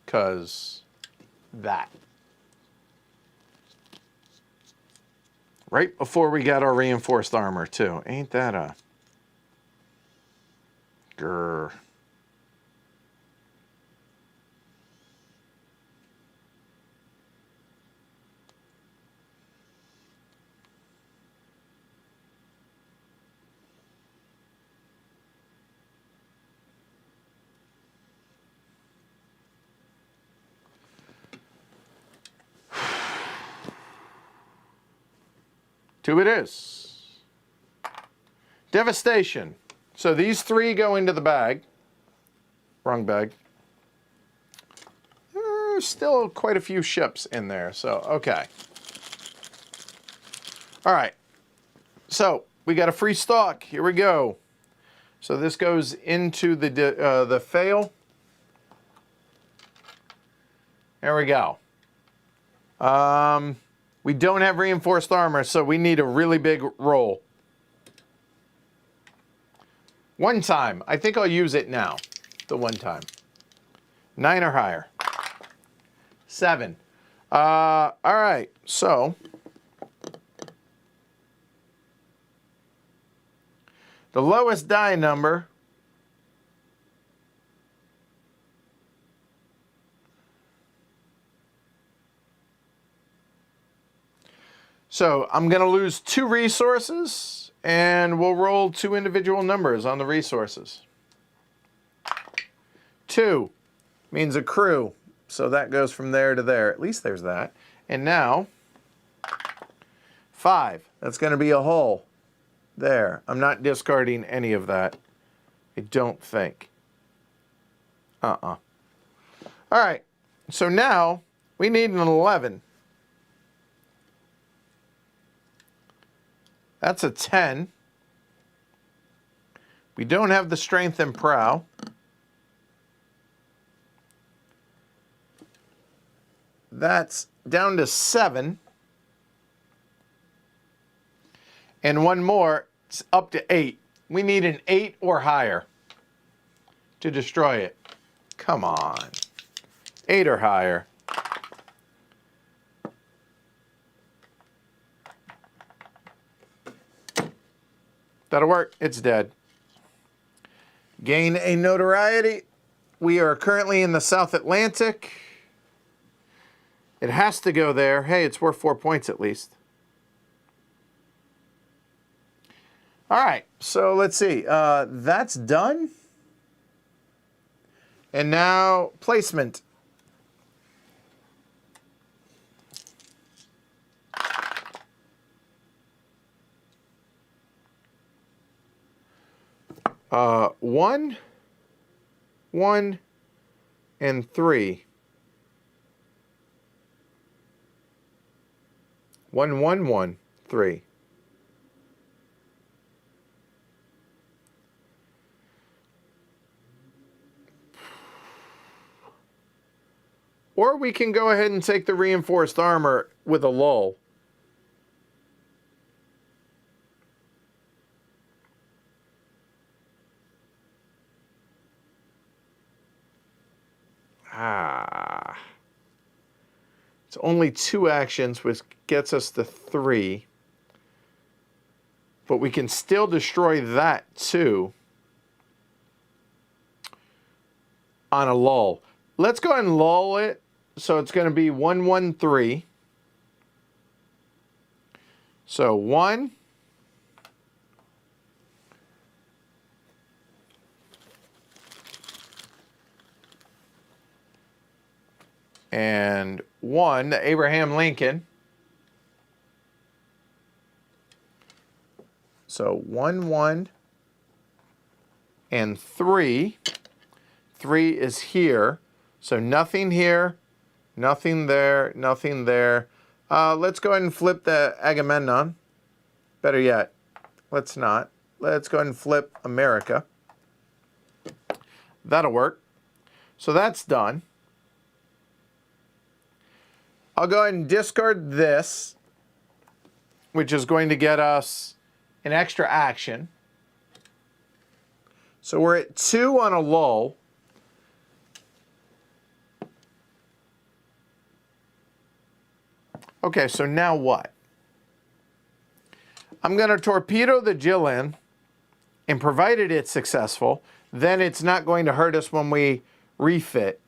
Because that. Right before we got our reinforced armor, too. Ain't that a... grrr. Two it is. Devastation. So these 3 go into the bag. Wrong bag. There's still quite a few ships in there, so okay. All right. So we got a free stock. Here we go. So this goes into the fail. There we go. We don't have reinforced armor, so we need a really big roll. 1 time. I think I'll use it now. The 1 time. 9 or higher. 7. All right. So the lowest die number So I'm going to lose 2 resources, and we'll roll 2 individual numbers on the resources. 2 means a crew, so that goes from there to there. At least there's that. And now, 5. That's going to be a hull. There. I'm not discarding any of that. I don't think. All right. So now, we need an 11. That's a 10. We don't have the strength and prow. That's down to 7. And one more, it's up to 8. We need an 8 or higher to destroy it. Come on. 8 or higher. That'll work. It's dead. Gain a notoriety. We are currently in the South Atlantic. It has to go there. Hey, it's worth 4 points at least. All right, so let's see. That's done. And now placement. One, 1, and 3. 1, 1, 1, 3. Or we can go ahead and take the reinforced armor with a lull. It's only 2 actions, which gets us to 3. But we can still destroy that too on a lull. Let's go ahead and lull it. So it's going to be 1, 1, 3. So 1. And 1, the Abraham Lincoln. So 1, 1, and 3. 3 is here. So nothing here, nothing there, nothing there. Let's go ahead and flip the Agamemnon. Better yet, let's not. Let's go ahead and flip America. That'll work. So that's done. I'll go ahead and discard this, which is going to get us an extra action. So we're at 2 on a lull. Okay, so now what? I'm going to torpedo the Jilin, and provided it's successful, then it's not going to hurt us when we refit.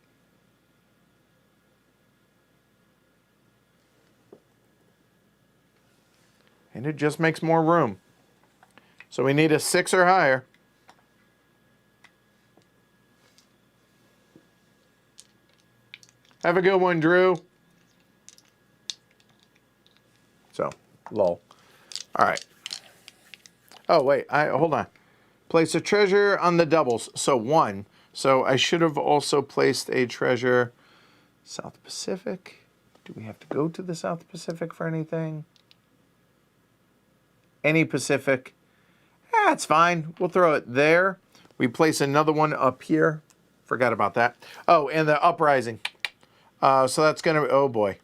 And it just makes more room. So we need a 6 or higher. Have a good one, Drew. So, lull. All right. Oh, wait. Hold on. Place a treasure on the doubles. So 1. So I should have also placed a treasure South Pacific. Do we have to go to the South Pacific for anything? Any Pacific. That's fine. We'll throw it there. We place another one up here. Forgot about that. Oh, and the uprising. So that's going to... Oh, boy.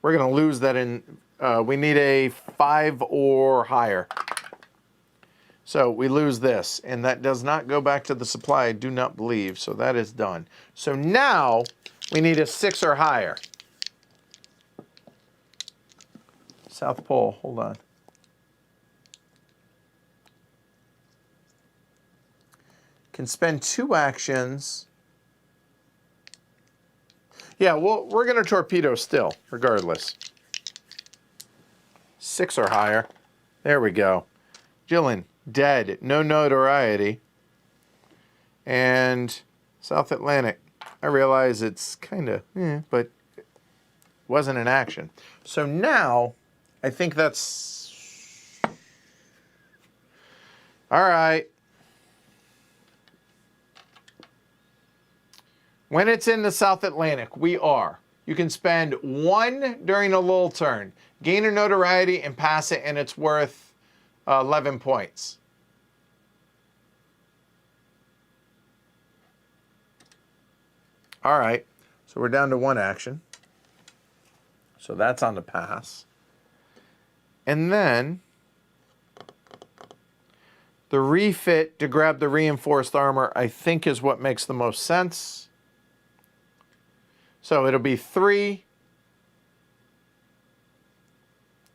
We're going to lose that in... we need a 5 or higher. So we lose this. And that does not go back to the supply, I do not believe. So that is done. So now we need a 6 or higher. South Pole. Hold on. Can spend 2 actions. Yeah, well, we're going to torpedo still, regardless. 6 or higher. There we go. Jilin, dead. No notoriety. And South Atlantic. I realize it's kind of, but it wasn't an action. So now, I think that's... All right. When it's in the South Atlantic, we are. You can spend 1 during a lull turn, gain a notoriety, and pass it, and it's worth 11 points. All right. So we're down to 1 action. So that's on the pass. And then the refit to grab the reinforced armor, I think, is what makes the most sense. So it'll be 3.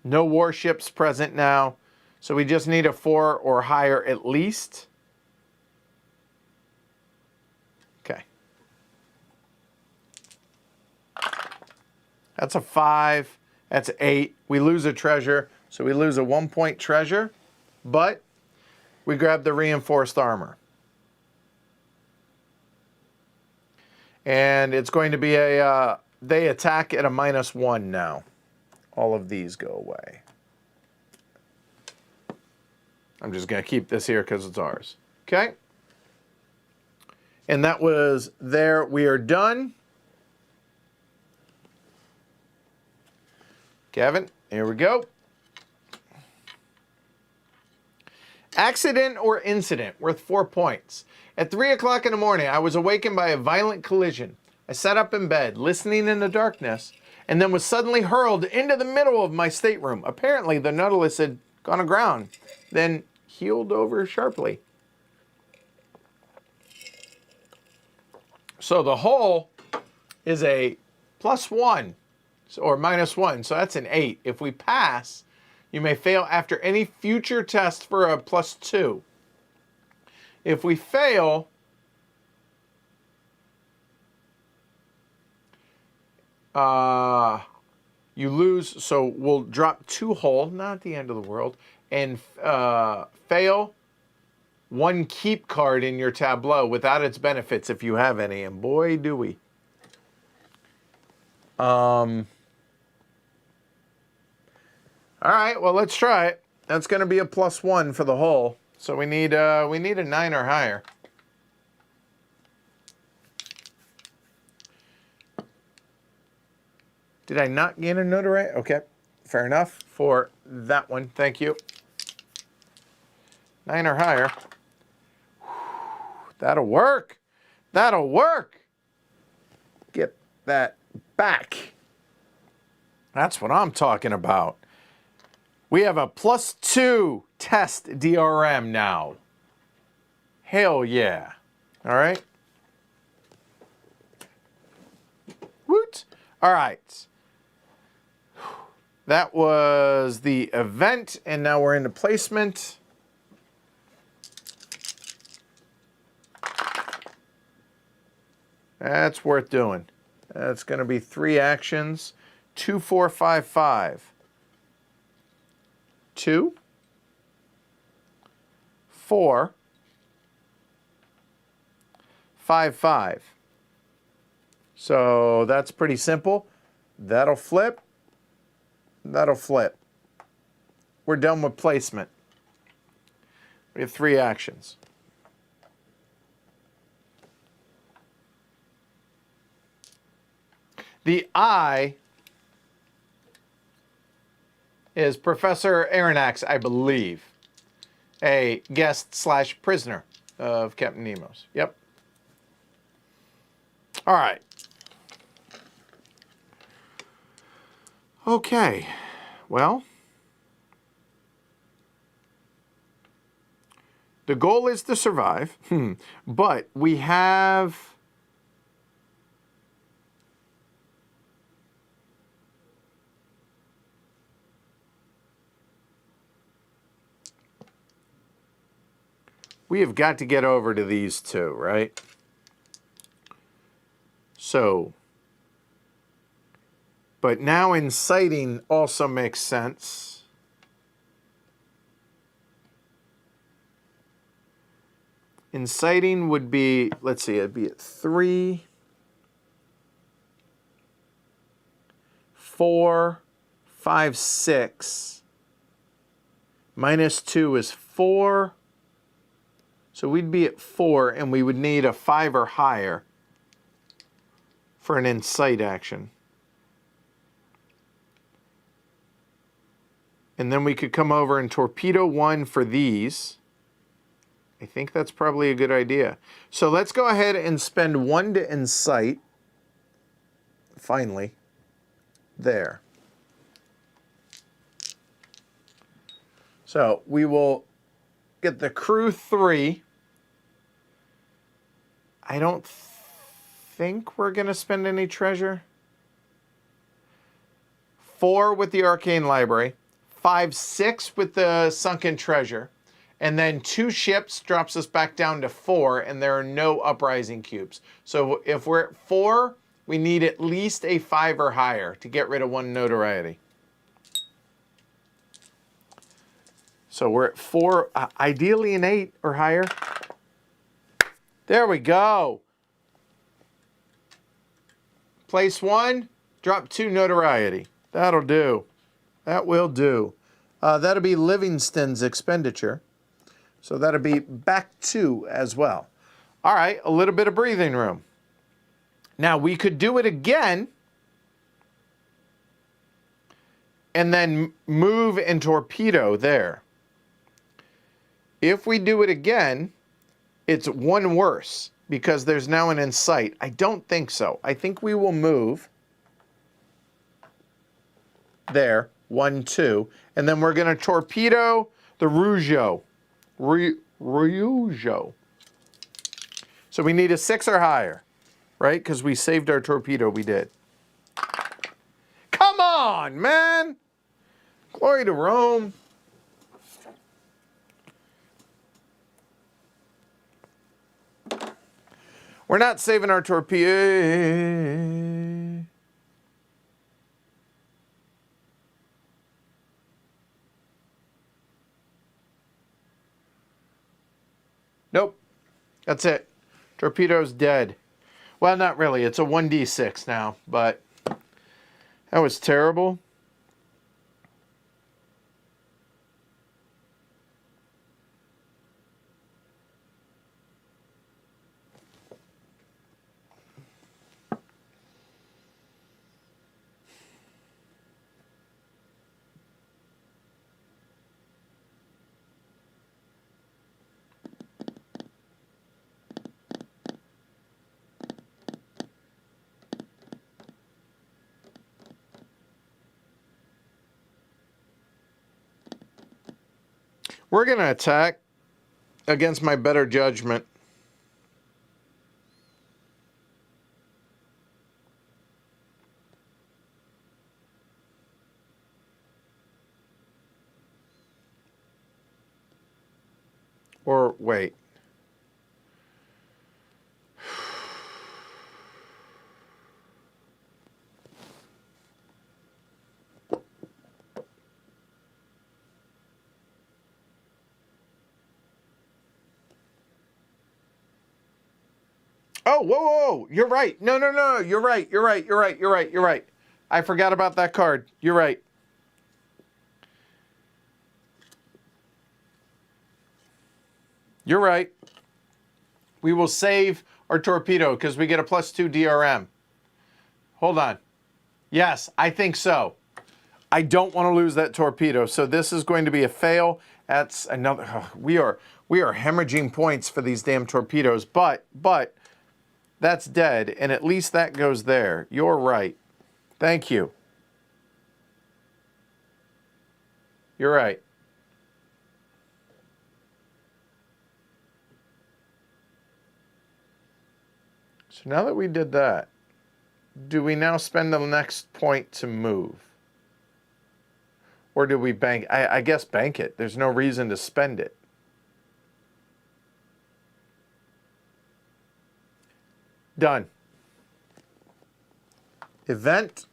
No warships present now. So we just need a 4 or higher at least. Okay. That's a 5. That's 8. We lose a treasure. So we lose a 1-point treasure. But we grab the reinforced armor. And it's going to be a, they attack at a -1 now. All of these go away. I'm just going to keep this here because it's ours. Okay? And that was there. We are done. Kevin, here we go. Accident or incident, worth 4 points. At 3 o'clock in the morning, I was awakened by a violent collision. I sat up in bed, listening in the darkness, and then was suddenly hurled into the middle of my stateroom. Apparently, the Nautilus had gone aground, then heeled over sharply. So the hull is a +1, or -1, so that's an 8. If we pass, you may fail after any future test for a +2. If we fail, you lose, so we'll drop 2 hull, not the end of the world, and fail 1 keep card in your tableau without its benefits if you have any, and boy do we. All right, well, let's try it. That's going to be a +1 for the hull. So we need a 9 or higher. Did I not gain a notoriety? Okay, fair enough for that one. Thank you. 9 or higher. That'll work. That'll work. Get that back. That's what I'm talking about. We have a +2 test DRM now. Hell yeah. All right. Woot. All right. That was the event, and now we're into placement. That's worth doing. That's going to be 3 actions. 2, 4, 5, 5. 2, 4, 5, 5. So that's pretty simple. That'll flip. That'll flip. We're done with placement. We have 3 actions. The I is Professor Aronnax, I believe, a guest/prisoner of Captain Nemo's. Yep. All right. Okay. Well, the goal is to survive, but we have got to get over to these 2, right? So, but now inciting also makes sense. Inciting would be, let's see, it'd be at 3, 4, 5, 6. -2 is 4. So we'd be at 4, and we would need a 5 or higher for an incite action. And then we could come over and torpedo 1 for these. I think that's probably a good idea. So let's go ahead and spend 1 to incite. finally there. So we will get the crew 3. I don't think we're going to spend any treasure. 4 with the Arcane Library. 5, 6 with the Sunken Treasure. And then 2 ships drops us back down to 4, and there are no Uprising cubes. So if we're at 4, we need at least a 5 or higher to get rid of 1 notoriety. So we're at 4, ideally an 8 or higher. There we go. Place 1, drop 2 notoriety. That'll do. That will do. That'll be Livingston's expenditure. So that'll be back 2 as well. All right, a little bit of breathing room. Now we could do it again and then move and torpedo there. If we do it again, it's 1 worse because there's now an in sight. I don't think so. I think we will move there, 1, 2, and then we're going to torpedo the Rougeau. Rougeau. So we need a 6 or higher, right? Because we saved our torpedo, we did. Come on, man! Glory to Rome. We're not saving our torpedo. Nope. That's it. Torpedo's dead. Well, not really. It's a 1d6 now, but that was terrible. We're going to attack against my better judgment. Or wait. Oh, whoa, whoa, you're right. No, no, no, you're right. You're right. You're right. You're right. You're right. I forgot about that card. You're right. You're right. We will save our torpedo because we get a +2 DRM. Hold on. Yes, I think so. I don't want to lose that torpedo, so this is going to be a fail. That's another. Oh, we are hemorrhaging points for these damn torpedoes, but that's dead, and at least that goes there. You're right. Thank you. You're right. So now that we did that, do we now spend the next point to move? Or do we bank? I guess bank it. There's no reason to spend it. Done. Event.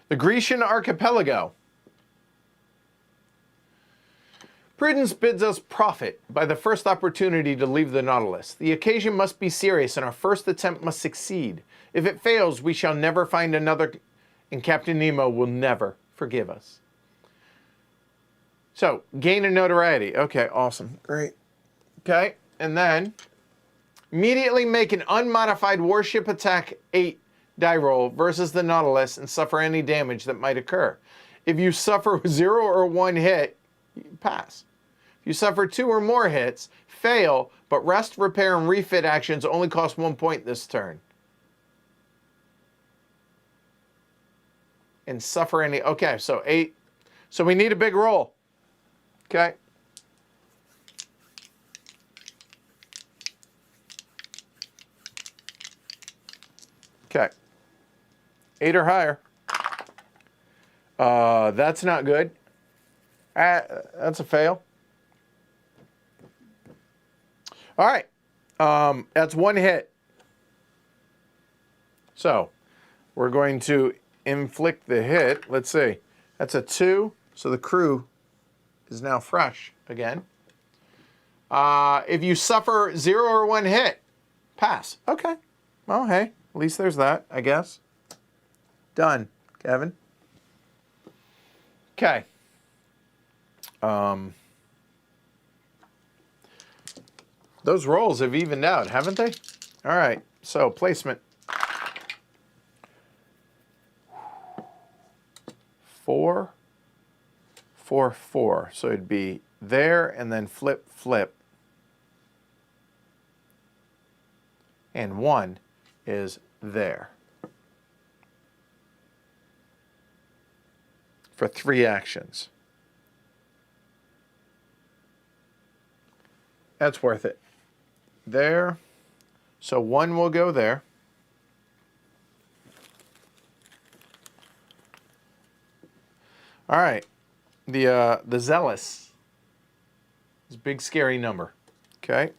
The Grecian Archipelago. Prudence bids us profit by the first opportunity to leave the Nautilus. The occasion must be serious and our first attempt must succeed. If it fails, we shall never find another, and Captain Nemo will never forgive us. So, gain a notoriety. Okay, awesome. Great. Okay, and then immediately make an unmodified warship attack 8 die roll versus the Nautilus and suffer any damage that might occur. If you suffer 0 or 1 hit, you pass. If you suffer 2 or more hits, fail, but rest, repair, and refit actions only cost 1 point this turn. And suffer any... Okay, so 8. So we need a big roll. Okay. Okay. 8 or higher. That's not good. That's a fail. All right. That's 1 hit. So we're going to inflict the hit. Let's see. That's a 2. So the crew is now fresh again. If you suffer 0 or 1 hit, pass. Okay. Well, hey, at least there's that, I guess. Done, Kevin. Okay. Those rolls have evened out, haven't they? All right. So placement. 4, 4, 4. So it'd be there and then flip, flip. And 1 is there. For 3 actions. That's worth it. There. So 1 will go there. All right, the Zealous is a big scary number. Okay,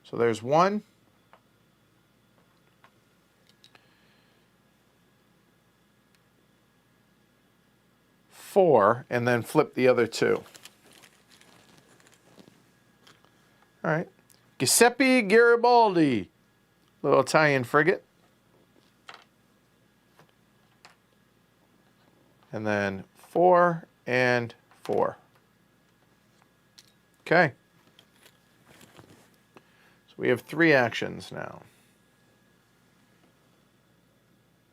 so there's 1. Four, and then flip the other 2. All right, Giuseppe Garibaldi, little Italian frigate. And then 4 and 4. Okay. So we have 3 actions now.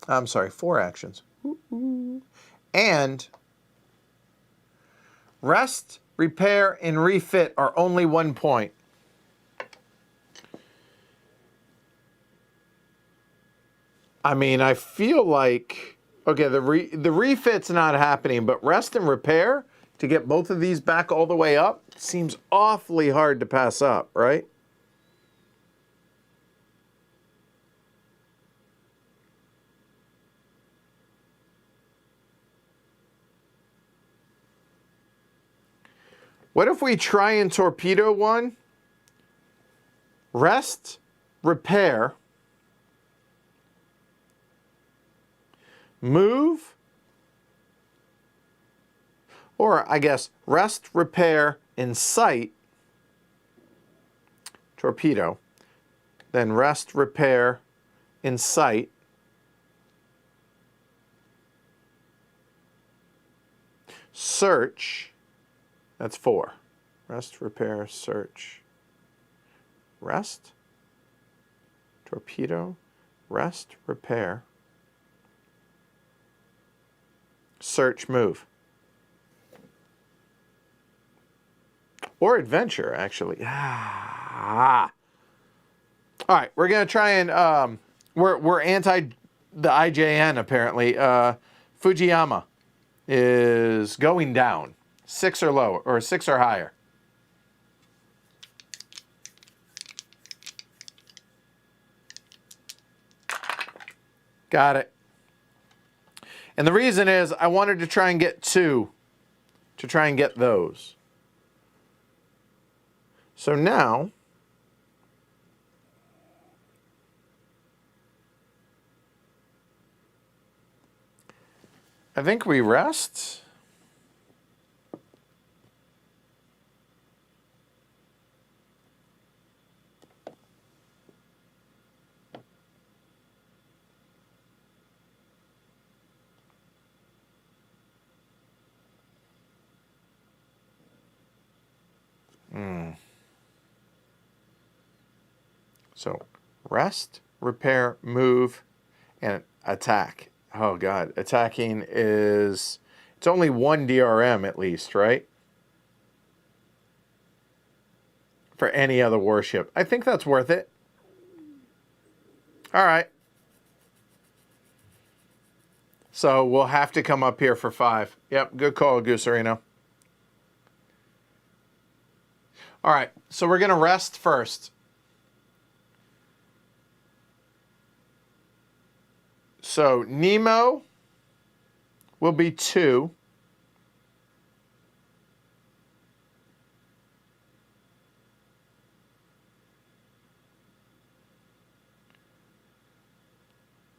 I'm sorry, 4 actions. And rest, repair, and refit are only 1 point. I mean, I feel like... Okay, the refit's not happening, but rest and repair, to get both of these back all the way up, seems awfully hard to pass up, right? What if we try and torpedo 1? Rest, repair... Move, or I guess rest, repair, incite, torpedo, then rest, repair, incite, search, that's 4, rest, repair, search, rest, torpedo, rest, repair, search, move. Or adventure, actually. All right, we're going to try and... we're anti the IJN, apparently. Fujiyama is going down. 6 or lower, or 6 or higher. Got it. And the reason is I wanted to try and get 2 to try and get those. So now, I think we rest. So rest, repair, move, and attack. Oh God, attacking is, it's only 1 DRM at least, right? for any other warship. I think that's worth it. All right. So we'll have to come up here for 5. Yep, good call, Gooserino. All right, so we're going to rest first. So Nemo will be 2.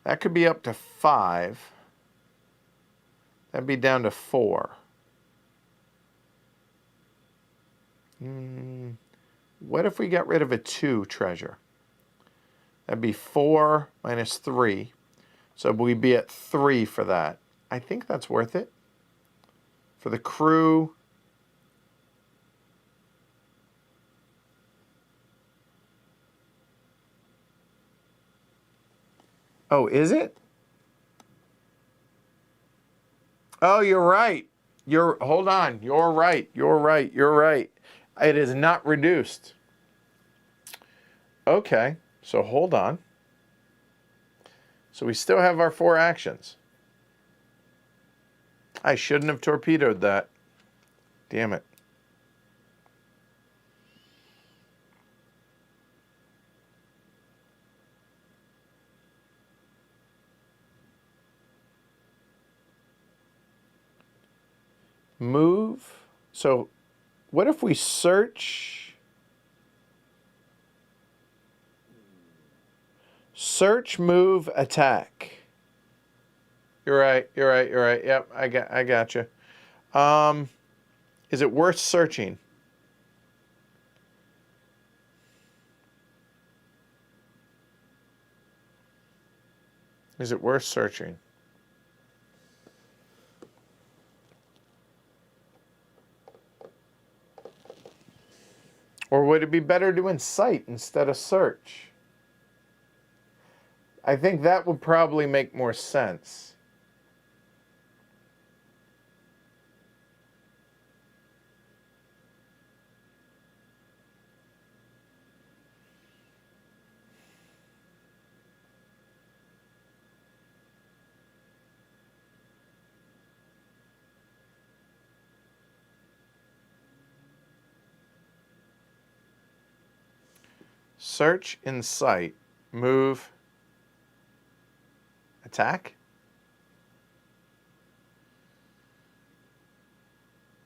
That could be up to 5. That'd be down to 4. What if we got rid of a 2 treasure? That'd be 4 minus 3. So we'd be at 3 for that. I think that's worth it. For the crew. Oh, is it? Oh, you're right. Hold on. You're right. You're right. You're right. It is not reduced. Okay. So hold on. So we still have our 4 actions. I shouldn't have torpedoed that. Damn it. Move. So what if we search? Search, move, attack. You're right. You're right. You're right. Yep, I got you. Is it worth searching? Is it worth searching? Or would it be better to incite instead of search? I think that would probably make more sense. Search, incite, move, attack?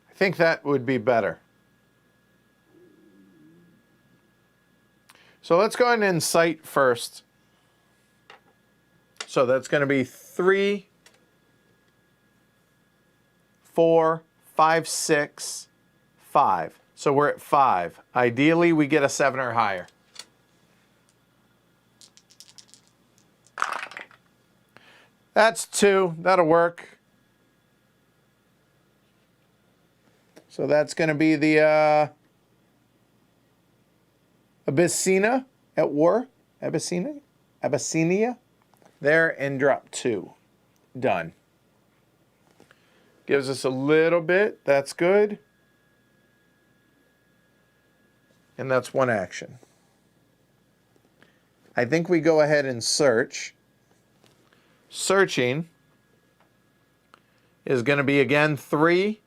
I think that would be better. So let's go ahead and incite first. So that's going to be 3, 4, 5, 6, 5. So we're at 5. Ideally, we get a 7 or higher. That's 2. That'll work. So that's going to be the Abyssinia at war. Abyssinia. There, and drop 2. Done. Gives us a little bit. That's good. And that's 1 action. I think we go ahead and search. Searching is going to be, again, 3,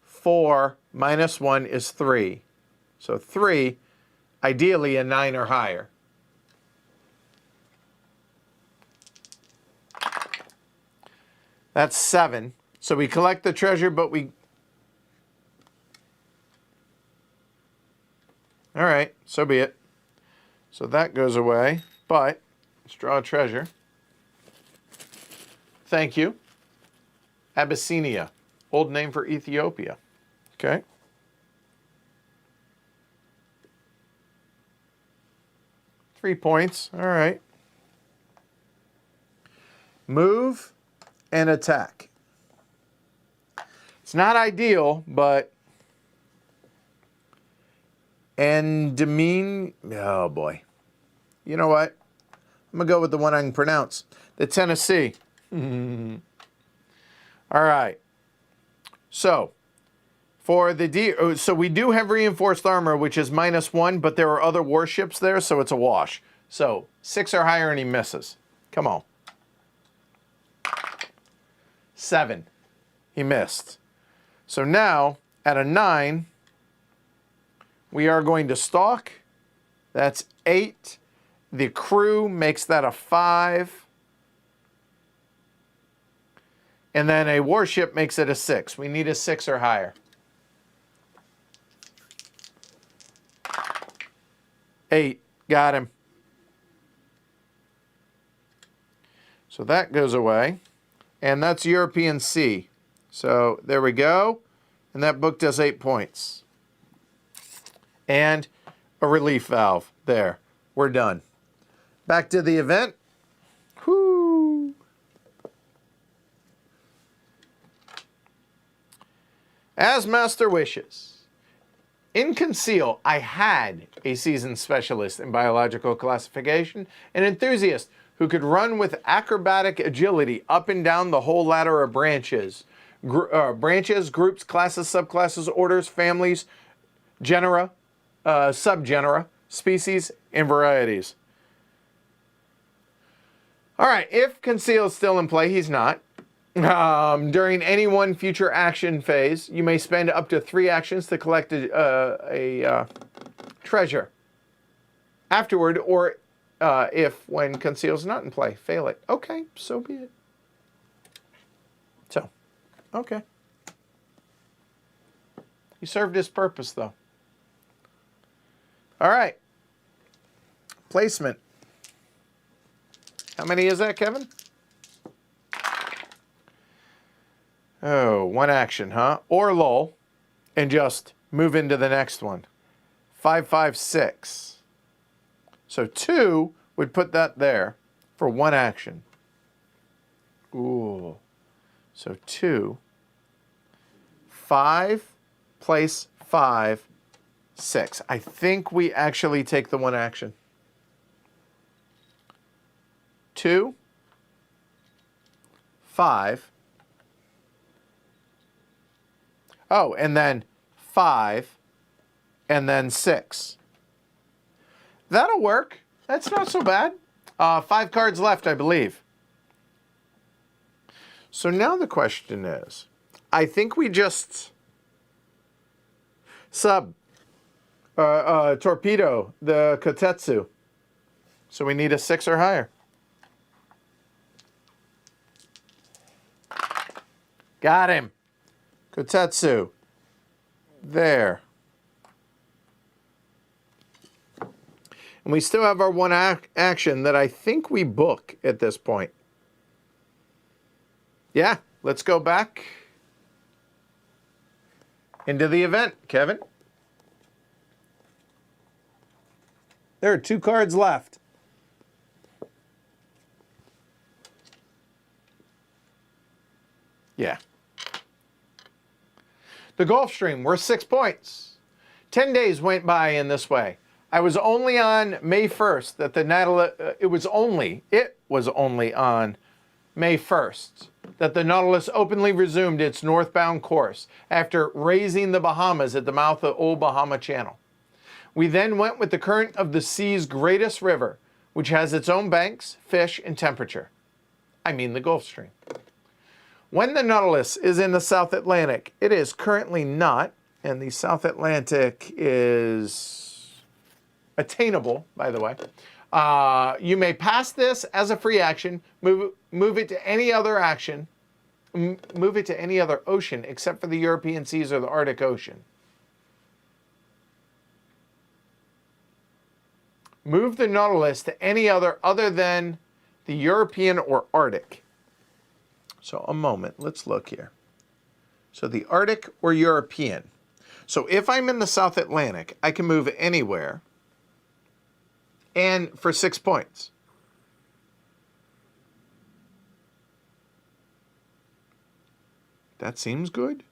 4, minus 1 is 3. So 3, ideally a 9 or higher. That's 7. So we collect the treasure, but we... All right, so be it. So that goes away, but let's draw a treasure. Thank you. Abyssinia, old name for Ethiopia. Okay. Three points. All right. Move and attack. It's not ideal, but Endymion. Oh boy. You know what? I'm gonna go with the one I can pronounce. The Tennessee. All right. So For the so we do have reinforced armor, which is -1, but there are other warships there, so it's a wash. So 6 or higher and he misses. Come on. 7. He missed. So now, at a 9, we are going to stalk. That's 8. The crew makes that a 5. And then a warship makes it a 6. We need a 6 or higher. 8. Got him. So that goes away. And that's European Sea. So there we go. And that book does 8 points. And a relief valve. There. We're done. Back to the event. Whoo! As Master wishes. In Conceal, I had a seasoned specialist in biological classification, an enthusiast who could run with acrobatic agility up and down the whole ladder of branches. Branches, groups, classes, subclasses, orders, families, genera, subgenera, species, and varieties. All right, if Conceal is still in play, he's not. During any one future action phase, you may spend up to 3 actions to collect a treasure. Afterward, or if when Conceal's not in play, fail it. Okay, so be it. So, okay. He served his purpose, though. All right. Placement. How many is that, Kevin? Oh, 1 action, huh? Or lull, and just move into the next one. 5, 5, 6. So 2 would put that there for 1 action. Ooh. So 2. 5, place 5, 6. I think we actually take the 1 action. 2, 5. Oh, and then 5, and then 6. That'll work. That's not so bad. 5 cards left, I believe. So now the question is, I think we just torpedo the Kotetsu. So we need a 6 or higher. Got him. Kotetsu. There. And we still have our 1 action that I think we book at this point. Yeah, let's go back into the event, Kevin. There are 2 cards left. Yeah. The Gulf Stream, worth 6 points. 10 days went by in this way. I was only on May 1st that the Nautilus, it was only on May 1st that the Nautilus openly resumed its northbound course after raising the Bahamas at the mouth of Old Bahama Channel. We then went with the current of the sea's greatest river, which has its own banks, fish, and temperature. I mean the Gulf Stream. When the Nautilus is in the South Atlantic, it is currently not, and the South Atlantic is attainable, by the way. You may pass this as a free action, move it to any other action, move it to any other ocean except for the European seas or the Arctic Ocean. Move the Nautilus to any other than the European or Arctic. So a moment, let's look here. So the Arctic or European. So if I'm in the South Atlantic, I can move anywhere and for 6 points. That seems good.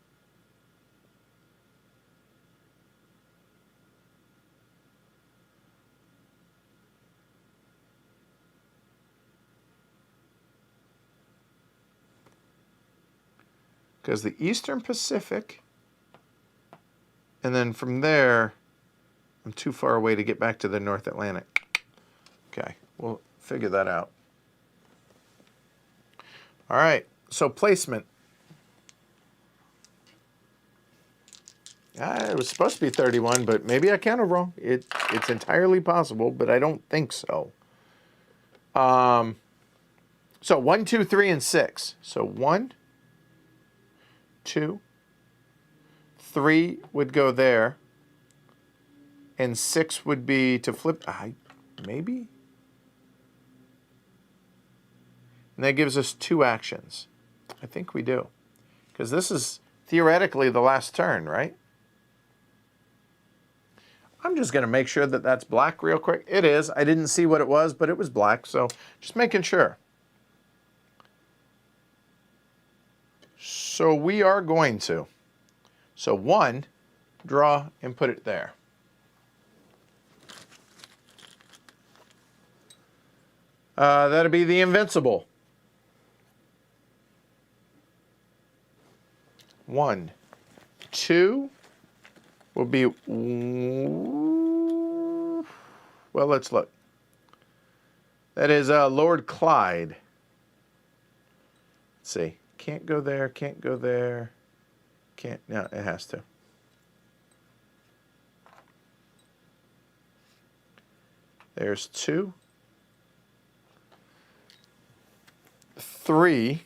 Because the Eastern Pacific And then from there, I'm too far away to get back to the North Atlantic. Okay, we'll figure that out. All right, so placement. It was supposed to be 31, but maybe I counted wrong. It's entirely possible, but I don't think so. So 1, 2, 3, and 6. So 1, 2, 3 would go there, and 6 would be to flip. Maybe? And that gives us 2 actions. I think we do. Because this is theoretically the last turn, right? I'm just going to make sure that that's black real quick. It is. I didn't see what it was, but it was black, so just making sure. So we are going to. So 1, draw, and put it there. That'll be the Invincible. 1, 2 will be, well, let's look. That is Lord Clyde. Let's see. Can't go there, can't go there. Can't, no, it has to. There's 2. 3.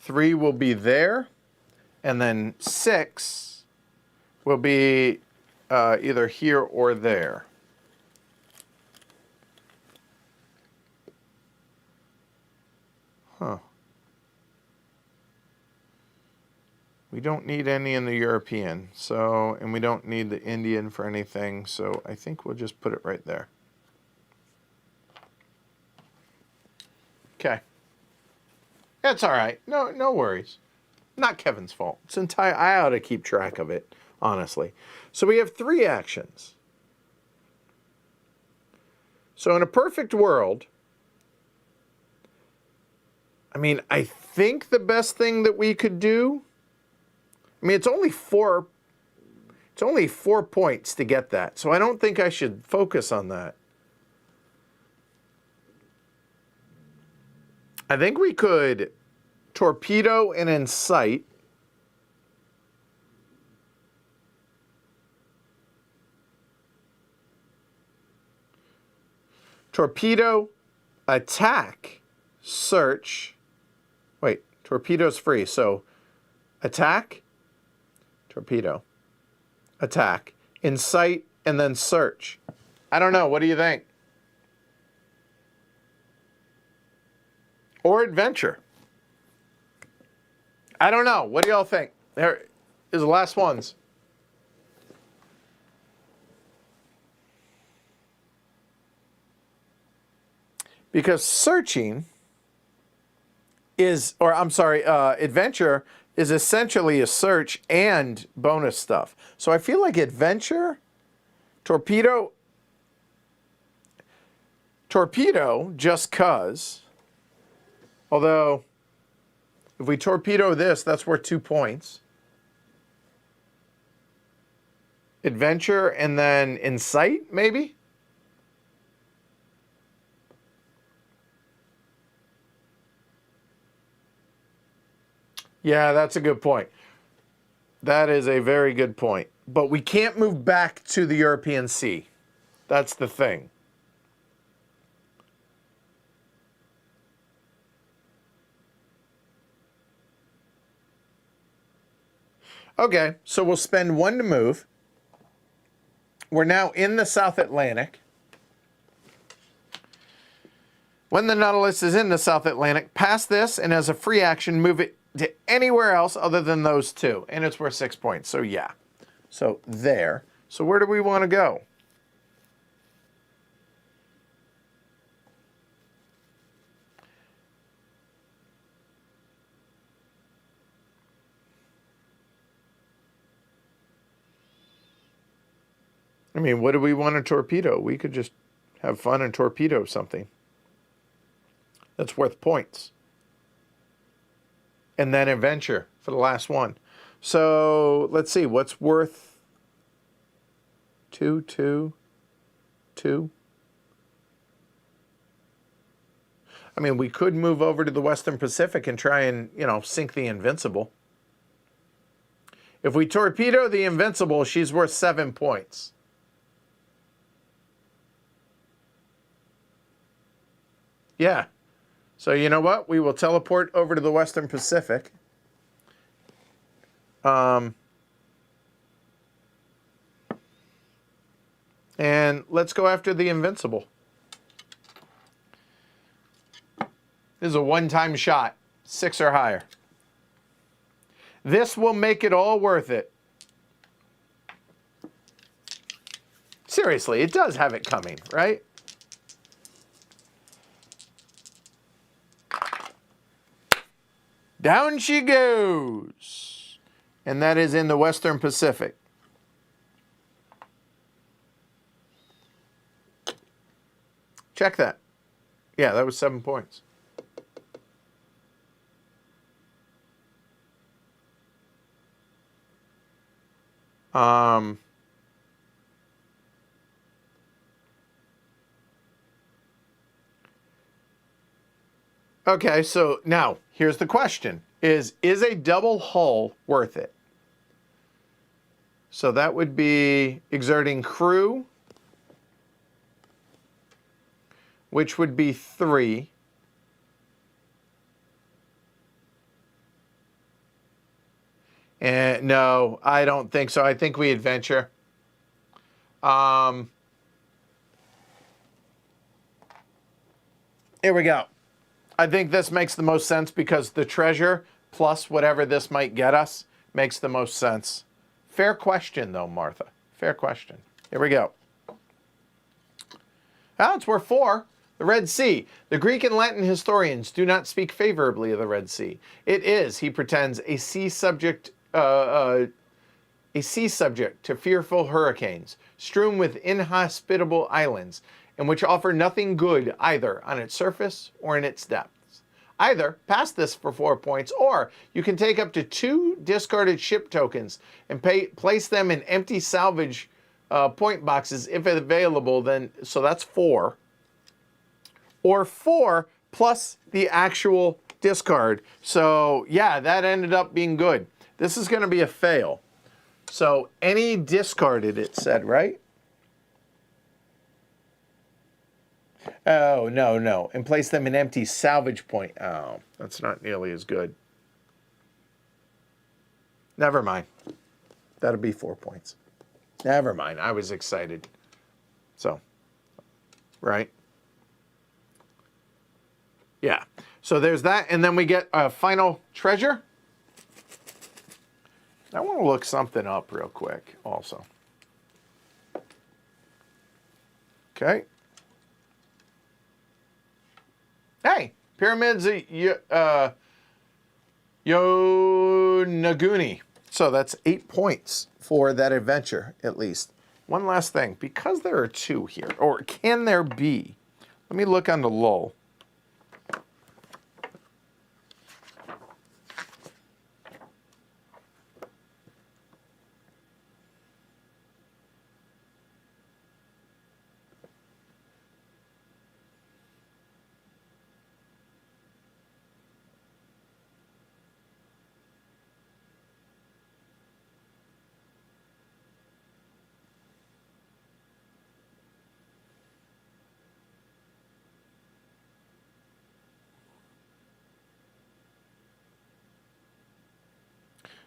3 will be there, and then 6 will be either here or there. Huh. We don't need any in the European, so, and we don't need the Indian for anything, so I think we'll just put it right there. Okay. That's all right. No worries. Not Kevin's fault. It's entire. I ought to keep track of it, honestly. So we have 3 actions. So in a perfect world, I mean, I think the best thing that we could do, I mean, it's only 4 points to get that. So I don't think I should focus on that. I think we could torpedo and incite. Torpedo, attack, search. Wait, torpedo's free. So attack, torpedo, attack, incite, and then search. I don't know. What do you think? Or adventure. I don't know. What do y'all think? There is the last ones. Because searching is, or I'm sorry, adventure is essentially a search and bonus stuff. So I feel like adventure, torpedo, just 'cause. Although, if we torpedo this, that's worth 2 points. Adventure and then incite, maybe? Yeah, that's a good point. That is a very good point. But we can't move back to the European Sea. That's the thing. Okay, so we'll spend 1 to move. We're now in the South Atlantic. When the Nautilus is in the South Atlantic, pass this, and as a free action, move it to anywhere else other than those 2. And it's worth 6 points, so yeah. So there. So where do we want to go? I mean, what do we want to torpedo? We could just have fun and torpedo something that's worth points. And then adventure for the last one. So let's see, what's worth 2, 2, 2? I mean, we could move over to the Western Pacific and try and, you know, sink the Invincible. If we torpedo the Invincible, she's worth 7 points. Yeah. So you know what? We will teleport over to the Western Pacific. And let's go after the Invincible. This is a one-time shot. 6 or higher. This will make it all worth it. Seriously, it does have it coming, right? Down she goes. And that is in the Western Pacific. Check that. Yeah, that was 7 points. Okay, so now here's the question. Is a double hull worth it? So that would be exerting crew, which would be 3. And no, I don't think so. I think we adventure. Here we go. I think this makes the most sense because the treasure plus whatever this might get us makes the most sense. Fair question, though, Martha. Fair question. Here we go. Oh, it's worth 4. The Red Sea. The Greek and Latin historians do not speak favorably of the Red Sea. It is, he pretends, a sea subject to fearful hurricanes, strewn with inhospitable islands, and which offer nothing good either on its surface or in its depths. Either pass this for 4 points, or you can take up to 2 discarded ship tokens and place them in empty salvage point boxes if available. Then so that's 4, or 4 plus the actual discard. So yeah, that ended up being good. This is going to be a fail. So any discarded, it said, right? Oh, no, no. And place them in empty salvage point. Oh, that's not nearly as good. Never mind. That'll be 4 points. Never mind. I was excited. So, right? Yeah. So there's that. And then we get a final treasure. I want to look something up real quick also. Okay. Hey, Pyramids Yonaguni. So that's 8 points for that adventure, at least. One last thing. Because there are 2 here, or can there be? Let me look on the lull.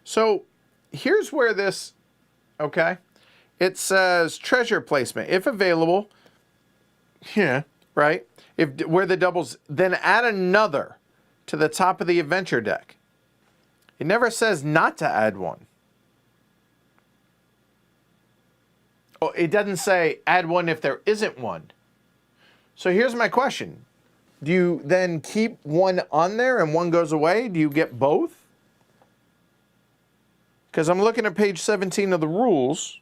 So here's where this, okay, it says treasure placement, if available, yeah, right, if where the doubles, then add another to the top of the adventure deck. It never says not to add one. Oh, it doesn't say add one if there isn't one. So here's my question. Do you then keep one on there and one goes away? Do you get both? Because I'm looking at page 17 of the rules.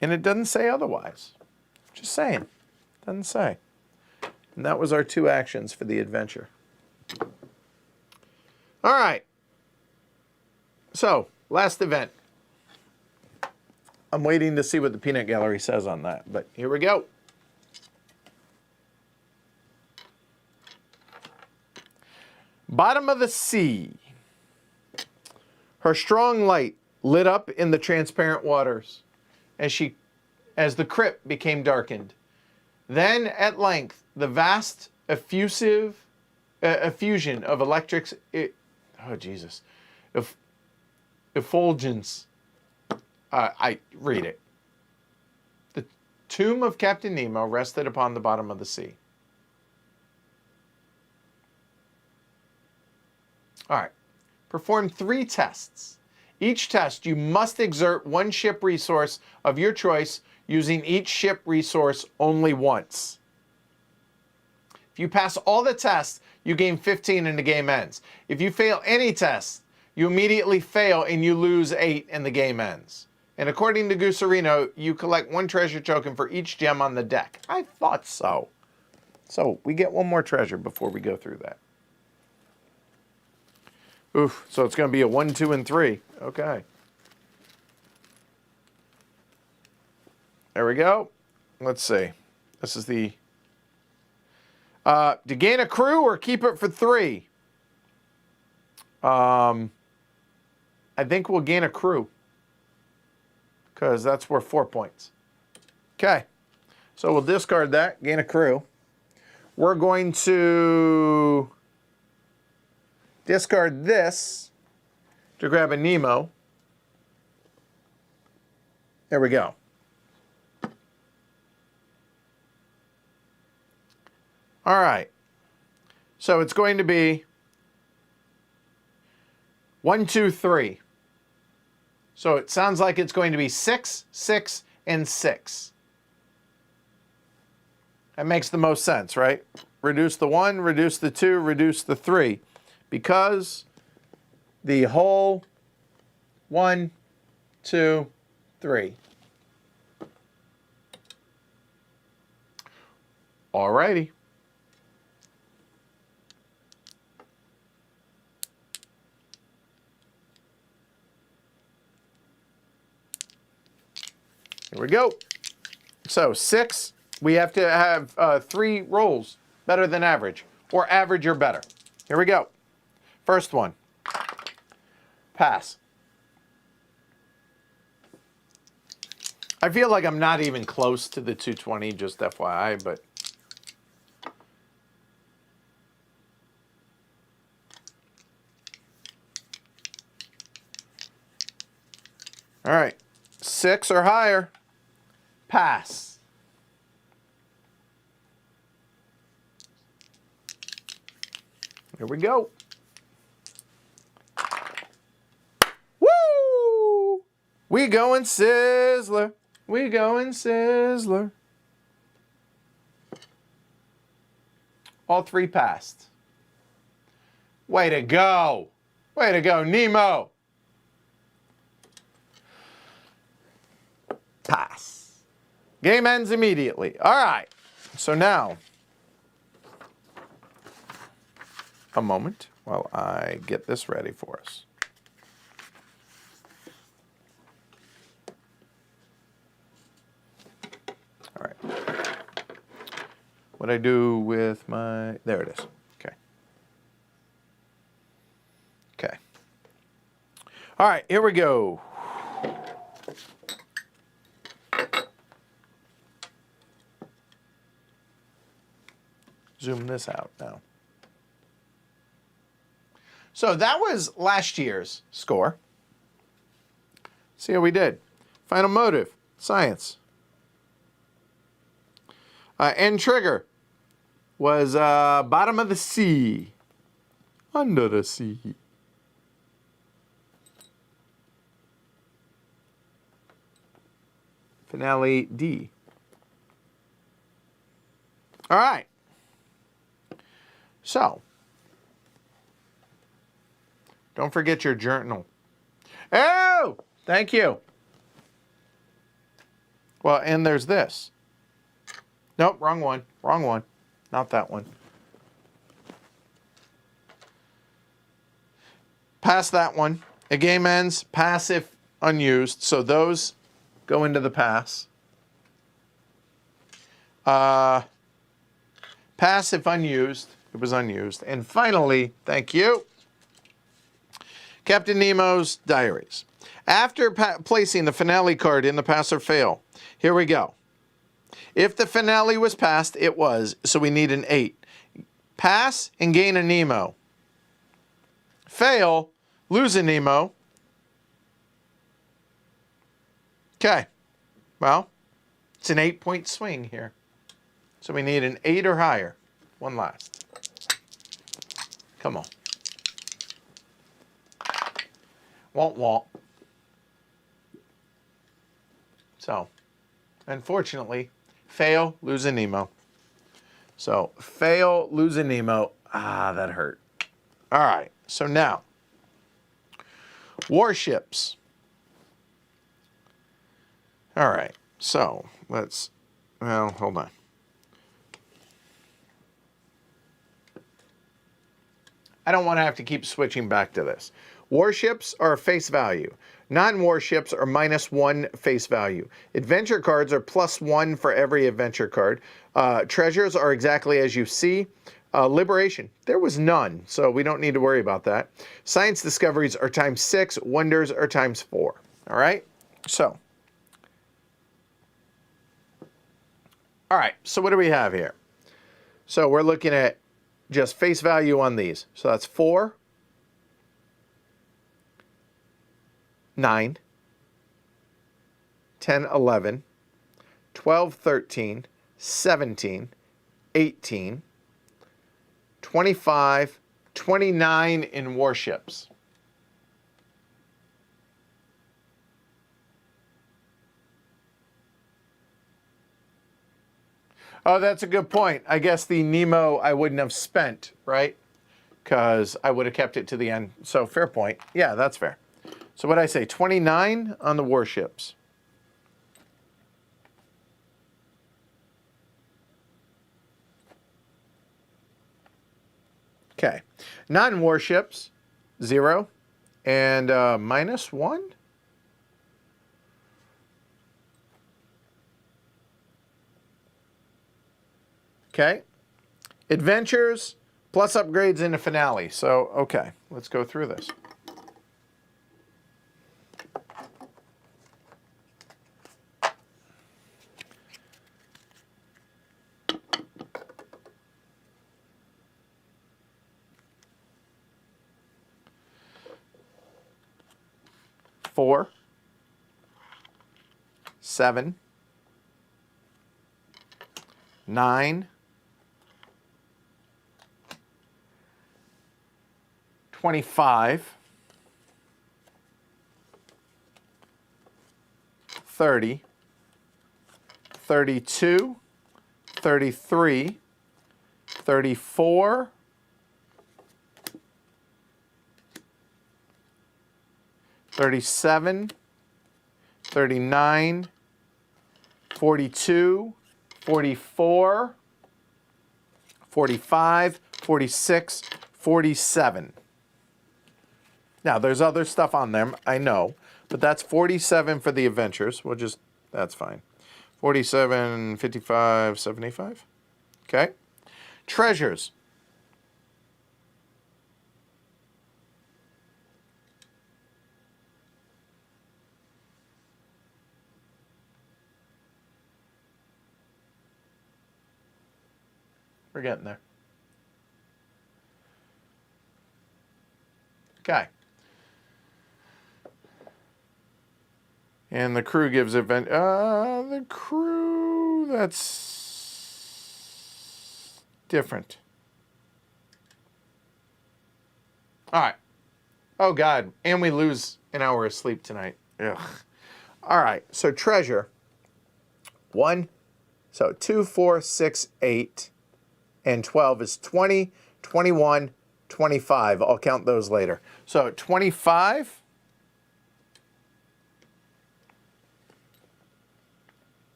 And it doesn't say otherwise. Just saying. Doesn't say. And that was our 2 actions for the adventure. All right. So, last event. I'm waiting to see what the peanut gallery says on that, but here we go. Bottom of the sea. Her strong light lit up in the transparent waters as the crypt became darkened. Then, at length, the vast effusion of electrics, effulgence. I read it. The tomb of Captain Nemo rested upon the bottom of the sea. All right. Perform 3 tests. Each test, you must exert 1 ship resource of your choice, using each ship resource only once. If you pass all the tests, you gain 15 and the game ends. If you fail any test, you immediately fail and you lose 8 and the game ends. And according to Gooserino, you collect 1 treasure token for each gem on the deck. I thought so. So we get 1 more treasure before we go through that. Oof, so it's going to be a 1, 2, and 3. Okay. There we go. Let's see. This is the... to gain a crew or keep it for 3? I think we'll gain a crew, because that's worth 4 points. Okay. So we'll discard that, gain a crew. We're going to discard this to grab a Nemo. There we go. All right. So it's going to be 1, 2, 3. So it sounds like it's going to be 6, 6, and 6. That makes the most sense, right? Reduce the 1, reduce the 2, reduce the 3. Because the whole 1, 2, 3. All righty. Here we go. So 6, we have to have 3 rolls better than average, or average or better. Here we go. First one. Pass. I feel like I'm not even close to the 220, just FYI, but... All right. 6 or higher. Pass. Here we go. Woo! We going Sizzler. We going Sizzler. All 3 passed. Way to go. Way to go, Nemo. Pass. Game ends immediately. All right. So now, a moment while I get this ready for us. All right. What I do with my... There it is. Okay. Okay. All right. Here we go. Zoom this out now. So that was last year's score. See how we did. Final motive, science. End trigger was bottom of the sea. Under the sea. Finale D. All right. So, don't forget your journal. Oh, thank you. Well, and there's this. Nope, wrong one. Wrong one. not that one. Pass that one. A game ends, pass if unused. So those go into the pass. Pass if unused. It was unused. And finally, thank you, Captain Nemo's Diaries. After placing the finale card in the pass or fail, here we go. If the finale was passed, it was, so we need an 8. Pass and gain a Nemo. Fail, lose a Nemo. Okay, well, it's an 8-point swing here. So we need an 8 or higher. One last. Come on. Won't. So, unfortunately, fail, lose a Nemo. So, fail, lose a Nemo. Ah, that hurt. All right, so now, warships. All right, so let's, well, hold on. I don't want to have to keep switching back to this. Warships are face value. Non-warships are -1 face value. Adventure cards are +1 for every adventure card. Treasures are exactly as you see. Liberation, there was none, so we don't need to worry about that. Science discoveries are ×6. Wonders are ×4. All right? So. All right, so what do we have here? So we're looking at just face value on these. So that's 4, 9, 10, 11, 12, 13, 17, 18, 25, 29 in warships. Oh, that's a good point. I guess the Nemo I wouldn't have spent, right? Because I would have kept it to the end. So fair point. Yeah, that's fair. So what did I say? 29 on the warships. Okay. Non-warships, 0. And -1. Okay. Adventures plus upgrades in a finale. So, okay, let's go through this. Four, 7, 9, 25, 30, 32, 33, 34, 37, 39, 42, 44, 45, 46, 47. Now, there's other stuff on them, I know, but that's 47 for the adventures. We'll just, that's fine. 47, 55, 75. Okay. Treasures. We're getting there. Okay. And the crew gives event. The crew, that's different. All right. Oh, God. And we lose an hour of sleep tonight. Ugh. All right. So treasure. 1. So 2, 4, 6, 8, and 12 is 20, 21, 25. I'll count those later. So 25.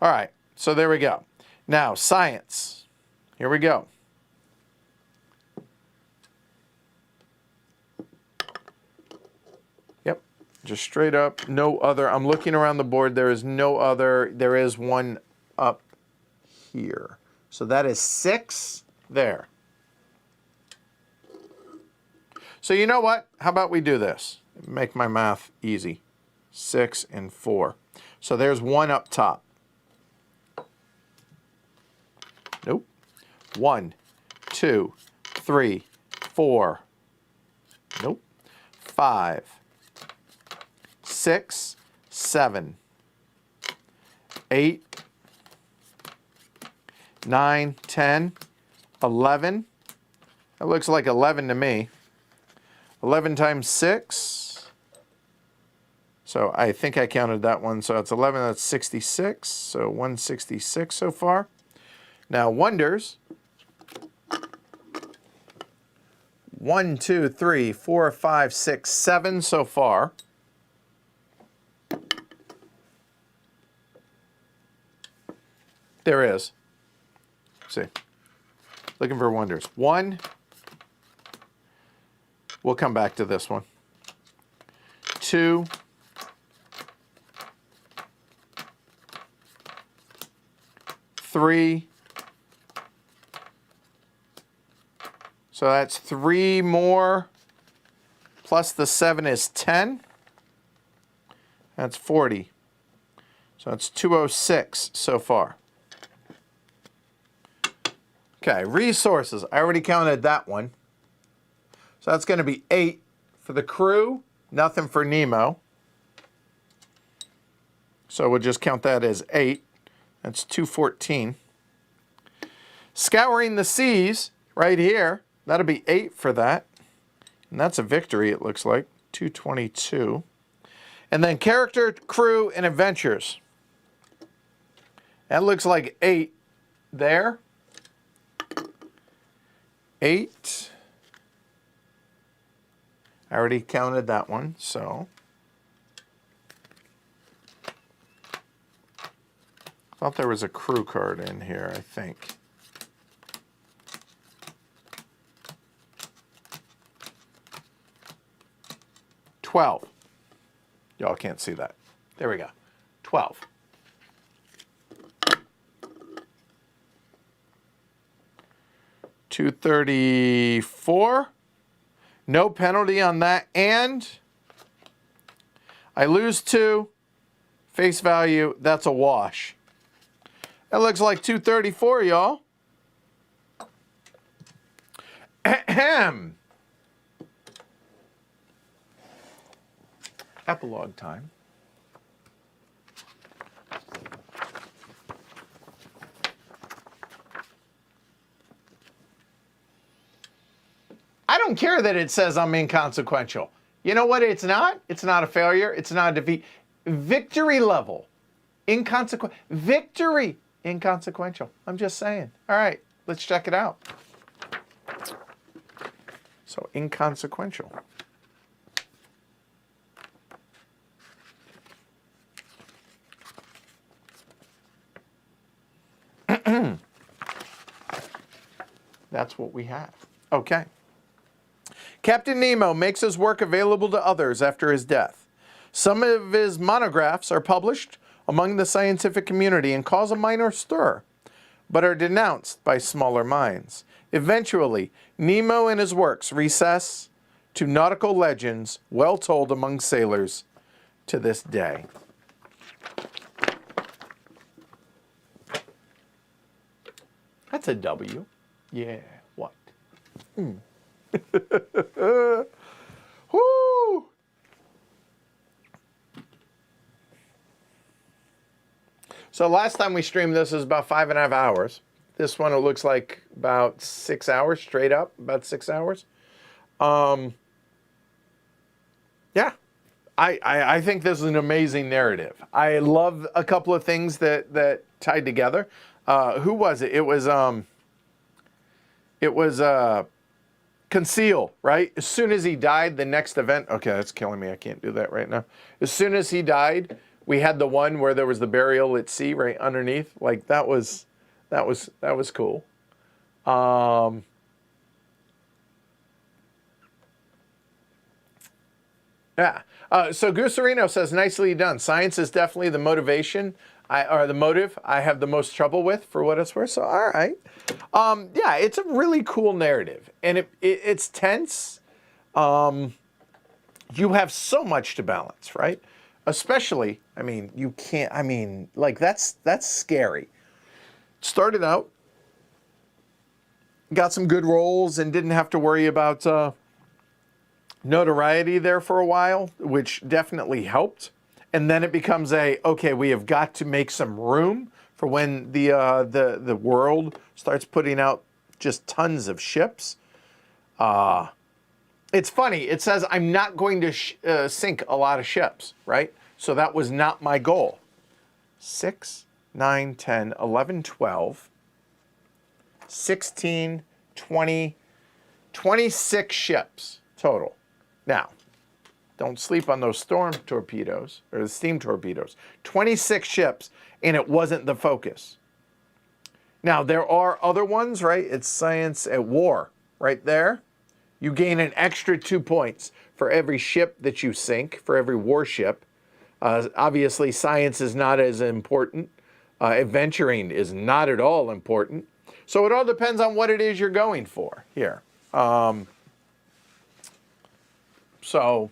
All right, so there we go. Now, science. Here we go. Yep, just straight up, no other. I'm looking around the board. There is no other. There is one up here. So that is 6 there. So you know what? How about we do this? Make my math easy. 6 and 4. So there's 1 up top. Nope. 1, 2, 3, 4. Nope. 5, 6, 7, 8, 9, 10, 11. That looks like 11 to me. 11 times 6. So I think I counted that one. So it's 11, that's 66. So 166 so far. Now wonders. 1, 2, 3, 4, 5, 6, 7 so far. There is. Let's see. Looking for wonders. 1. We'll come back to this one. 2. 3. So that's 3 more, plus the 7 is 10. That's 40. So that's 206 so far. Okay, resources. I already counted that one. So that's going to be 8 for the crew, nothing for Nemo. So we'll just count that as 8. That's 214. Scouring the seas, right here. That'll be 8 for that. And that's a victory, it looks like. 222. And then character, crew, and adventures. That looks like 8 there. 8. I already counted that one, so. I thought there was a crew card in here, I think. Y'all can't see that. There we go. 12. $234. No penalty on that. And I lose 2. Face value, that's a wash. That looks like 234, y'all. Ahem. Epilogue time. I don't care that it says I'm inconsequential. You know what it's not? It's not a failure. It's not a defeat. Victory level. Victory. Inconsequential. I'm just saying. All right, let's check it out. So inconsequential. That's what we have. Okay. Captain Nemo makes his work available to others after his death. Some of his monographs are published among the scientific community and cause a minor stir, but are denounced by smaller minds. Eventually, Nemo and his works recess to nautical legends well told among sailors to this day. That's a W. Yeah, what? Woo! So last time we streamed this was about 5.5 hours. This one, it looks like about 6 hours straight up, about 6 hours. Yeah, I think this is an amazing narrative. I love a couple of things that tied together. Who was it? It was Conceal, right? As soon as he died, the next event. Okay, that's killing me. I can't do that right now. As soon as he died, We had the one where there was the burial at sea right underneath. Like that was cool. Yeah. So Gusarino says, nicely done. Science is definitely the motivation, or the motive I have the most trouble with, for what it's worth. So, all right. Yeah, it's a really cool narrative. And it's tense. You have so much to balance, right? Especially, I mean, you can't, I mean, like, that's scary. Started out, got some good rolls, and didn't have to worry about notoriety there for a while, which definitely helped. And then it becomes okay, we have got to make some room for when the world starts putting out just tons of ships. It's funny. It says I'm not going to sink a lot of ships, right? So that was not my goal. 6, 9, 10, 11, 12, 16, 20, 26 ships total. Now, don't sleep on those storm torpedoes, or the steam torpedoes. 26 ships, and it wasn't the focus. Now, there are other ones, right? It's science at war, right there. You gain an extra 2 points for every ship that you sink, for every warship. Obviously, science is not as important. Adventuring is not at all important. So it all depends on what it is you're going for here. So,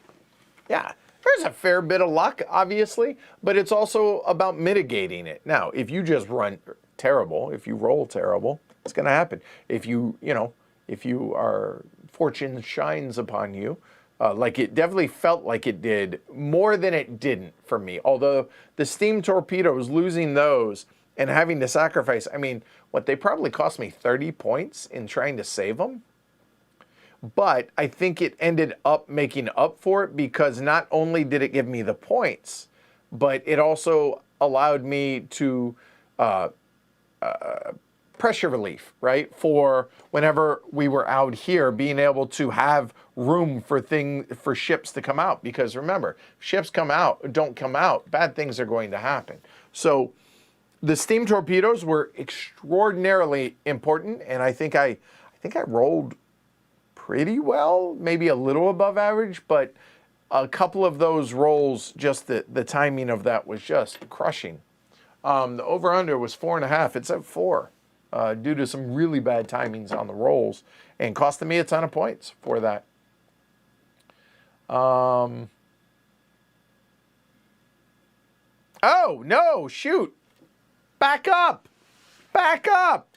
yeah, there's a fair bit of luck, obviously, but it's also about mitigating it. Now, if you just run terrible, if you roll terrible, it's going to happen. If if you are, fortune shines upon you, like it definitely felt like it did, more than it didn't for me. Although the steam torpedoes, losing those and having to sacrifice, I mean, they probably cost me 30 points in trying to save them. But I think it ended up making up for it, because not only did it give me the points, but it also allowed me to pressure relief, right? For whenever we were out here, being able to have room for ships to come out. Because remember, ships don't come out, bad things are going to happen. So the steam torpedoes were extraordinarily important, and I think I rolled pretty well, maybe a little above average, but a couple of those rolls, just the timing of that was just crushing. The over-under was 4.5. It's at 4 due to some really bad timings on the rolls, and costing me a ton of points for that. Oh, no, shoot. Back up. Back up.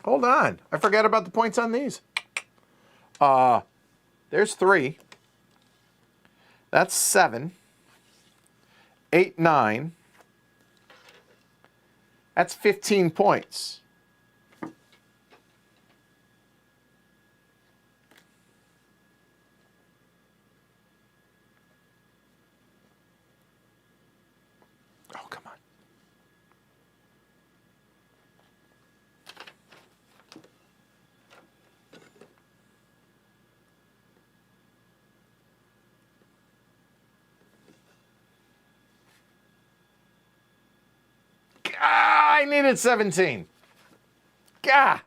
Hold on. I forgot about the points on these. There's 3. That's 7. 8, 9. That's 15 points. Oh, come on. I needed 17. Gah!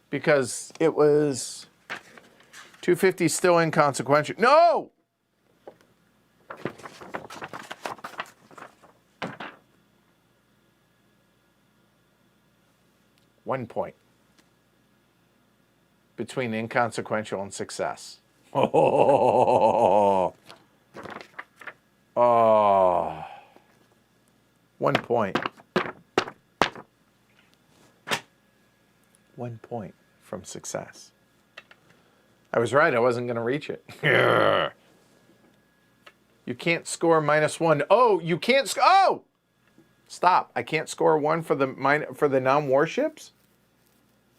Because it was 250 still inconsequential. No! One point between inconsequential and success. Oh. 1 point. 1 point from success. I was right. I wasn't going to reach it. You can't score -1. Oh, you can't score. Oh! Stop. I can't score 1 for the non-warships?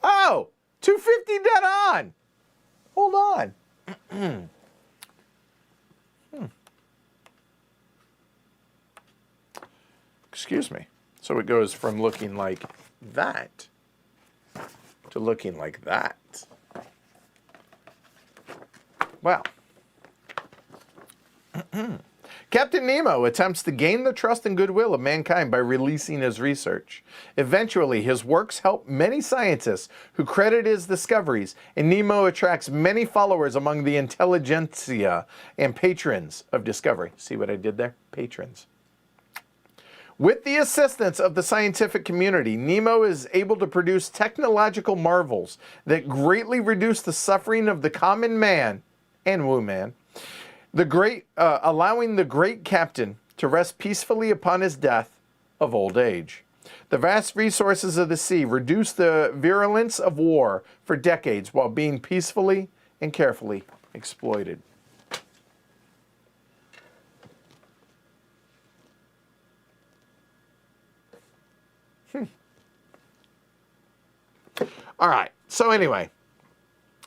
Oh! 250 dead on! Hold on. Excuse me. So it goes from looking like that to looking like that. Well, Captain Nemo attempts to gain the trust and goodwill of mankind by releasing his research. Eventually, his works help many scientists who credit his discoveries, and Nemo attracts many followers among the intelligentsia and patrons of discovery. See what I did there? Patrons. With the assistance of the scientific community, Nemo is able to produce technological marvels that greatly reduce the suffering of the common man and woman, allowing the great captain to rest peacefully upon his death of old age. The vast resources of the sea reduce the virulence of war for decades while being peacefully and carefully exploited. All right. So anyway,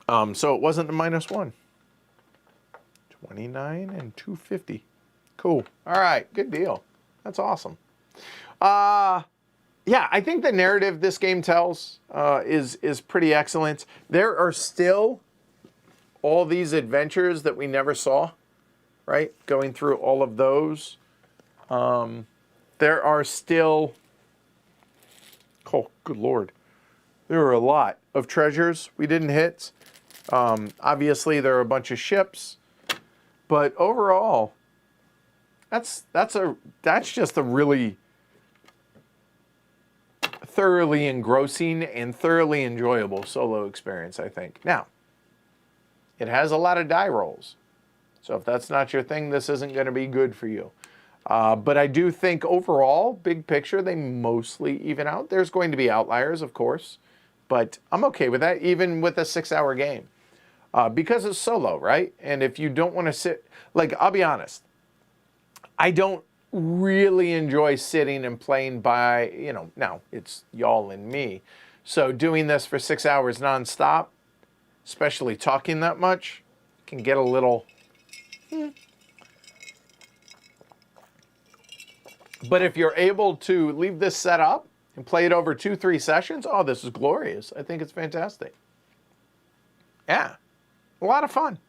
so it wasn't the -1. 29 and 250. Cool. All right. Good deal. That's awesome. Yeah, I think the narrative this game tells is pretty excellent. There are still all these adventures that we never saw, right? Going through all of those. There are still, oh, good Lord. There are a lot of treasures we didn't hit. Obviously, there are a bunch of ships. But overall, that's just a really thoroughly engrossing and thoroughly enjoyable solo experience, I think. Now, it has a lot of die rolls. So if that's not your thing, this isn't going to be good for you. But I do think overall, big picture, they mostly even out. There's going to be outliers, of course. But I'm okay with that, even with a 6-hour game. Because it's solo, right? And if you don't want to sit, like, I'll be honest, I don't really enjoy sitting and playing by, you know, now it's y'all and me. So doing this for 6 hours nonstop, especially talking that much, can get a little, But if you're able to leave this set up and play it over 2-3 sessions, oh, this is glorious. I think it's fantastic. Yeah. A lot of fun.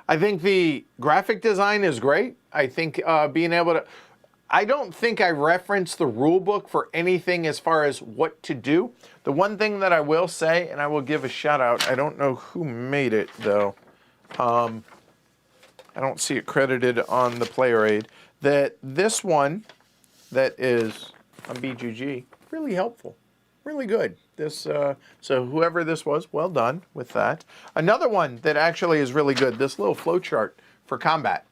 I think the graphic design is great. I think being able to... I don't think I referenced the rule book for anything as far as what to do. The one thing that I will say, and I will give a shout out, I don't know who made it though. I don't see it credited on the player aid. That this one that is on BGG, really helpful. Really good. This so whoever this was, well done with that. Another one that actually is really good, this little flow chart for combat.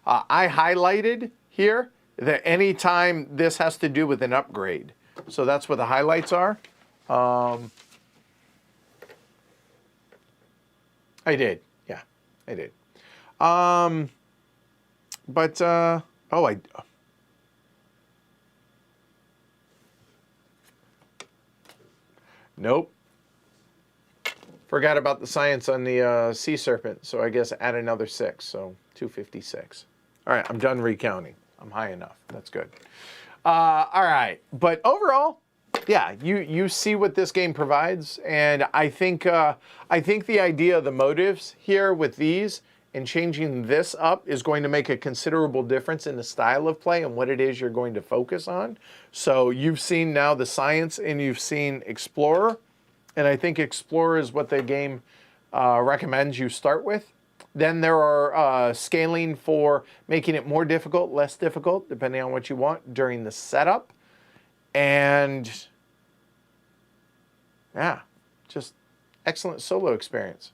I highlighted here that anytime this has to do with an upgrade. So that's what the highlights are. I did. Yeah, I did. Nope. Forgot about the science on the sea serpent, so I guess add another 6, so 256. All right, I'm done recounting. I'm high enough. That's good. All right, but overall, yeah, you see what this game provides, and I think the idea of the motives here with these and changing this up is going to make a considerable difference in the style of play and what it is you're going to focus on. So you've seen now the science and you've seen Explorer, and I think Explorer is what the game recommends you start with. Then there are scaling for making it more difficult, less difficult, depending on what you want during the setup. And yeah, just excellent solo experience.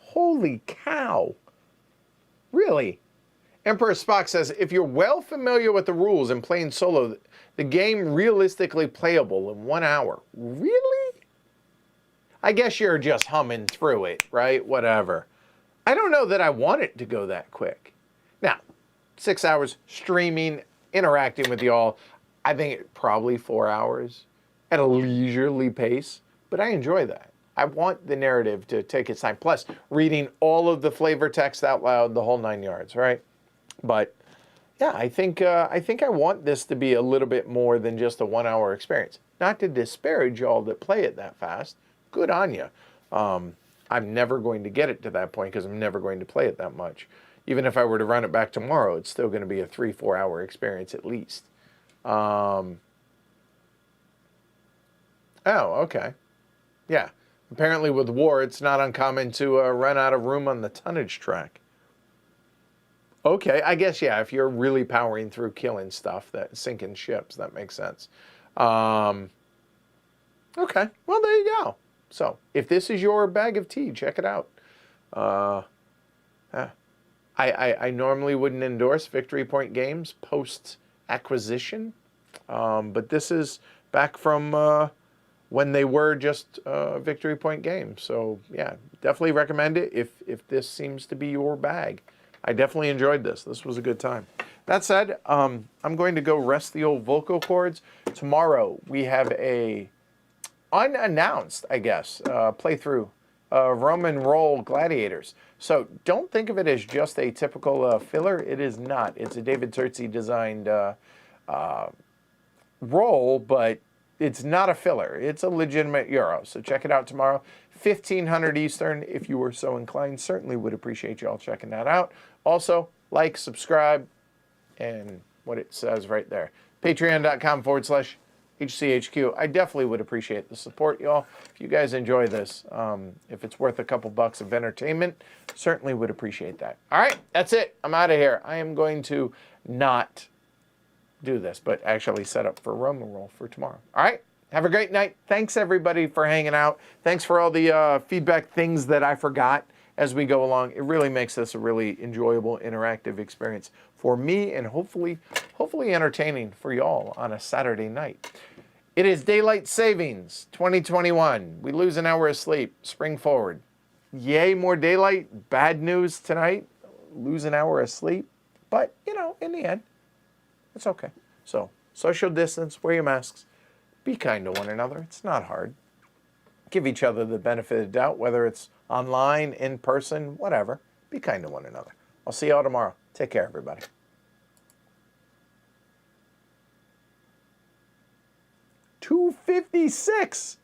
Holy cow. Really? Emperor Spock says, if you're well familiar with the rules and playing solo, the game realistically playable in 1 hour. Really? I guess you're just humming through it, right? Whatever. I don't know that I want it to go that quick. Now, 6 hours streaming, interacting with y'all, I think probably 4 hours at a leisurely pace, but I enjoy that. I want the narrative to take its time. Plus, reading all of the flavor text out loud, the whole 9 yards, right? But yeah, I think I want this to be a little bit more than just a 1 hour experience. Not to disparage y'all that play it that fast. Good on you. I'm never going to get it to that point because I'm never going to play it that much. Even if I were to run it back tomorrow, it's still going to be a 3-4 hour experience at least. Oh, okay. Yeah. Apparently with war, it's not uncommon to run out of room on the tonnage track. Okay, I guess, yeah, if you're really powering through killing stuff, sinking ships, that makes sense. Okay, well, there you go. So, if this is your bag of tea, check it out. I normally wouldn't endorse Victory Point games post-acquisition, but this is back from when they were just Victory Point games. So, yeah, definitely recommend it if this seems to be your bag. I definitely enjoyed this. This was a good time. That said, I'm going to go rest the old vocal cords. Tomorrow, we have a unannounced, I guess, playthrough of Roman Roll Gladiators. So don't think of it as just a typical filler. It is not. It's a David Turczi designed roll, but it's not a filler. It's a legitimate Euro. So check it out tomorrow, 1500 Eastern, if you were so inclined. Certainly would appreciate you all checking that out. Also, like, subscribe, and what it says right there. Patreon.com/HCHQ. I definitely would appreciate the support, y'all. If you guys enjoy this, if it's worth a couple bucks of entertainment, certainly would appreciate that. All right, that's it. I'm out of here. I am going to not do this, but actually set up for Roman Roll for tomorrow. All right, have a great night. Thanks, everybody, for hanging out. Thanks for all the feedback, things that I forgot as we go along. It really makes this a really enjoyable, interactive experience for me and hopefully entertaining for y'all on a Saturday night. It is Daylight Savings 2021. We lose an hour of sleep. Spring forward. Yay, more daylight. Bad news tonight. Lose an hour of sleep. But, you know, in the end, it's okay. So, social distance, wear your masks. Be kind to one another. It's not hard. Give each other the benefit of the doubt, whether it's online, in person, whatever. Be kind to one another. I'll see y'all tomorrow. Take care, everybody. 256.